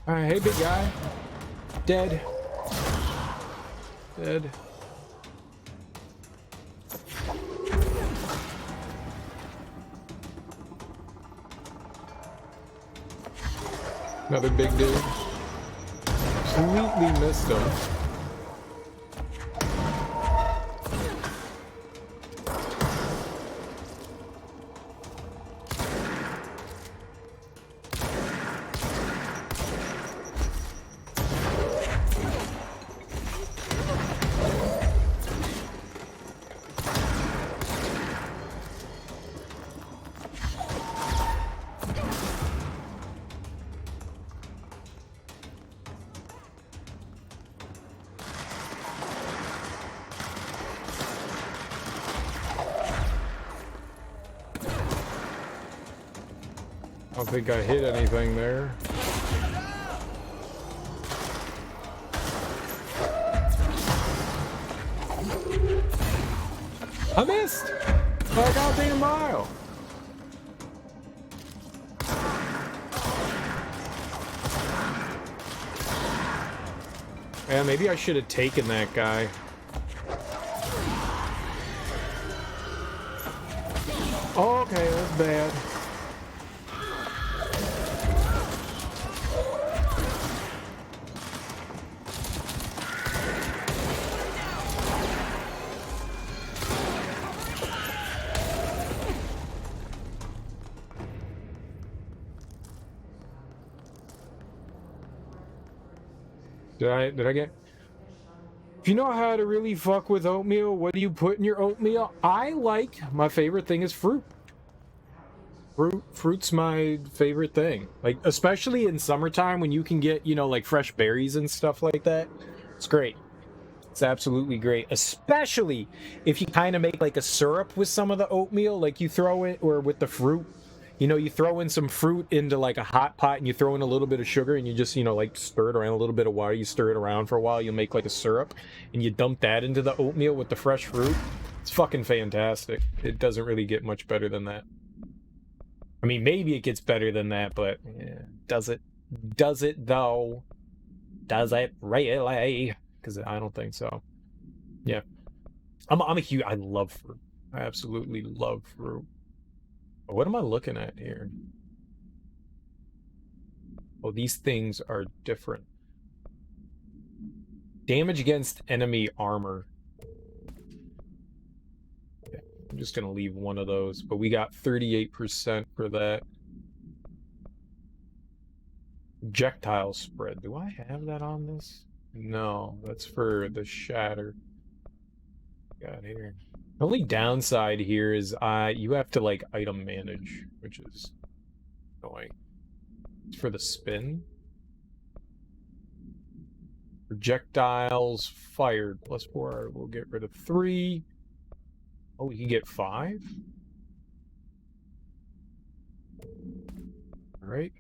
Alright, hey big guy. Dead. Dead. Another big dude. Completely missed him. I don't think I hit anything there. I missed! By a goddamn mile! Yeah, maybe I should have taken that guy. Oh, okay, that's bad. Did I get... If you know how to really fuck with oatmeal, what do you put in your oatmeal? I like... My favorite thing is fruit. Fruit's my favorite thing. Like, especially in summertime when you can get, you know, like fresh berries and stuff like that. It's great. It's absolutely great. Especially if you kind of make like a syrup with some of the oatmeal, like you throw it, or with the fruit. You know, you throw in some fruit into like a hot pot and you throw in a little bit of sugar and you just, you know, like stir it around, a little bit of water. You stir it around for a while. You'll make like a syrup and you dump that into the oatmeal with the fresh fruit. It's fucking fantastic. It doesn't really get much better than that. I mean, maybe it gets better than that, but yeah, does it? Does it though? Does it really? Because I don't think so. Yeah, I'm a huge. I love fruit. I absolutely love fruit. What am I looking at here? Oh, these things are different. Damage against enemy armor. Okay, I'm just gonna leave one of those, but we got 38% for that. Projectile spread. Do I have that on this? No, that's for the shatter. Got here. The only downside here is you have to like item manage, which is annoying. It's for the spin. Projectiles fired +4. We'll get rid of 3. Oh, we can get 5. All right.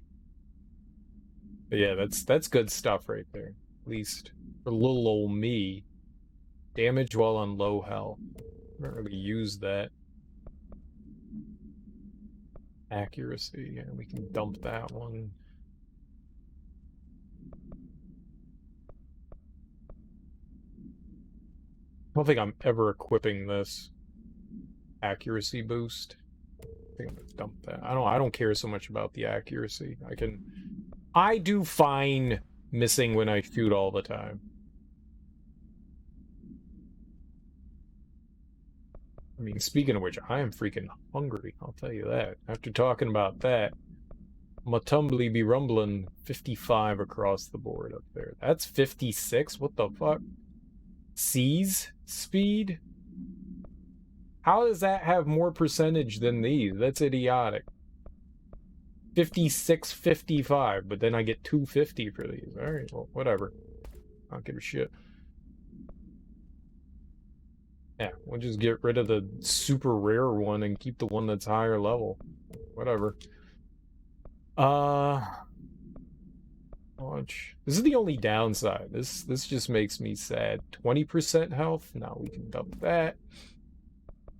But yeah, that's good stuff right there. At least for little old me. Damage while on low health. I don't really use that. Accuracy, yeah, we can dump that one. I don't think I'm ever equipping this accuracy boost. think I'm gonna dump that. I don't care so much about the accuracy. I do fine missing when I shoot all the time. I mean, speaking of which, I am freaking hungry, I'll tell you that. After talking about that, my tumbly be rumbling 55 across the board up there. That's 56? What the fuck? C's speed? How does that have more percentage than these? That's idiotic. 56, 55, but then I get 250 for these. Alright, well, whatever. I don't give a shit. Yeah, we'll just get rid of the super rare one and keep the one that's higher level. Whatever. Launch. This is the only downside. This just makes me sad. 20% health? No, we can dump that.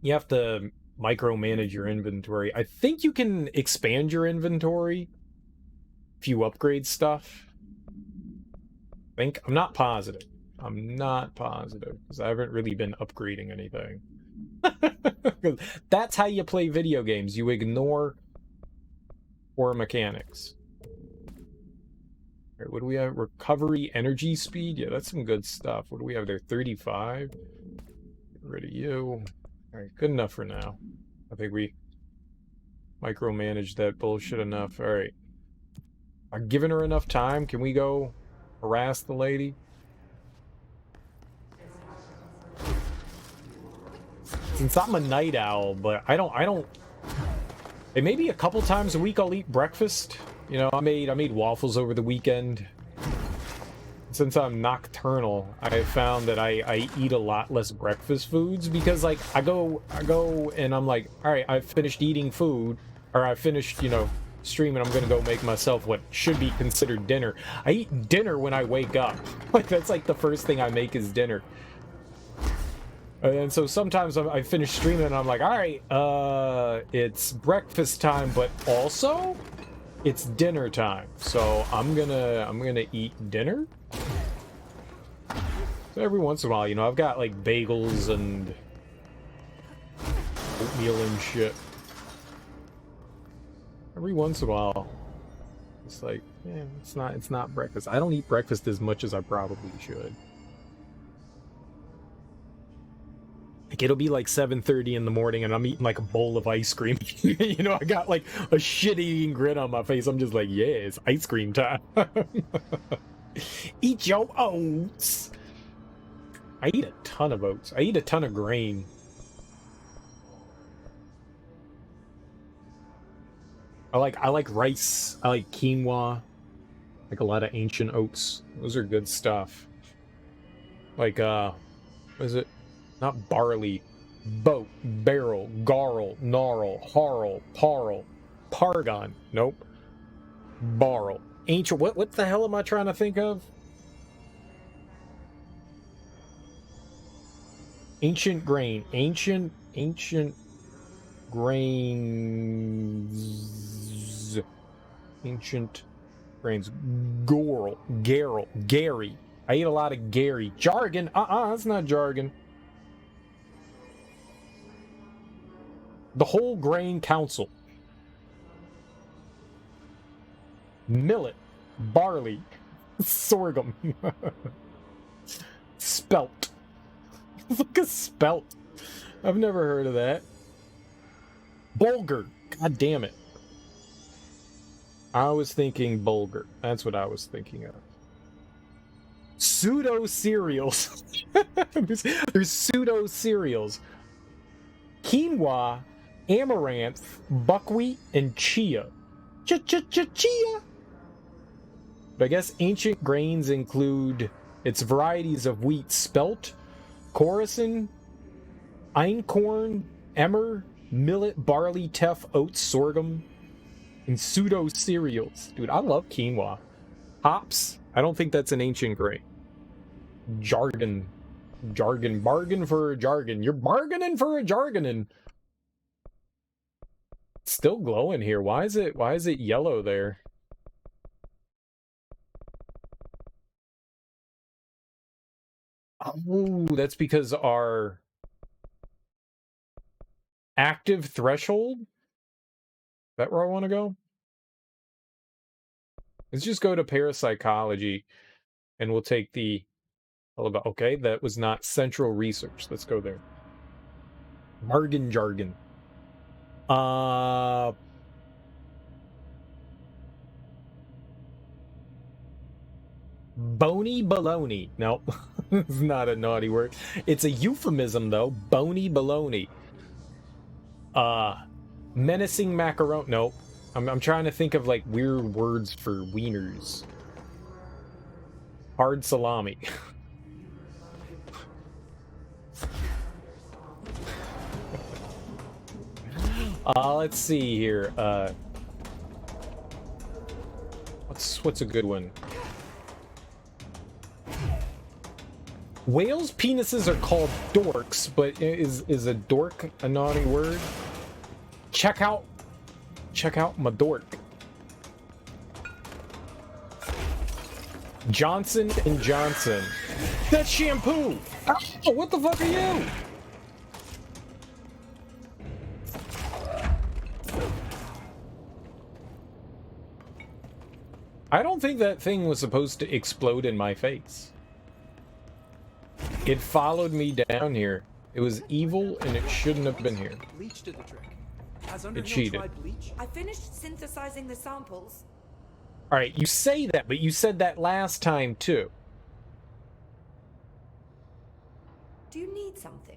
You have to micromanage your inventory. I think you can expand your inventory if you upgrade stuff. I'm not positive. I'm not positive because I haven't really been upgrading anything. That's how you play video games. You ignore core mechanics. All right, what do we have? Recovery, energy speed? Yeah, that's some good stuff. What do we have there? 35? Get rid of you. All right, good enough for now. I think we micromanaged that bullshit enough. All right. I've given her enough time. Can we go harass the lady? Since I'm a night owl, but I don't. And maybe a couple times a week I'll eat breakfast. You know, I made waffles over the weekend. Since I'm nocturnal, I found that I eat a lot less breakfast foods because like I go and I'm like, all right, I've finished eating food, or I finished, you know, streaming. I'm gonna go make myself what should be considered dinner. I eat dinner when I wake up. Like that's like the first thing I make is dinner. And so sometimes I finish streaming and I'm like, all right, it's breakfast time, but also it's dinner time. So I'm gonna eat dinner. So every once in a while, you know, I've got like bagels and oatmeal and shit. Every once in a while, it's like, yeah, it's not breakfast. I don't eat breakfast as much as I probably should. Like it'll be like 7:30 in the morning and I'm eating like a bowl of ice cream. You know, I got like a shit-eating grin on my face. I'm just like, yeah, it's ice cream time. Eat your oats. I eat a ton of oats. I eat a ton of grain. I like rice. I like quinoa. Like a lot of ancient oats. Those are good stuff. Like what is it? Not barley. Boat, barrel, garl, gnarl, harl, parl, pargon. Nope. Barrel. Ancient. What the hell am I trying to think of? Ancient grain. Ancient grains. Ancient grains. Gorl. Garl. Gary. I eat a lot of Gary. Jargon. That's not jargon. The Whole Grain Council. Millet. Barley. Sorghum. Spelt. Look at spelt. I've never heard of that. Bulgur. God damn it. I was thinking bulgur. That's what I was thinking of. Pseudo cereals. There's pseudo cereals. Quinoa, amaranth, buckwheat, and chia. Chia! But I guess ancient grains include its varieties of wheat: spelt, chorison, einkorn, emmer, millet, barley, teff, oats, sorghum, and pseudo cereals. Dude, I love quinoa. Hops, I don't think that's an ancient grain. Jargon. Bargain for a jargon. You're bargaining for a jargonin. It's still glowing here. Why is it yellow there? Oh, that's because our active threshold that where I want to go? Let's just go to parapsychology, and we'll take the... Okay, that was not central research. Let's go there. Bargain jargon. Bony baloney. Nope. It's not a naughty word. It's a euphemism, though. Bony baloney. Menacing macaroni. Nope. I'm trying to think of, like, weird words for wieners. Hard salami. Let's see here. What's a good one? Whales' penises are called dorks, but is a dork a naughty word? Check out my dork. Johnson & Johnson. That's shampoo! Oh, what the fuck are you? I don't think that thing was supposed to explode in my face. It followed me down here. It was evil and it shouldn't have been here. Bleach did the trick. Has It Underhill cheated. tried bleach? I finished synthesizing the samples. Alright, you say that, but you said that last time too. Do you need something?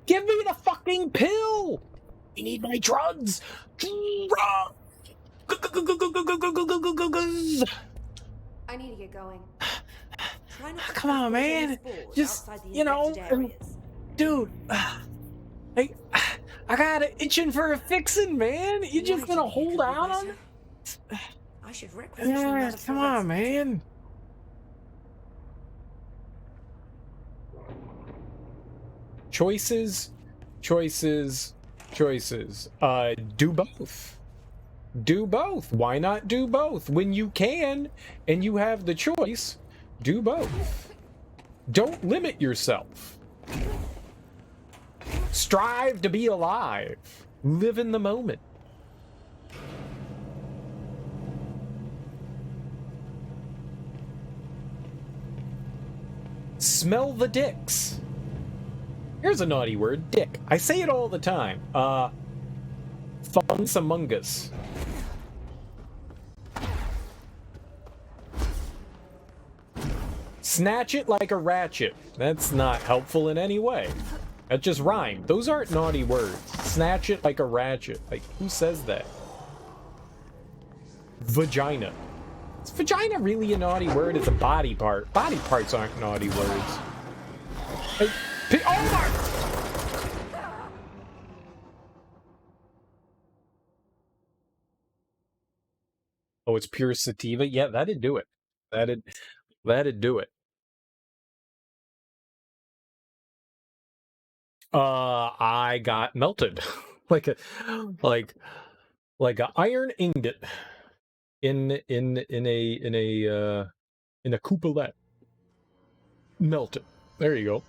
Give me the fucking pill! I need my drugs! I need to get going. Come on, man. Just, you know, dude. I got it itching for a fixin', man. You just gonna hold out on it? I should requisition that. Come on, man. Choices. Do both. Do both. Why not do both? When you can and you have the choice, do both. Don't limit yourself. Strive to be alive. Live in the moment. Smell the dicks. Here's a naughty word, dick. I say it all the time. Fungus among us. Snatch it like a ratchet. That's not helpful in any way. That just rhymed. Those aren't naughty words. Snatch it like a ratchet. Like, who says that? Vagina. Is vagina really a naughty word? It's a body part. Body parts aren't naughty words. Hey, oh my! Oh, it's pure sativa? Yeah, that'd do it. That'd do it. I got melted. like a iron ingot in a couplet. Melted. There you go.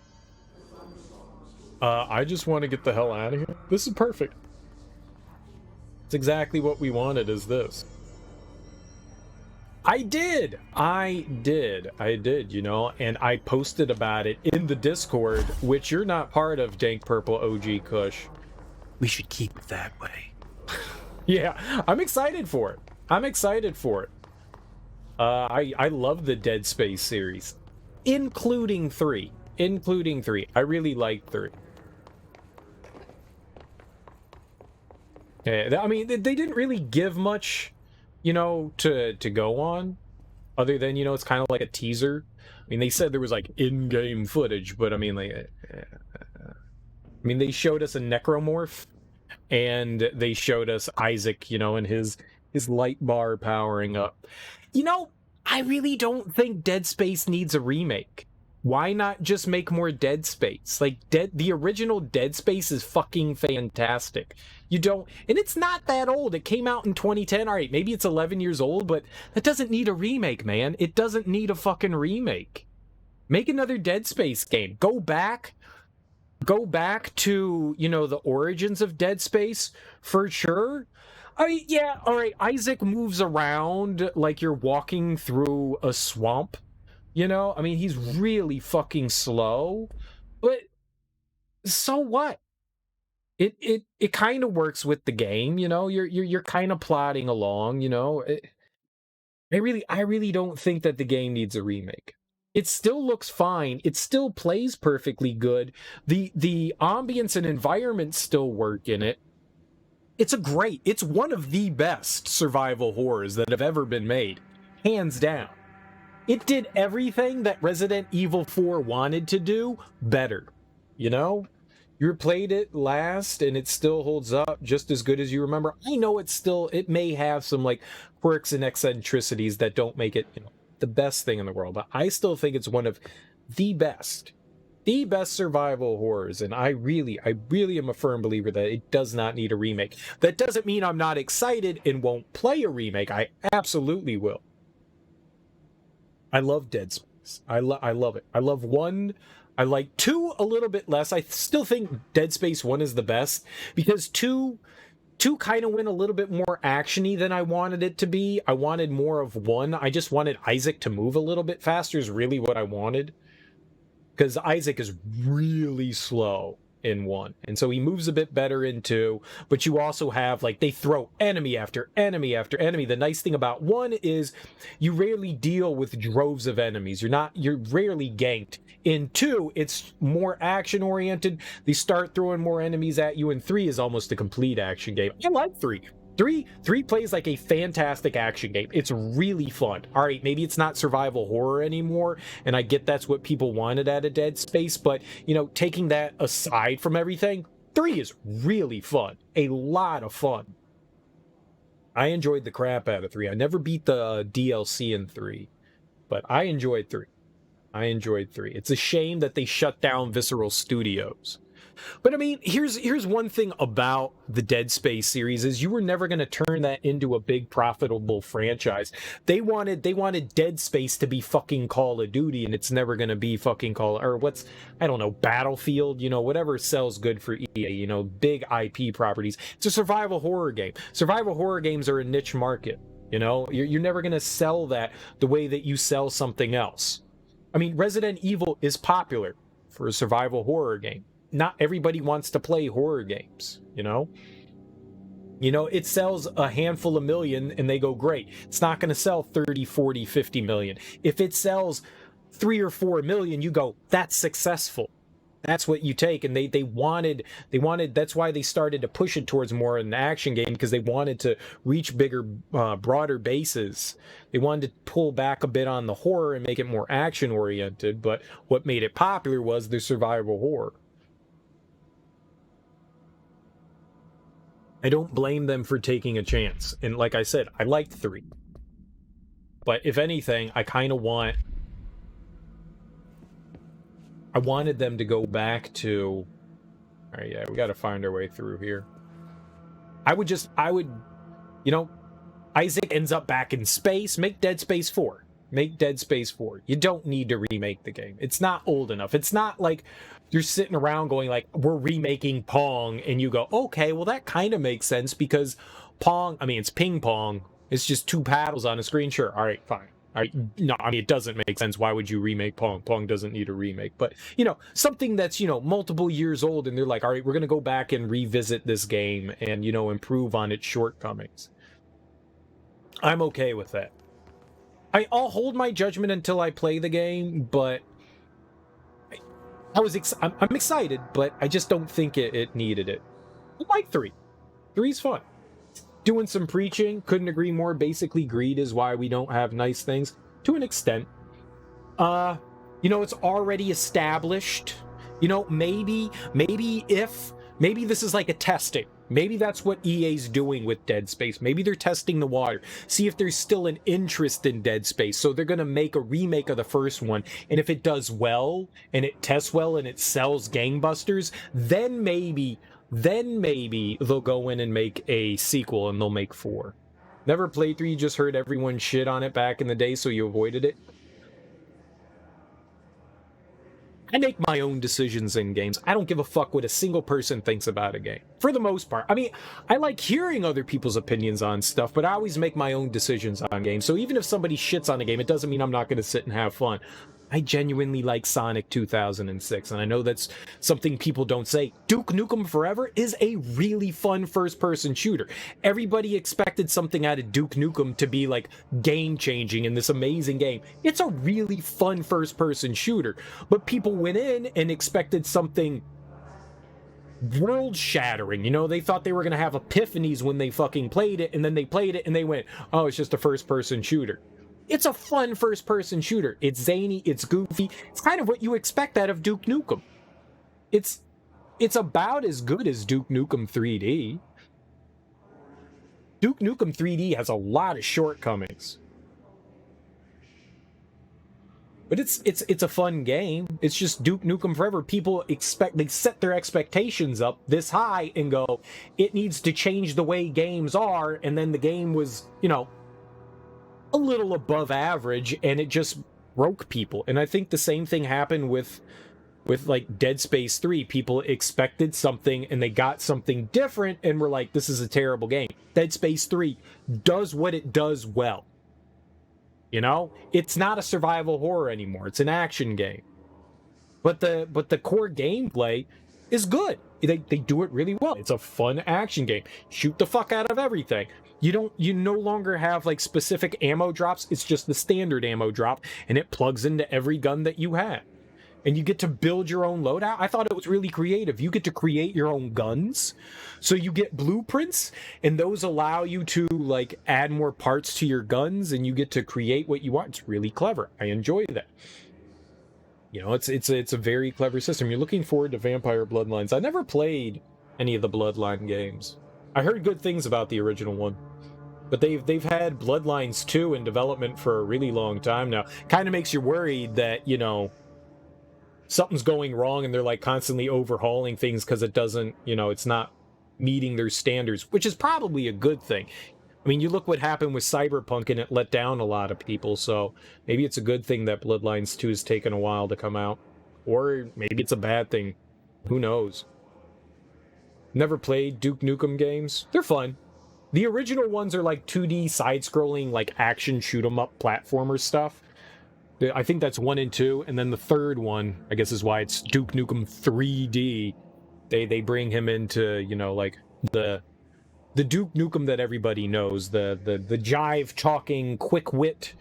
I just want to get the hell out of here. This is perfect. It's exactly what we wanted, is this. I did, you know, and I posted about it in the Discord, which you're not part of, Dank Purple OG Kush. We should keep it that way. Yeah, I'm excited for it. I love the Dead Space series, including 3. I really like 3. Yeah, I mean, they didn't really give much, you know, to go on, other than, you know, it's kind of like a teaser. I mean, they said there was like in-game footage, but I mean, like, they showed us a necromorph, and they showed us Isaac, you know, and his light bar powering up. You know, I really don't think Dead Space needs a remake. Why not just make more Dead Space? Like, the original Dead Space is fucking fantastic. You don't... And it's not that old. It came out in 2010. All right, maybe it's 11 years old, but that doesn't need a remake, man. It doesn't need a fucking remake. Make another Dead Space game. Go back to, you know, the origins of Dead Space, for sure. I mean, yeah, all right. Isaac moves around like you're walking through a swamp. You know, I mean, he's really fucking slow, but so what? It kind of works with the game. You know, you're kind of plodding along. You know, I really don't think that the game needs a remake. It still looks fine. It still plays perfectly good. The ambience and environment still work in it. It's one of the best survival horrors that have ever been made, hands down. It did everything that Resident Evil 4 wanted to do better. You know? You played it last and it still holds up just as good as you remember. I know it may have some like quirks and eccentricities that don't make it, the best thing in the world, but I still think it's one of the best survival horrors, and I really am a firm believer that it does not need a remake. That doesn't mean I'm not excited and won't play a remake. I absolutely will. I love Dead Space. I love it. I love 1. I like 2 a little bit less. I still think Dead Space 1 is the best because 2 kind of went a little bit more actiony than I wanted it to be. I wanted more of 1. I just wanted Isaac to move a little bit faster is really what I wanted. Because Isaac is really slow in 1. And so he moves a bit better in 2. But you also have, like, they throw enemy after enemy after enemy. The nice thing about 1 is you rarely deal with droves of enemies. You're rarely ganked. In 2, it's more action-oriented. They start throwing more enemies at you. And 3 is almost a complete action game. I like 3. 3 plays like a fantastic action game. It's really fun. All right, maybe it's not survival horror anymore, and I get that's what people wanted out of Dead Space, but, taking that aside from everything, 3 is really fun. A lot of fun. I enjoyed the crap out of 3. I never beat the DLC in 3, but I enjoyed 3. It's a shame that they shut down Visceral Studios. But I mean, here's one thing about the Dead Space series is you were never going to turn that into a big profitable franchise. They wanted Dead Space to be fucking Call of Duty, and it's never going to be fucking Battlefield, whatever sells good for EA, big IP properties. It's a survival horror game. Survival horror games are a niche market, You're never going to sell that the way that you sell something else. I mean, Resident Evil is popular for a survival horror game. Not everybody wants to play horror games, it sells a handful of million and they go great. It's not going to sell 30, 40, 50 million. If it sells 3 or 4 million, you go, that's successful. That's what you take. And they wanted, that's why they started to push it towards more an action game, because they wanted to reach bigger, broader bases. They wanted to pull back a bit on the horror and make it more action oriented. But what made it popular was the survival horror. I don't blame them for taking a chance. And like I said, I liked 3. But if anything, I wanted them to go back to... Alright, yeah, we gotta find our way through here. Isaac ends up back in space. Make Dead Space 4. Make Dead Space 4. You don't need to remake the game. It's not old enough. It's not like you're sitting around going like, we're remaking Pong, and you go, okay, well that kind of makes sense because Pong, it's ping pong. It's just 2 paddles on a screen. Sure, all right, fine. All right, no, it doesn't make sense. Why would you remake Pong? Pong doesn't need a remake. But, something that's, multiple years old, and they're like, all right, we're going to go back and revisit this game and, improve on its shortcomings. I'm okay with that. I'll hold my judgment until I play the game, but I'm excited, but I just don't think it needed it. I like 3. 3's fun. Doing some preaching, couldn't agree more. Basically, greed is why we don't have nice things, to an extent. It's already established. Maybe this is like a testing. Maybe that's what EA's doing with Dead Space. Maybe they're testing the water. See if there's still an interest in Dead Space. So they're going to make a remake of the first one. And if it does well, and it tests well, and it sells gangbusters, then maybe they'll go in and make a sequel, and they'll make 4. Never played 3, you just heard everyone shit on it back in the day, so you avoided it. I make my own decisions in games. I don't give a fuck what a single person thinks about a game. For the most part. I mean, I like hearing other people's opinions on stuff, but I always make my own decisions on games. So even if somebody shits on a game, it doesn't mean I'm not going to sit and have fun. I genuinely like Sonic 2006, and I know that's something people don't say. Duke Nukem Forever is a really fun first-person shooter. Everybody expected something out of Duke Nukem to be, like, game-changing in this amazing game. It's a really fun first-person shooter, but people went in and expected something world-shattering. You know, they thought they were going to have epiphanies when they fucking played it, and then they played it, and they went, oh, it's just a first-person shooter. It's a fun first-person shooter. It's zany, it's goofy. It's kind of what you expect out of Duke Nukem. It's about as good as Duke Nukem 3D. Duke Nukem 3D has a lot of shortcomings. But it's a fun game. It's just Duke Nukem Forever. People they set their expectations up this high and go, it needs to change the way games are, and then the game was, you know, a little above average, and it just broke people. And I think the same thing happened with like Dead Space 3. People expected something and they got something different and were like, this is a terrible game. Dead Space 3 does what it does well. You know, it's not a survival horror anymore. It's an action game. But the core gameplay is good. They do it really well. It's a fun action game. Shoot the fuck out of everything. You no longer have like specific ammo drops. It's just the standard ammo drop, and it plugs into every gun that you have. And you get to build your own loadout. I thought it was really creative. You get to create your own guns. So you get blueprints, and those allow you to like add more parts to your guns, and you get to create what you want. It's really clever. I enjoy that. You know, it's a very clever system. You're looking forward to Vampire Bloodlines. I never played any of the Bloodline games. I heard good things about the original one. But they've had Bloodlines 2 in development for a really long time now. Kind of makes you worried that, you know, something's going wrong and they're like constantly overhauling things because it doesn't, you know, it's not meeting their standards, which is probably a good thing. I mean, you look what happened with Cyberpunk and it let down a lot of people, so maybe it's a good thing that Bloodlines 2 has taken a while to come out. Or maybe it's a bad thing. Who knows? Never played Duke Nukem games. They're fun. The original ones are like 2D side-scrolling, like action shoot-'em-up platformer stuff. I think that's 1 and 2, and then the third one, I guess is why it's Duke Nukem 3D. They bring him into, you know, like the Duke Nukem that everybody knows, the jive-talking, quick-wit,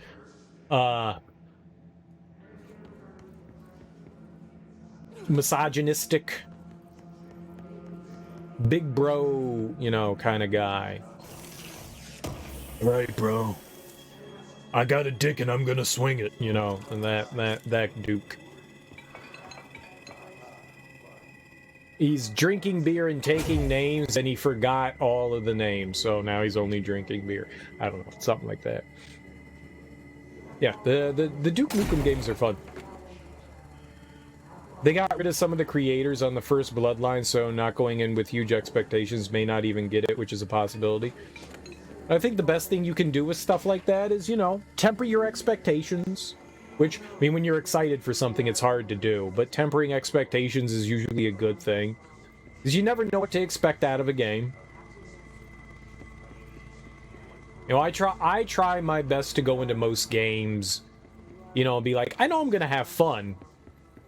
misogynistic, big bro, you know, kind of guy. Right, bro. I got a dick and I'm gonna swing it, you know, and that Duke. He's drinking beer and taking names, and he forgot all of the names, so now he's only drinking beer. I don't know, something like that. Yeah, the Duke Nukem games are fun. They got rid of some of the creators on the first Bloodline, so not going in with huge expectations, may not even get it, which is a possibility. I think the best thing you can do with stuff like that is, you know, temper your expectations. Which, I mean, when you're excited for something, it's hard to do. But tempering expectations is usually a good thing. Because you never know what to expect out of a game. You know, I try my best to go into most games, you know, and be like, I know I'm going to have fun.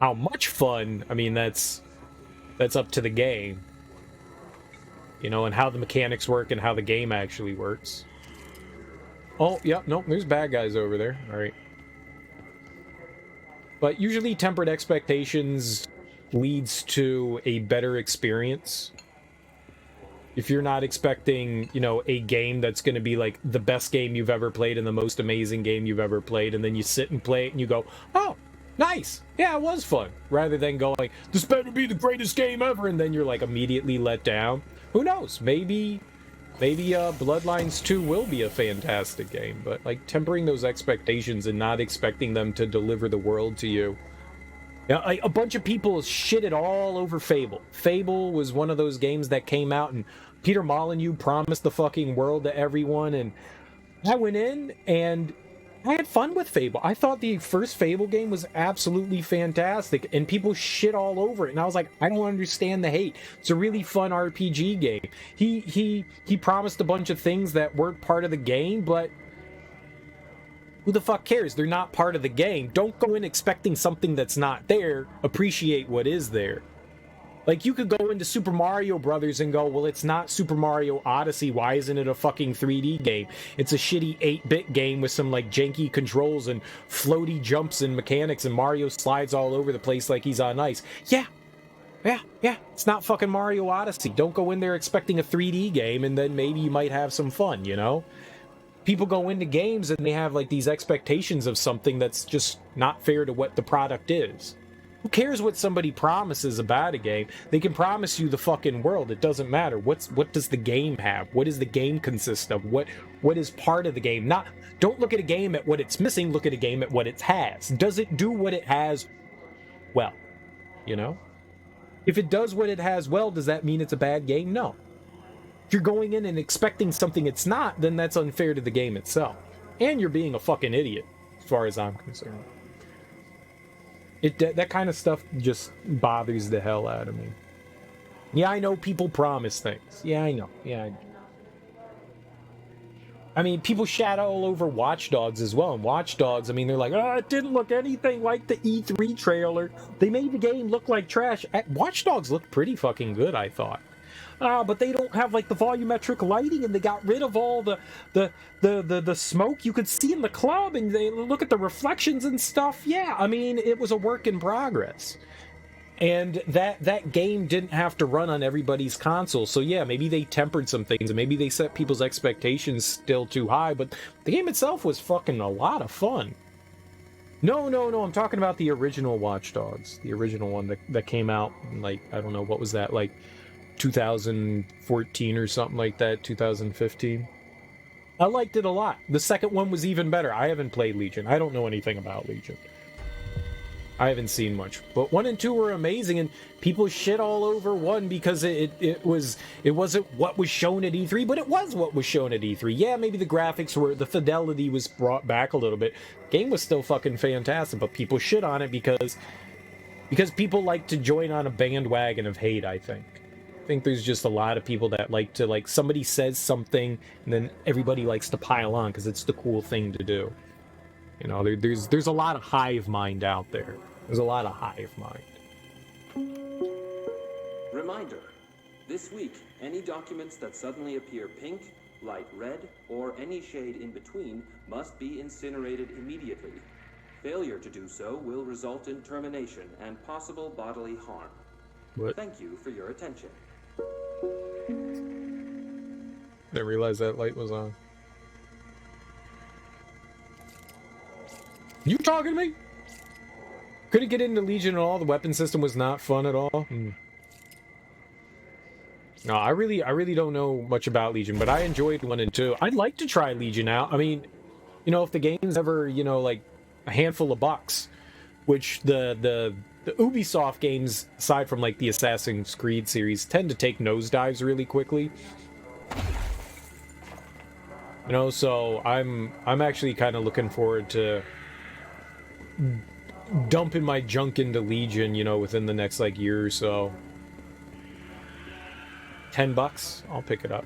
How much fun? I mean, that's up to the game. You know, and how the mechanics work and how the game actually works. Oh, yeah, nope, there's bad guys over there. All right. But usually tempered expectations leads to a better experience. If you're not expecting, you know, a game that's going to be like the best game you've ever played and the most amazing game you've ever played, and then you sit and play it and you go, oh, nice. Yeah, it was fun. Rather than going, this better be the greatest game ever, and then you're like immediately let down. Who knows? Maybe Bloodlines 2 will be a fantastic game, but like tempering those expectations and not expecting them to deliver the world to you. Yeah, a bunch of people shitted all over Fable. Fable was one of those games that came out and Peter Molyneux promised the fucking world to everyone, and I went in and I had fun with Fable. I thought the first Fable game was absolutely fantastic, and people shit all over it. And I was like, I don't understand the hate. It's a really fun RPG game. He promised a bunch of things that weren't part of the game, but who the fuck cares? They're not part of the game. Don't go in expecting something that's not there. Appreciate what is there. Like, you could go into Super Mario Brothers and go, well, it's not Super Mario Odyssey. Why isn't it a fucking 3D game? It's a shitty 8-bit game with some, like, janky controls and floaty jumps and mechanics, and Mario slides all over the place like he's on ice. Yeah. It's not fucking Mario Odyssey. Don't go in there expecting a 3D game, and then maybe you might have some fun, you know? People go into games and they have, like, these expectations of something that's just not fair to what the product is. Who cares what somebody promises about a game? They can promise you the fucking world. It doesn't matter. What does the game have? What does the game consist of? What is part of the game? Don't look at a game at what it's missing. Look at a game at what it has. Does it do what it has well? You know? If it does what it has well, does that mean it's a bad game? No. If you're going in and expecting something it's not, then that's unfair to the game itself. And you're being a fucking idiot, as far as I'm concerned. That kind of stuff just bothers the hell out of me. Yeah, I know people promise things. Yeah, I know. I mean, people shat all over Watch Dogs as well. And Watch Dogs, I mean, they're like, oh, it didn't look anything like the E3 trailer. They made the game look like trash. Watch Dogs looked pretty fucking good, I thought. But they don't have, like, the volumetric lighting, and they got rid of all the smoke you could see in the club, and they look at the reflections and stuff. Yeah, I mean, it was a work in progress. And that game didn't have to run on everybody's console. So yeah, maybe they tempered some things, and maybe they set people's expectations still too high, but the game itself was fucking a lot of fun. No, I'm talking about the original Watch Dogs. The original one that came out, like, I don't know, what was that, like 2014 or something like that, 2015. I liked it a lot. The second one was even better. I haven't played Legion. I don't know anything about Legion. I haven't seen much. But 1 and 2 were amazing, and people shit all over 1 because it wasn't what was shown at E3, but it was what was shown at E3. Yeah, maybe the graphics the fidelity was brought back a little bit. Game was still fucking fantastic, but people shit on it because people like to join on a bandwagon of hate, I think. I think there's just a lot of people that like to, like, somebody says something and then everybody likes to pile on because it's the cool thing to do. You know, there's a lot of hive mind out there. There's a lot of hive mind. Reminder, this week, any documents that suddenly appear pink, light red, or any shade in between must be incinerated immediately. Failure to do so will result in termination and possible bodily harm. What? Thank you for your attention. Didn't realize that light was on. You talking to me? Couldn't get into Legion at all. The weapon system was not fun at all. No, I really don't know much about Legion, but I enjoyed 1 and 2. I'd like to try Legion out. I mean, you know, if the game's ever, you know, like a handful of bucks, which the Ubisoft games, aside from like the Assassin's Creed series, tend to take nosedives really quickly. You know, so I'm actually kind of looking forward to dumping my junk into Legion, you know, within the next like year or so. $10, I'll pick it up.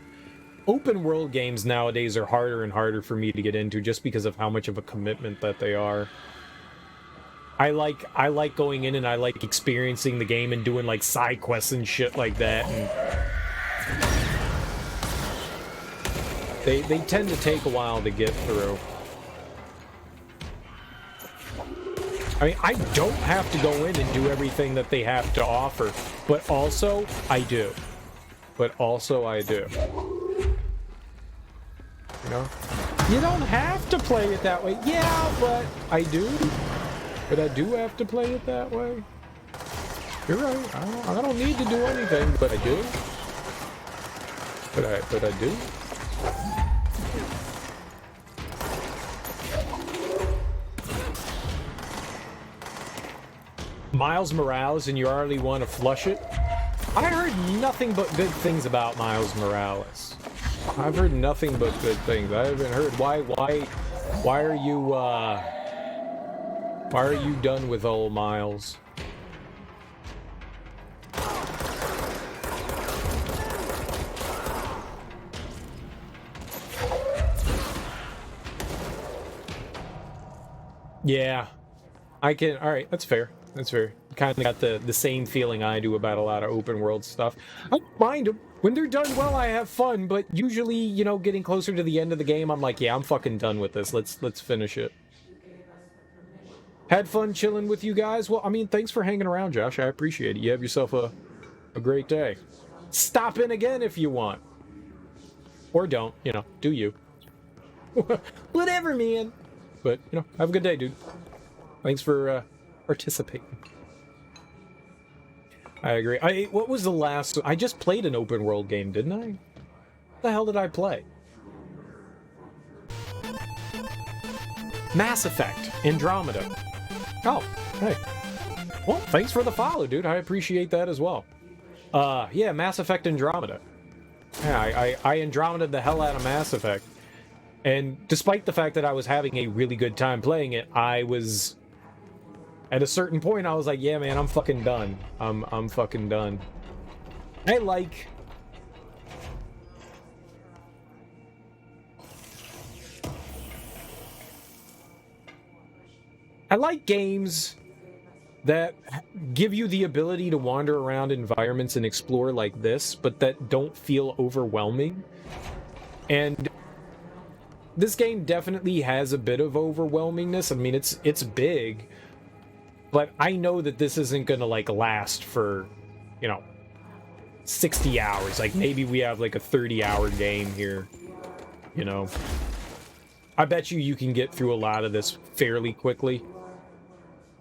Open world games nowadays are harder and harder for me to get into just because of how much of a commitment that they are. I like going in and I like experiencing the game and doing like side quests and shit like that, and they tend to take a while to get through. I mean, I don't have to go in and do everything that they have to offer, but also I do. You know? You don't have to play it that way. Yeah, but I do. But I do have to play it that way. You're right. I don't need to do anything, but I do. But I do. Miles Morales, and you already want to flush it? I heard nothing but good things about Miles Morales. I've heard nothing but good things. I haven't heard why Why are you done with old Miles? Yeah, I can. All right, that's fair. That's fair. Kind of got the same feeling I do about a lot of open world stuff. I don't mind them when they're done well. I have fun, but usually, you know, getting closer to the end of the game, I'm like, yeah, I'm fucking done with this. Let's finish it. Had fun chilling with you guys. Well, I mean, thanks for hanging around, Josh. I appreciate it. You have yourself a great day. Stop in again if you want, or don't. You know, do you? Whatever, man. But you know, have a good day, dude. Thanks for participating. I agree. What was the last? I just played an open world game, didn't I? What the hell did I play? Mass Effect Andromeda. Oh, hey. Well, thanks for the follow, dude. I appreciate that as well. Yeah, Mass Effect Andromeda. Yeah, I Andromeda'd the hell out of Mass Effect. And despite the fact that I was having a really good time playing it, I was... At a certain point, I was like, yeah, man, I'm fucking done. I'm fucking done. I like games that give you the ability to wander around environments and explore like this, but that don't feel overwhelming. And this game definitely has a bit of overwhelmingness. I mean, it's big, but I know that this isn't gonna like last for, you know, 60 hours. Like maybe we have like a 30-hour game here, you know. I bet you can get through a lot of this fairly quickly.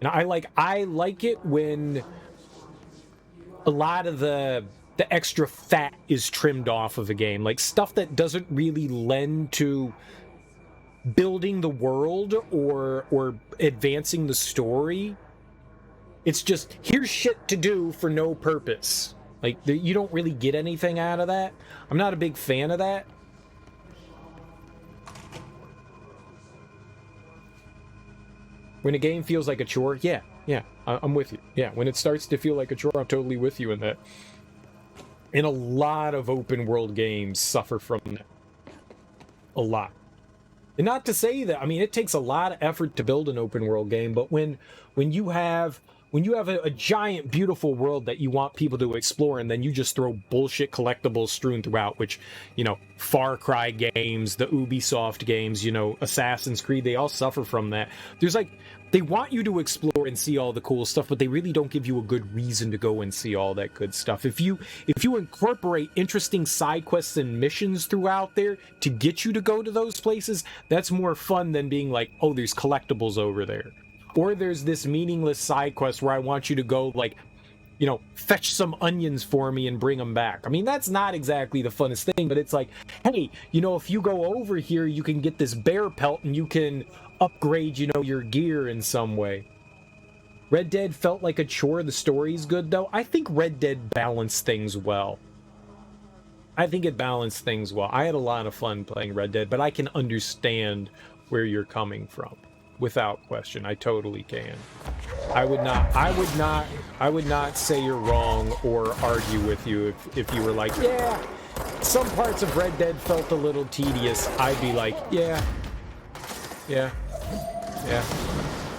And I like it when a lot of the extra fat is trimmed off of a game, like stuff that doesn't really lend to building the world or advancing the story. It's just, here's shit to do for no purpose. Like, you don't really get anything out of that. I'm not a big fan of that. When a game feels like a chore, yeah, I'm with you. Yeah, when it starts to feel like a chore, I'm totally with you in that. And a lot of open world games suffer from that. A lot. And not to say that, I mean, it takes a lot of effort to build an open world game, but when you have a giant, beautiful world that you want people to explore, and then you just throw bullshit collectibles strewn throughout, which, you know, Far Cry games, the Ubisoft games, you know, Assassin's Creed, they all suffer from that. There's like, they want you to explore and see all the cool stuff, but they really don't give you a good reason to go and see all that good stuff. If you incorporate interesting side quests and missions throughout there to get you to go to those places, that's more fun than being like, oh, there's collectibles over there. Or there's this meaningless side quest where I want you to go, like, you know, fetch some onions for me and bring them back. I mean, that's not exactly the funnest thing, but it's like, hey, you know, if you go over here, you can get this bear pelt and you can upgrade, you know, your gear in some way. Red Dead felt like a chore. The story's good, though. I think Red Dead balanced things well. I think it balanced things well. I had a lot of fun playing Red Dead, but I can understand where you're coming from. Without question, I totally can. I would not say you're wrong or argue with you if you were like, yeah, some parts of Red Dead felt a little tedious. I'd be like, yeah.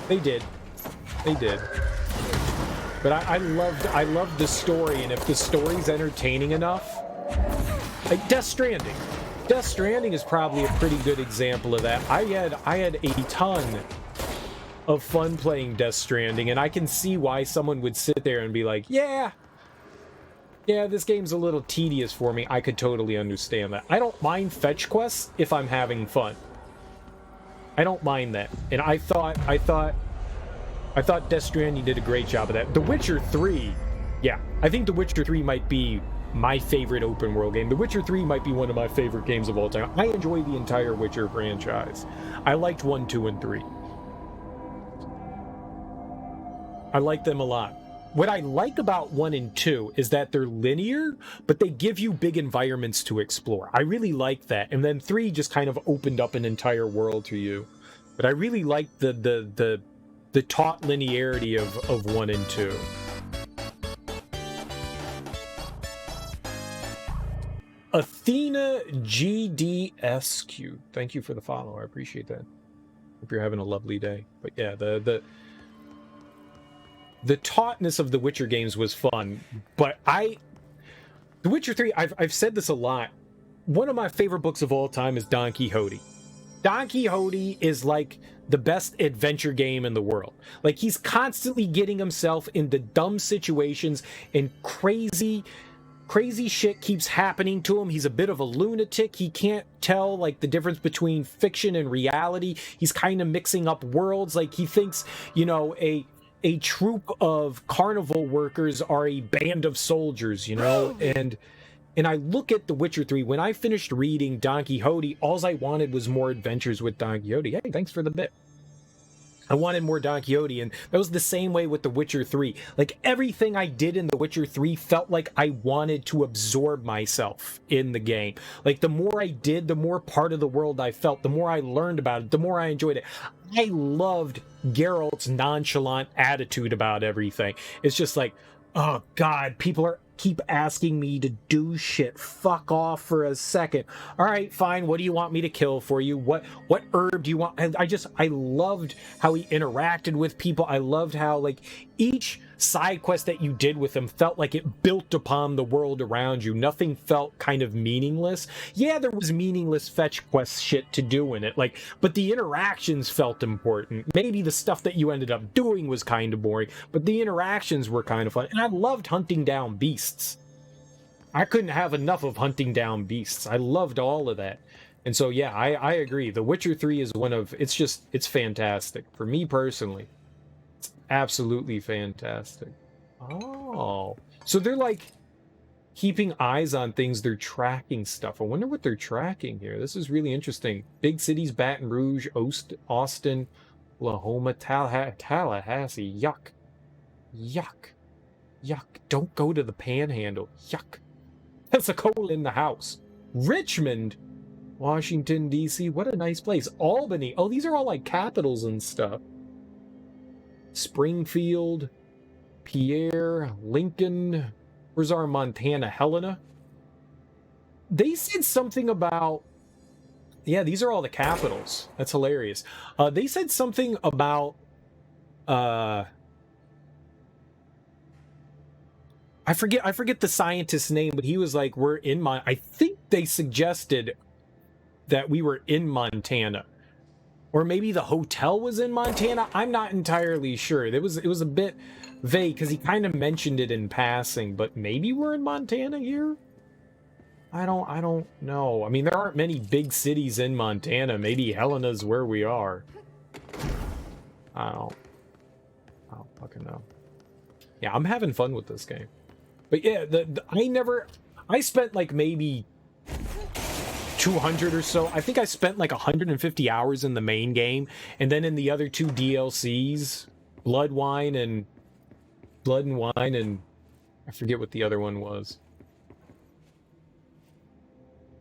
They did. But I loved the story, and if the story's entertaining enough, like Death Stranding. Death Stranding is probably a pretty good example of that. I had a ton of fun playing Death Stranding, and I can see why someone would sit there and be like, yeah, this game's a little tedious for me. I could totally understand that. I don't mind fetch quests if I'm having fun. I don't mind that. And I thought Death Stranding did a great job of that. The Witcher 3, yeah, I think The Witcher 3 might be my favorite open world game. The Witcher 3 might be one of my favorite games of all time. I enjoy the entire Witcher franchise. I liked 1, 2, and 3. I like them a lot. What I like about 1 and 2 is that they're linear, but they give you big environments to explore. I really like that. And then 3 just kind of opened up an entire world to you. But I really like the taut linearity of 1 and 2. Athena GDSQ. Thank you for the follow. I appreciate that. Hope you're having a lovely day. But yeah, the tautness of the Witcher games was fun. But The Witcher 3, I've said this a lot. One of my favorite books of all time is Don Quixote. Don Quixote is like the best adventure game in the world. Like, he's constantly getting himself into dumb situations, and crazy shit keeps happening to him. He's a bit of a lunatic. He can't tell like the difference between fiction and reality. He's kind of mixing up worlds. Like, he thinks, you know, a troop of carnival workers are a band of soldiers, you know. And I look at The Witcher 3. When I finished reading Don Quixote, all I wanted was more adventures with Don Quixote. Hey, thanks for the bit. I wanted more Don Quixote, and that was the same way with The Witcher 3. Like, everything I did in The Witcher 3 felt like I wanted to absorb myself in the game. Like, the more I did, the more part of the world I felt, the more I learned about it, the more I enjoyed it. I loved Geralt's nonchalant attitude about everything. It's just like, oh God, people keep asking me to do shit. Fuck off for a second. All right, fine. What do you want me to kill for you? What herb do you want? And I loved how he interacted with people. I loved how, like, each side quest that you did with him felt like it built upon the world around you. Nothing felt kind of meaningless. Yeah, there was meaningless fetch quest shit to do in it, like, but the interactions felt important. Maybe the stuff that you ended up doing was kind of boring, but the interactions were kind of fun. And I loved hunting down beasts. I couldn't have enough of hunting down beasts. I loved all of that. And so yeah, I agree. The Witcher 3 is it's fantastic. For me personally, it's absolutely fantastic. Oh, so they're like keeping eyes on things. They're tracking stuff. I wonder what they're tracking here. This is really interesting. Big cities: Baton Rouge, Austin, Oklahoma, Tallahassee. Yuck. Don't go to the Panhandle. Yuck. Pensacola in the house. Richmond, Washington, D.C. What a nice place. Albany. Oh, these are all like capitals and stuff. Springfield, Pierre, Lincoln. Where's our Montana? Helena. They said something about... Yeah, these are all the capitals. That's hilarious. They said something about... I forget the scientist's name, but he was like, I think they suggested that we were in Montana. Or maybe the hotel was in Montana. I'm not entirely sure. It was a bit vague because he kind of mentioned it in passing, but maybe we're in Montana here? I don't know. I mean, there aren't many big cities in Montana. Maybe Helena's where we are. I don't fucking know. Yeah, I'm having fun with this game. But yeah, I spent like maybe 200 or so. I think I spent like 150 hours in the main game, and then in the other two DLCs, Blood and Wine, and I forget what the other one was.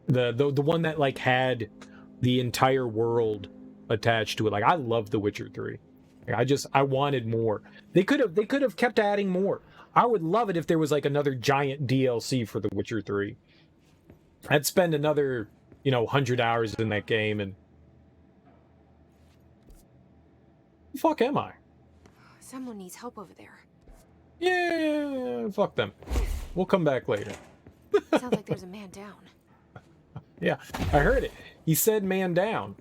The one that like had the entire world attached to it. Like, I love The Witcher 3. Like, I wanted more. They could have kept adding more. I would love it if there was like another giant DLC for The Witcher 3. I'd spend another, 100 hours in that game. And the fuck am I? Someone needs help over there. Yeah, fuck them. We'll come back later. Sounds like there's a man down. Yeah, I heard it. He said man down.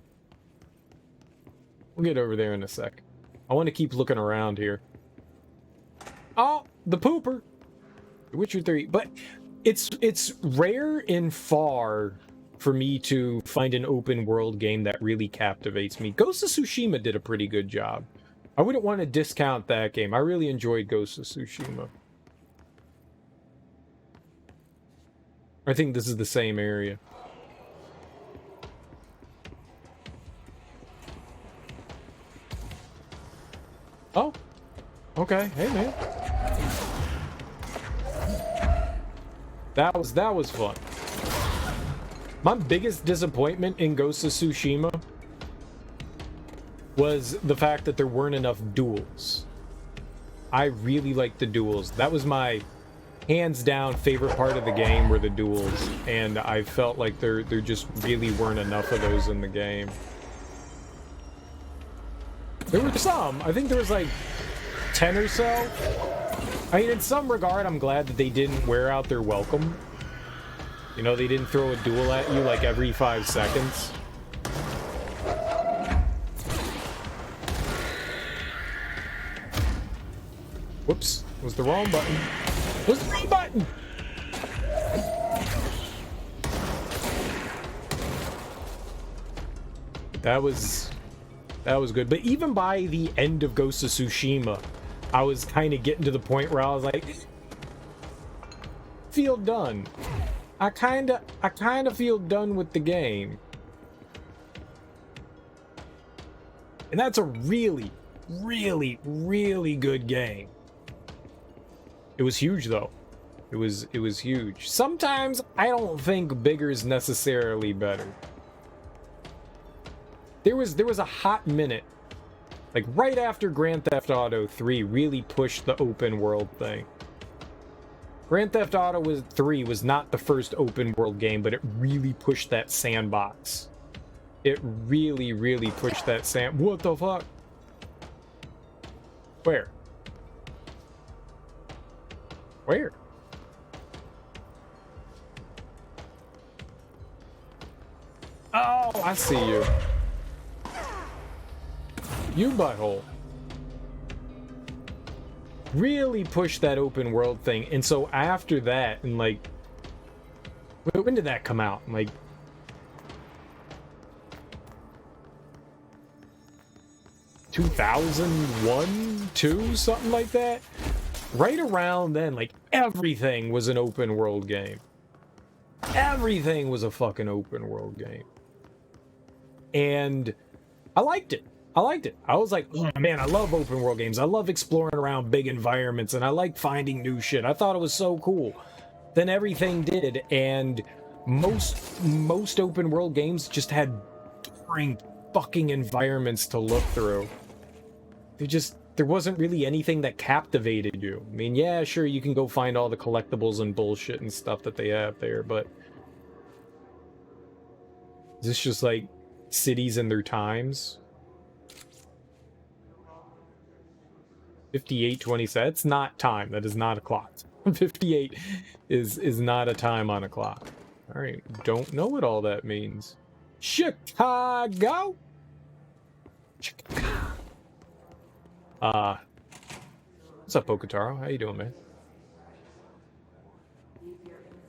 We'll get over there in a sec. I want to keep looking around here. Oh, the pooper. The Witcher 3. But it's rare and far for me to find an open world game that really captivates me. Ghost of Tsushima did a pretty good job. I wouldn't want to discount that game. I really enjoyed Ghost of Tsushima. I think this is the same area. Oh, okay. Hey, man. That was fun. My biggest disappointment in Ghost of Tsushima was the fact that there weren't enough duels. I really liked the duels. That was my hands down favorite part of the game, were the duels, and I felt like there just really weren't enough of those in the game. There were some. I think there was like 10 or so. I mean, in some regard, I'm glad that they didn't wear out their welcome. You know, they didn't throw a duel at you like every 5 seconds. Whoops, was the wrong button. Was the wrong button! That was good. But even by the end of Ghost of Tsushima, I was kind of getting to the point where I was like, feel done. I kind of feel done with the game. And that's a really, really, really good game. It was huge though. It was huge. Sometimes I don't think bigger's necessarily better. There was a hot minute, like right after Grand Theft Auto 3 really pushed the open world thing. Grand Theft Auto 3 was not the first open world game, but it really pushed that sandbox. It really, really pushed that what the fuck? Where? Where? Oh, I see you. You butthole. Really pushed that open world thing. And so after that, and like, when did that come out? Like, (2001, 2, something like that? Right around then, like, everything was an open world game. Everything was a fucking open world game. And I liked it. I liked it. I was like, oh, man, I love open world games. I love exploring around big environments, and I like finding new shit. I thought it was so cool. Then everything did, and most open world games just had boring fucking environments to look through. There wasn't really anything that captivated you. I mean, yeah, sure, you can go find all the collectibles and bullshit and stuff that they have there, but is this just like cities and their times? 58:20. That's not time. That is not a clock. 58 is not a time on a clock. All right, don't know what all that means. Chicago. What's up, Pokotaro? How you doing, man?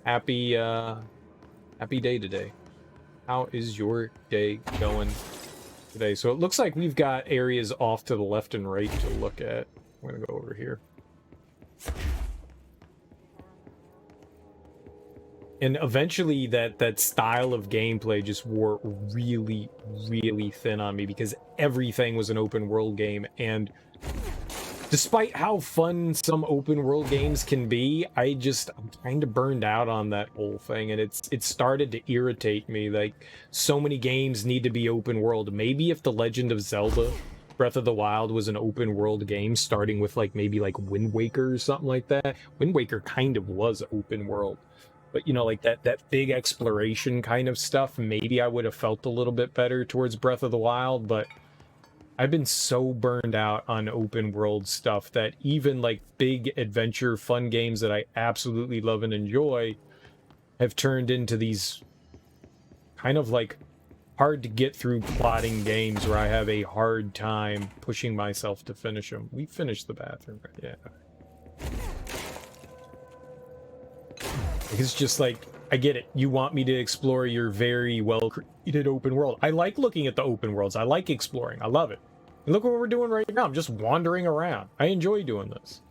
Happy day today. How is your day going today? So it looks like we've got areas off to the left and right to look at. I'm gonna go over here. And eventually that style of gameplay just wore really, really thin on me because everything was an open world game. And despite how fun some open world games can be, I'm kind of burned out on that whole thing. And it started to irritate me. Like, so many games need to be open world. Maybe if The Legend of Zelda Breath of the Wild was an open world game, starting with maybe Wind Waker or something like that. Wind Waker kind of was open world. But, you know, like that big exploration kind of stuff, maybe I would have felt a little bit better towards Breath of the Wild, but I've been so burned out on open world stuff that even big adventure fun games that I absolutely love and enjoy have turned into these kind of hard to get through plotting games where I have a hard time pushing myself to finish them. We finished the bathroom, right? Yeah. It's just I get it. You want me to explore your very well-created open world. I like looking at the open worlds. I like exploring. I love it. And look what we're doing right now. I'm just wandering around. I enjoy doing this.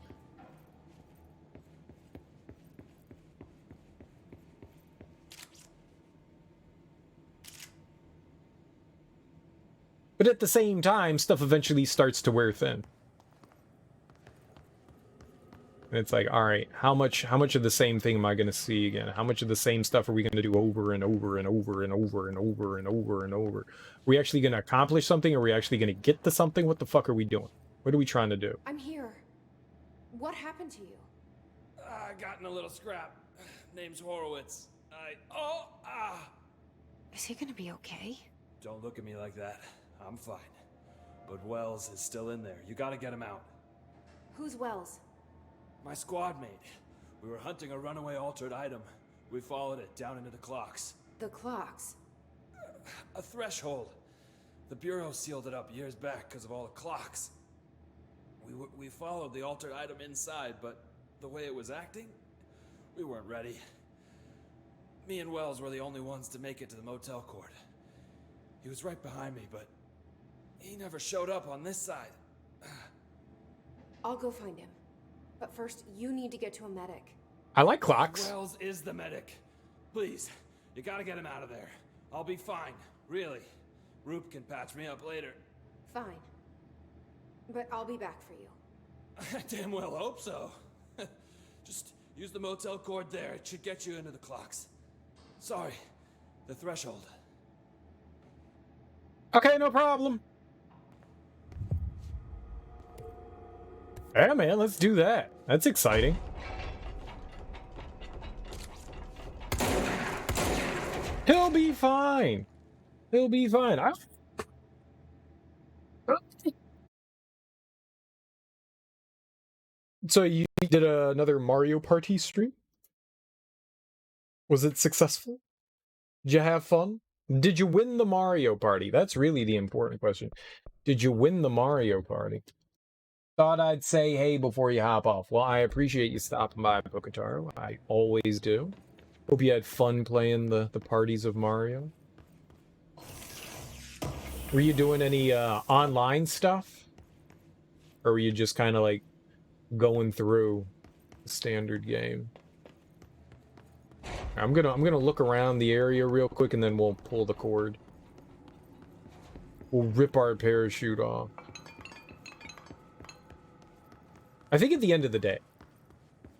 But at the same time, stuff eventually starts to wear thin. And it's like, all right, how much of the same thing am I going to see again? How much of the same stuff are we going to do over and over and over and over and over and over and over? Are we actually going to accomplish something? Are we actually going to get to something? What the fuck are we doing? What are we trying to do? I'm here. What happened to you? I got in a little scrap. Name's Horowitz. Is he gonna be okay? Don't look at me like that. I'm fine. But Wells is still in there. You gotta get him out. Who's Wells? My squad mate. We were hunting a runaway altered item. We followed it down into the clocks. The clocks? A threshold. The Bureau sealed it up years back because of all the clocks. We followed the altered item inside, but the way it was acting, we weren't ready. Me and Wells were the only ones to make it to the motel court. He was right behind me, but he never showed up on this side. I'll go find him. But first, you need to get to a medic. I like clocks. Wells is the medic. Please, you gotta get him out of there. I'll be fine, really. Roop can patch me up later. Fine. But I'll be back for you. I damn well hope so. Just use the motel cord there. It should get you into the clocks. Sorry, the threshold. Okay, no problem. Yeah, man, let's do that. That's exciting. He'll be fine. He'll be fine. So you did another Mario Party stream? Was it successful? Did you have fun? Did you win the Mario Party? That's really the important question. Did you win the Mario Party? Thought I'd say hey before you hop off. Well, I appreciate you stopping by, Pocataro. I always do. Hope you had fun playing the parties of Mario. Were you doing any online stuff? Or were you just kind of like going through the standard game? I'm gonna look around the area real quick and then we'll pull the cord. We'll rip our parachute off. I think at the end of the day,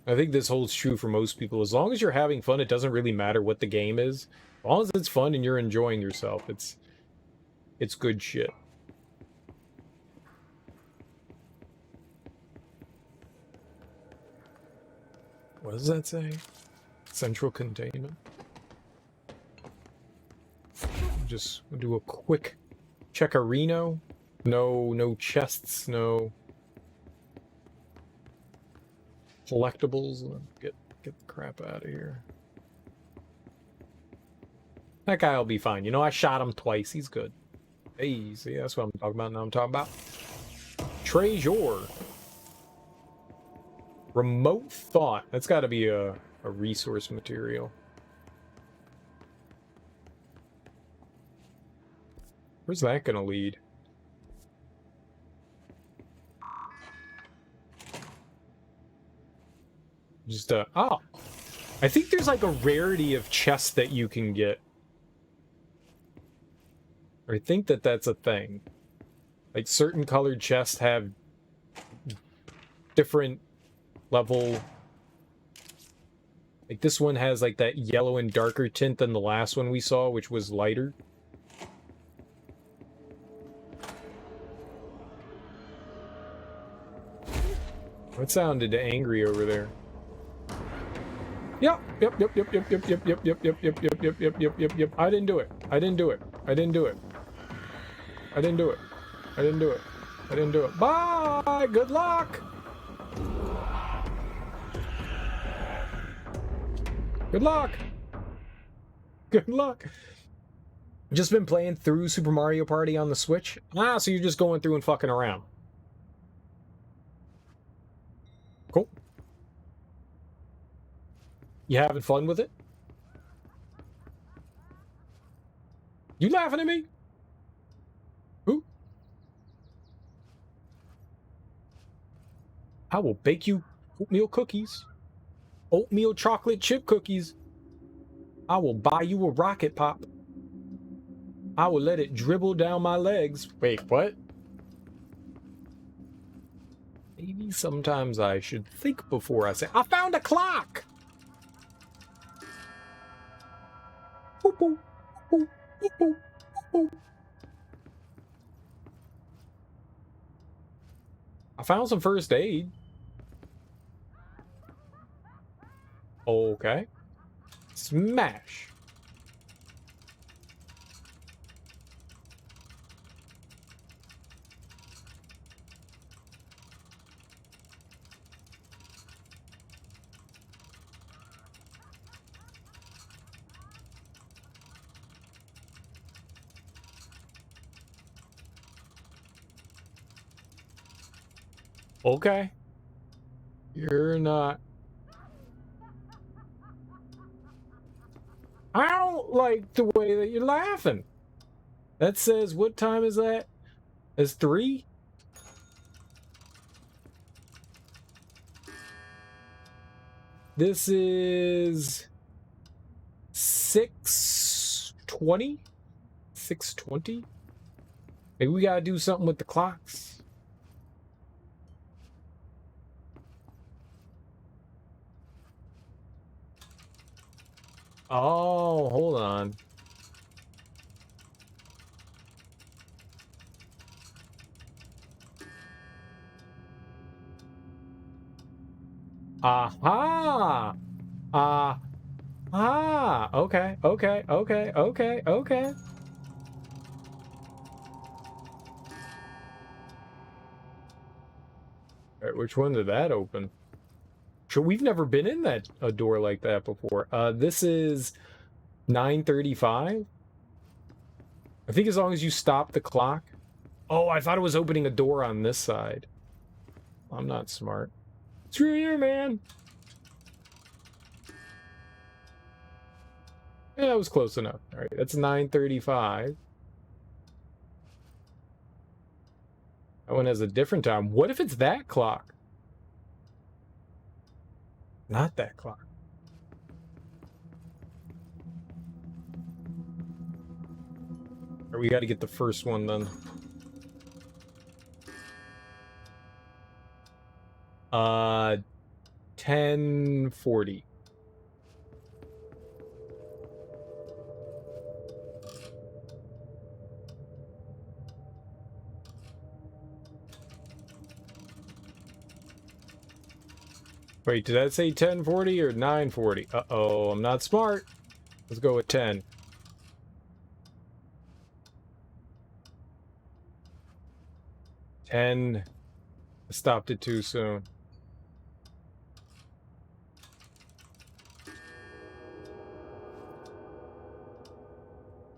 I think this holds true for most people. As long as you're having fun, it doesn't really matter what the game is. As long as it's fun and you're enjoying yourself, it's good shit. What does that say? Central containment. Just do a quick checkerino. No chests, no collectibles. Get the crap out of here. That guy will be fine. You know, I shot him twice. He's good. Hey, see, that's what I'm talking about. Now I'm talking about treasure. Remote thought. That's got to be a resource material. Where's that gonna lead? Just oh, I think there's like a rarity of chests that you can get. I think that's a thing. Like certain colored chests have different level. Like this one has like that yellow and darker tint than the last one we saw, which was lighter. What sounded angry over there? Yep. I didn't do it. I didn't do it. I didn't do it. I didn't do it. I didn't do it. I didn't do it. Bye! Good luck! Good luck! Good luck! Just been playing through Super Mario Party on the Switch? Ah, so you're just going through and fucking around. Cool. You having fun with it? You laughing at me? Who? I will bake you oatmeal cookies. Oatmeal chocolate chip cookies. I will buy you a rocket pop. I will let it dribble down my legs. Wait, what? Maybe sometimes I should think before I say, I found a clock! Boop, boop, boop, boop, boop, boop. I found some first aid. Okay. Smash. Okay. You're not. I don't like the way that you're laughing. That says, what time is that? It's 3? This is 6:20? 6:20? Maybe we gotta do something with the clocks. Oh, hold on. Aha! Okay, okay, okay, okay, okay. All right, which one did that open? Sure, we've never been in a door like that before. This is 9:35. I think as long as you stop the clock. Oh, I thought it was opening a door on this side. I'm not smart. Screw you, man. Yeah, that was close enough. All right, that's 9:35. That one has a different time. What if it's that clock? Not that clock. Or we got to get the first one then. 10:40. Wait, did that say 10:40 or 9:40? Uh-oh, I'm not smart. Let's go with 10. I stopped it too soon.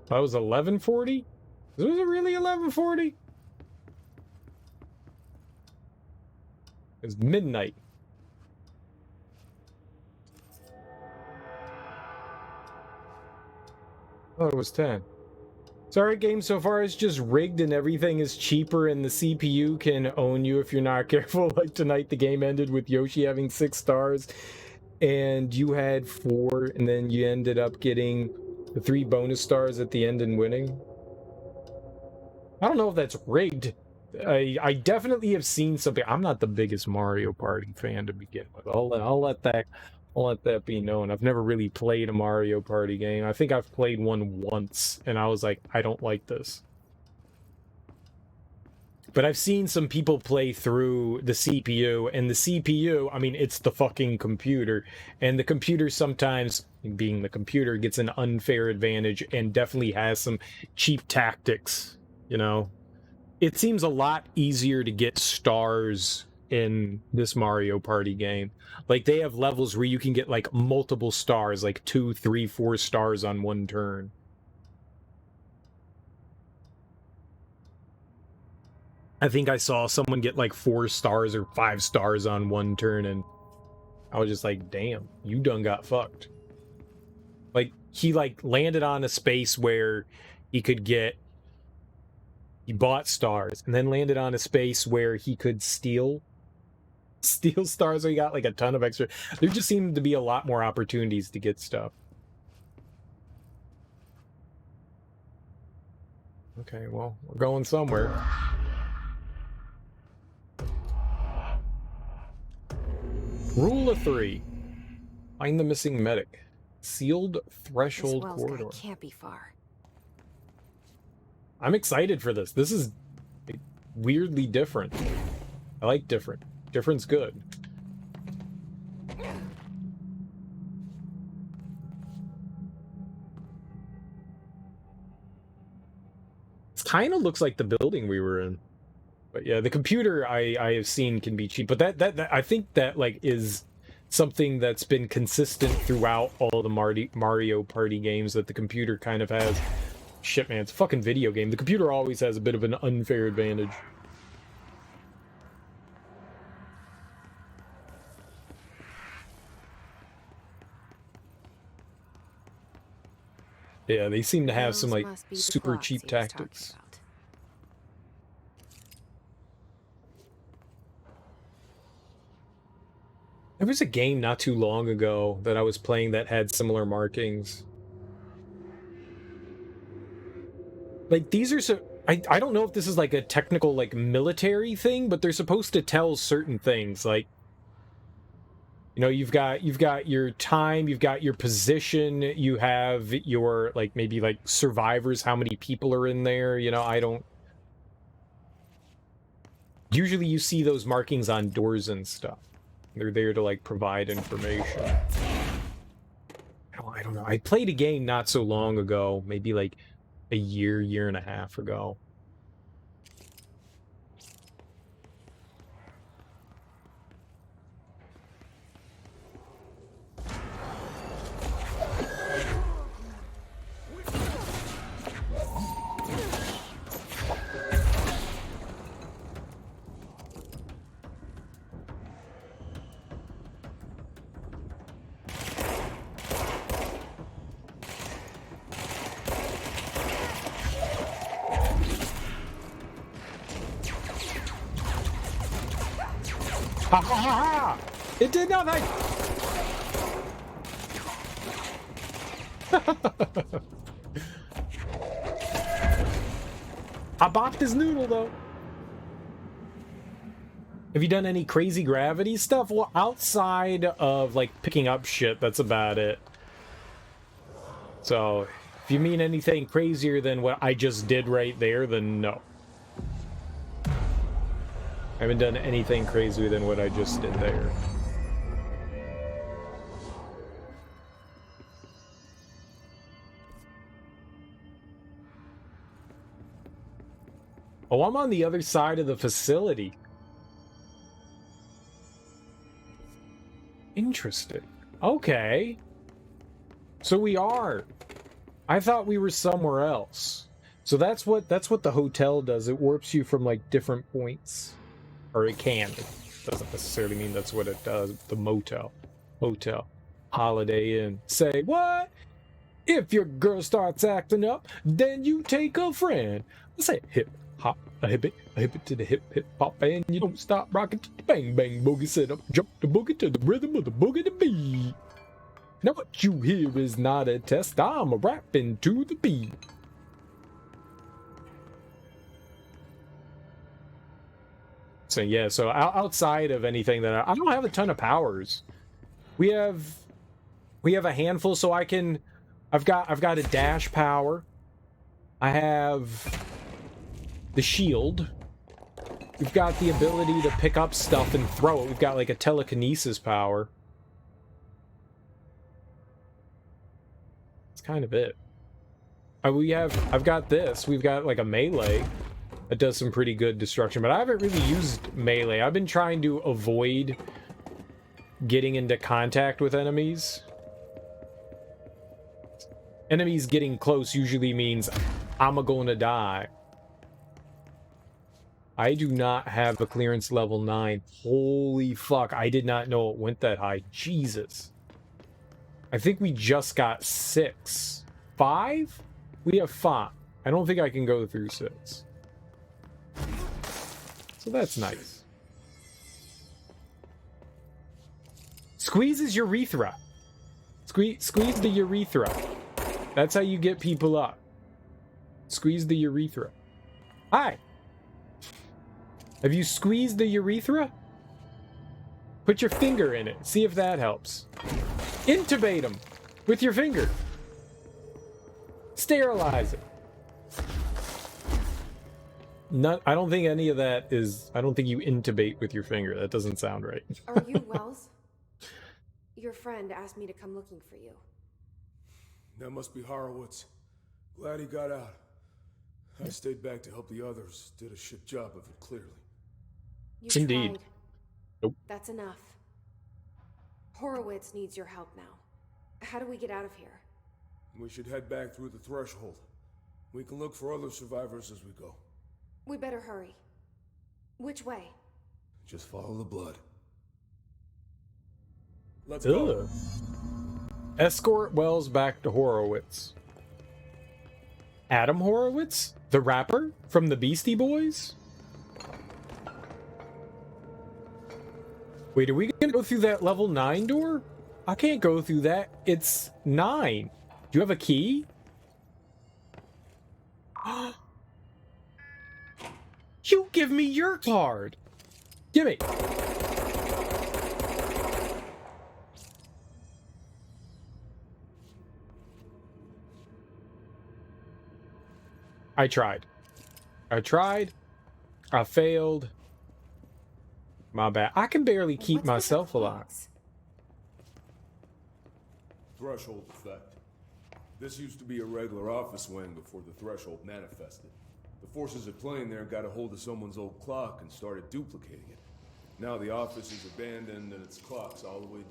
That was 11:40? Was it really 11:40? It's midnight. Oh, it was 10. Sorry, game so far is just rigged and everything is cheaper and the CPU can own you if you're not careful. Like tonight, the game ended with Yoshi having 6 stars and you had 4, and then you ended up getting the 3 bonus stars at the end and winning. I don't know if that's rigged. I definitely have seen something. I'm not the biggest Mario Party fan to begin with. I'll let that be known. I've never really played a Mario Party game. I think I've played one once, and I was like, I don't like this. But I've seen some people play through the CPU, and the CPU, I mean, it's the fucking computer, and the computer sometimes, being the computer, gets an unfair advantage and definitely has some cheap tactics, you know? It seems a lot easier to get stars in this Mario Party game. Like, they have levels where you can get, like, multiple stars, like 2, 3, 4 stars on one turn. I think I saw someone get, like, 4 stars or 5 stars on one turn, and I was just like, damn, you done got fucked. Like, he, like, landed on a space where he could get... He bought stars, and then landed on a space where he could steal stars, so he got like a ton of extra. There just seemed to be a lot more opportunities to get stuff. Okay, well, we're going somewhere. Rule of 3. Find the missing medic. Sealed threshold This Wells corridor. guy can't be far. I'm excited for this. This is weirdly different. I like different. Different's good. It kind of looks like the building we were in. But yeah, the computer I have seen can be cheap. But that I think that like is something that's been consistent throughout all the Mario Party games, that the computer kind of has. Shit, man, it's a fucking video game. The computer always has a bit of an unfair advantage. Yeah, they seem to have some like super cheap tactics. There was a game not too long ago that I was playing that had similar markings. Like, these are so... I don't know if this is like a technical, like, military thing, but they're supposed to tell certain things. Like, you know, you've got your time, you've got your position, you have your, like, maybe, like, survivors, how many people are in there, you know, I don't... Usually you see those markings on doors and stuff. They're there to, like, provide information. I don't know. I played a game not so long ago, maybe, like, a year and a half ago. Ha ha ha ha! It did nothing! I bopped his noodle, though. Have you done any crazy gravity stuff? Well, outside of, like, picking up shit, that's about it. So, if you mean anything crazier than what I just did right there, then no. I haven't done anything crazier than what I just did there. Oh, I'm on the other side of the facility. Interesting. Okay. So we are. I thought we were somewhere else. So that's what the hotel does. It warps you from like different points. Or it can. It doesn't necessarily mean that's what it does. The motel. Hotel. Holiday Inn. Say what? If your girl starts acting up, then you take a friend. Let's say hip hop, a hip it to the hip hop, and you don't stop rocking to the bang bang boogie. Sit up, jump the boogie to the rhythm of the boogie to beat. Now what you hear is not a test. I'm a rapping to the beat. So yeah, so outside of anything that I don't have a ton of powers. We have a handful, so I've got a dash power. I have the shield. We've got the ability to pick up stuff and throw it. We've got like a telekinesis power. That's kind of it. I've got this. We've got like a melee. That does some pretty good destruction, but I haven't really used melee. I've been trying to avoid getting into contact with enemies. Enemies getting close usually means I'm gonna die. I do not have a clearance level 9. Holy fuck, I did not know it went that high. Jesus. I think we just got 6. 5? We have 5. I don't think I can go through 6. So that's nice. Squeeze his urethra. Squeeze the urethra. That's how you get people up. Squeeze the urethra. Hi. Have you squeezed the urethra? Put your finger in it. See if that helps. Intubate him with your finger. Sterilize it. I don't think any of that is... I don't think you intubate with your finger. That doesn't sound right. Are you Wells? Your friend asked me to come looking for you. That must be Horowitz. Glad he got out. I stayed back to help the others. Did a shit job of it, clearly. You Indeed. tried. Nope. That's enough. Horowitz needs your help now. How do we get out of here? We should head back through the threshold. We can look for other survivors as we go. We better hurry. Which way? Just follow the blood. Let's go. Escort Wells back to Horowitz. Adam Horowitz? The rapper? From the Beastie Boys? Wait, are we gonna go through that level 9 door? I can't go through that. It's 9. Do you have a key? You give me your card. Give me. I tried. I failed. My bad. I can barely keep myself alive. Threshold effect. This used to be a regular office wing before the threshold manifested. The forces at play in there got a hold of someone's old clock and started duplicating it. Now the office is abandoned and its clock's all the way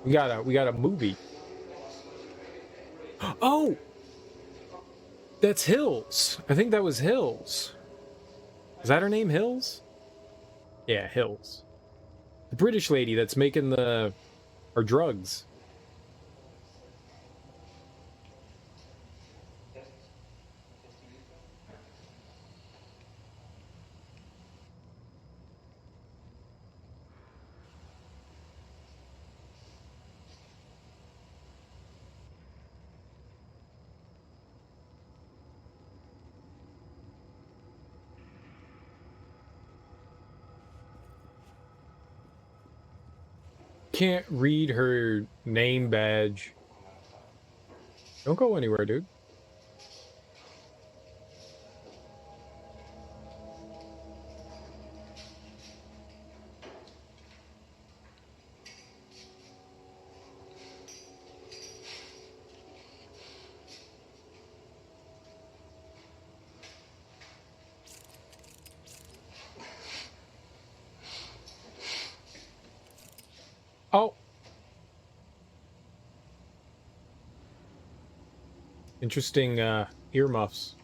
down. We got a movie. Oh! That's Hills. I think that was Hills. Is that her name, Hills? Yeah, Hills. The British lady that's making our drugs. Can't read her name badge. Don't go anywhere, dude. Oh. Interesting earmuffs.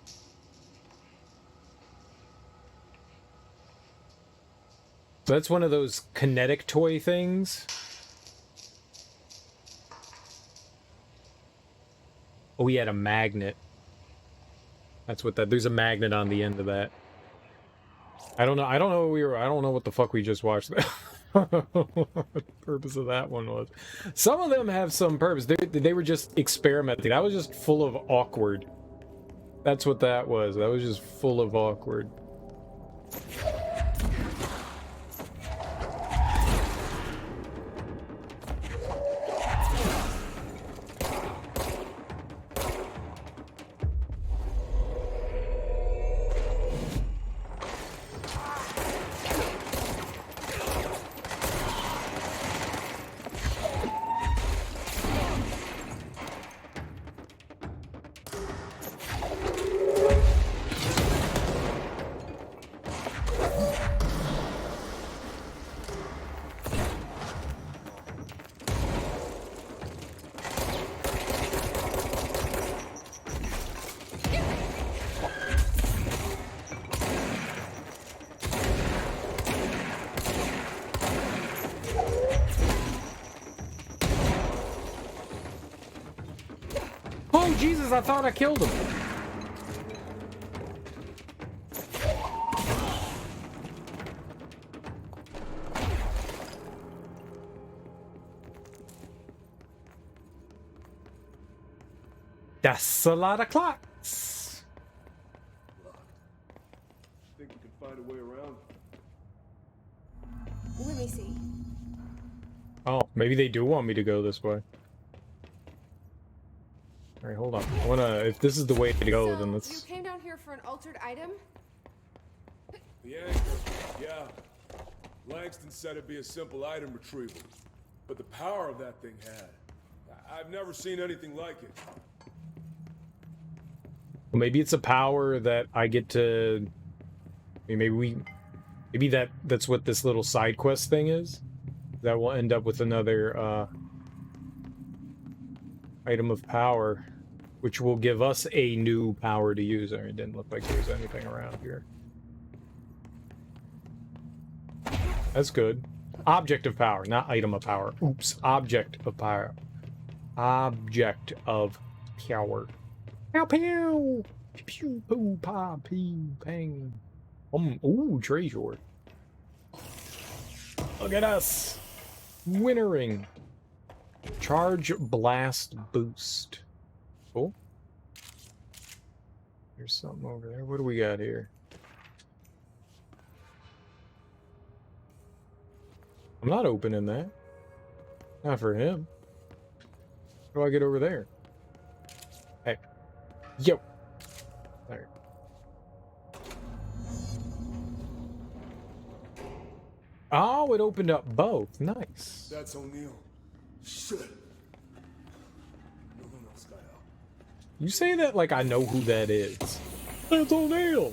So that's one of those kinetic toy things. Oh, he had a magnet. That's what there's a magnet on the end of that. I don't know what the fuck we just watched. What the purpose of that one was. Some of them have some purpose. They were just experimenting. That was just full of awkward. That's what that was. That was just full of awkward. Oh, Jesus, I thought I killed him. That's a lot of clocks. Think we can find a way around? Let me see. Oh, maybe they do want me to go this way. Alright, hold on. I wanna... If this is the way to go, then let's... You came down here for an altered item? The anchor, yeah. Langston said it'd be a simple item retrieval. But the power of that thing had... I've never seen anything like it. Well, maybe it's a power that I get to... I mean, maybe that's what this little side quest thing is. That will end up with another, item of power, which will give us a new power to use. It didn't look like there was anything around here. That's good. Object of power, not item of power. Oops. Object of power. Object of power. Pew pew! Pew poo pa pee pang. Ooh, treasure. Look at us! Winnering. Charge blast boost. Cool. There's something over there. What do we got here? I'm not opening that. Not for him. How do I get over there? Hey. Yo. There. Oh, it opened up both. Nice. That's O'Neill. Shit. No one else got out. You say that like I know who that is. That's O'Neill.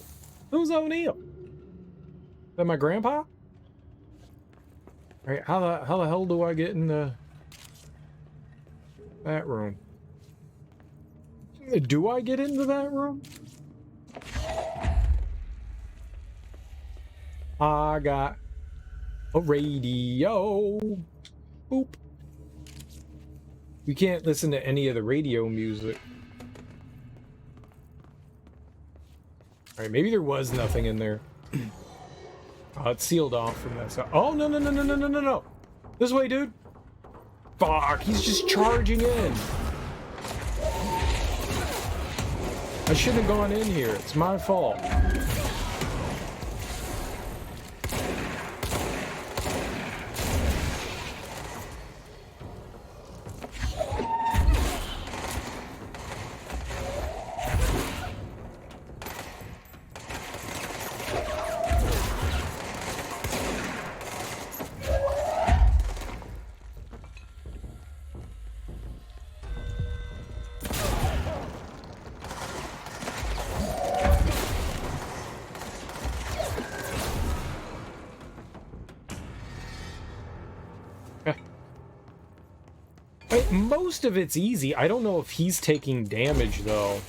Who's O'Neill? Is that my grandpa? Alright, how the hell do I get in that room? Do I get into that room? I got a radio. Boop. We can't listen to any of the radio music. Alright, maybe there was nothing in there. Oh, it's sealed off from that side. Oh, no, no, no, no, no, no, no, no. This way, dude. Fuck, he's just charging in. I shouldn't have gone in here. It's my fault. Most of it's easy. I don't know if he's taking damage though.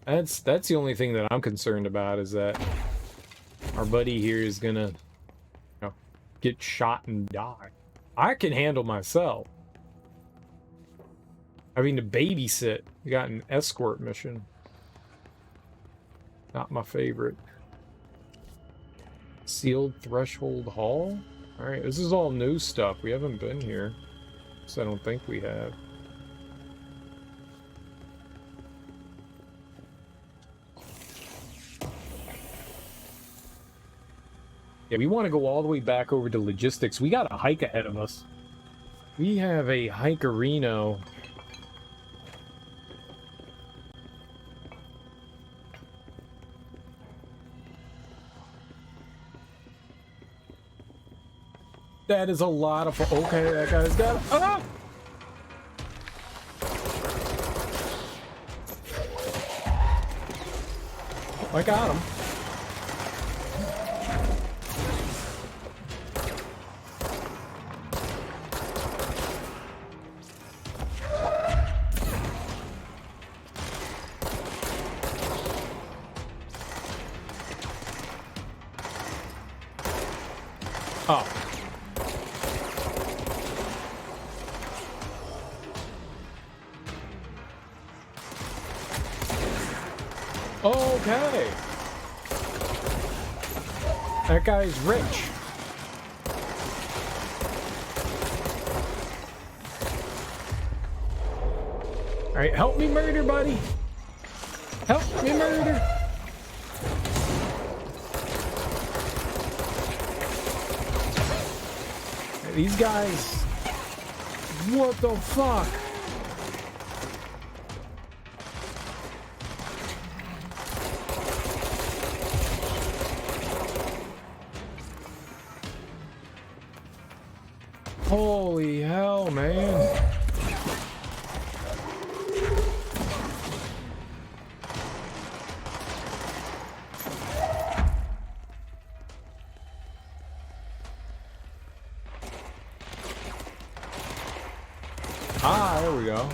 That's the only thing that I'm concerned about, is that our buddy here is gonna, get shot and die. I can handle myself. Having to babysit. We got an escort mission. Not my favorite. Sealed Threshold Hall? Alright, this is all new stuff. We haven't been here. So I don't think we have. Yeah, we want to go all the way back over to logistics. We got a hike ahead of us. We have a hikerino. That is a lot of... Okay, that guy's got... Ah! I got him. Oh. Okay. That guy's rich. Alright, help me murder, buddy. Help me murder. these guys... What the fuck? Holy hell, man. Ah, there we go.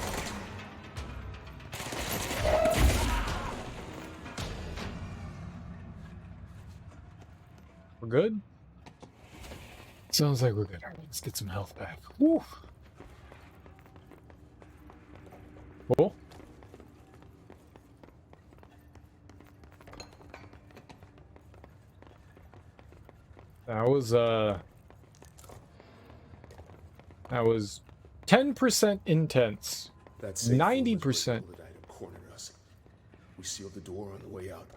We're good? Sounds like we're good. All right, let's get some health back. Woo. Cool. That was 10% intense. That's 90%. Cornered us. We sealed the door on the way out.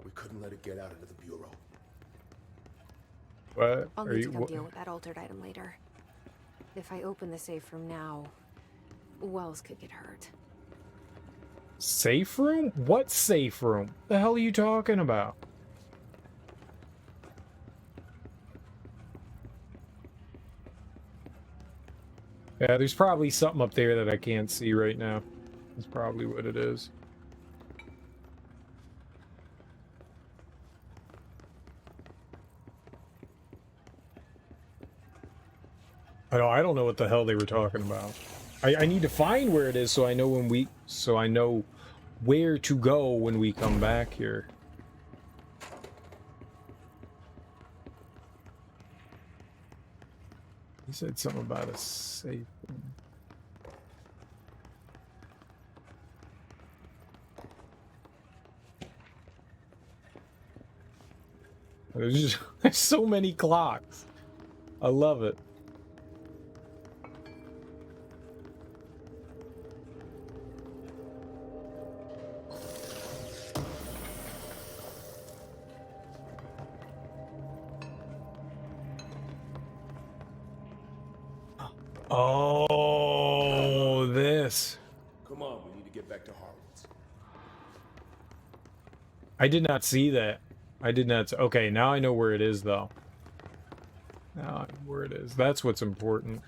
We couldn't let it get out into the bureau. What? I'll need to come deal with that altered item later. If I open the safe room now, Wells could get hurt. Safe room? What safe room? The hell are you talking about? Yeah, there's probably something up there that I can't see right now. That's probably what it is. I don't know what the hell they were talking about. I need to find where it is so I know I know where to go when we come back here. He said something about a safe room. There's so many clocks. I love it. Oh, this. Come on, we need to get back to Harwood's. I did not see that. I did not. Okay, now I know where it is, though. Now I know where it is. That's what's important.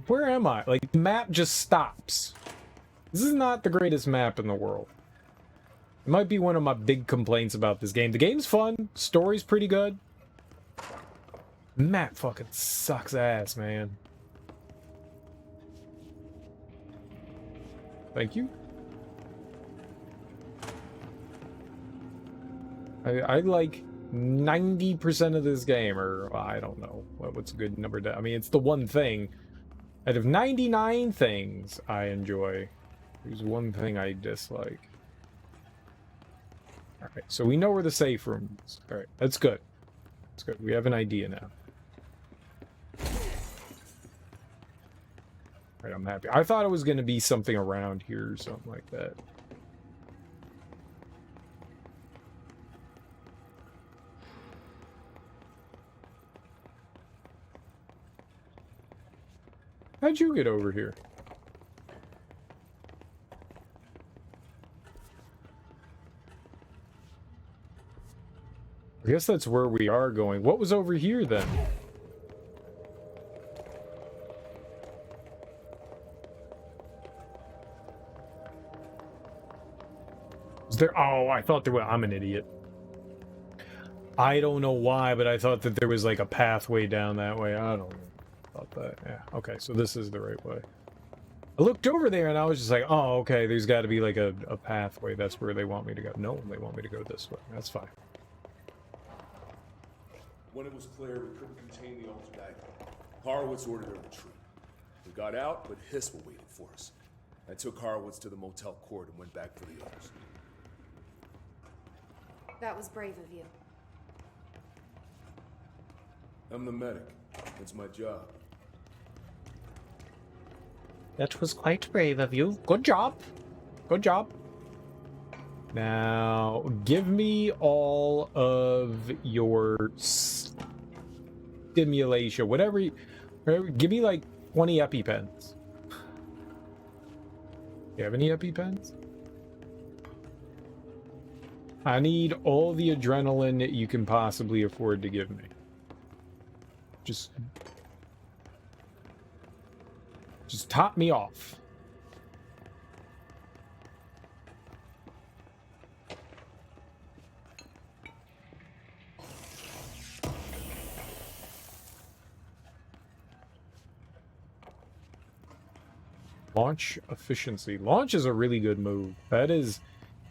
Where am I? Like, the map just stops. This is not the greatest map in the world. It might be one of my big complaints about this game. The game's fun. Story's pretty good. Map fucking sucks ass, man. Thank you. I like 90% of this game, or well, I don't know what's a good number to. I mean, it's the one thing. Out of 99 things I enjoy, there's one thing I dislike. Alright, so we know where the safe room is. Alright, that's good. That's good. We have an idea now. Alright, I'm happy. I thought it was going to be something around here or something like that. How'd you get over here? I guess that's where we are going. What was over here then? Was there? Oh, I thought there was. I'm an idiot. I don't know why, but I thought that there was like a pathway down that way. I don't know about that. Yeah. Okay, so this is the right way. I looked over there and I was just like, oh, okay, there's got to be like a pathway. That's where they want me to go. No, they want me to go this way. That's fine. When it was clear we couldn't contain the altered item, Horowitz ordered a retreat. We got out, but Hiss were waiting for us. I took Horowitz to the motel court and went back for the others. That was brave of you. I'm the medic. It's my job. That was quite brave of you. Good job. Good job. Now, give me all of your stimulation, whatever, give me like 20 EpiPens. You have any EpiPens? I need all the adrenaline that you can possibly afford to give me. Just top me off. Launch efficiency. Launch is a really good move. That is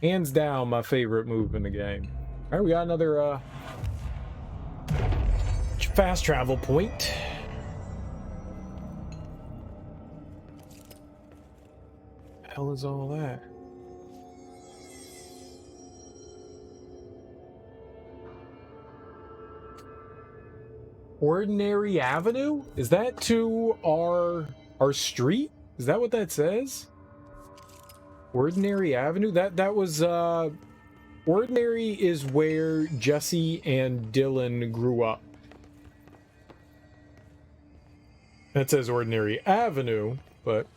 hands down my favorite move in the game. All right, we got another fast travel point. The hell is all that? Ordinary Avenue? Is that to our street? Is that what that says? Ordinary Avenue? That was Ordinary is where Jesse and Dylan grew up. That says Ordinary Avenue, but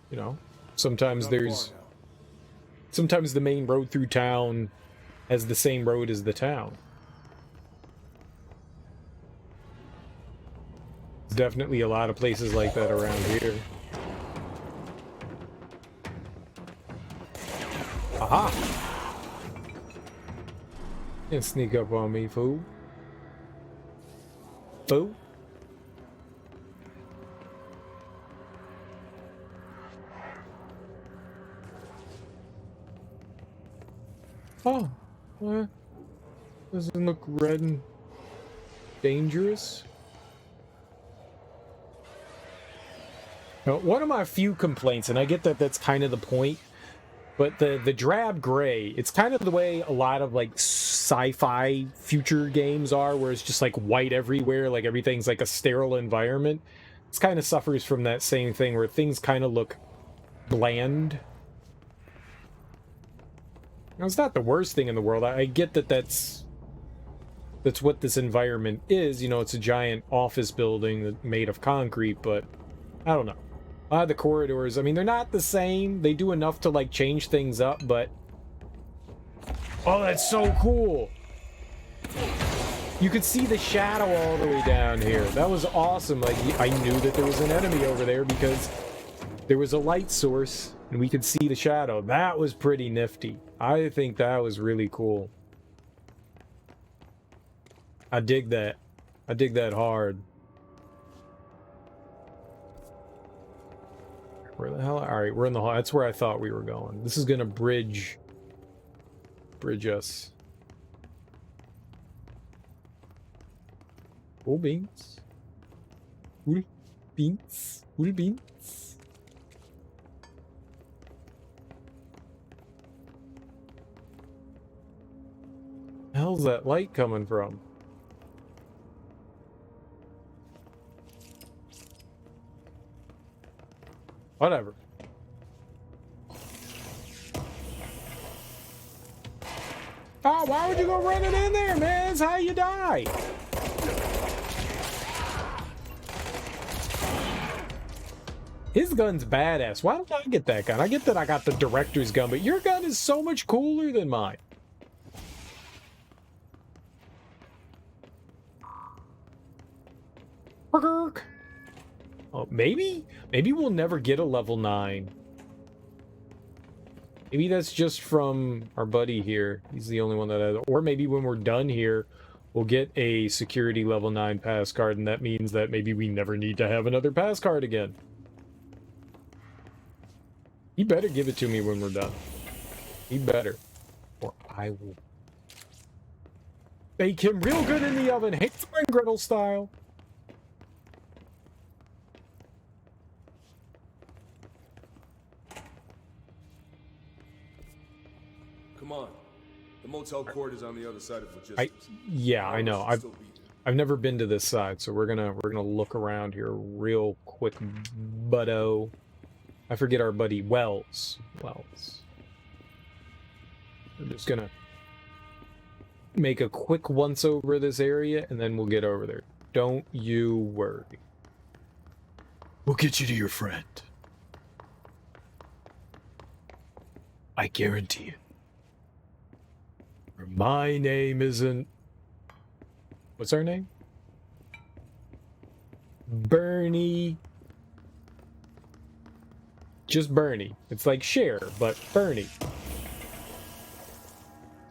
you know, sometimes the main road through town has the same road as the town. There's definitely a lot of places like that around here. Aha! Can't sneak up on me, fool. Fool. Oh, doesn't look red and dangerous. Now, one of my few complaints, and I get that that's kind of the point, but the drab gray, it's kind of the way a lot of like sci-fi future games are, where it's just like white everywhere, like everything's like a sterile environment. It kind of suffers from that same thing where things kind of look bland. Now, it's not the worst thing in the world. I get that that's what this environment is. You know, it's a giant office building made of concrete, but I don't know. The corridors, I mean, they're not the same. They do enough to, like, change things up, but... Oh, that's so cool! You could see the shadow all the way down here. That was awesome. Like, I knew that there was an enemy over there because there was a light source, and we could see the shadow. That was pretty nifty. I think that was really cool. I dig that. I dig that hard. Where the hell? Alright, we're in the hall. That's where I thought we were going. This is gonna bridge us. Oh, beans. Cool beans. Cool beans. The hell's that light coming from? Whatever. Oh, why would you go running in there, man? That's how you die. His gun's badass. Why don't I get that gun? I get that I got the director's gun, but your gun is so much cooler than mine. Oh, maybe we'll never get a level 9. Maybe that's just from our buddy here. He's the only one that has. Or maybe when we're done here, we'll get a security level 9 pass card, and that means that maybe we never need to have another pass card again. He better give it to me when we're done. He better. Or I will bake him real good in the oven. Hansel and Gretel style. Come on. The motel court is on the other side of logistics. Yeah, I know. I've never been to this side, so we're gonna look around here real quick, buddo. I forget our buddy Wells. We're just gonna make a quick once over this area, and then we'll get over there. Don't you worry. We'll get you to your friend. I guarantee it. My name isn't... What's our name? Bernie. Just Bernie. It's like Cher, but Bernie.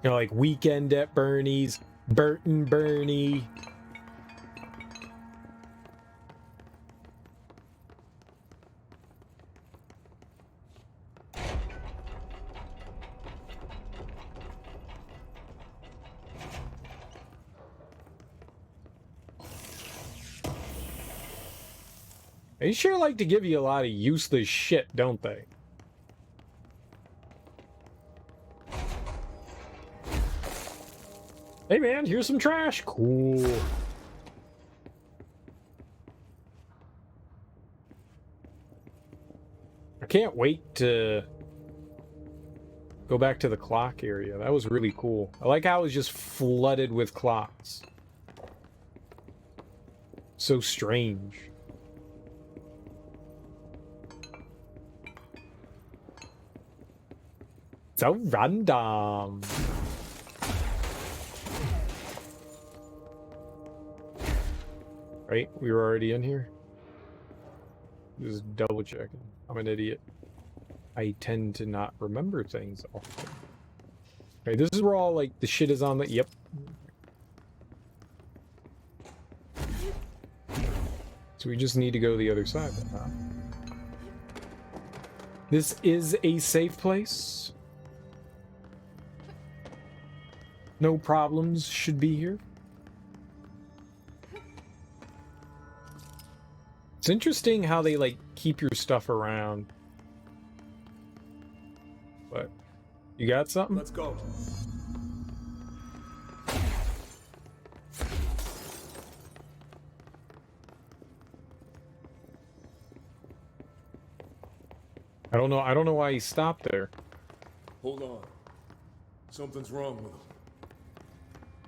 You know, like Weekend at Bernie's, Burton Bernie. They sure like to give you a lot of useless shit, don't they? Hey man, here's some trash. Cool. I can't wait to go back to the clock area. That was really cool. I like how it was just flooded with clocks. So strange. So random. Right? We were already in here? Just double checking. I'm an idiot. I tend to not remember things often. Okay, this is where all, like, the shit is on the... Yep. So we just need to go the other side. This is a safe place. No problems should be here. It's interesting how they, like, keep your stuff around. But, you got something? Let's go. I don't know why he stopped there. Hold on. Something's wrong with him.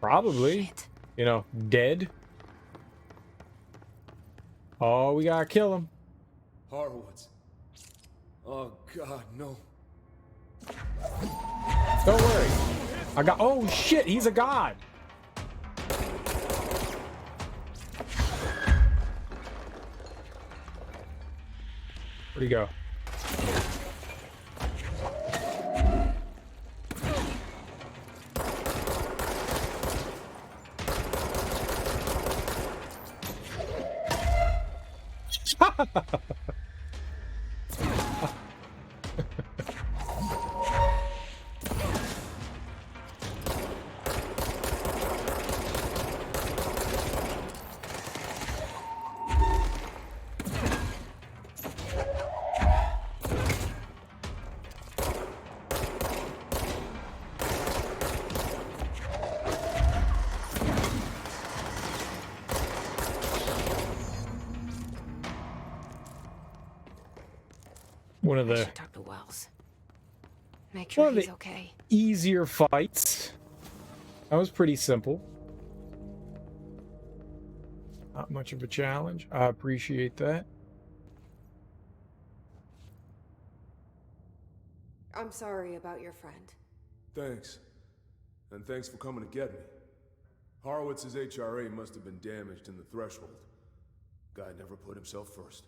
Probably. Shit. You know, dead. Oh, we gotta kill him. Horowitz. Oh, God, no. Don't worry. I got... Oh, shit, he's a god. Where'd he go? One of the talk to Wells. Make sure he's okay. Easier fights. That was pretty simple. Not much of a challenge. I appreciate that. I'm sorry about your friend. Thanks. And thanks for coming to get me. Horowitz's HRA must have been damaged in the threshold. Guy never put himself first.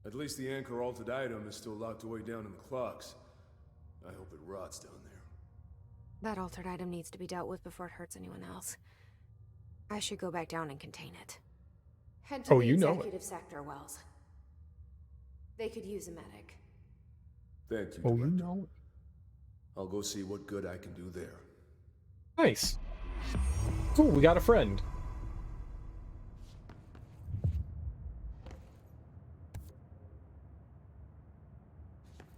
At least the anchor altered item is still locked away down in the clocks. I hope it rots down there. That altered item needs to be dealt with before it hurts anyone else. I should go back down and contain it. Head to the executive sector, Wells. They could use a medic. Thank you, Oh, Director. you know it. I'll go see what good I can do there. Nice. Cool, we got a friend.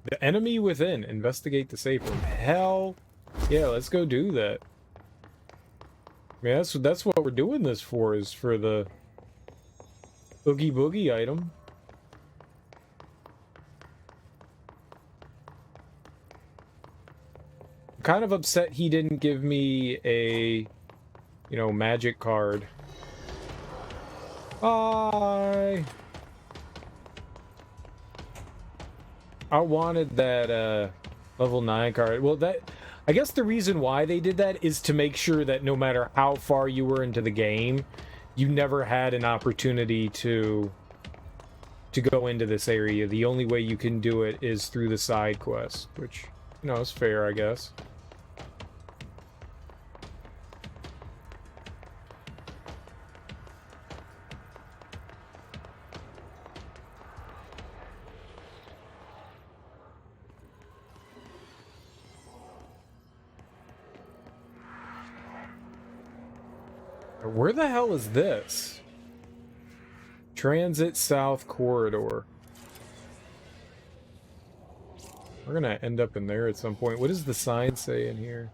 The enemy within. Investigate the safe room. Hell yeah, let's go do that. I mean, that's what we're doing this for, is for the Oogie Boogie item. kind of upset he didn't give me a, you know, magic card. Bye! I wanted that, level 9 card. Well, I guess the reason why they did that is to make sure that no matter how far you were into the game, you never had an opportunity to go into this area. The only way you can do it is through the side quest, which, you know, is fair, I guess. Where the hell is this? Transit South Corridor. We're gonna end up in there at some point. What does the sign say in here?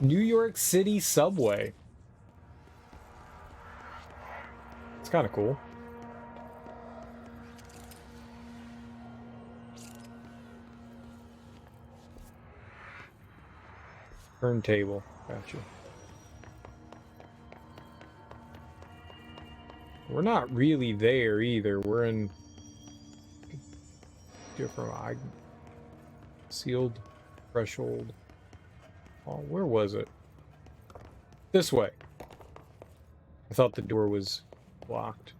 New York City Subway. It's kind of cool. Turntable. Gotcha. We're not really there either. We're in different sealed threshold. Oh, where was it? This way. I thought the door was locked.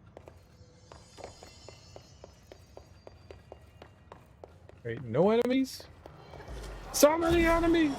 Wait, no enemies? So many enemies!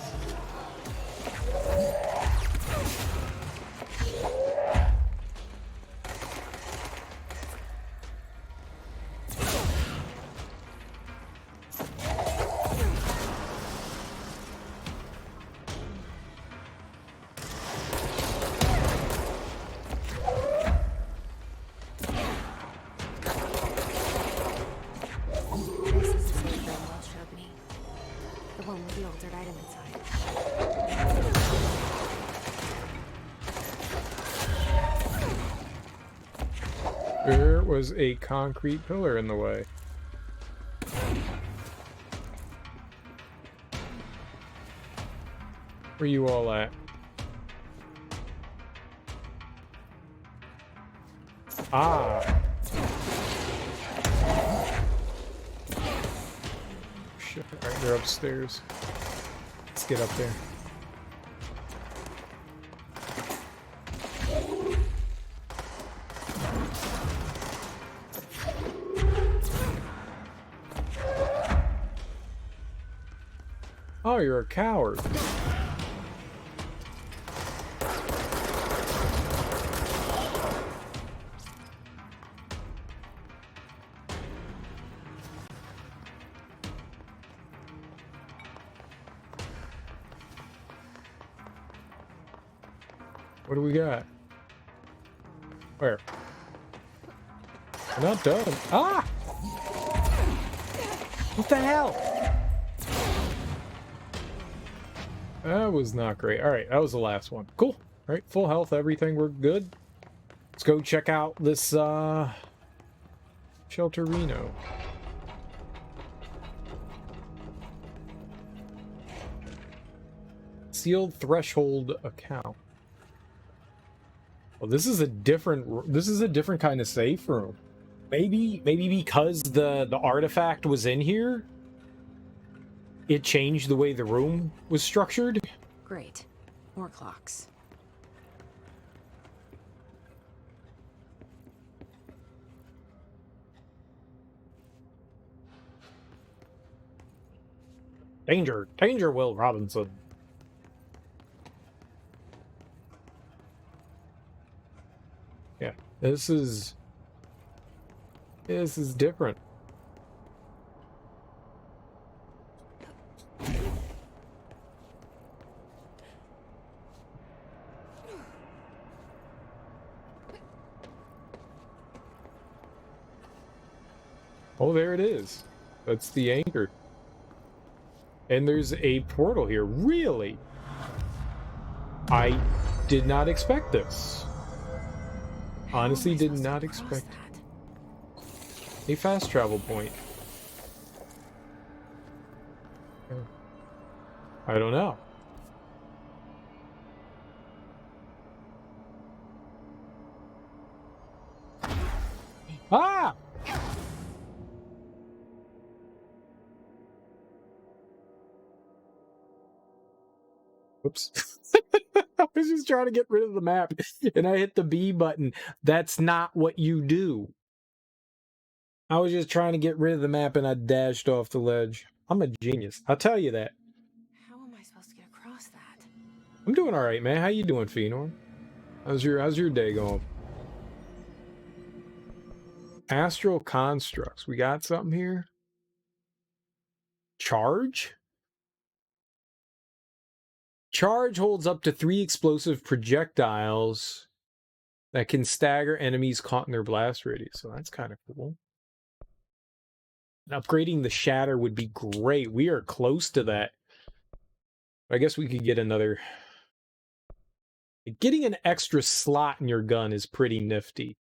There was a concrete pillar in the way. Where you all at? Ah! Shit, alright, they're upstairs. Let's get up there. Oh, you're a coward. What do we got? Where? We're not done. Ah! What the hell? That was not great. Alright, that was the last one. Cool. Alright, full health, everything, we're good. Let's go check out this, Shelterino. Sealed threshold account. Well, this is a different kind of safe room. Maybe because the artifact was in here, it changed the way the room was structured. Great. More clocks. Danger! Danger, Will Robinson! Yeah, this is different. Oh, there it is. That's the anchor. And there's a portal here. Really? I did not expect this. Honestly, did not expect a fast travel point. I don't know. Ah! Whoops. I was just trying to get rid of the map, and I hit the B button. That's not what you do. I was just trying to get rid of the map, and I dashed off the ledge. I'm a genius. I'll tell you that. How am I supposed to get across that? I'm doing all right, man. How you doing, Phenor? How's your day going? Astral constructs. We got something here. Charge? Charge holds up to 3 explosive projectiles that can stagger enemies caught in their blast radius. So that's kind of cool. And upgrading the shatter would be great. We are close to that. I guess we could get another. Getting an extra slot in your gun is pretty nifty.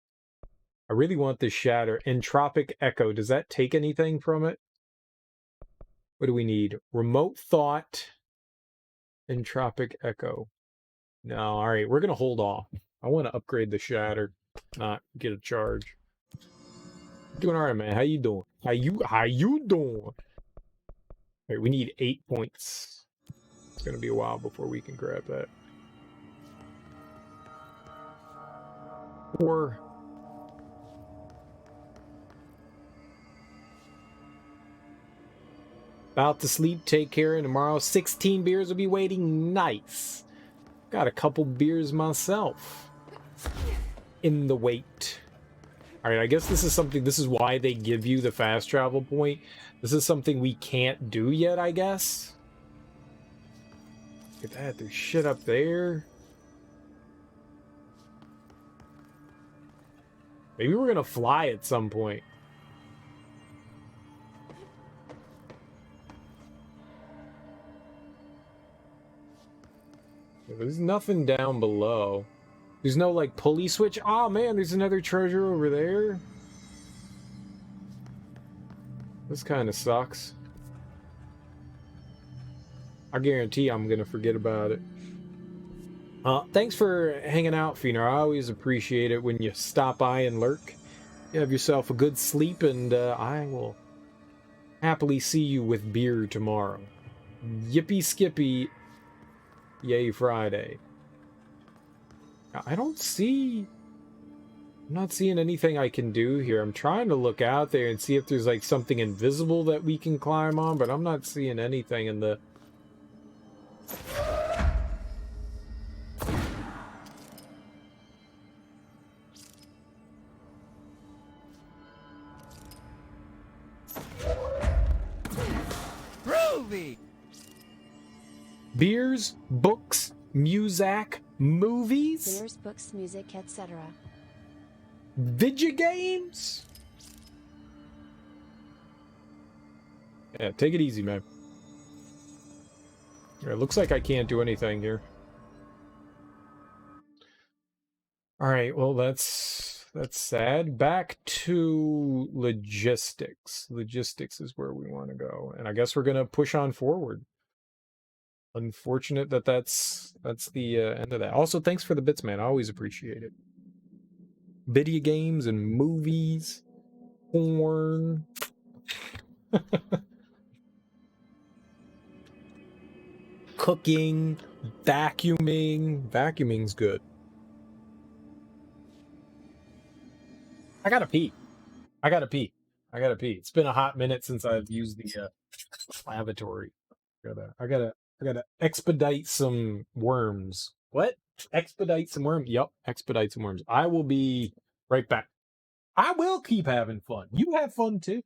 I really want this shatter. Entropic Echo. Does that take anything from it? What do we need? Remote Thought. Entropic Echo. No, all right. We're going to hold off. I want to upgrade the shatter, not get a charge. Doing all right, man. How you doing? How you doing? All right, we need 8 points. It's going to be a while before we can grab that. 4. About to sleep, take care, and tomorrow 16 beers will be waiting. Nice. Got a couple beers myself. In the wait. Alright, I guess this is why they give you the fast travel point. This is something we can't do yet, I guess. Look at that, there's shit up there. Maybe we're gonna fly at some point. There's nothing down below. There's no, like, pulley switch. Oh, man, there's another treasure over there. This kind of sucks. I guarantee I'm going to forget about it. Thanks for hanging out, Feenar. I always appreciate it when you stop by and lurk. You have yourself a good sleep, and I will happily see you with beer tomorrow. Yippee skippy. Yay Friday. I don't see... I'm not seeing anything I can do here. I'm trying to look out there and see if there's like something invisible that we can climb on, but I'm not seeing anything in the... Groovy! Beers, books, music, movies? Beers, books, music, etc. Video games? Yeah, take it easy, man. It looks like I can't do anything here. Alright, well, that's sad. Back to logistics. Logistics is where we want to go. And I guess we're going to push on forward. Unfortunate that that's the end of that. Also, thanks for the bits, man. I always appreciate it. Video games and movies. Porn. Cooking. Vacuuming. Vacuuming's good. I gotta pee. I gotta pee. It's been a hot minute since I've used the lavatory. I gotta expedite some worms. What? Expedite some worms? Yup, expedite some worms. I will be right back. I will keep having fun. You have fun too.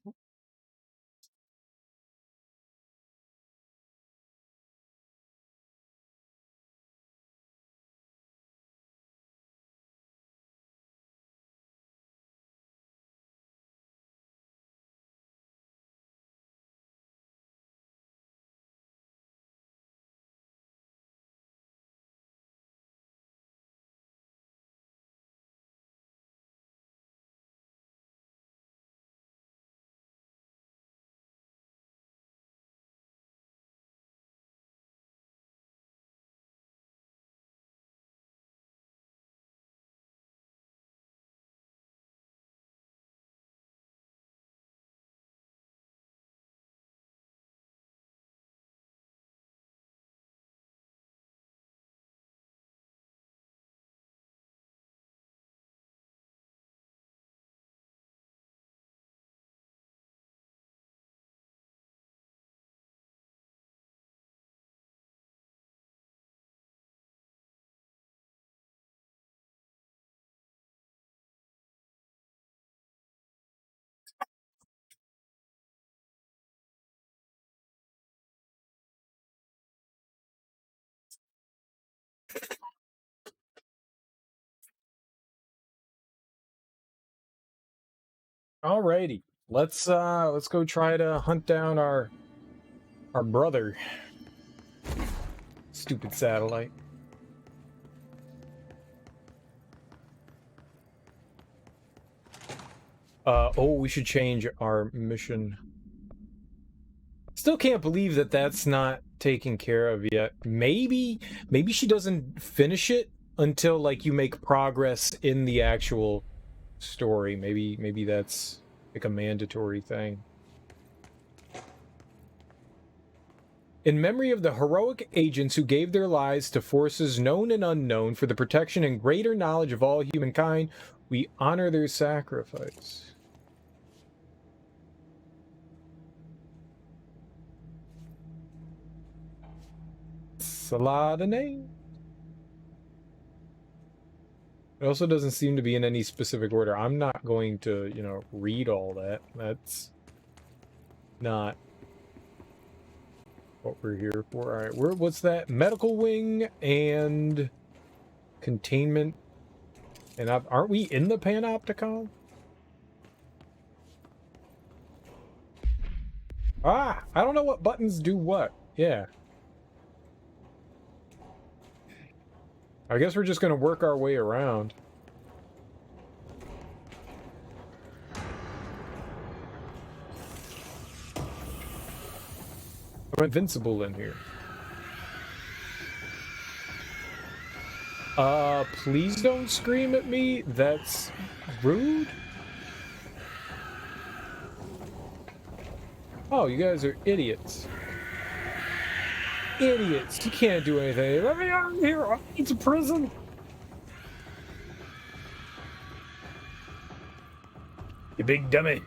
Alrighty. Let's go try to hunt down our brother. Stupid satellite. Oh, we should change our mission. Still can't believe that that's not taken care of yet. Maybe she doesn't finish it until like you make progress in the actual story. Maybe that's like a mandatory thing. In memory of the heroic agents who gave their lives to forces known and unknown for the protection and greater knowledge of all humankind, we honor their sacrifice. It's a lot of names. It also doesn't seem to be in any specific order. I'm not going to, you know, read all that. That's not what we're here for. All right, what's that? Medical wing and containment. And aren't we in the Panopticon? Ah, I don't know what buttons do what. Yeah. I guess we're just going to work our way around. I'm invincible in here. Please don't scream at me. That's rude. Oh, you guys are idiots. Idiots. You can't do anything. Let me out of here. It's a prison. You big dummy.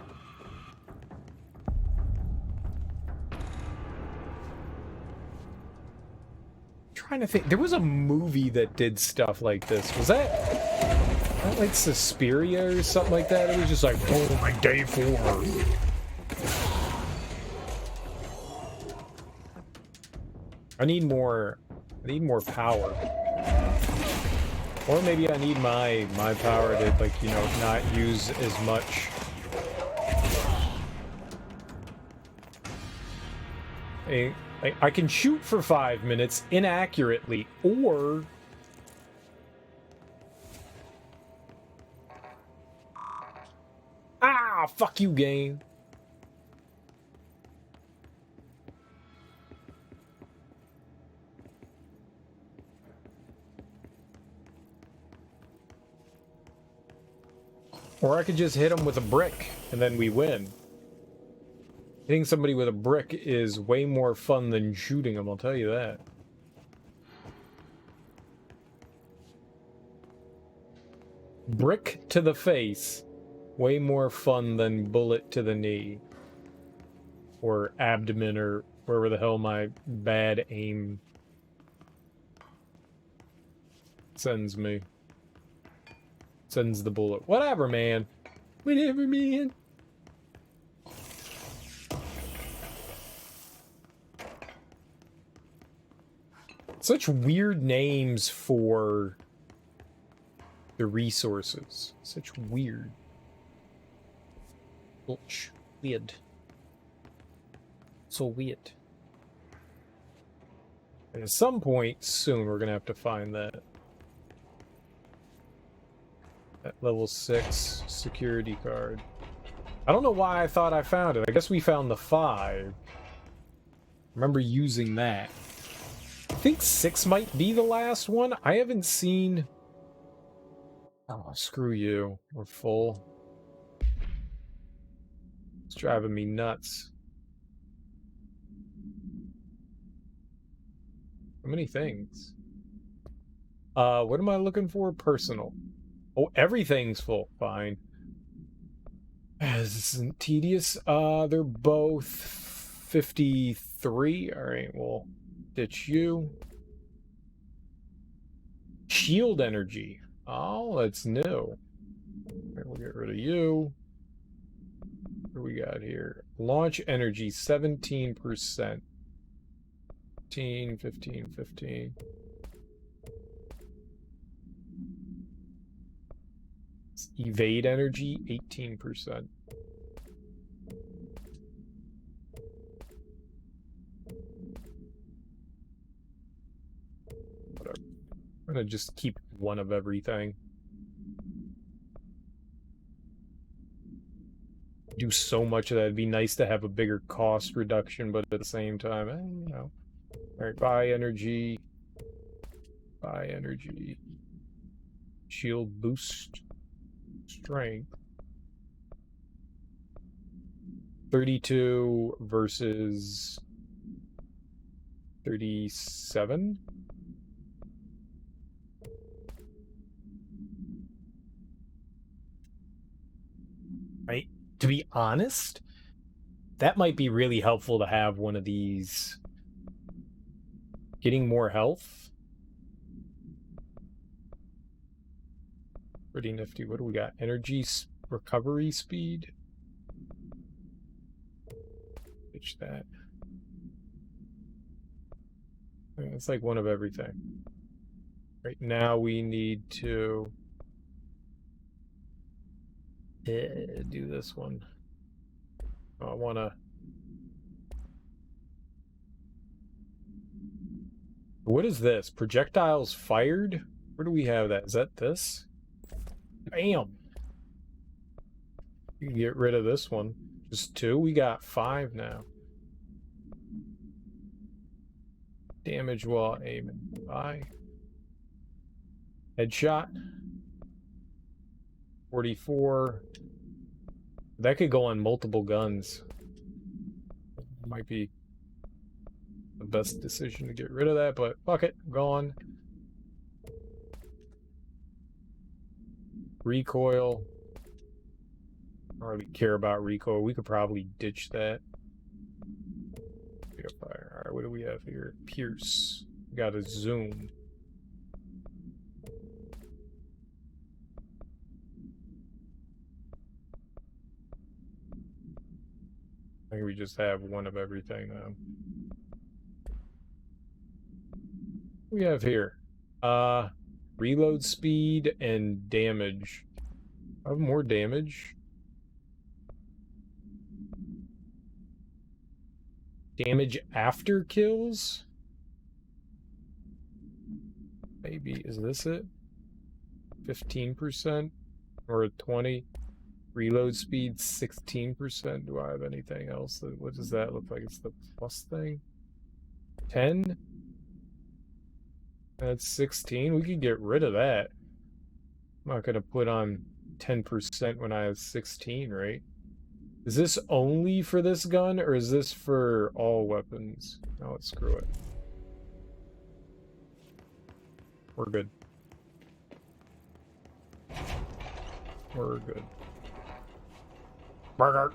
Trying to think. There was a movie that did stuff like this. Was that like Suspiria or something like that? It was just like, oh, my day 4. I need more power. Or maybe I need my power to, like, you know, not use as much. I can shoot for 5 minutes inaccurately, or ah, fuck you, game. Or I could just hit him with a brick, and then we win. Hitting somebody with a brick is way more fun than shooting them, I'll tell you that. Brick to the face, way more fun than bullet to the knee. Or abdomen, or wherever the hell my bad aim sends me. Sends the bullet. Whatever, man. Whatever, man. Such weird names for the resources. Such weird. Weird. So weird. And at some point soon, we're gonna have to find that. That level 6 security card. I don't know why I thought I found it. I guess we found the 5. Remember using that. I think 6 might be the last one. I haven't seen... Oh, screw you. We're full. It's driving me nuts. How many things? What am I looking for? Personal. Oh, everything's full. Fine. This isn't tedious. They're both 53. Alright, well, ditch you. Shield energy. Oh, that's new. Right, we'll get rid of you. What do we got here? Launch energy, 17%. 15, 15, 15. Evade energy, 18%. I'm gonna just keep one of everything. Do so much of that. It'd be nice to have a bigger cost reduction, but at the same time, you know. Alright, buy energy. Buy energy. Shield boost. Strength. 32 versus 37? Right? To be honest, that might be really helpful to have one of these. Getting more health. Pretty nifty. What do we got? Energy recovery speed. Ditch that. It's like one of everything. Right now we need to do this one. Oh, I want to... What is this? Projectiles fired? Where do we have that? Is that this? Bam! You can get rid of this one. Just 2? We got 5 now. Damage while aiming. Bye. Headshot. 44. That could go on multiple guns. Might be the best decision to get rid of that, but fuck it. Gone. Recoil. I don't really care about recoil. We could probably ditch that. Fire. Alright, what do we have here? Pierce. We got a zoom. I think we just have one of everything now. What we have here? Reload speed and damage. I have more damage. Damage after kills? Maybe. Is this it? 15% or 20? Reload speed 16%. Do I have anything else? What does that look like? It's the plus thing? 10? That's 16. We could get rid of that. I'm not going to put on 10% when I have 16, right? Is this only for this gun, or is this for all weapons? No, let's screw it. We're good. We're good. Burger.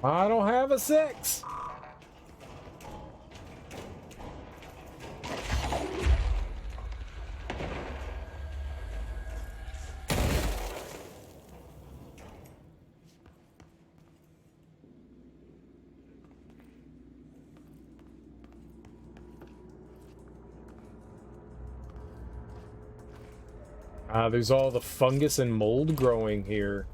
I don't have a 6. There's all the fungus and mold growing here.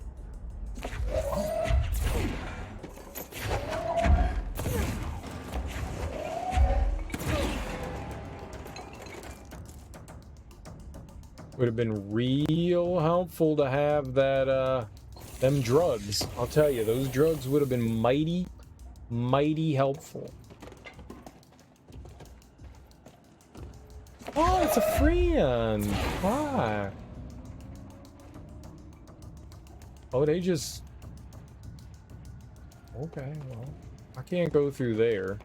Would have been real helpful to have that, them drugs. I'll tell you, those drugs would have been mighty, mighty helpful. Oh, it's a friend. Why? Oh, they just... Okay, well, I can't go through there.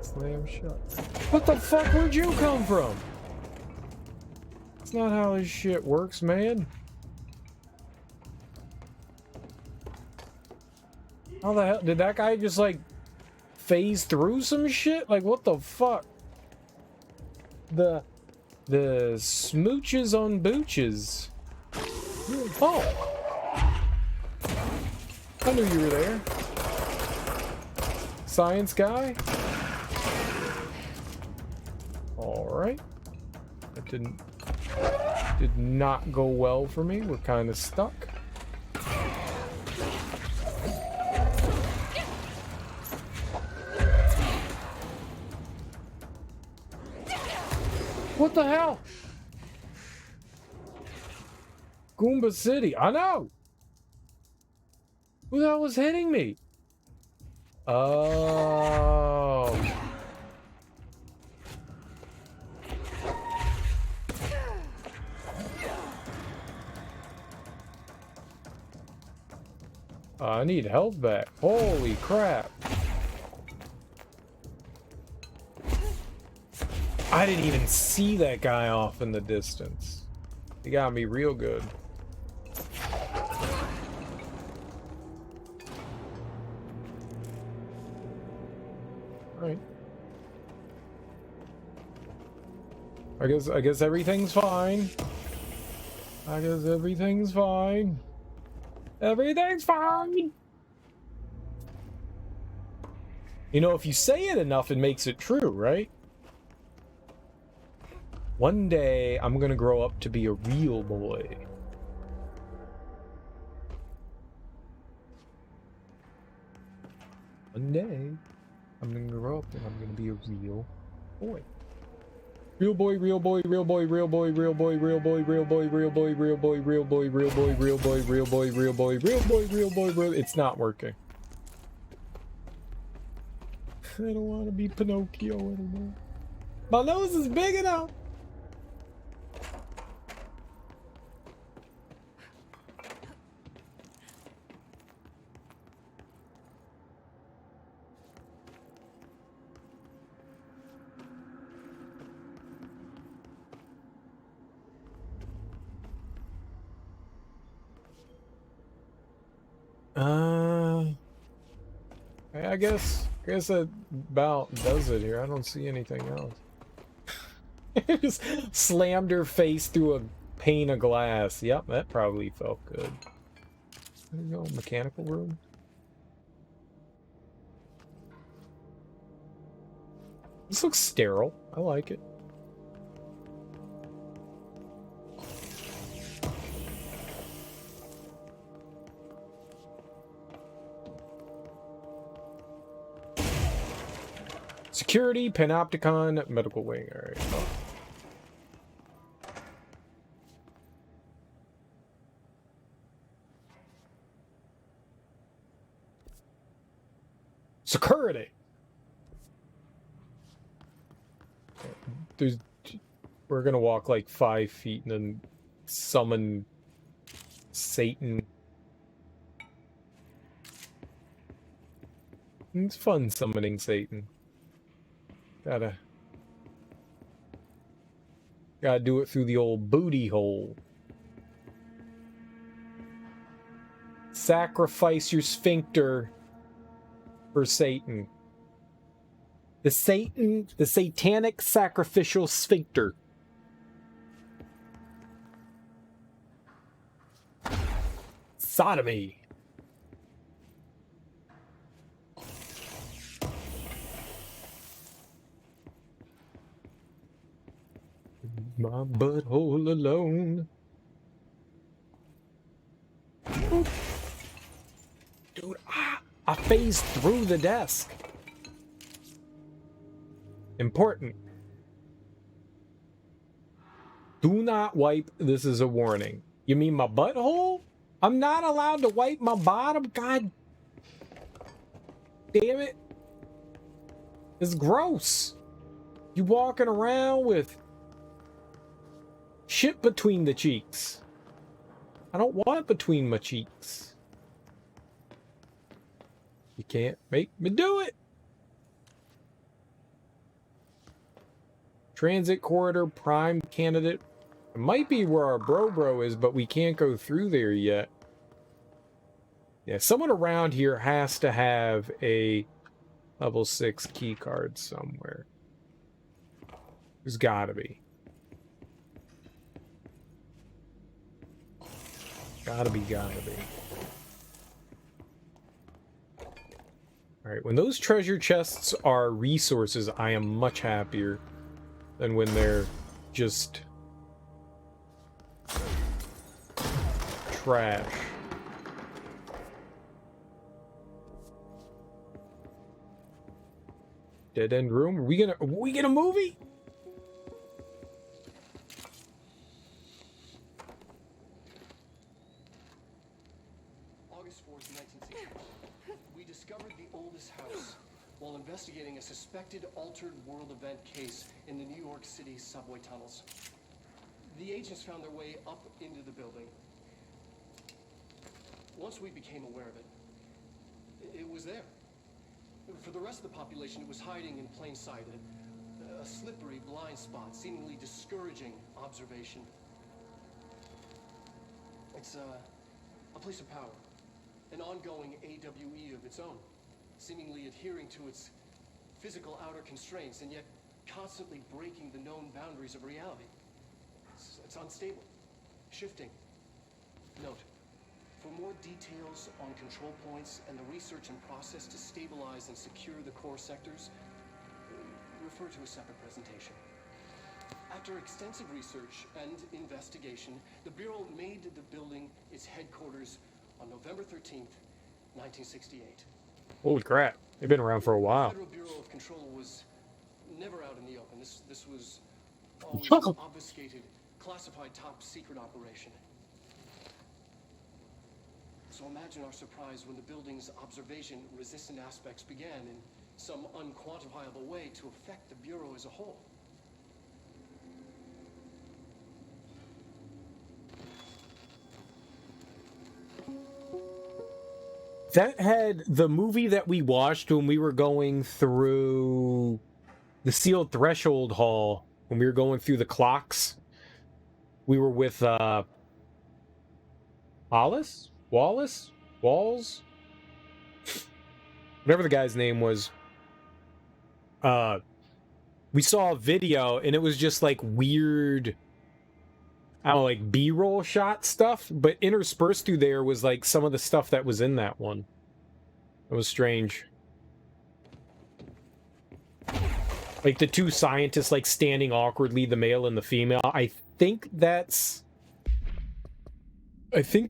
Slam shut. What the fuck? Where'd you come from? That's not how this shit works, man. How the hell did that guy just like phase through some shit? Like what the fuck? The smooches on booches. Oh, I knew you were there. Science guy. Alright. That did not go well for me. We're kind of stuck. What the hell? Goomba City. I know. Who the hell was hitting me? Oh. I need health back. Holy crap. I didn't even see that guy off in the distance. He got me real good. Alright. I guess everything's fine. I guess everything's fine. Everything's fine! You know, if you say it enough, it makes it true, right? One day, I'm gonna grow up to be a real boy. One day, I'm gonna grow up and I'm gonna be a real boy. Real boy, real boy, real boy, real boy, real boy, real boy, real boy, real boy, real boy, real boy, real boy, real boy, real boy, real boy, real boy, real boy, real. It's not working. I don't want to be Pinocchio anymore. My nose is big enough. I guess that about does it here. I don't see anything else. Just slammed her face through a pane of glass. Yep, that probably felt good. There you go, mechanical room. This looks sterile. I like it. Security, Panopticon, medical wing. All right. Oh. Security. We're gonna walk like 5 feet and then summon Satan. It's fun summoning Satan. Gotta do it through the old booty hole. Sacrifice your sphincter for Satan. The satanic sacrificial sphincter. Sodomy. My butthole alone. Dude, I phased through the desk. Important. Do not wipe. This is a warning. You mean my butthole? I'm not allowed to wipe my bottom? God damn it. It's gross. You walking around with shit between the cheeks. I don't want it between my cheeks. You can't make me do it. Transit corridor, prime candidate. It might be where our bro is, but we can't go through there yet. Yeah, someone around here has to have a level 6 key card somewhere. There's gotta be. Gotta be. Alright, when those treasure chests are resources, I am much happier. than when they're just trash. Dead end room? Are we get a movie? August 4th, 1960. We discovered the oldest house while investigating a suspected altered world event case in the New York City subway tunnels. The agents found their way up into the building. Once we became aware of it, it was there. For the rest of the population, it was hiding in plain sight, a slippery blind spot, seemingly discouraging observation. It's a place of power, an ongoing AWE of its own, seemingly adhering to its physical outer constraints and yet constantly breaking the known boundaries of reality. It's unstable, shifting. Note, for more details on control points and the research and process to stabilize and secure the core sectors, refer to a separate presentation. After extensive research and investigation, the Bureau made the building its headquarters on November 13th, 1968. Holy crap. They've been around for a while. The Federal Bureau of Control was never out in the open. This was always an obfuscated, classified top secret operation. So imagine our surprise when the building's observation-resistant aspects began in some unquantifiable way to affect the Bureau as a whole. That had the movie that we watched when we were going through the sealed threshold hall, when we were going through the clocks. We were with Wallace? Walls? Whatever the guy's name was. We saw a video and it was just like weird, I don't know, like B-roll shot stuff, but interspersed through there was like some of the stuff that was in that one. It was strange. Like the two scientists like standing awkwardly, the male and the female. I think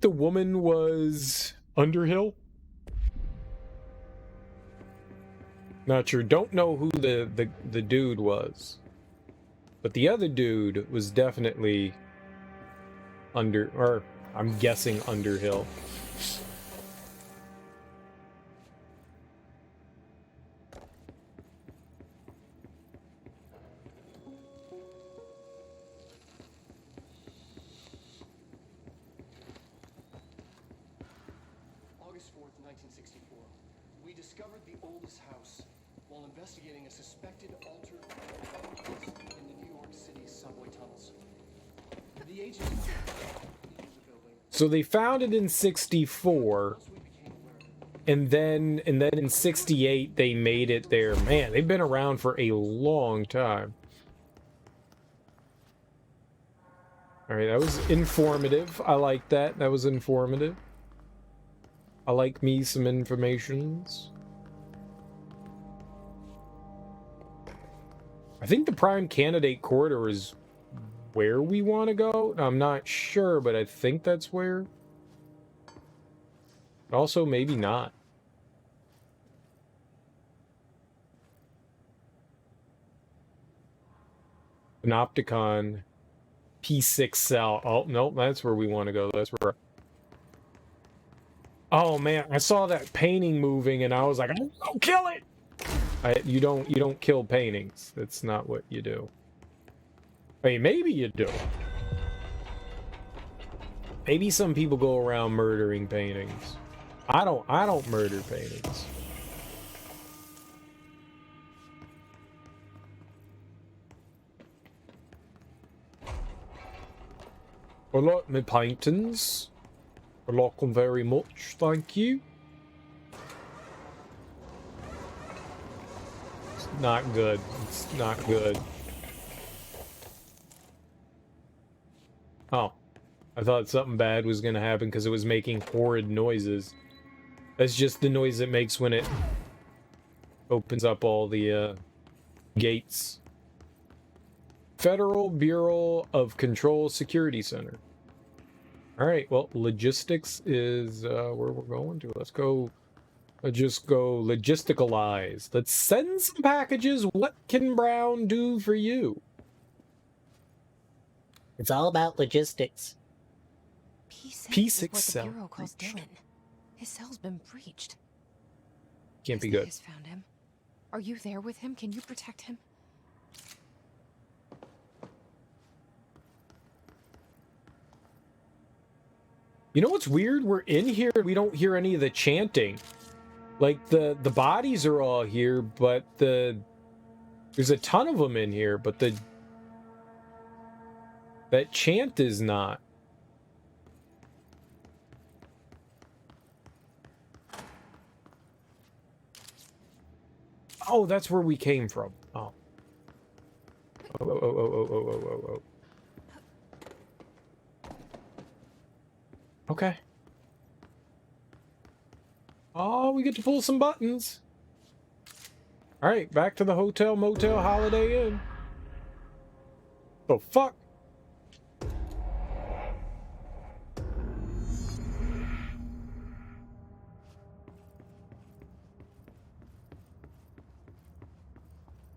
the woman was Underhill. Not sure. Don't know who the dude was. But the other dude was definitely I'm guessing Underhill. August 4th, 1964. We discovered the oldest house while investigating a suspected altered in the New York City subway tunnels. The agents So they found it in 64, and then in 68 they made it there. Man, they've been around for a long time. All right, that was informative. I like that. That was informative. I like me some informations. I think the prime candidate corridor is where we want to go. I'm not sure, but I think that's where. Also, maybe not. Panopticon P6 cell. Oh, no, that's where we want to go. That's where. Oh man, I saw that painting moving and I was like, "Don't kill it!" You don't kill paintings. That's not what you do. I mean, maybe you do. Maybe some people go around murdering paintings. I don't murder paintings. I like my paintings. I like them very much, thank you. It's not good. It's not good. Oh. I thought something bad was gonna happen because it was making horrid noises. That's just the noise it makes when it opens up all the gates. Federal Bureau of Control Security Center. All right, well, logistics is where we're going to. Let's go. Let's just go logisticalize. Let's send some packages. What can Brown do for you? It's all about logistics. P6 is what cell the Bureau calls breached. Dylan. His cell's been breached. Can't be Has the good. Hiss found him? Are you there with him? Can you protect him? You know what's weird? We're in here. We don't hear any of the chanting. Like the bodies are all here, but there's a ton of them in here, but that chant is not. Oh, that's where we came from. Oh. Oh. Okay. Oh, we get to pull some buttons. All right, back to the Hotel Motel Holiday Inn. The fuck?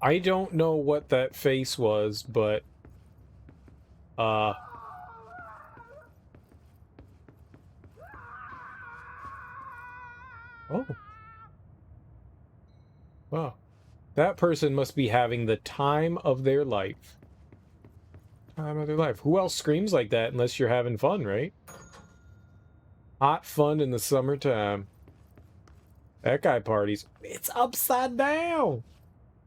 I don't know what that face was, but oh. Wow. That person must be having the time of their life. Time of their life. Who else screams like that unless you're having fun, right? Hot fun in the summertime. That guy parties. It's upside down.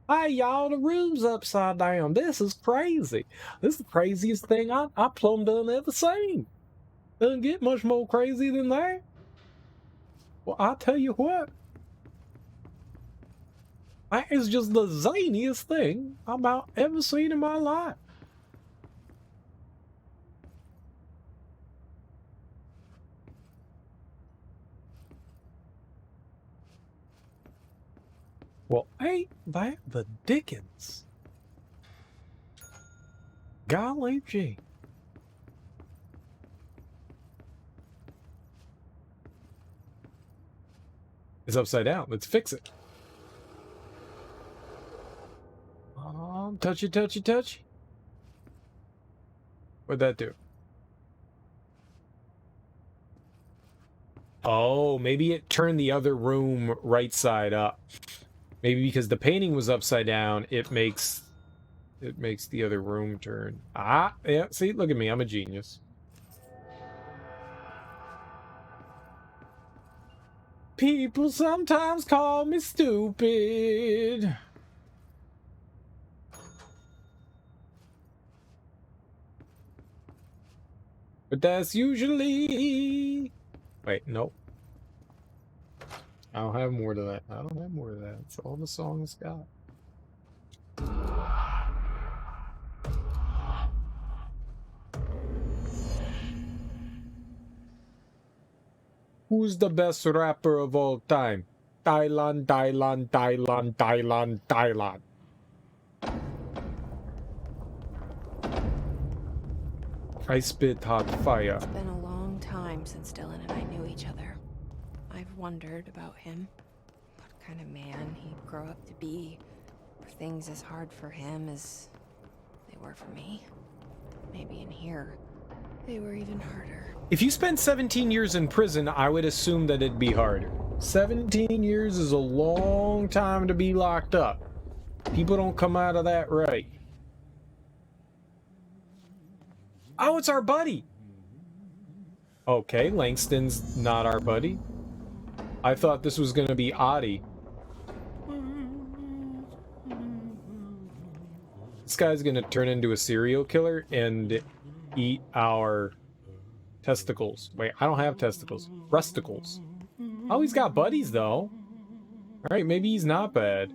Hey, y'all, the room's upside down. This is crazy. This is the craziest thing I plumb done ever seen. Doesn't get much more crazy than that. Well, I'll tell you what. That is just the zaniest thing I've about ever seen in my life. Well, ain't that the dickens? Golly gee. It's upside down. Let's fix it. Touchy, touchy, touchy. What'd that do? Oh, maybe it turned the other room right side up. Maybe because the painting was upside down, it makes the other room turn. Ah, yeah, see, look at me, I'm a genius. People sometimes call me stupid. But that's usually... Wait, nope. I don't have more to that. I don't have more to that. That's all the song's got. Who's the best rapper of all time? Thailand, Thailand, Thailand, Thailand, Thailand. I spit hot fire. It's been a long time since Dylan and I knew each other. I've wondered about him. What kind of man he'd grow up to be. Were things as hard for him as they were for me? Maybe in here, they were even harder. If you spent 17 years in prison, I would assume that it'd be harder. 17 years is a long time to be locked up. People don't come out of that right. Oh, it's our buddy. Okay, Langston's not our buddy. I thought this was going to be Audie. This guy's going to turn into a serial killer and eat our testicles. Wait, I don't have testicles. Breasticles. Oh, he's got buddies, though. Alright, maybe he's not bad.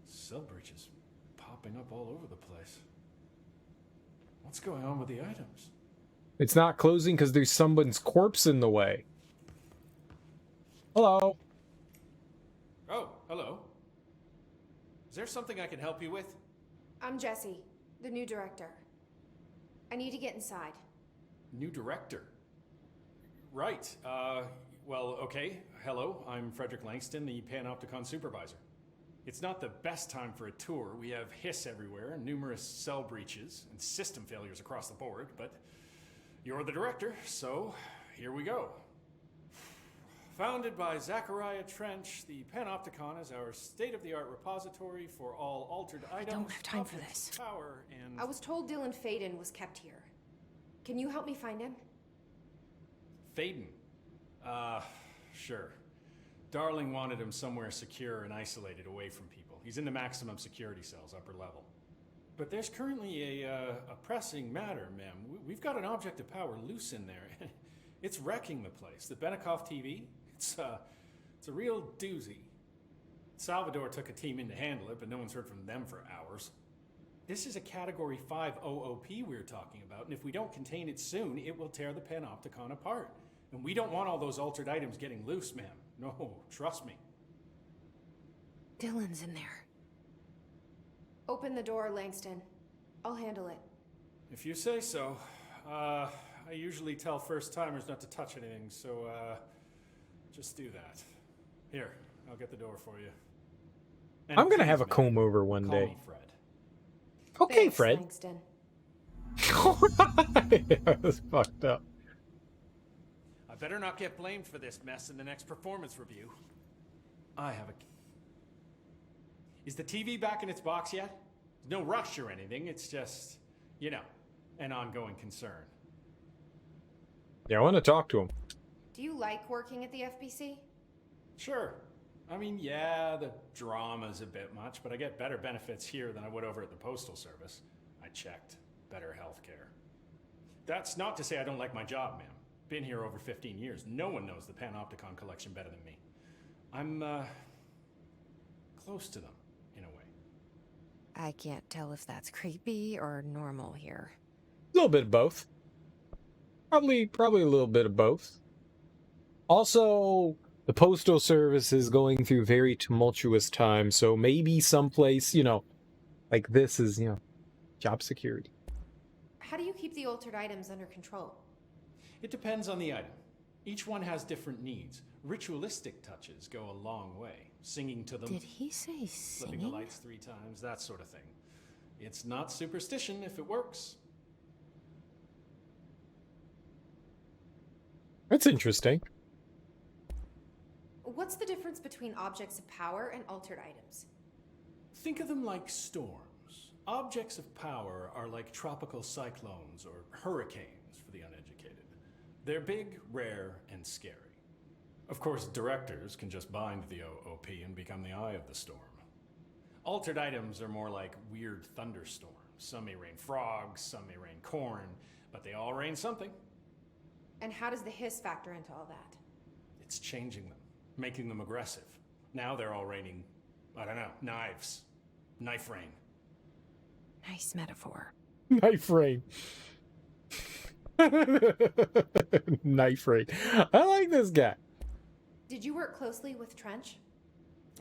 Cell breaches popping up all over the place. What's going on with the items? It's not closing because there's someone's corpse in the way. Hello. Oh, hello. Is there something I can help you with? I'm Jesse, the new director. I need to get inside. New director? Right. Well, okay. Hello, I'm Frederick Langston, the Panopticon supervisor. It's not the best time for a tour. We have hiss everywhere, numerous cell breaches, and system failures across the board, but you're the director, so here we go. Founded by Zachariah Trench, the Panopticon is our state-of-the-art repository for all altered items. I don't have time for this. Power and... I was told Dylan Faden was kept here. Can you help me find him? Faden? Sure. Darling wanted him somewhere secure and isolated away from people. He's in the maximum security cells, upper level. But there's currently a pressing matter, ma'am. We've got an object of power loose in there. It's wrecking the place. The Benikoff TV, it's a real doozy. Salvador took a team in to handle it, but no one's heard from them for hours. This is a Category 5 OOP we're talking about, and if we don't contain it soon, it will tear the Panopticon apart. And we don't want all those altered items getting loose, ma'am. No, trust me. Dylan's in there. Open the door, Langston. I'll handle it. If you say so. I usually tell first-timers not to touch anything, so, just do that. Here, I'll get the door for you. And I'm gonna please, have a ma'am, comb over one call day. me Fred. Okay, Thanks, Fred. Langston. That was fucked up. I better not get blamed for this mess in the next performance review. I have a... Is the TV back in its box yet? No rush or anything, it's just, you know, an ongoing concern. Yeah, I want to talk to him. Do you like working at the FBC? Sure. I mean, yeah, the drama's a bit much, but I get better benefits here than I would over at the Postal Service. I checked. Better healthcare. That's not to say I don't like my job, ma'am. Been here over 15 years. No one knows the Panopticon collection better than me. I'm, close to them, in a way. I can't tell if that's creepy or normal here. A little bit of both. Probably a little bit of both. Also, the Postal Service is going through very tumultuous times, so maybe someplace, like this is, job security. How do you keep the altered items under control? It depends on the item. Each one has different needs. Ritualistic touches go a long way. Singing to them. Did he say Flipping the singing? lights 3 times, that sort of thing. It's not superstition if it works. That's interesting. What's the difference between objects of power and altered items? Think of them like storms. Objects of power are like tropical cyclones or hurricanes for the uneducated. They're big, rare, and scary. Of course, directors can just bind the OOP and become the eye of the storm. Altered items are more like weird thunderstorms. Some may rain frogs, some may rain corn, but they all rain something. And how does the hiss factor into all that? It's changing them, making them aggressive. Now they're all raining, I don't know, knives. Knife rain. Nice metaphor. Knife rain. Knife rain. I like this guy. Did you work closely with Trench?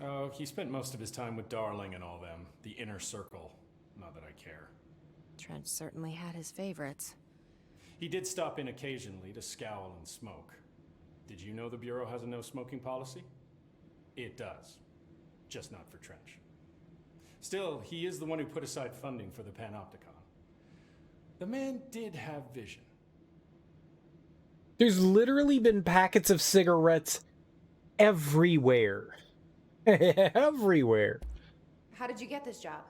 Oh, he spent most of his time with Darling and all them. The inner circle. Not that I care. Trench certainly had his favorites. He did stop in occasionally to scowl and smoke. Did you know the Bureau has a no-smoking policy? It does. Just not for Trench. Still, he is the one who put aside funding for the Panopticon. The man did have vision. There's literally been packets of cigarettes everywhere. Everywhere. How did you get this job?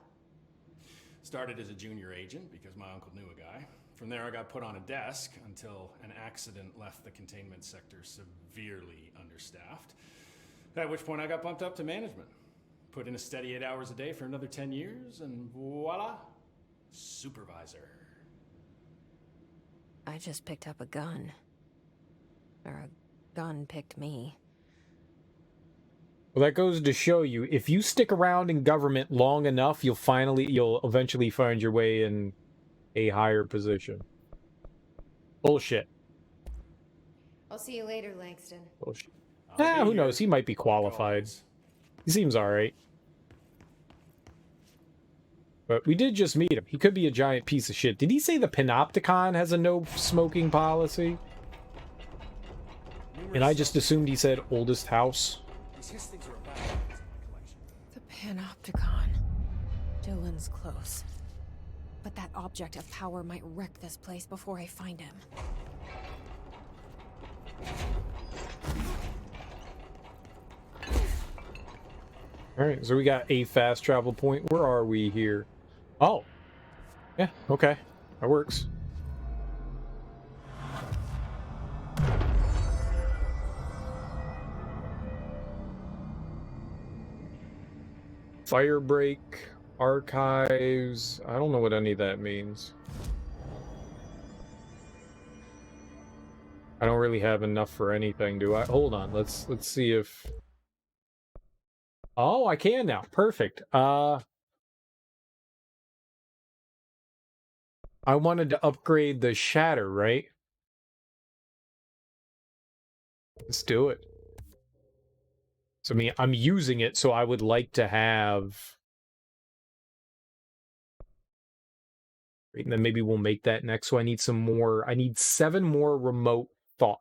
Started as a junior agent because my uncle knew a guy. From there I got put on a desk until an accident left the containment sector severely understaffed. At which point I got bumped up to management. Put in a steady 8 hours a day for another 10 years, and voila, supervisor. I just picked up a gun. Or a gun picked me. Well, that goes to show you, if you stick around in government long enough, you'll eventually find your way in a higher position. Bullshit. I'll see you later, Langston. Bullshit. Who knows? He might be qualified. He seems alright. But we did just meet him. He could be a giant piece of shit. Did he say the Panopticon has a no smoking policy? And I just assumed he said oldest house. The Panopticon. Dylan's close. But that object of power might wreck this place before I find him. Alright, so we got a fast travel point. Where are we here? Oh. Yeah, okay. That works. Firebreak, archives. I don't know what any of that means. I don't really have enough for anything, do I? Hold on, let's see if... Oh, I can now. Perfect. I wanted to upgrade the shatter, right? Let's do it. So, I mean, I'm using it, so I would like to have... And then maybe we'll make that next. So I need some more... I need 7 more remote thought.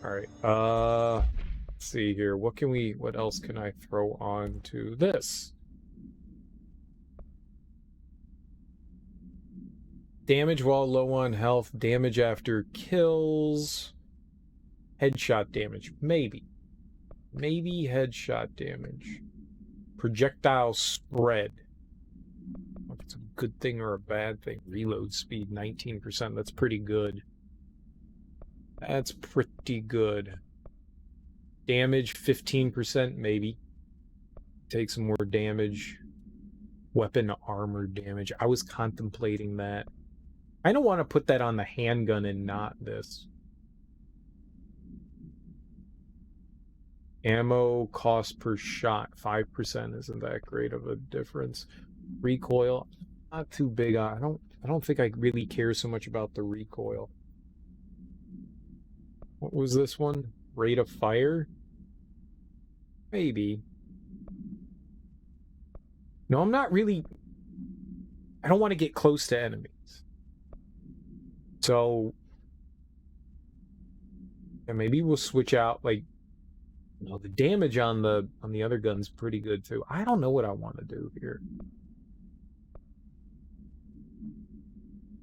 Alright, let's see here. What else can I throw on to this? Damage while low on health, damage after kills, headshot damage, maybe. Maybe headshot damage. Projectile spread. If it's a good thing or a bad thing. Reload speed, 19%, that's pretty good. That's pretty good. Damage, 15%, maybe. Take some more damage. Weapon armor damage. I was contemplating that. I don't want to put that on the handgun and not this. Ammo cost per shot, 5% isn't that great of a difference. Recoil, not too big. I don't think I really care so much about the recoil. What was this one? Rate of fire? Maybe. No, I'm not really... I don't want to get close to enemies. So... yeah, maybe we'll switch out, like... you know, the damage on the other gun's pretty good, too. I don't know what I want to do here.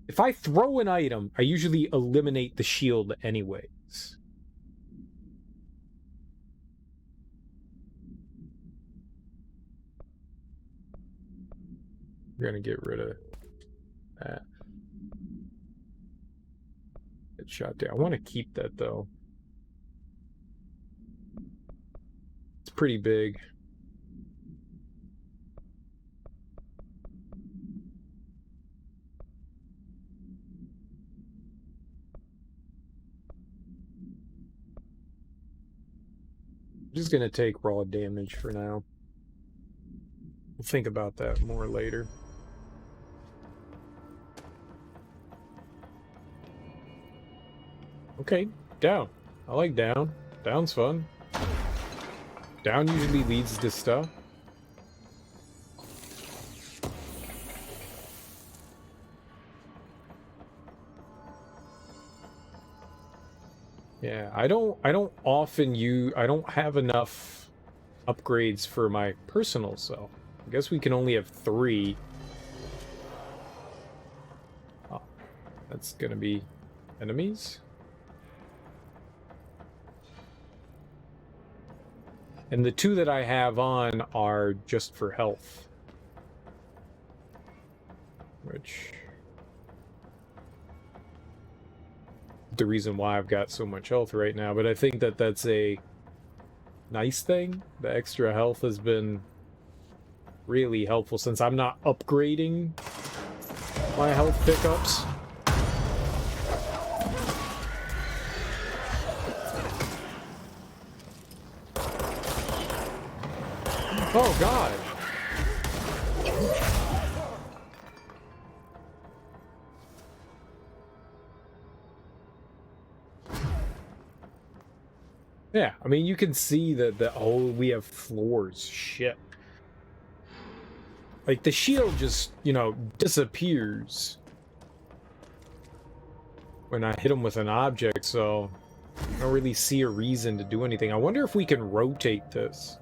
If I throw an item, I usually eliminate the shield anyways. We're gonna get rid of that. Get shot down. I want to keep that though. It's pretty big. I'm just gonna take raw damage for now. We'll think about that more later. Okay, down. I like down. Down's fun. Down usually leads to stuff. Yeah, I don't often I don't have enough upgrades for my personal self. I guess we can only have 3. Oh, that's gonna be enemies. And the 2 that I have on are just for health. Which... the reason why I've got so much health right now, but I think that that's a nice thing. The extra health has been really helpful since I'm not upgrading my health pickups. Oh god! Yeah, I mean, you can see that, oh, we have floors. Shit. Like, the shield just, you know, disappears when I hit him with an object, so I don't really see a reason to do anything. I wonder if we can rotate this.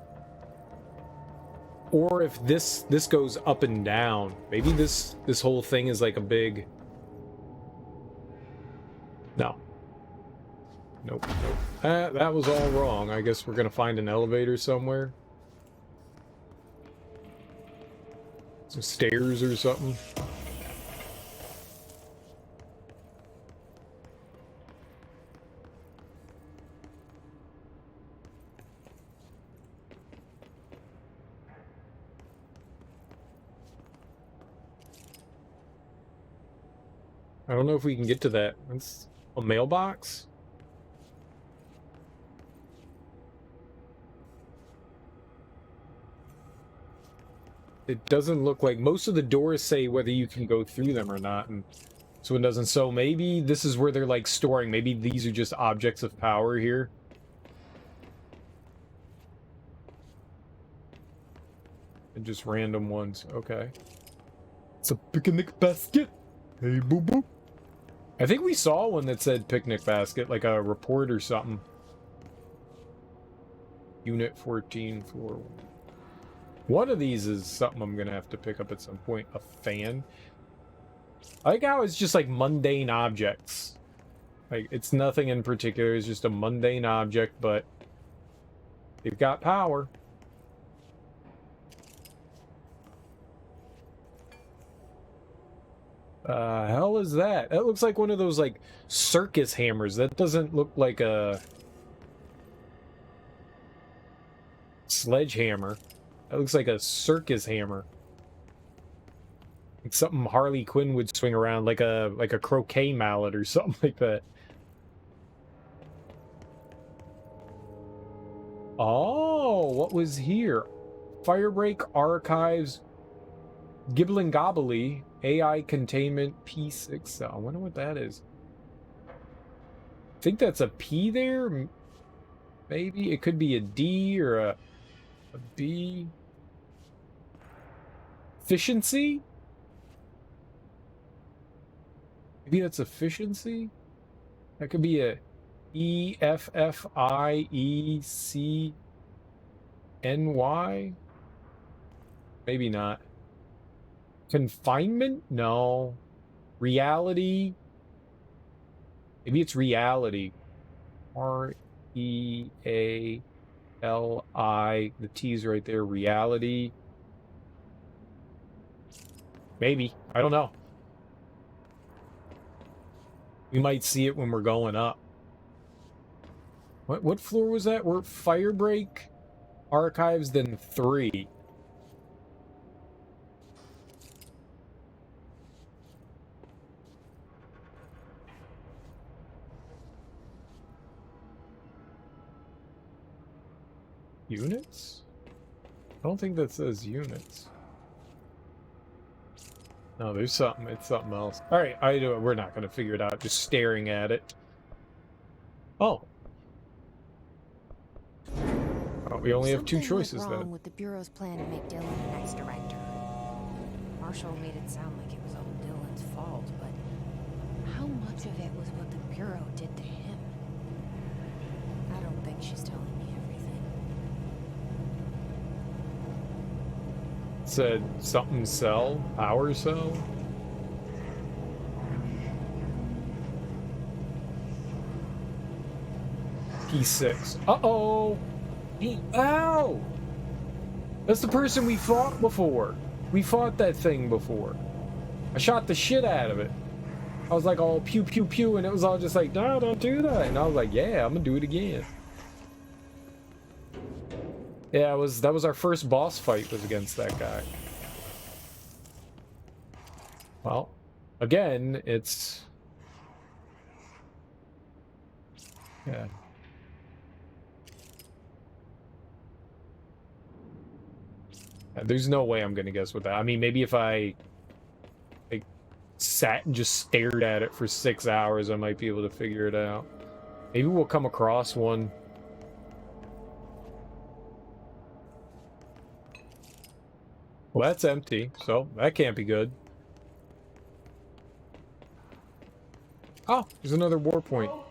Or if this goes up and down. Maybe this whole thing is like a big... No. Nope. That was all wrong. I guess we're gonna find an elevator somewhere. Some stairs or something. I don't know if we can get to that. That's a mailbox? It doesn't look like... Most of the doors say whether you can go through them or not, and this one doesn't. So maybe this is where they're, like, storing. Maybe these are just objects of power here. And just random ones. Okay. It's a picnic basket. Hey, boo-boo. I think we saw one that said picnic basket, like a report or something. Unit 14, floor 1. One of these is something I'm gonna have to pick up at some point. A fan. I like how it's just like mundane objects. Like, it's nothing in particular, it's just a mundane object, but they've got power. Hell is that? That looks like one of those, like, circus hammers. That doesn't look like a sledgehammer. That looks like a circus hammer. Like something Harley Quinn would swing around, like a croquet mallet or something like that. Oh, what was here? Firebreak Archives, Gibbling Gobbly, AI Containment P6. I wonder what that is. I think that's a P there. Maybe it could be a D or a B. Efficiency? Maybe that's efficiency? That could be a EFFIECNY? Maybe not. Confinement? No. Reality? Maybe it's reality. R-E-A-L-I. The T's right there. Reality. Maybe. I don't know. We might see it when we're going up. What floor was that? We're Firebreak Archives, then 3. Units? I don't think that says units. No, there's something. It's something else. All right, we're not going to figure it out just staring at it. Oh. Oh, we only have 2 choices went wrong then. with the Bureau's plan to make Dylan the next director. Marshall made it sound like it was all Dylan's fault, but how much of it was what the Bureau did to him? I don't think she's telling me everything. Said something cell, power cell. P6. Uh-oh. Ow! That's the person we fought before. We fought that thing before. I shot the shit out of it. I was like all pew pew pew, and it was all just like, no, don't do that. And I was like, yeah, I'm gonna do it again. Yeah, that was our first boss fight, was against that guy. Well, again, it's... Yeah. There's no way I'm gonna guess what that... I mean, maybe if I like sat and just stared at it for 6 hours, I might be able to figure it out. Maybe we'll come across one Well, that's empty, so that can't be good. Oh, there's another war point. Hello?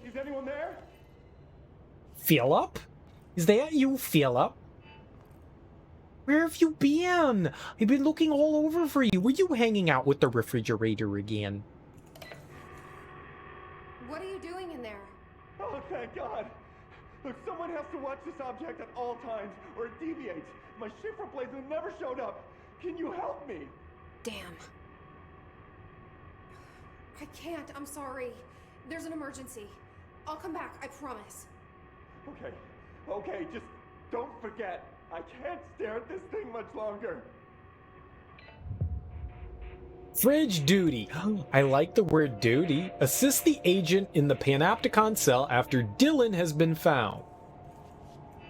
Is anyone there? Philip? Is that you, Philip? Where have you been? I've been looking all over for you. Were you hanging out with the refrigerator again? What are you doing in there? Oh, thank God. Look, someone has to watch this object at all times, or it deviates. My shift replacement never showed up. Can you help me? Damn. I can't. I'm sorry. There's an emergency. I'll come back. I promise. Okay, just don't forget. I can't stare at this thing much longer. Fridge duty. I like the word duty. Assist the agent in the Panopticon cell after Dylan has been found.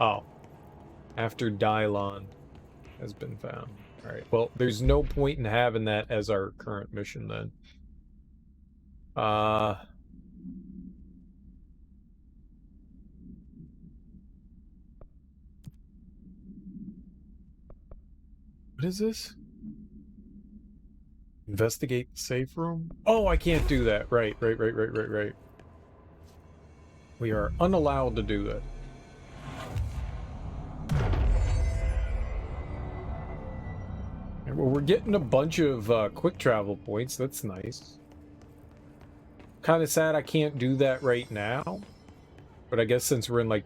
Oh. After Dylon has been found. Alright, well, there's no point in having that as our current mission then. What is this? Investigate the safe room? Oh, I can't do that. Right. We are unallowed to do that. Well, we're getting a bunch of quick travel points. That's nice. Kind of sad I can't do that right now. But I guess since we're in, like...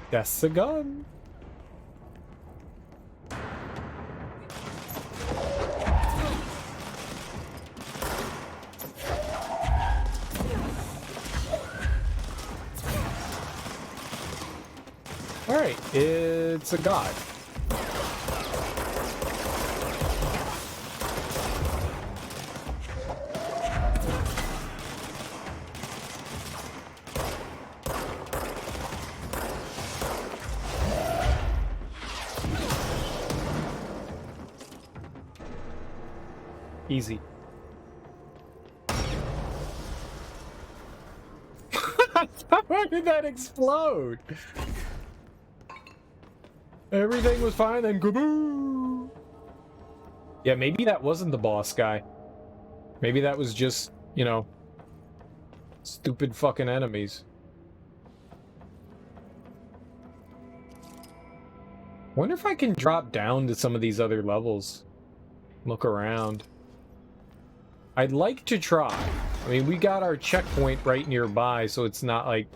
That's a gun. Alright, it's a god. Easy. How did that explode? Everything was fine, then kaboo! Yeah, maybe that wasn't the boss guy. Maybe that was just, you know, stupid fucking enemies. Wonder if I can drop down to some of these other levels. Look around. I'd like to try. I mean, we got our checkpoint right nearby, so it's not like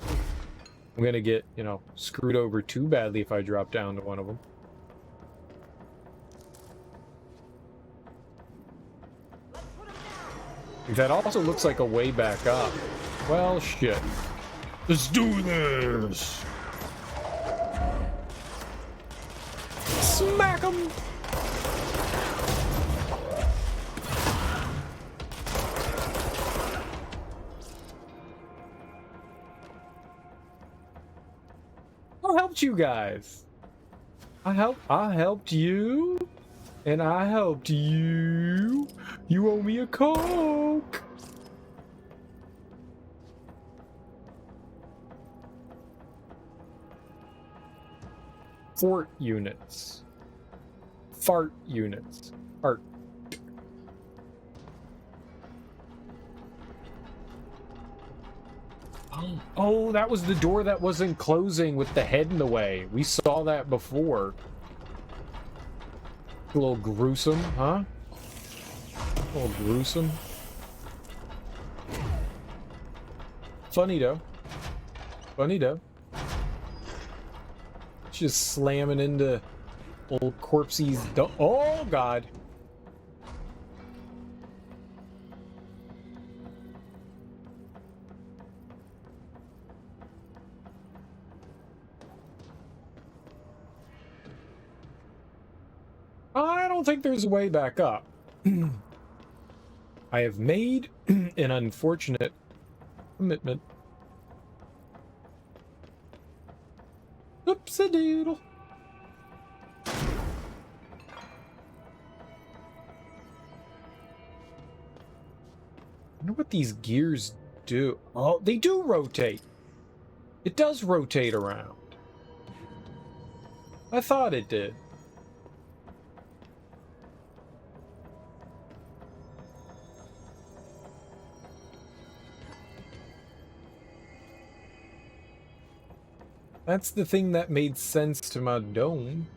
I'm gonna get, you know, screwed over too badly if I drop down to one of them. That also looks like a way back up. Well, shit. Let's do this! Smack 'em! I helped you guys. I helped you, and I helped you. You owe me a Coke. Fort units. Fart units. Fart. Oh, that was the door that wasn't closing with the head in the way. We saw that before. A little gruesome, huh? A little gruesome. Funny though. Funny though. Just slamming into old corpsey's do- Oh, God. I don't think there's a way back up. I have made an unfortunate commitment. Oops-a-doodle. I wonder what these gears do. Oh, they do rotate. It does rotate around. I thought it did. That's the thing that made sense to my dome.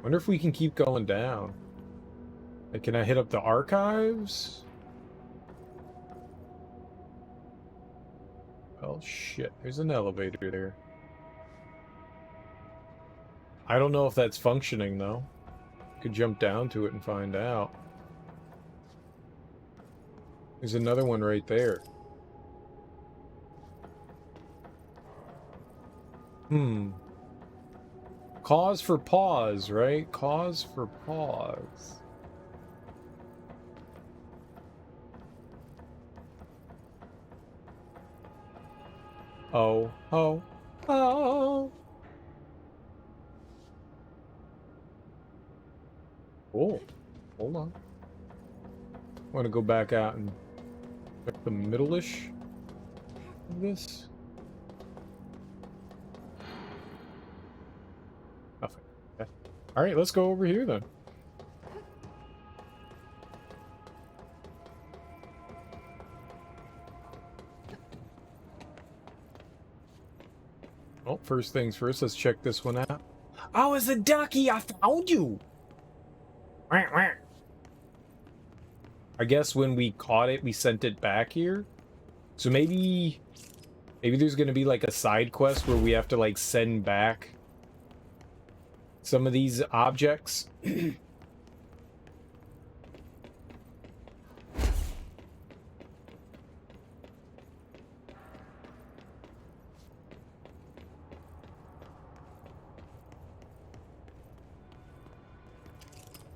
Wonder if we can keep going down. Like, can I hit up the archives? Oh shit, there's an elevator there. I don't know if that's functioning though. Could jump down to it and find out. There's another one right there. Cause for pause, right? Cause for pause. Oh, oh, oh. Oh, hold on. I want to go back out and check the middle-ish of this. Nothing. Okay. All right, let's go over here then. Well, first things first, let's check this one out. Oh, it's a ducky! I found you! I guess when we caught it, we sent it back here. So maybe there's gonna be like a side quest where we have to like send back some of these objects. Is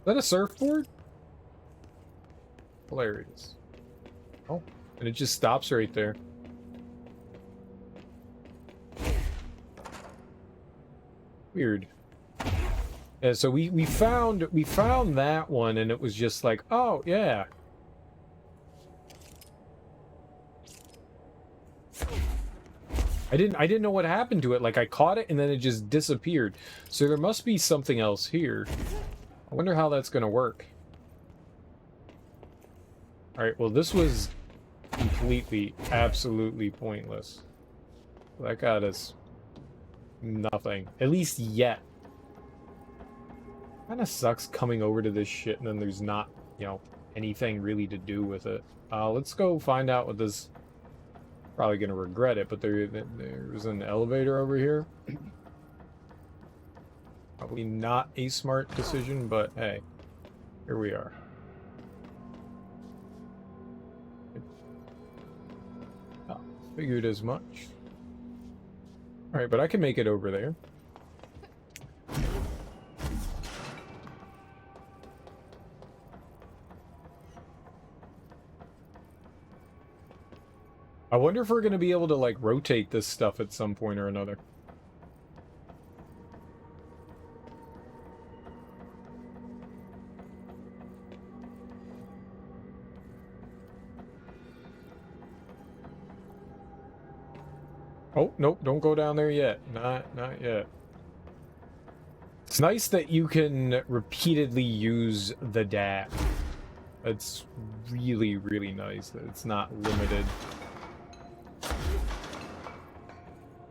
that a surfboard? Hilarious. Oh, and it just stops right there. Weird. Yeah, so we found that one, and it was just like, oh yeah. I didn't know what happened to it. Like, I caught it and then it just disappeared. So there must be something else here. I wonder how that's gonna work. Alright, well this was completely, absolutely pointless. That got us nothing. At least yet. Kinda sucks coming over to this shit and then there's not, you know, anything really to do with it. Let's go find out what this... Probably gonna regret it, but there's an elevator over here. Probably not a smart decision, but hey, here we are. Oh, figured as much. Alright, but I can make it over there. I wonder if we're going to be able to, like, rotate this stuff at some point or another. Oh, nope, don't go down there yet. Not yet. It's nice that you can repeatedly use the dash. It's really, really nice that it's not limited.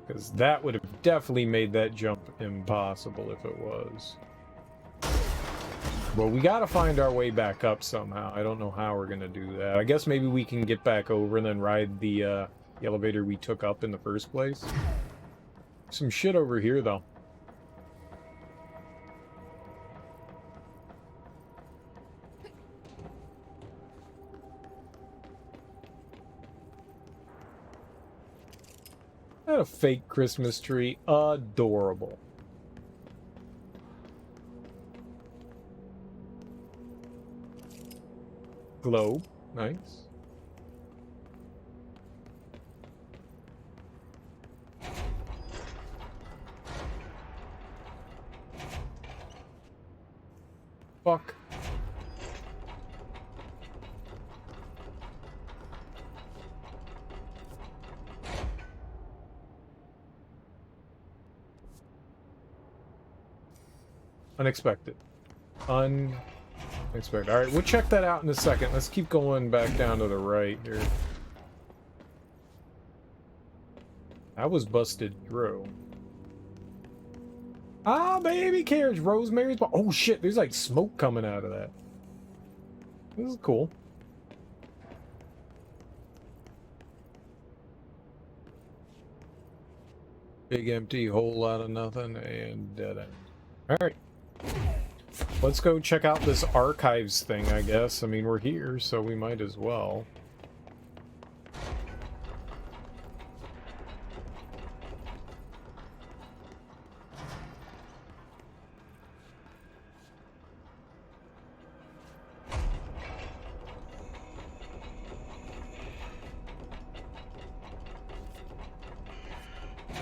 Because that would have definitely made that jump impossible if it was. Well, we gotta find our way back up somehow. I don't know how we're gonna do that. I guess maybe we can get back over and then ride the elevator we took up in the first place. Some shit over here, though. That a fake Christmas tree. Adorable. Globe. Nice. Fuck. Unexpected. Unexpected. Alright, we'll check that out in a second. Let's keep going back down to the right here. That was busted through. Ah, baby carriage. Rosemary's... Oh, shit. There's, like, smoke coming out of that. This is cool. Big empty, whole lot of nothing, and dead end. Alright. Let's go check out this archives thing, I guess. I mean, we're here, so we might as well.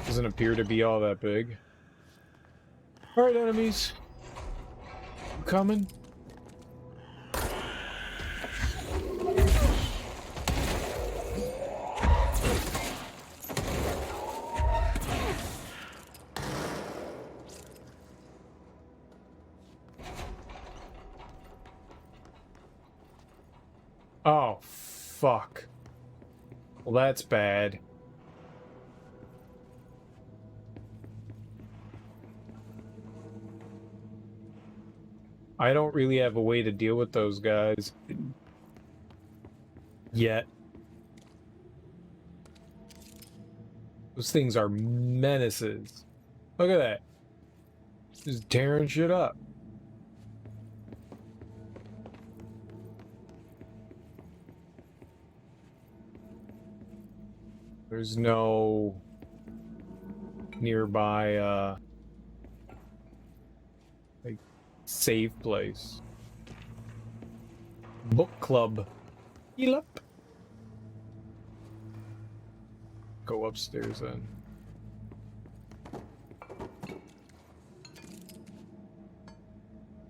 Doesn't appear to be all that big. Alright, enemies. You coming? Oh, fuck. Well, that's bad. I don't really have a way to deal with those guys yet. Those things are menaces. Look at that. Just tearing shit up. There's no nearby, like, save place. Book club. Heal up. Go upstairs then.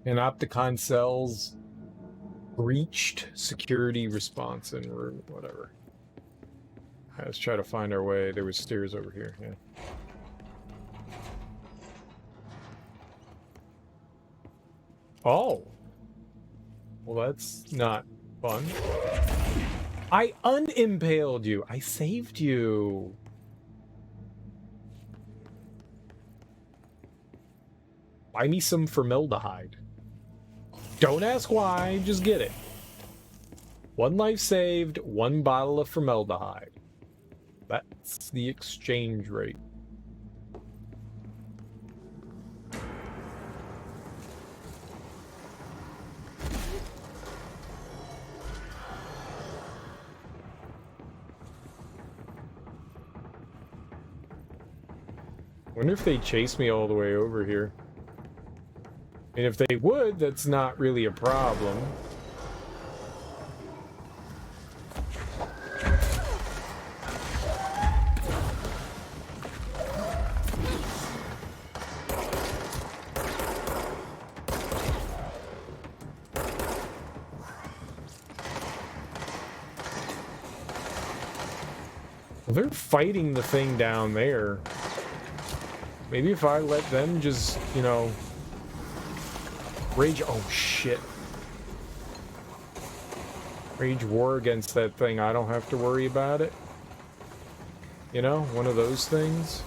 Panopticon cells breached security response in room, whatever. Let's try to find our way. There was stairs over here, yeah. Oh! Well, that's not fun. I unimpaled you! I saved you! Buy me some formaldehyde. Don't ask why, just get it. 1 life saved, 1 bottle of formaldehyde. That's the exchange rate. Wonder if they chase me all the way over here. And if they would, that's not really a problem. Well, they're fighting the thing down there. Maybe if I let them just, you know, rage... Oh, shit. Rage war against that thing. I don't have to worry about it. You know, one of those things.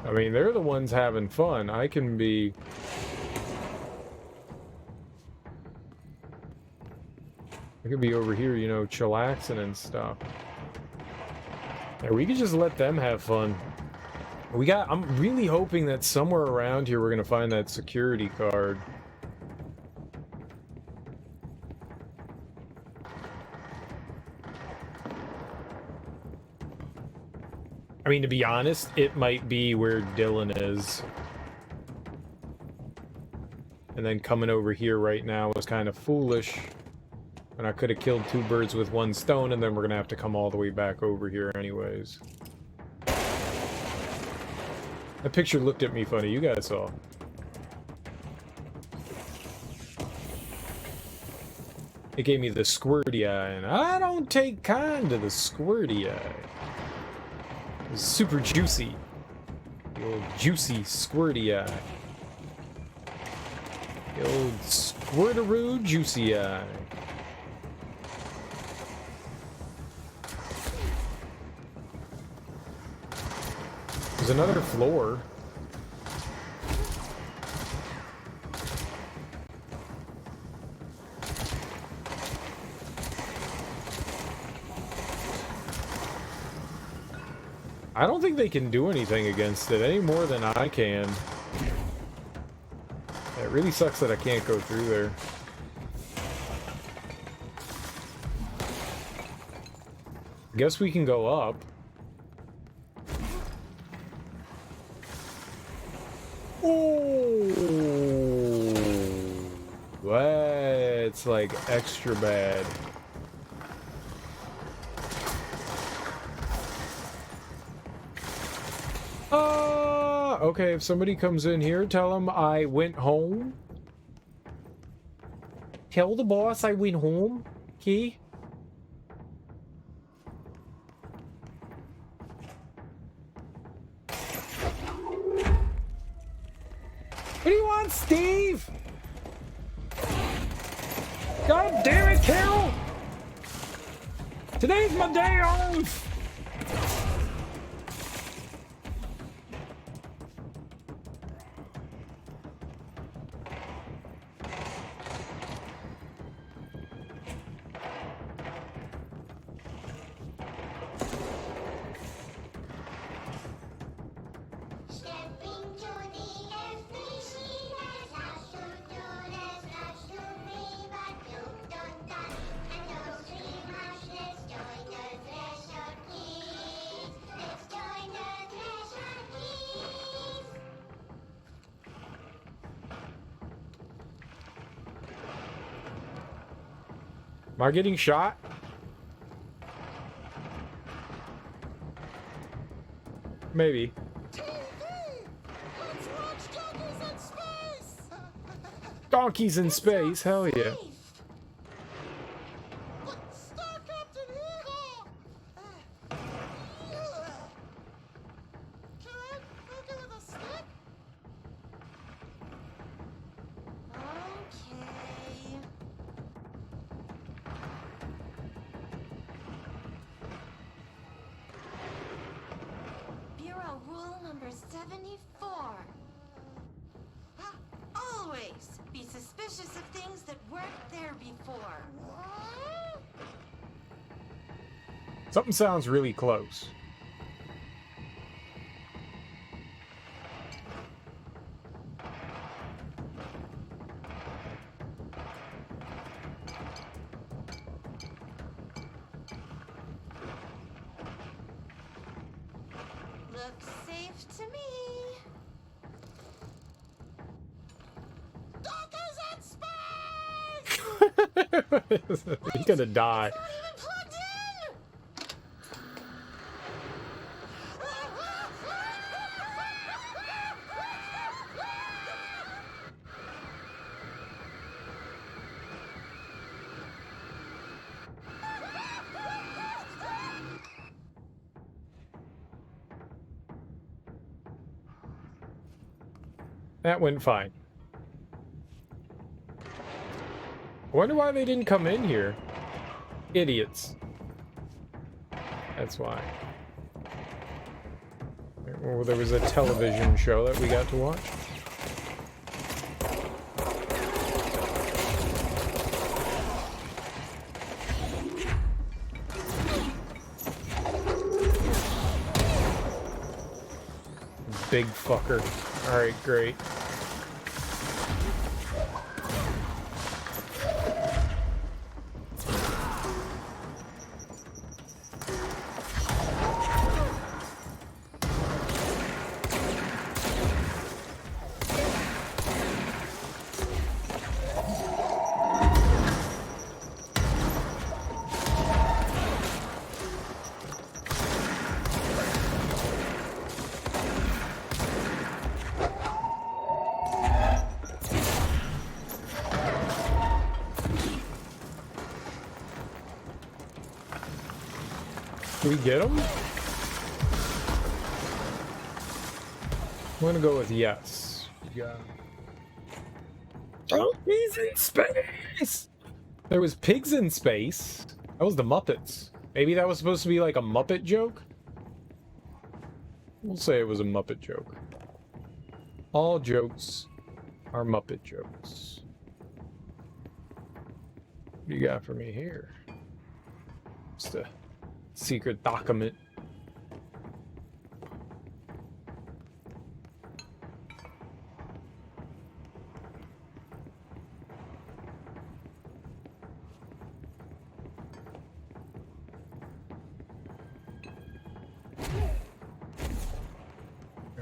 I mean, they're the ones having fun. I can be... I could be over here, you know, chillaxing and stuff. Yeah, we could just let them have fun. I'm really hoping that somewhere around here we're gonna find that security card. I mean, to be honest, it might be where Dylan is. And then coming over here right now was kind of foolish. And I could have killed 2 birds with 1 stone, and then we're gonna have to come all the way back over here anyways. That picture looked at me funny. You guys saw. It gave me the squirty eye, and I don't take kind to the squirty eye. It's super juicy. The old juicy squirty eye. The old squirtaroo juicy eye. There's another floor. I don't think they can do anything against it any more than I can. It really sucks that I can't go through there. Guess we can go up. Oh, that's like extra bad. Okay, if somebody comes in here, tell them I went home. Tell the boss I went home, okay? What do you want, Steve? God damn it, Carol! Today's my day off! Am I getting shot? Maybe. Donkeys in space, hell yeah. Bureau rule number 74. Always be suspicious of things that weren't there before. Something sounds really close. Looks safe to me. He's gonna die. That went fine. I wonder why they didn't come in here. Idiots. That's why. Well, there was a television show that we got to watch. Big fucker. Alright, great. Should we get him? I'm gonna go with yes. Yeah. Oh, he's in space! There was pigs in space. That was the Muppets. Maybe that was supposed to be like a Muppet joke? We'll say it was a Muppet joke. All jokes are Muppet jokes. What do you got for me here? Just a secret document.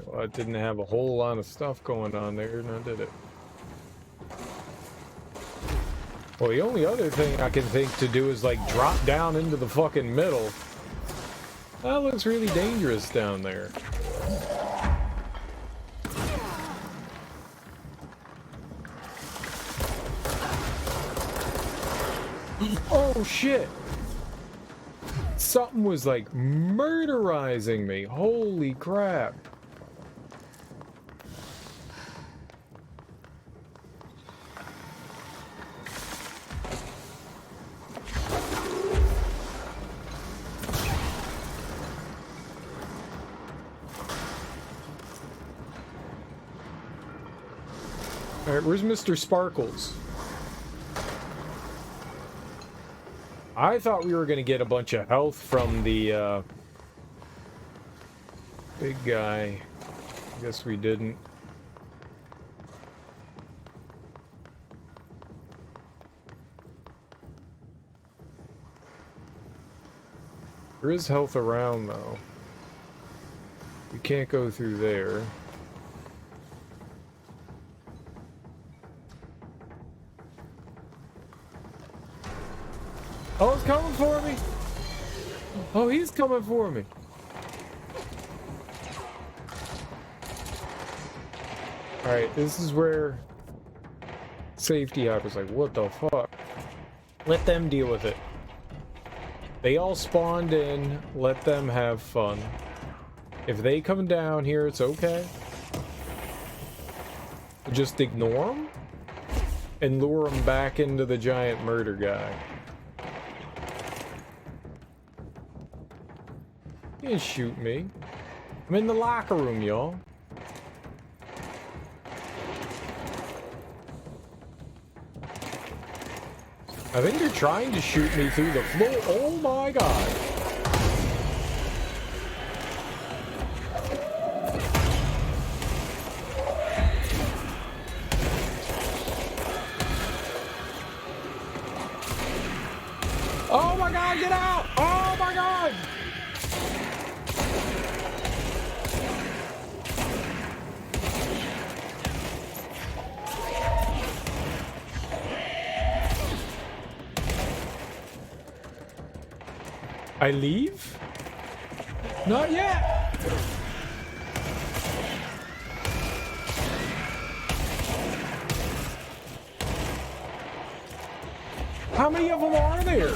Well, it didn't have a whole lot of stuff going on there, now did it? Well, the only other thing I can think to do is, like, drop down into the fucking middle. That looks really dangerous down there. Oh, shit! Something was, like, murderizing me. Holy crap. Alright, where's Mr. Sparkles? I thought we were gonna get a bunch of health from the, big guy. I guess we didn't. There is health around, though. We can't go through there. Oh, it's coming for me! Oh, he's coming for me! Alright, this is where safety hopper's like, what the fuck? Let them deal with it. They all spawned in, let them have fun. If they come down here, it's okay. Just ignore them and lure them back into the giant murder guy. You didn't shoot me. I'm in the locker room, y'all. I think they're trying to shoot me through the floor. Oh my god. Oh my god, get out! Oh my god! I leave? Not yet! How many of them are there?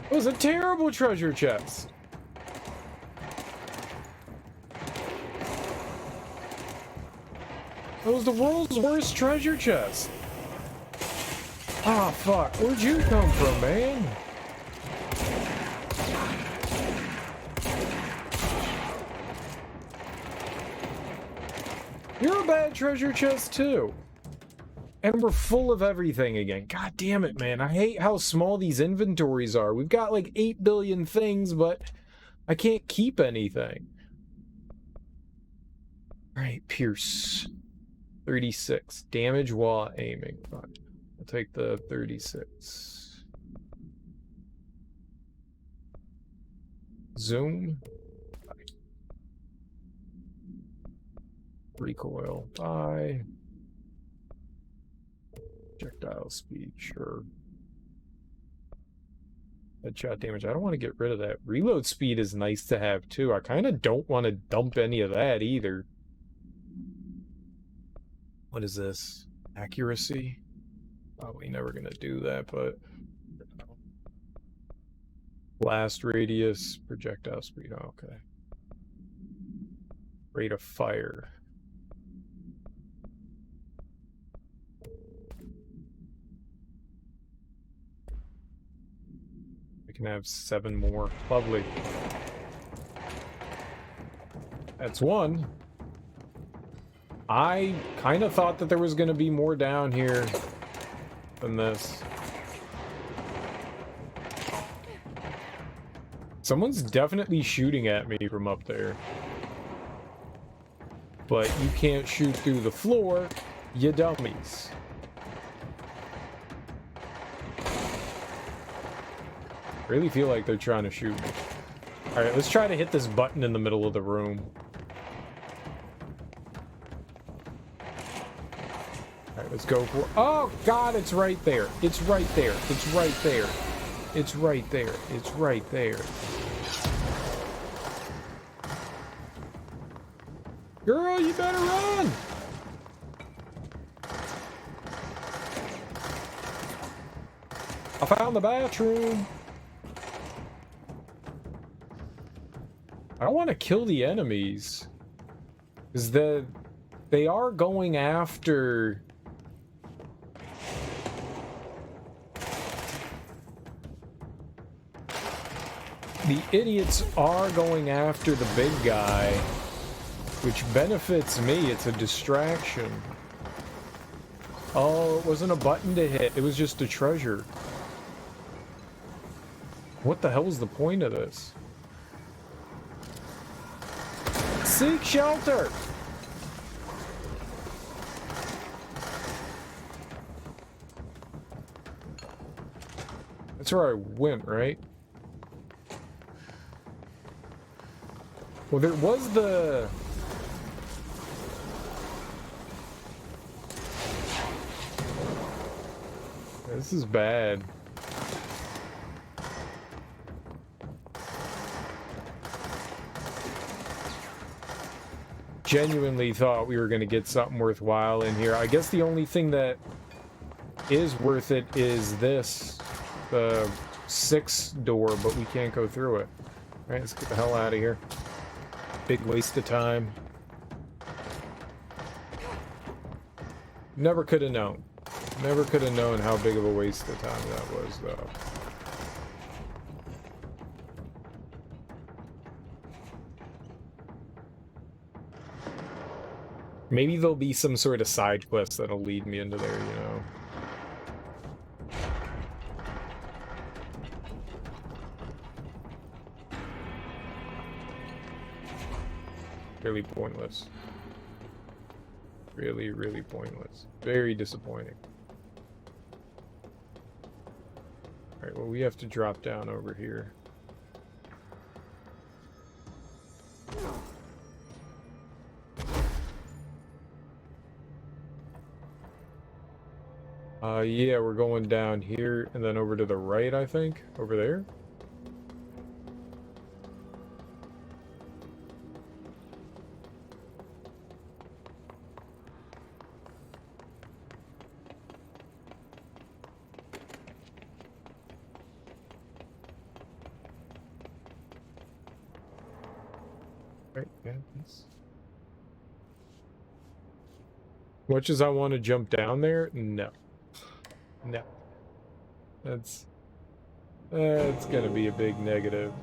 It was a terrible treasure chest. It was the world's worst treasure chest. Ah, fuck. Where'd you come from, man? You're a bad treasure chest, too. And we're full of everything again. God damn it, man. I hate how small these inventories are. We've got like 8 billion things, but I can't keep anything. Alright, Pierce. 36. Damage while aiming. Fine. I'll take the 36. Zoom. Recoil. Bye. Projectile speed, sure. Headshot damage. I don't want to get rid of that. Reload speed is nice to have too. I kind of don't want to dump any of that either. What is this? Accuracy? Probably never gonna do that, but blast radius, projectile speed. Oh, okay. Rate of fire. We can have 7 more. Lovely. That's 1. I kind of thought that there was going to be more down here than this. Someone's definitely shooting at me from up there. But you can't shoot through the floor, you dummies. I really feel like they're trying to shoot me. Alright, let's try to hit this button in the middle of the room. Alright, let's go for... Oh, God, it's right there. It's right there. It's right there. It's right there. It's right there. Girl, you better run! I found the bathroom. I don't want to kill the enemies. Because they are going after... The idiots are going after the big guy. Which benefits me, it's a distraction. Oh, it wasn't a button to hit, it was just a treasure. What the hell is the point of this? Seek shelter! That's where I went, right? Well, there was the... This is bad. Genuinely thought we were going to get something worthwhile in here. I guess the only thing that is worth it is this. The 6 door, but we can't go through it. Alright, let's get the hell out of here. Big waste of time. Never could have known. Never could have known how big of a waste of time that was, though. Maybe there'll be some sort of side quest that'll lead me into there, you know? Really pointless. Really, really pointless. Very disappointing. Alright, well, we have to drop down over here. Yeah, we're going down here and then over to the right, I think. Over there. Right, yeah, please. Much as I want to jump down there, no. No. That's gonna be a big negative.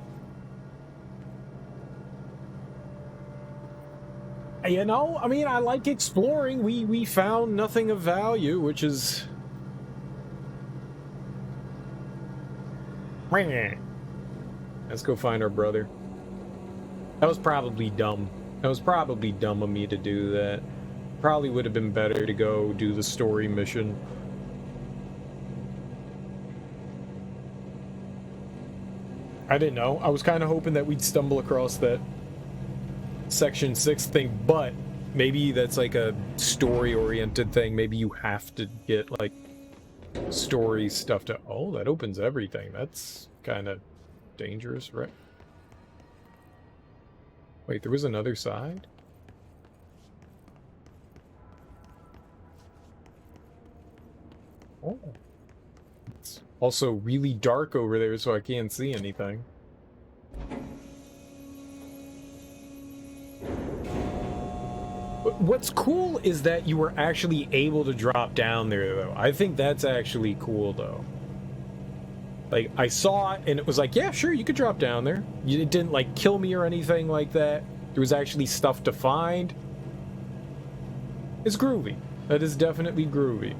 You know, I mean, I like exploring. We found nothing of value, which is... Let's go find our brother. That was probably dumb. That was probably dumb of me to do that. Probably would have been better to go do the story mission. I didn't know. I was kind of hoping that we'd stumble across that Section 6 thing, but maybe that's like a story-oriented thing. Maybe you have to get, like, story stuff to... Oh, that opens everything. That's kind of dangerous, right? Wait, there was another side? Oh. It's also really dark over there, so I can't see anything. What's cool is that you were actually able to drop down there, though. I think that's actually cool, though. Like, I saw it, and it was like, yeah, sure, you could drop down there. It didn't, like, kill me or anything like that. There was actually stuff to find. It's groovy. That is definitely groovy.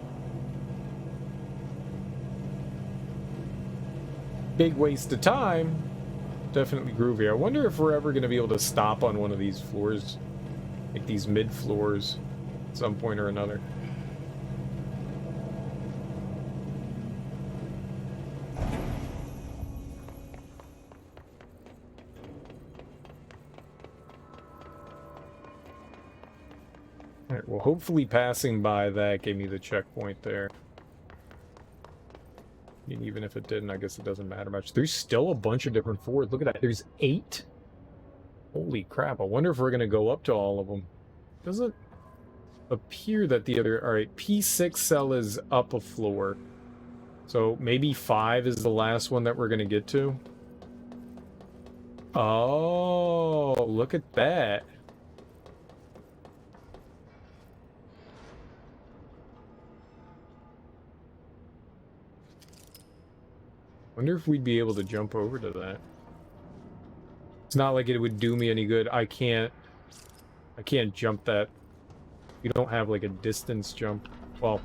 Big waste of time. Definitely groovy. I wonder if we're ever going to be able to stop on one of these floors. Like these mid-floors at some point or another. Alright, well, hopefully passing by that gave me the checkpoint there. And even if it didn't, I guess it doesn't matter much. There's still a bunch of different floors. Look at that. There's 8. Holy crap. I wonder if we're going to go up to all of them. Doesn't appear that the other... Alright, P6 cell is up a floor. So maybe 5 is the last one that we're going to get to. Oh, look at that. Wonder if we'd be able to jump over to that. It's not like it would do me any good. I can't jump that. You don't have like a distance jump. Well,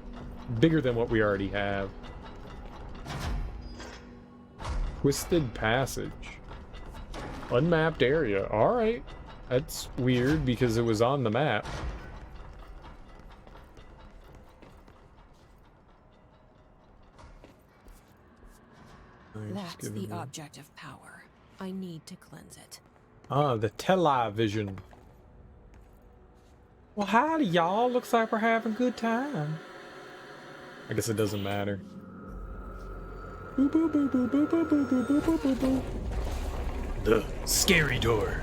bigger than what we already have. Twisted Passage. Unmapped area. Alright. That's weird because it was on the map. That's the object of power. I need to cleanse it. Ah, the television. Well, howdy, y'all. Looks like we're having a good time. I guess it doesn't matter. Boop, boop, boop, boop, boop, boop, boop, boop, boop, boop, boop. The scary door.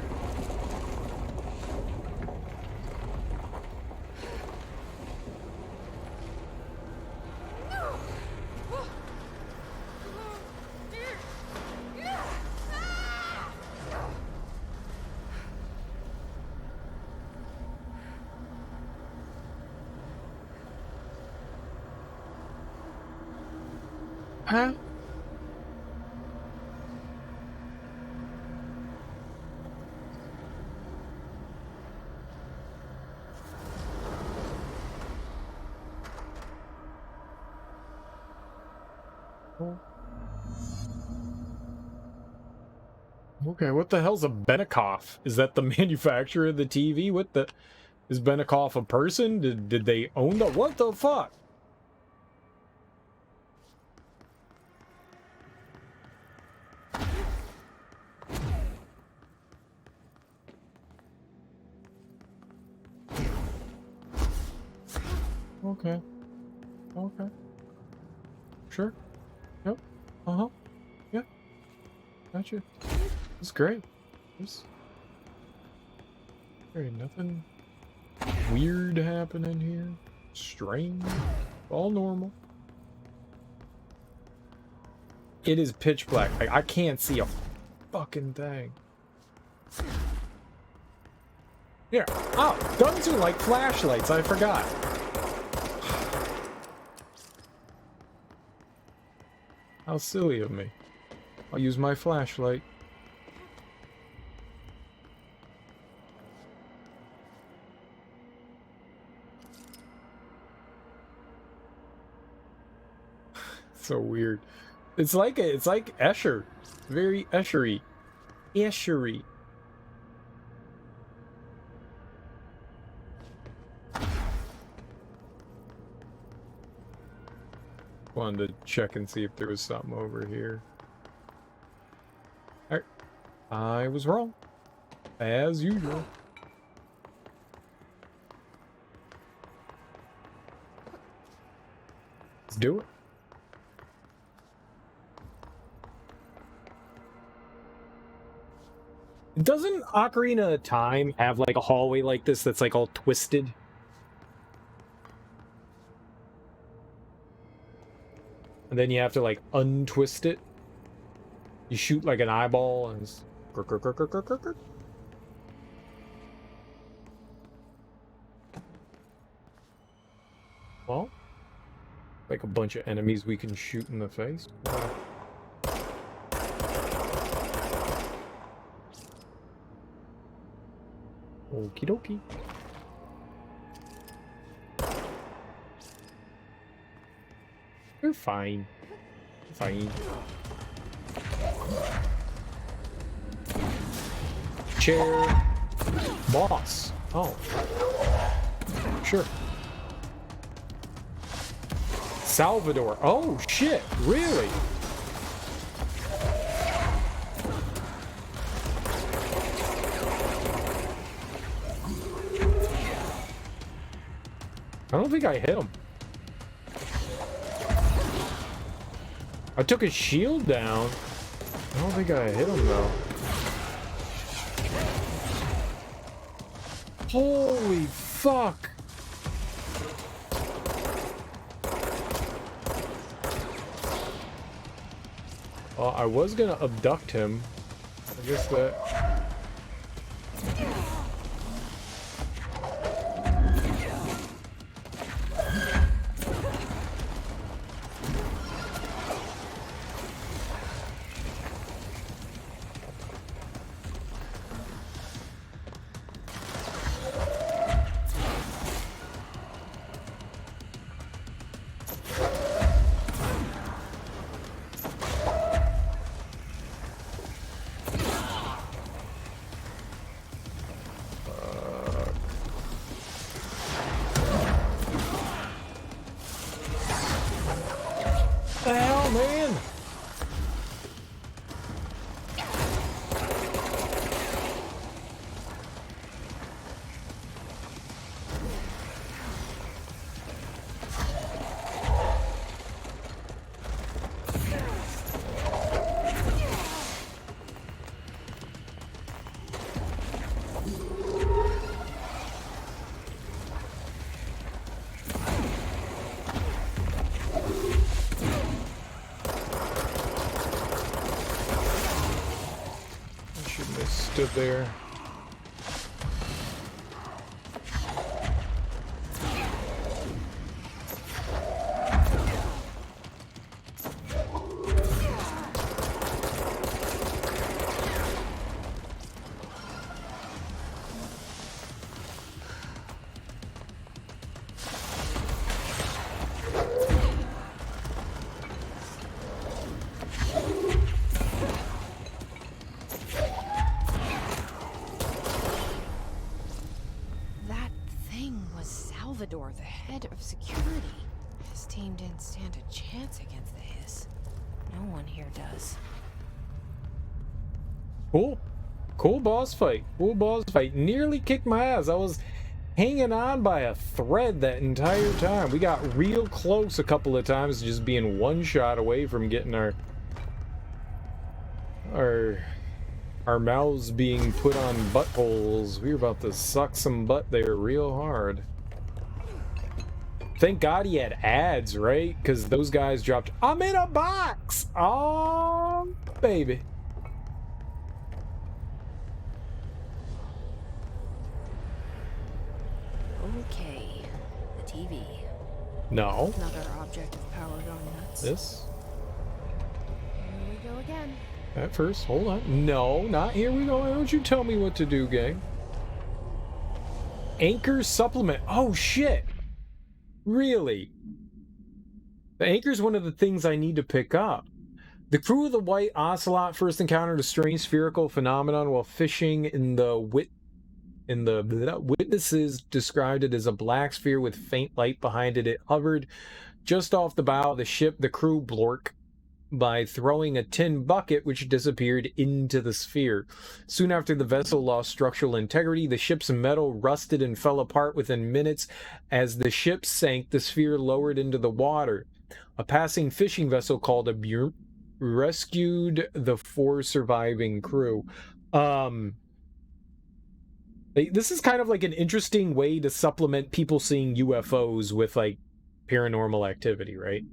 Huh? Okay, what the hell's a Benikoff? Is that the manufacturer of the TV? What the... Is Benikoff a person? Did they own the... What the fuck? Okay. Okay. Sure. Yep. Uh-huh. Yeah. Gotcha. It's great. There's nothing weird happening here. Strange. All normal. It is pitch black. I can't see a fucking thing. Yeah. Oh, guns are like flashlights. I forgot. How silly of me. I'll use my flashlight. So weird. It's like Escher. Very Eschery. Eschery. Wanted to check and see if there was something over here. Alright. I was wrong. As usual. Let's do it. Doesn't Ocarina of Time have like a hallway like this that's like all twisted? And then you have to like untwist it. You shoot like an eyeball and it's... Well, like a bunch of enemies we can shoot in the face. Okie dokie. You're fine. Fine. Chair. Boss. Oh. Sure. Salvador. Oh, shit. Really? I don't think I hit him. I took his shield down. I don't think I hit him, though. Holy fuck! Well, I was gonna abduct him. I guess that... the hell, man? Stood there. Salvador, the head of security. His team didn't stand a chance against the Hiss. No one here does. Cool. Cool boss fight. Cool boss fight. Nearly kicked my ass. I was hanging on by a thread that entire time. We got real close a couple of times, just being one shot away from getting our mouths being put on buttholes. We were about to suck some butt there real hard. Thank God he had ads, right? Because those guys dropped, I'm in a box! Oh, baby. Okay. The TV. No. Another object of power going nuts. This? Here we go again. At first, hold on. No, not here we go. Don't you tell me what to do, gang. Anchor supplement. Oh, shit. Really? The anchor's one of the things I need to pick up. The crew of the White Ocelot first encountered a strange spherical phenomenon while fishing in the witnesses described it as a black sphere with faint light behind it. It hovered just off the bow of the ship. The crew blork by throwing a tin bucket which disappeared into the sphere. Soon after the vessel lost structural integrity, the ship's metal rusted and fell apart within minutes. As the ship sank, the sphere lowered into the water. A passing fishing vessel called a rescued the 4 surviving crew. This is kind of like an interesting way to supplement people seeing UFOs with like paranormal activity, right?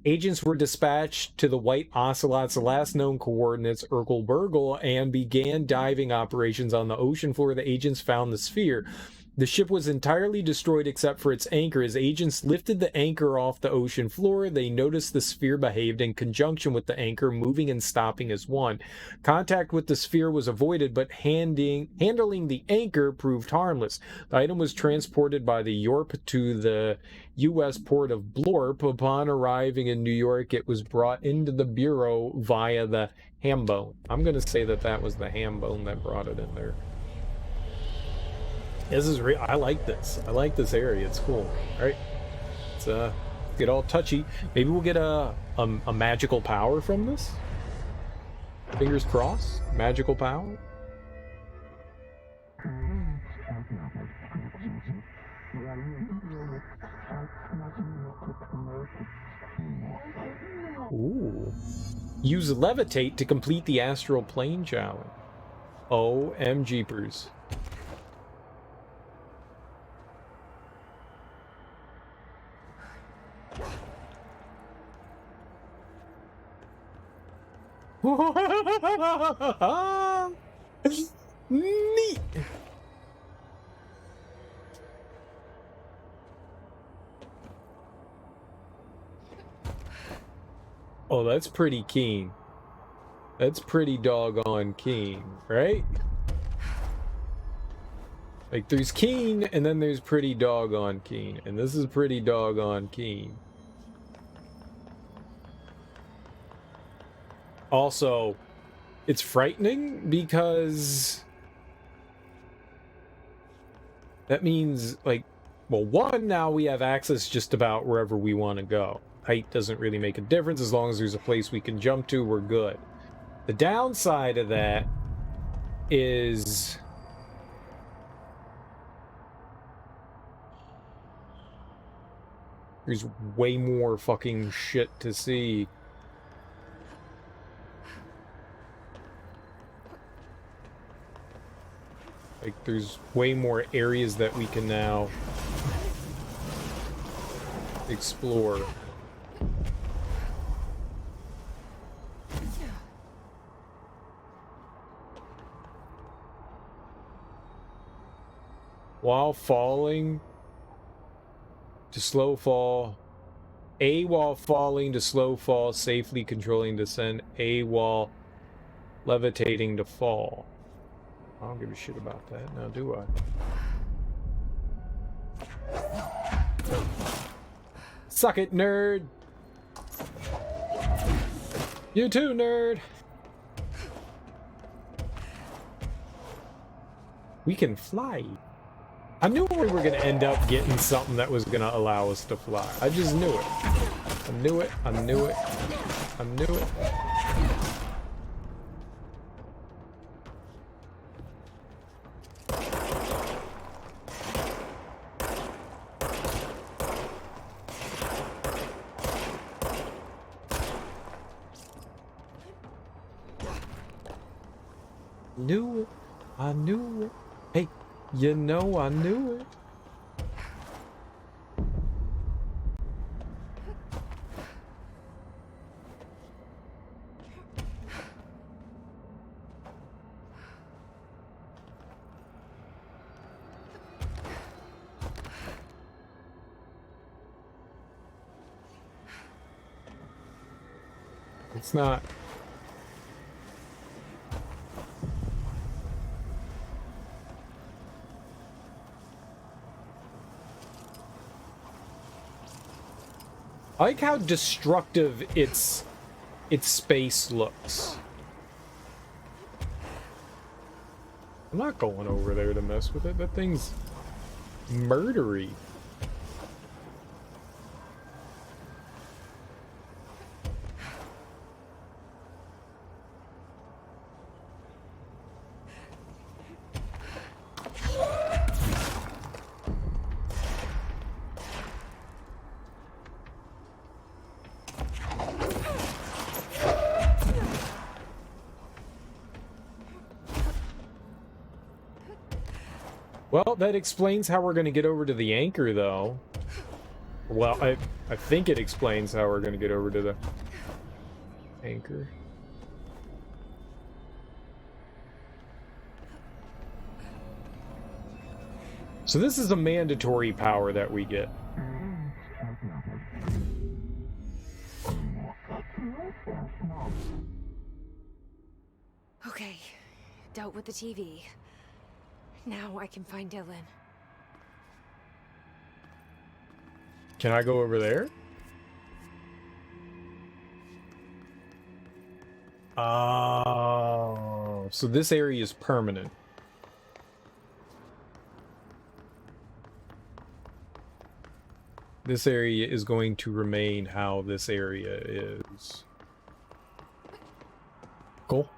Agents were dispatched to the White Ocelot's last known coordinates, Urkel Burgle, and began diving operations on the ocean floor. The agents found the sphere. The ship was entirely destroyed except for its anchor. As agents lifted the anchor off the ocean floor, they noticed the sphere behaved in conjunction with the anchor, moving and stopping as one. Contact with the sphere was avoided, but handling the anchor proved harmless. The item was transported by the Yorp to the U.S. port of Blorp. Upon arriving in New York, it was brought into the Bureau via the Hambone. I'm going to say that that was the Hambone that brought it in there. This is real. I like this. I like this area. It's cool. All right. Let's get all touchy. Maybe we'll get a magical power from this. Fingers crossed. Magical power. Ooh. Use levitate to complete the astral plane challenge. OM jeepers. Neat. Oh, that's pretty keen. That's pretty doggone keen, right? Like, there's keen, and then there's pretty doggone keen. And this is pretty doggone keen. Also, it's frightening because that means, like, well, one, now we have access just about wherever we want to go. Height doesn't really make a difference. As long as there's a place we can jump to, we're good. The downside of that is there's way more fucking shit to see. Like, there's way more areas that we can now explore. While falling to slow fall. A while falling to slow fall, safely controlling descent. A while levitating to fall. I don't give a shit about that, now do I? Suck it, nerd! You too, nerd! We can fly. I knew we were gonna end up getting something that was gonna allow us to fly. I just knew it. I knew it, I knew it, I knew it. Knew it. I knew it. Hey, you know I knew it. It's not. I like how destructive its space looks. I'm not going over there to mess with it. That thing's murdery. Well, that explains how we're going to get over to the anchor, though. Well, I think it explains how we're going to get over to the anchor. So this is a mandatory power that we get. Okay, dealt with the TV. Now I can find Dylan. Can I go over there? Oh, so this area is permanent. This area is going to remain how this area is. Cool.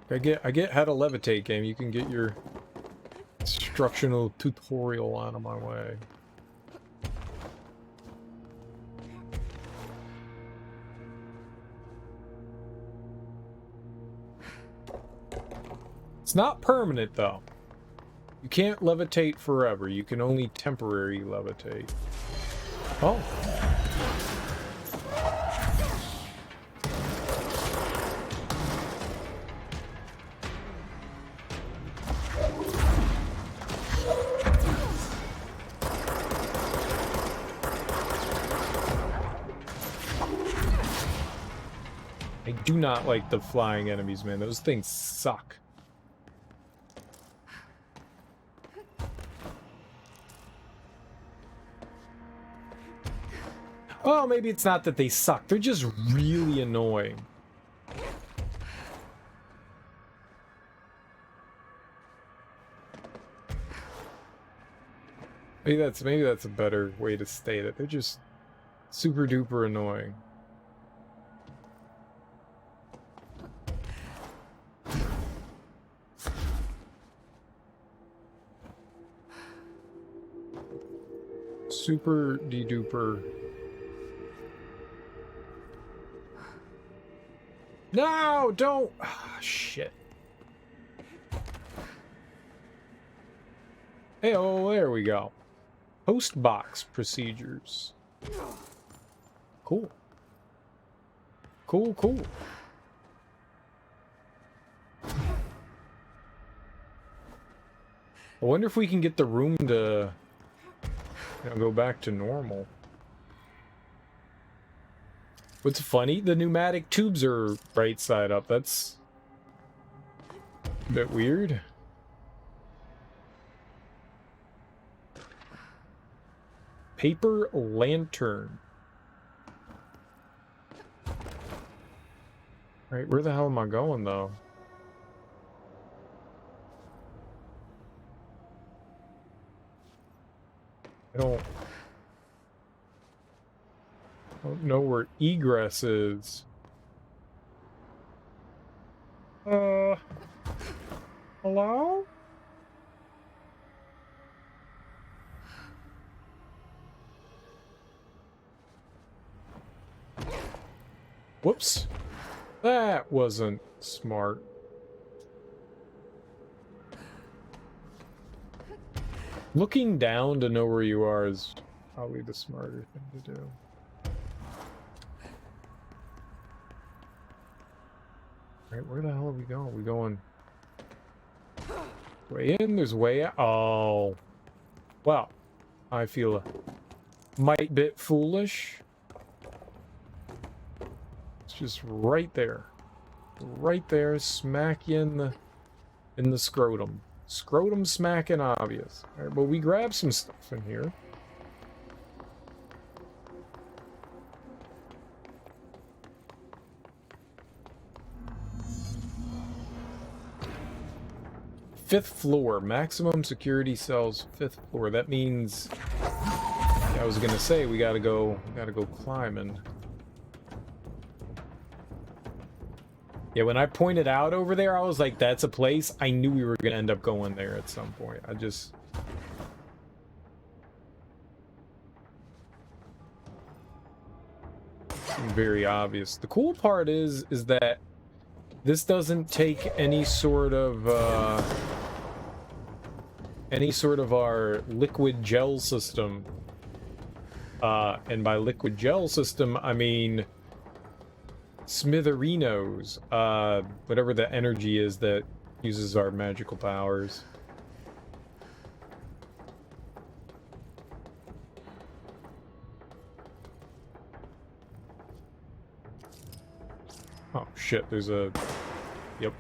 I get how to levitate, game. You can get your instructional tutorial out of my way. It's not permanent, though. You can't levitate forever. You can only temporarily levitate. Oh. I do not like the flying enemies, man. Those things suck. Oh, maybe it's not that they suck. They're just really annoying. Maybe that's a better way to state it. They're just super duper annoying. Super de-duper. No, don't. Ah, shit. Hey, oh, there we go. Post box procedures. Cool. Cool, cool. I wonder if we can get the room to, you know, go back to normal. What's funny, the pneumatic tubes are right side up. That's a bit weird. Paper lantern. Right, where the hell am I going, though? I don't know where egress is. Hello? Whoops. That wasn't smart. Looking down to know where you are is probably the smarter thing to do. Right, where the hell are we going? We going way in? There's way out. Oh. Well, I feel a might bit foolish. It's just right there. Right there, smack you in the scrotum. Scrotum smacking obvious. Alright, but we grab some stuff in here. Fifth floor, maximum security cells, 5th floor. That means, yeah, I was gonna say we gotta go climbing. Yeah, when I pointed out over there, I was like, that's a place. I knew we were gonna end up going there at some point. I just... Very obvious. The cool part is that This doesn't take any sort of our liquid gel system. And by liquid gel system, I mean smitherinos. Whatever the energy is that uses our magical powers. Oh shit, there's a... Yep.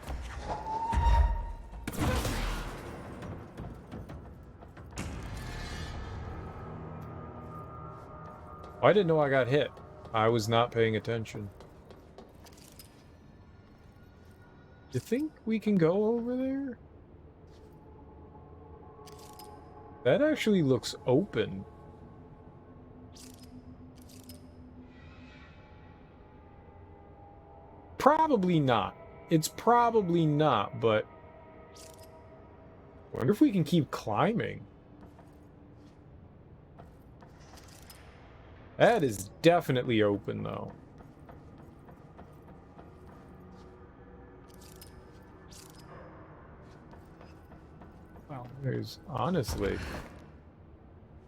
I didn't know I got hit. I was not paying attention. Do you think we can go over there? That actually looks open. Probably not. It's probably not, but... I wonder if we can keep climbing. That is definitely open, though. Well, there's honestly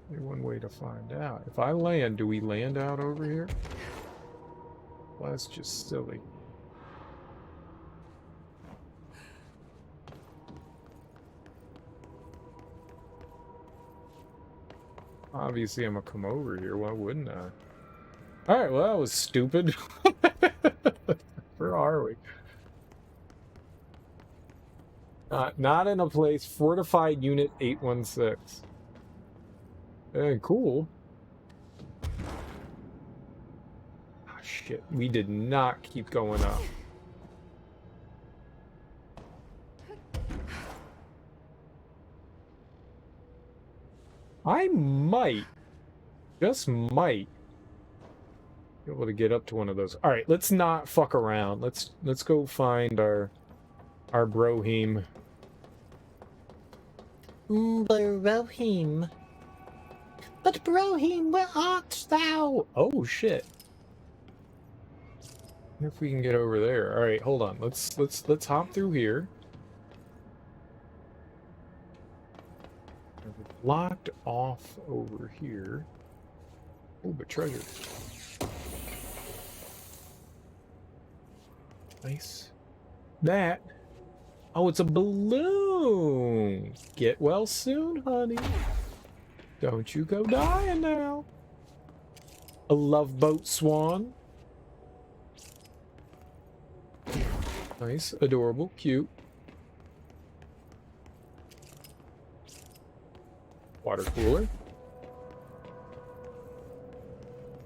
only one way to find out. If I land, do we land out over here? Well, that's just silly. Obviously, I'm gonna come over here. Why wouldn't I? Alright, well, that was stupid. Where are we? Not in a place. Fortified Unit 816. Cool. Ah, shit. We did not keep going up. I might, just might, be able to get up to one of those. All right, let's not fuck around. Let's go find our Brohim. Brohim. But Brohim, where art thou? Oh shit. Wonder if we can get over there. All right, hold on. Let's hop through here. Locked off over here. Oh, but treasure. Nice. That. Oh, it's a balloon. Get well soon, honey. Don't you go dying now. A love boat swan. Nice, adorable, cute. Water cooler.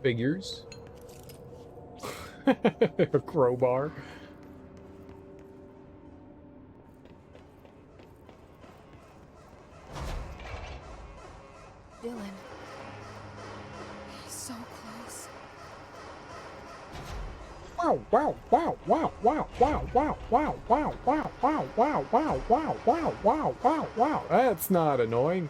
Figures. A crowbar. Dylan. He's so close. Wow, wow, wow, wow, wow, wow, wow, wow, wow, wow, wow, wow, wow, wow, wow, wow, wow, wow. That's not annoying.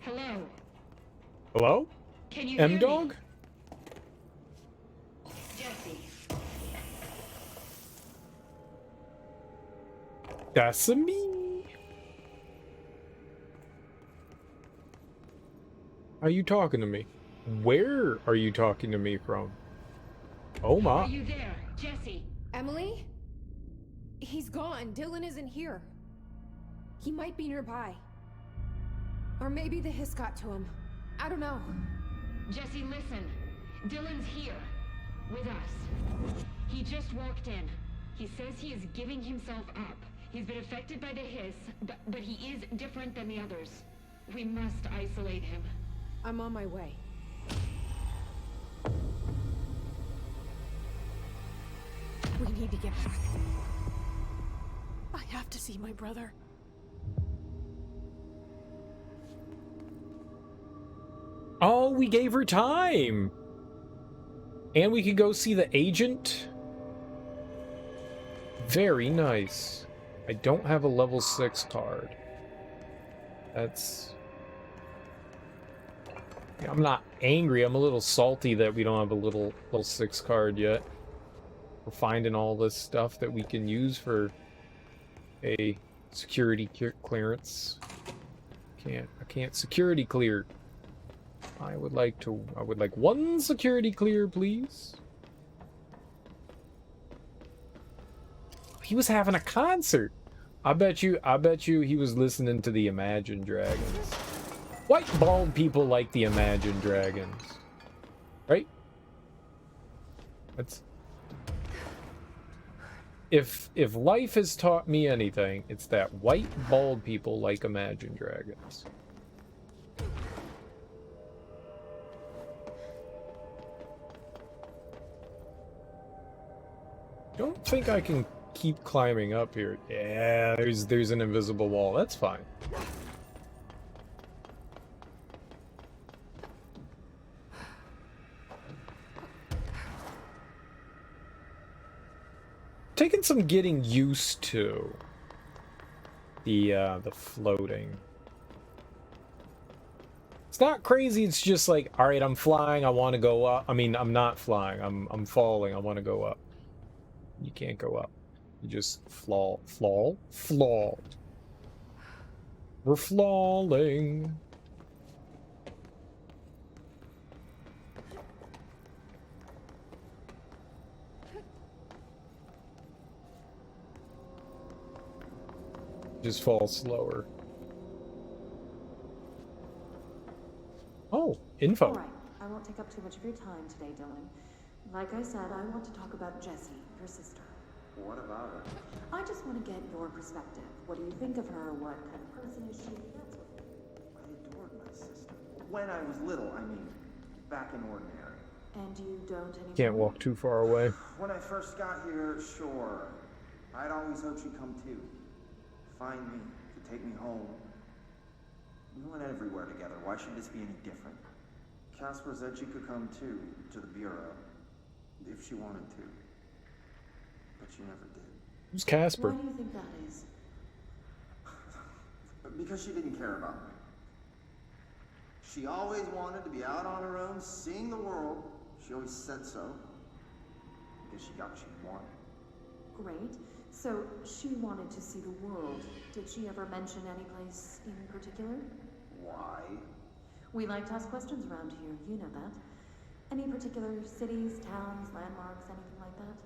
Hello? Hello? Can you hear me? M-Dog? Jesse. That's a me. Are you talking to me? Where are you talking to me from? Oh my. Are you there, Jesse? Emily? He's gone. Dylan isn't here. He might be nearby. Or maybe the hiss got to him. I don't know. Jesse, listen. Dylan's here. With us. He just walked in. He says he is giving himself up. He's been affected by the hiss, but he is different than the others. We must isolate him. I'm on my way. We need to get back. I have to see my brother. we gave her time. And we could go see the agent. Very nice. I don't have a level 6 card. That's... I'm not angry. I'm a little salty that we don't have a level 6 card yet. We're finding all this stuff that we can use for a security clearance. I can't security clear. I would like one security clear, please. He was having a concert. I bet you he was listening to the Imagine Dragons. White bald people like the Imagine Dragons. Right? That's... If life has taught me anything, it's that white bald people like Imagine Dragons. Don't think I can keep climbing up here. Yeah, there's an invisible wall. That's fine. Taking some getting used to the floating. It's not crazy, it's just like, all right, I'm flying, I want to go up. I mean, I'm not flying, I'm falling, I want to go up. You can't go up. You just fall. We're falling. Just fall slower. Oh, info. All right, I won't take up too much of your time today, Dylan. Like I said, I want to talk about Jessie, your sister. What about her? I just want to get your perspective. What do you think of her? What kind of person is she? That sort of thing. I adored my sister. When I was little, I mean, back in Ordinary. And you don't anymore? Can't walk too far away. When I first got here, sure. I'd always hoped she'd come too. Find me, to take me home. We went everywhere together. Why should this be any different? Casper said she could come too, to the Bureau. If she wanted to. But she never did. Who's Casper? Why do you think that is? Because she didn't care about me. She always wanted to be out on her own, seeing the world. She always said so. Because she got what she wanted. Great. So, she wanted to see the world. Did she ever mention any place in particular? Why? We like to ask questions around here, you know that. Any particular cities, towns, landmarks, anything like that?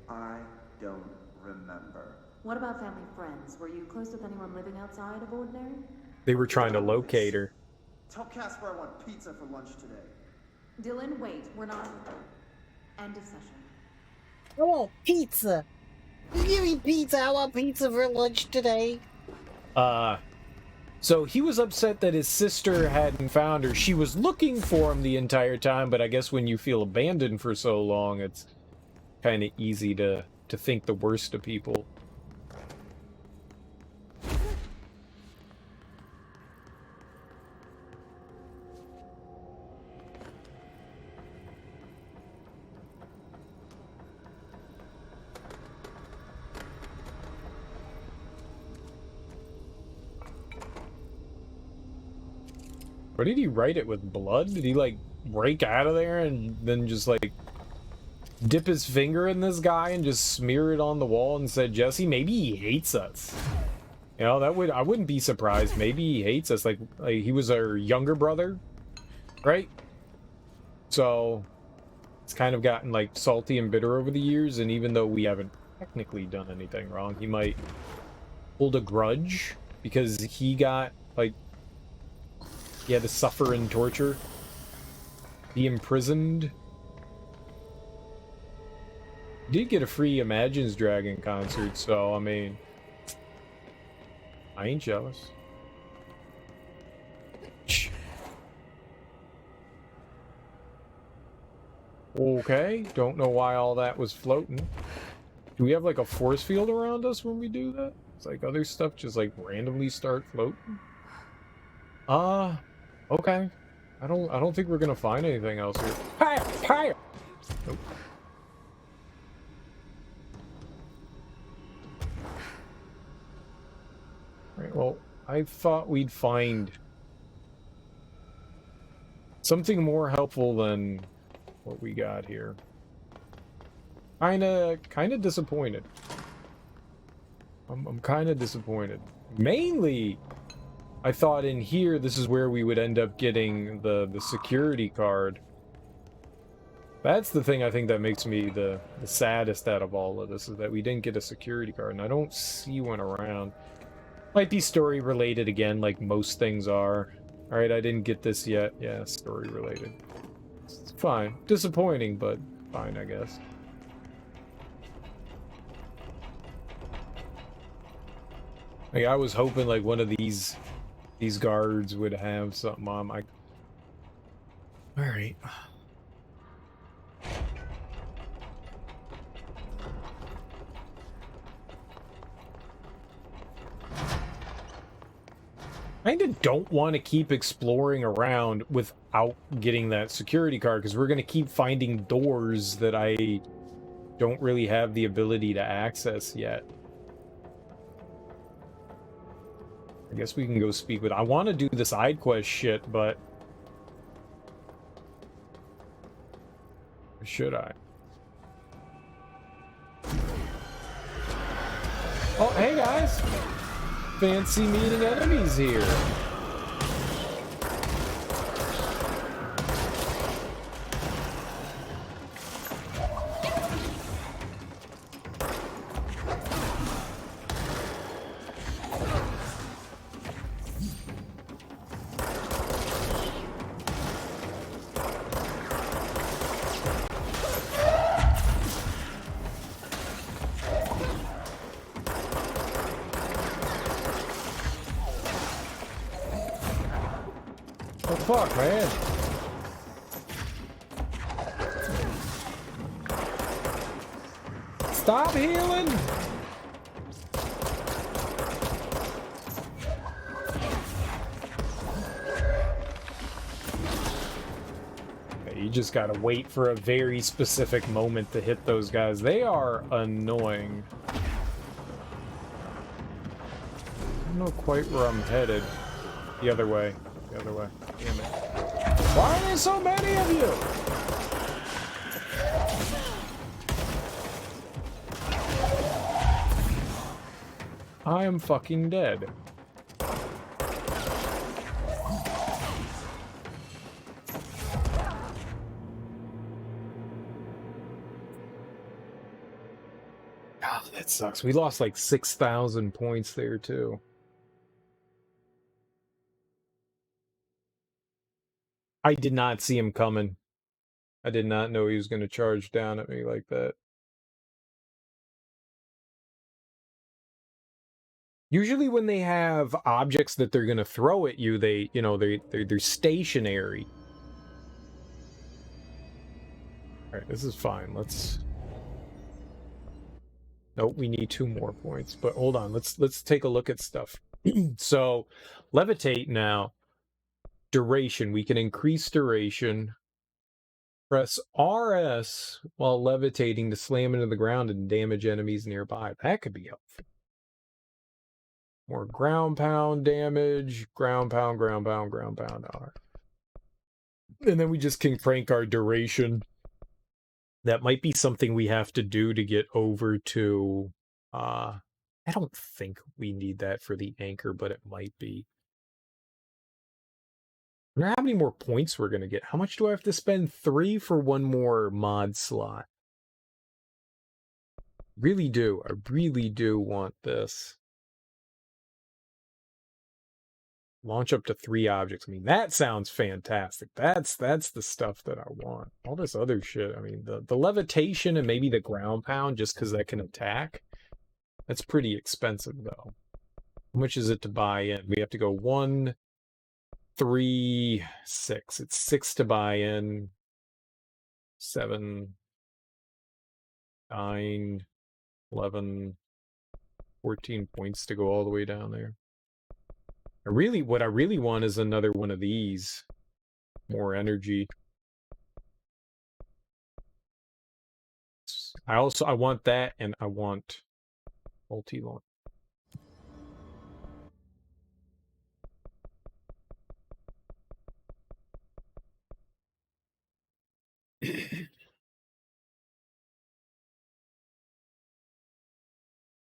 I don't remember. What about family friends? Were you close with anyone living outside of Ordinary? They were trying to locate her. Tell Casper I want pizza for lunch today. Dylan, wait. We're not... End of session. I want pizza. You give me pizza. I want pizza for lunch today. So he was upset that his sister hadn't found her. She was looking for him the entire time, but I guess when you feel abandoned for so long, it's kind of easy to think the worst of people. Or did he write it with blood? Did he, like, break out of there and then just, like, dip his finger in this guy and just smear it on the wall and said, Jesse, maybe he hates us. You know, I wouldn't be surprised. Maybe he hates us. Like he was our younger brother, right? So, it's kind of gotten, like, salty and bitter over the years, and even though we haven't technically done anything wrong, he might hold a grudge because he got, like, he had to suffer and torture, be imprisoned. Did get a free Imagine Dragon concert, so I mean, I ain't jealous. Okay, don't know why all that was floating. Do we have like a force field around us when we do that? It's like other stuff just like randomly start floating. Okay. I don't think we're gonna find anything else here. Fire! Fire! Nope. Right, well, I thought we'd find something more helpful than what we got here. Kinda disappointed. I'm kinda disappointed. Mainly, I thought in here this is where we would end up getting the security card. That's the thing I think that makes me the saddest out of all of this, is that we didn't get a security card, and I don't see one around. Might be story related again, like most things are. Alright, I didn't get this yet. Yeah, story related. It's fine. Disappointing, but fine, I guess. Like, I was hoping like one of these guards would have something on my... Alright. I kinda don't want to keep exploring around without getting that security card, because we're going to keep finding doors that I don't really have the ability to access yet. I guess we can go speak with... I want to do this side quest shit, but... should I? Oh, hey guys! Fancy meeting enemies here. Oh fuck, man. Stop healing! Okay, you just gotta wait for a very specific moment to hit those guys. They are annoying. I don't know quite where I'm headed. The other way. The other way. Damn it. Why are there so many of you? I am fucking dead. God, that sucks. We lost like 6,000 points there too. I did not see him coming. I did not know he was going to charge down at me like that. Usually when they have objects that they're going to throw at you, they, you know, they're stationary. All right, this is fine. Let's... Nope, we need 2 more points. But hold on, let's take a look at stuff. So, levitate now. Duration, we can increase duration. Press RS while levitating to slam into the ground and damage enemies nearby. That could be helpful. More ground pound damage, ground pound, ground pound, ground pound. All right. And then we just can crank our duration. That might be something we have to do to get over to... I don't think we need that for the anchor, but it might be. I wonder how many more points we're going to get. How much do I have to spend? 3 for 1 more mod slot. Really do. I really do want this. Launch up to 3 objects. I mean, that sounds fantastic. That's the stuff that I want. All this other shit. I mean, the levitation and maybe the ground pound, just because that can attack. That's pretty expensive, though. How much is it to buy in? We have to go 1, 3, 6. It's 6 to buy in. 7, 9, 11, 14 points to go all the way down there. What I really want is another one of these. More energy. I want that, and I want multi-launch.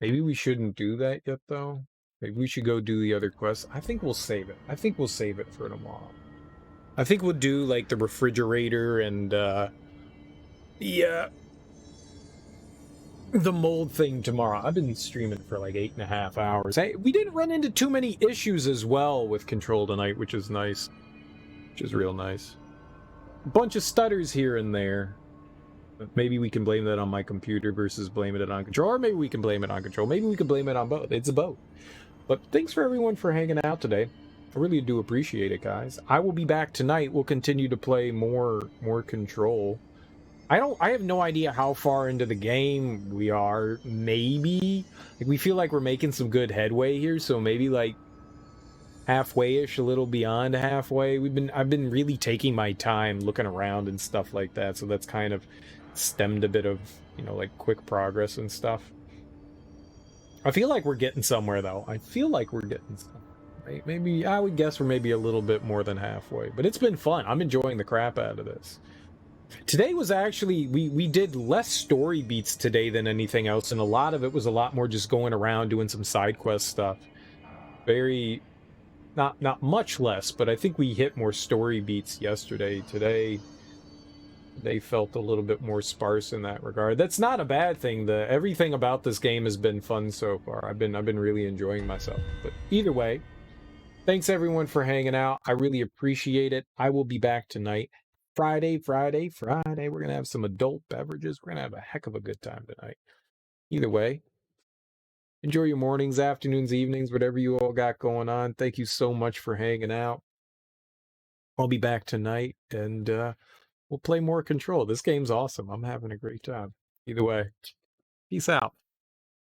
Maybe we shouldn't do that yet, though. Maybe we should go do the other quests. I think we'll save it. I think we'll save it for tomorrow. I think we'll do, like, the refrigerator and, yeah, the mold thing tomorrow. I've been streaming for, like, 8.5 hours. Hey, we didn't run into too many issues as well with Control tonight, which is nice. Which is real nice. A bunch of stutters here and there. Maybe we can blame that on my computer versus blaming it on Control, or maybe we can blame it on Control. Maybe we can blame it on both. It's a both. But thanks for everyone for hanging out today. I really do appreciate it, guys. I will be back tonight. We'll continue to play more Control. I have no idea how far into the game we are. Maybe like we feel like we're making some good headway here, so maybe like halfway-ish, a little beyond halfway. I've been really taking my time looking around and stuff like that, so that's kind of stemmed a bit of, you know, like quick progress and stuff. I feel like we're getting somewhere, though. I feel like we're getting somewhere. Maybe, I would guess we're maybe a little bit more than halfway, but it's been fun. I'm enjoying the crap out of this. Today was actually, we did less story beats today than anything else, and a lot of it was a lot more just going around doing some side quest stuff. Very, not much less, but I think we hit more story beats yesterday. Today, they felt a little bit more sparse in that regard. That's not a bad thing. Everything about this game has been fun so far. I've been really enjoying myself. But either way, thanks everyone for hanging out. I really appreciate it. I will be back tonight. Friday. We're gonna have some adult beverages. We're gonna have a heck of a good time tonight. Either way, enjoy your mornings, afternoons, evenings, whatever you all got going on. Thank you so much for hanging out. I'll be back tonight, and we'll play more Control. This game's awesome. I'm having a great time. Either way, peace out.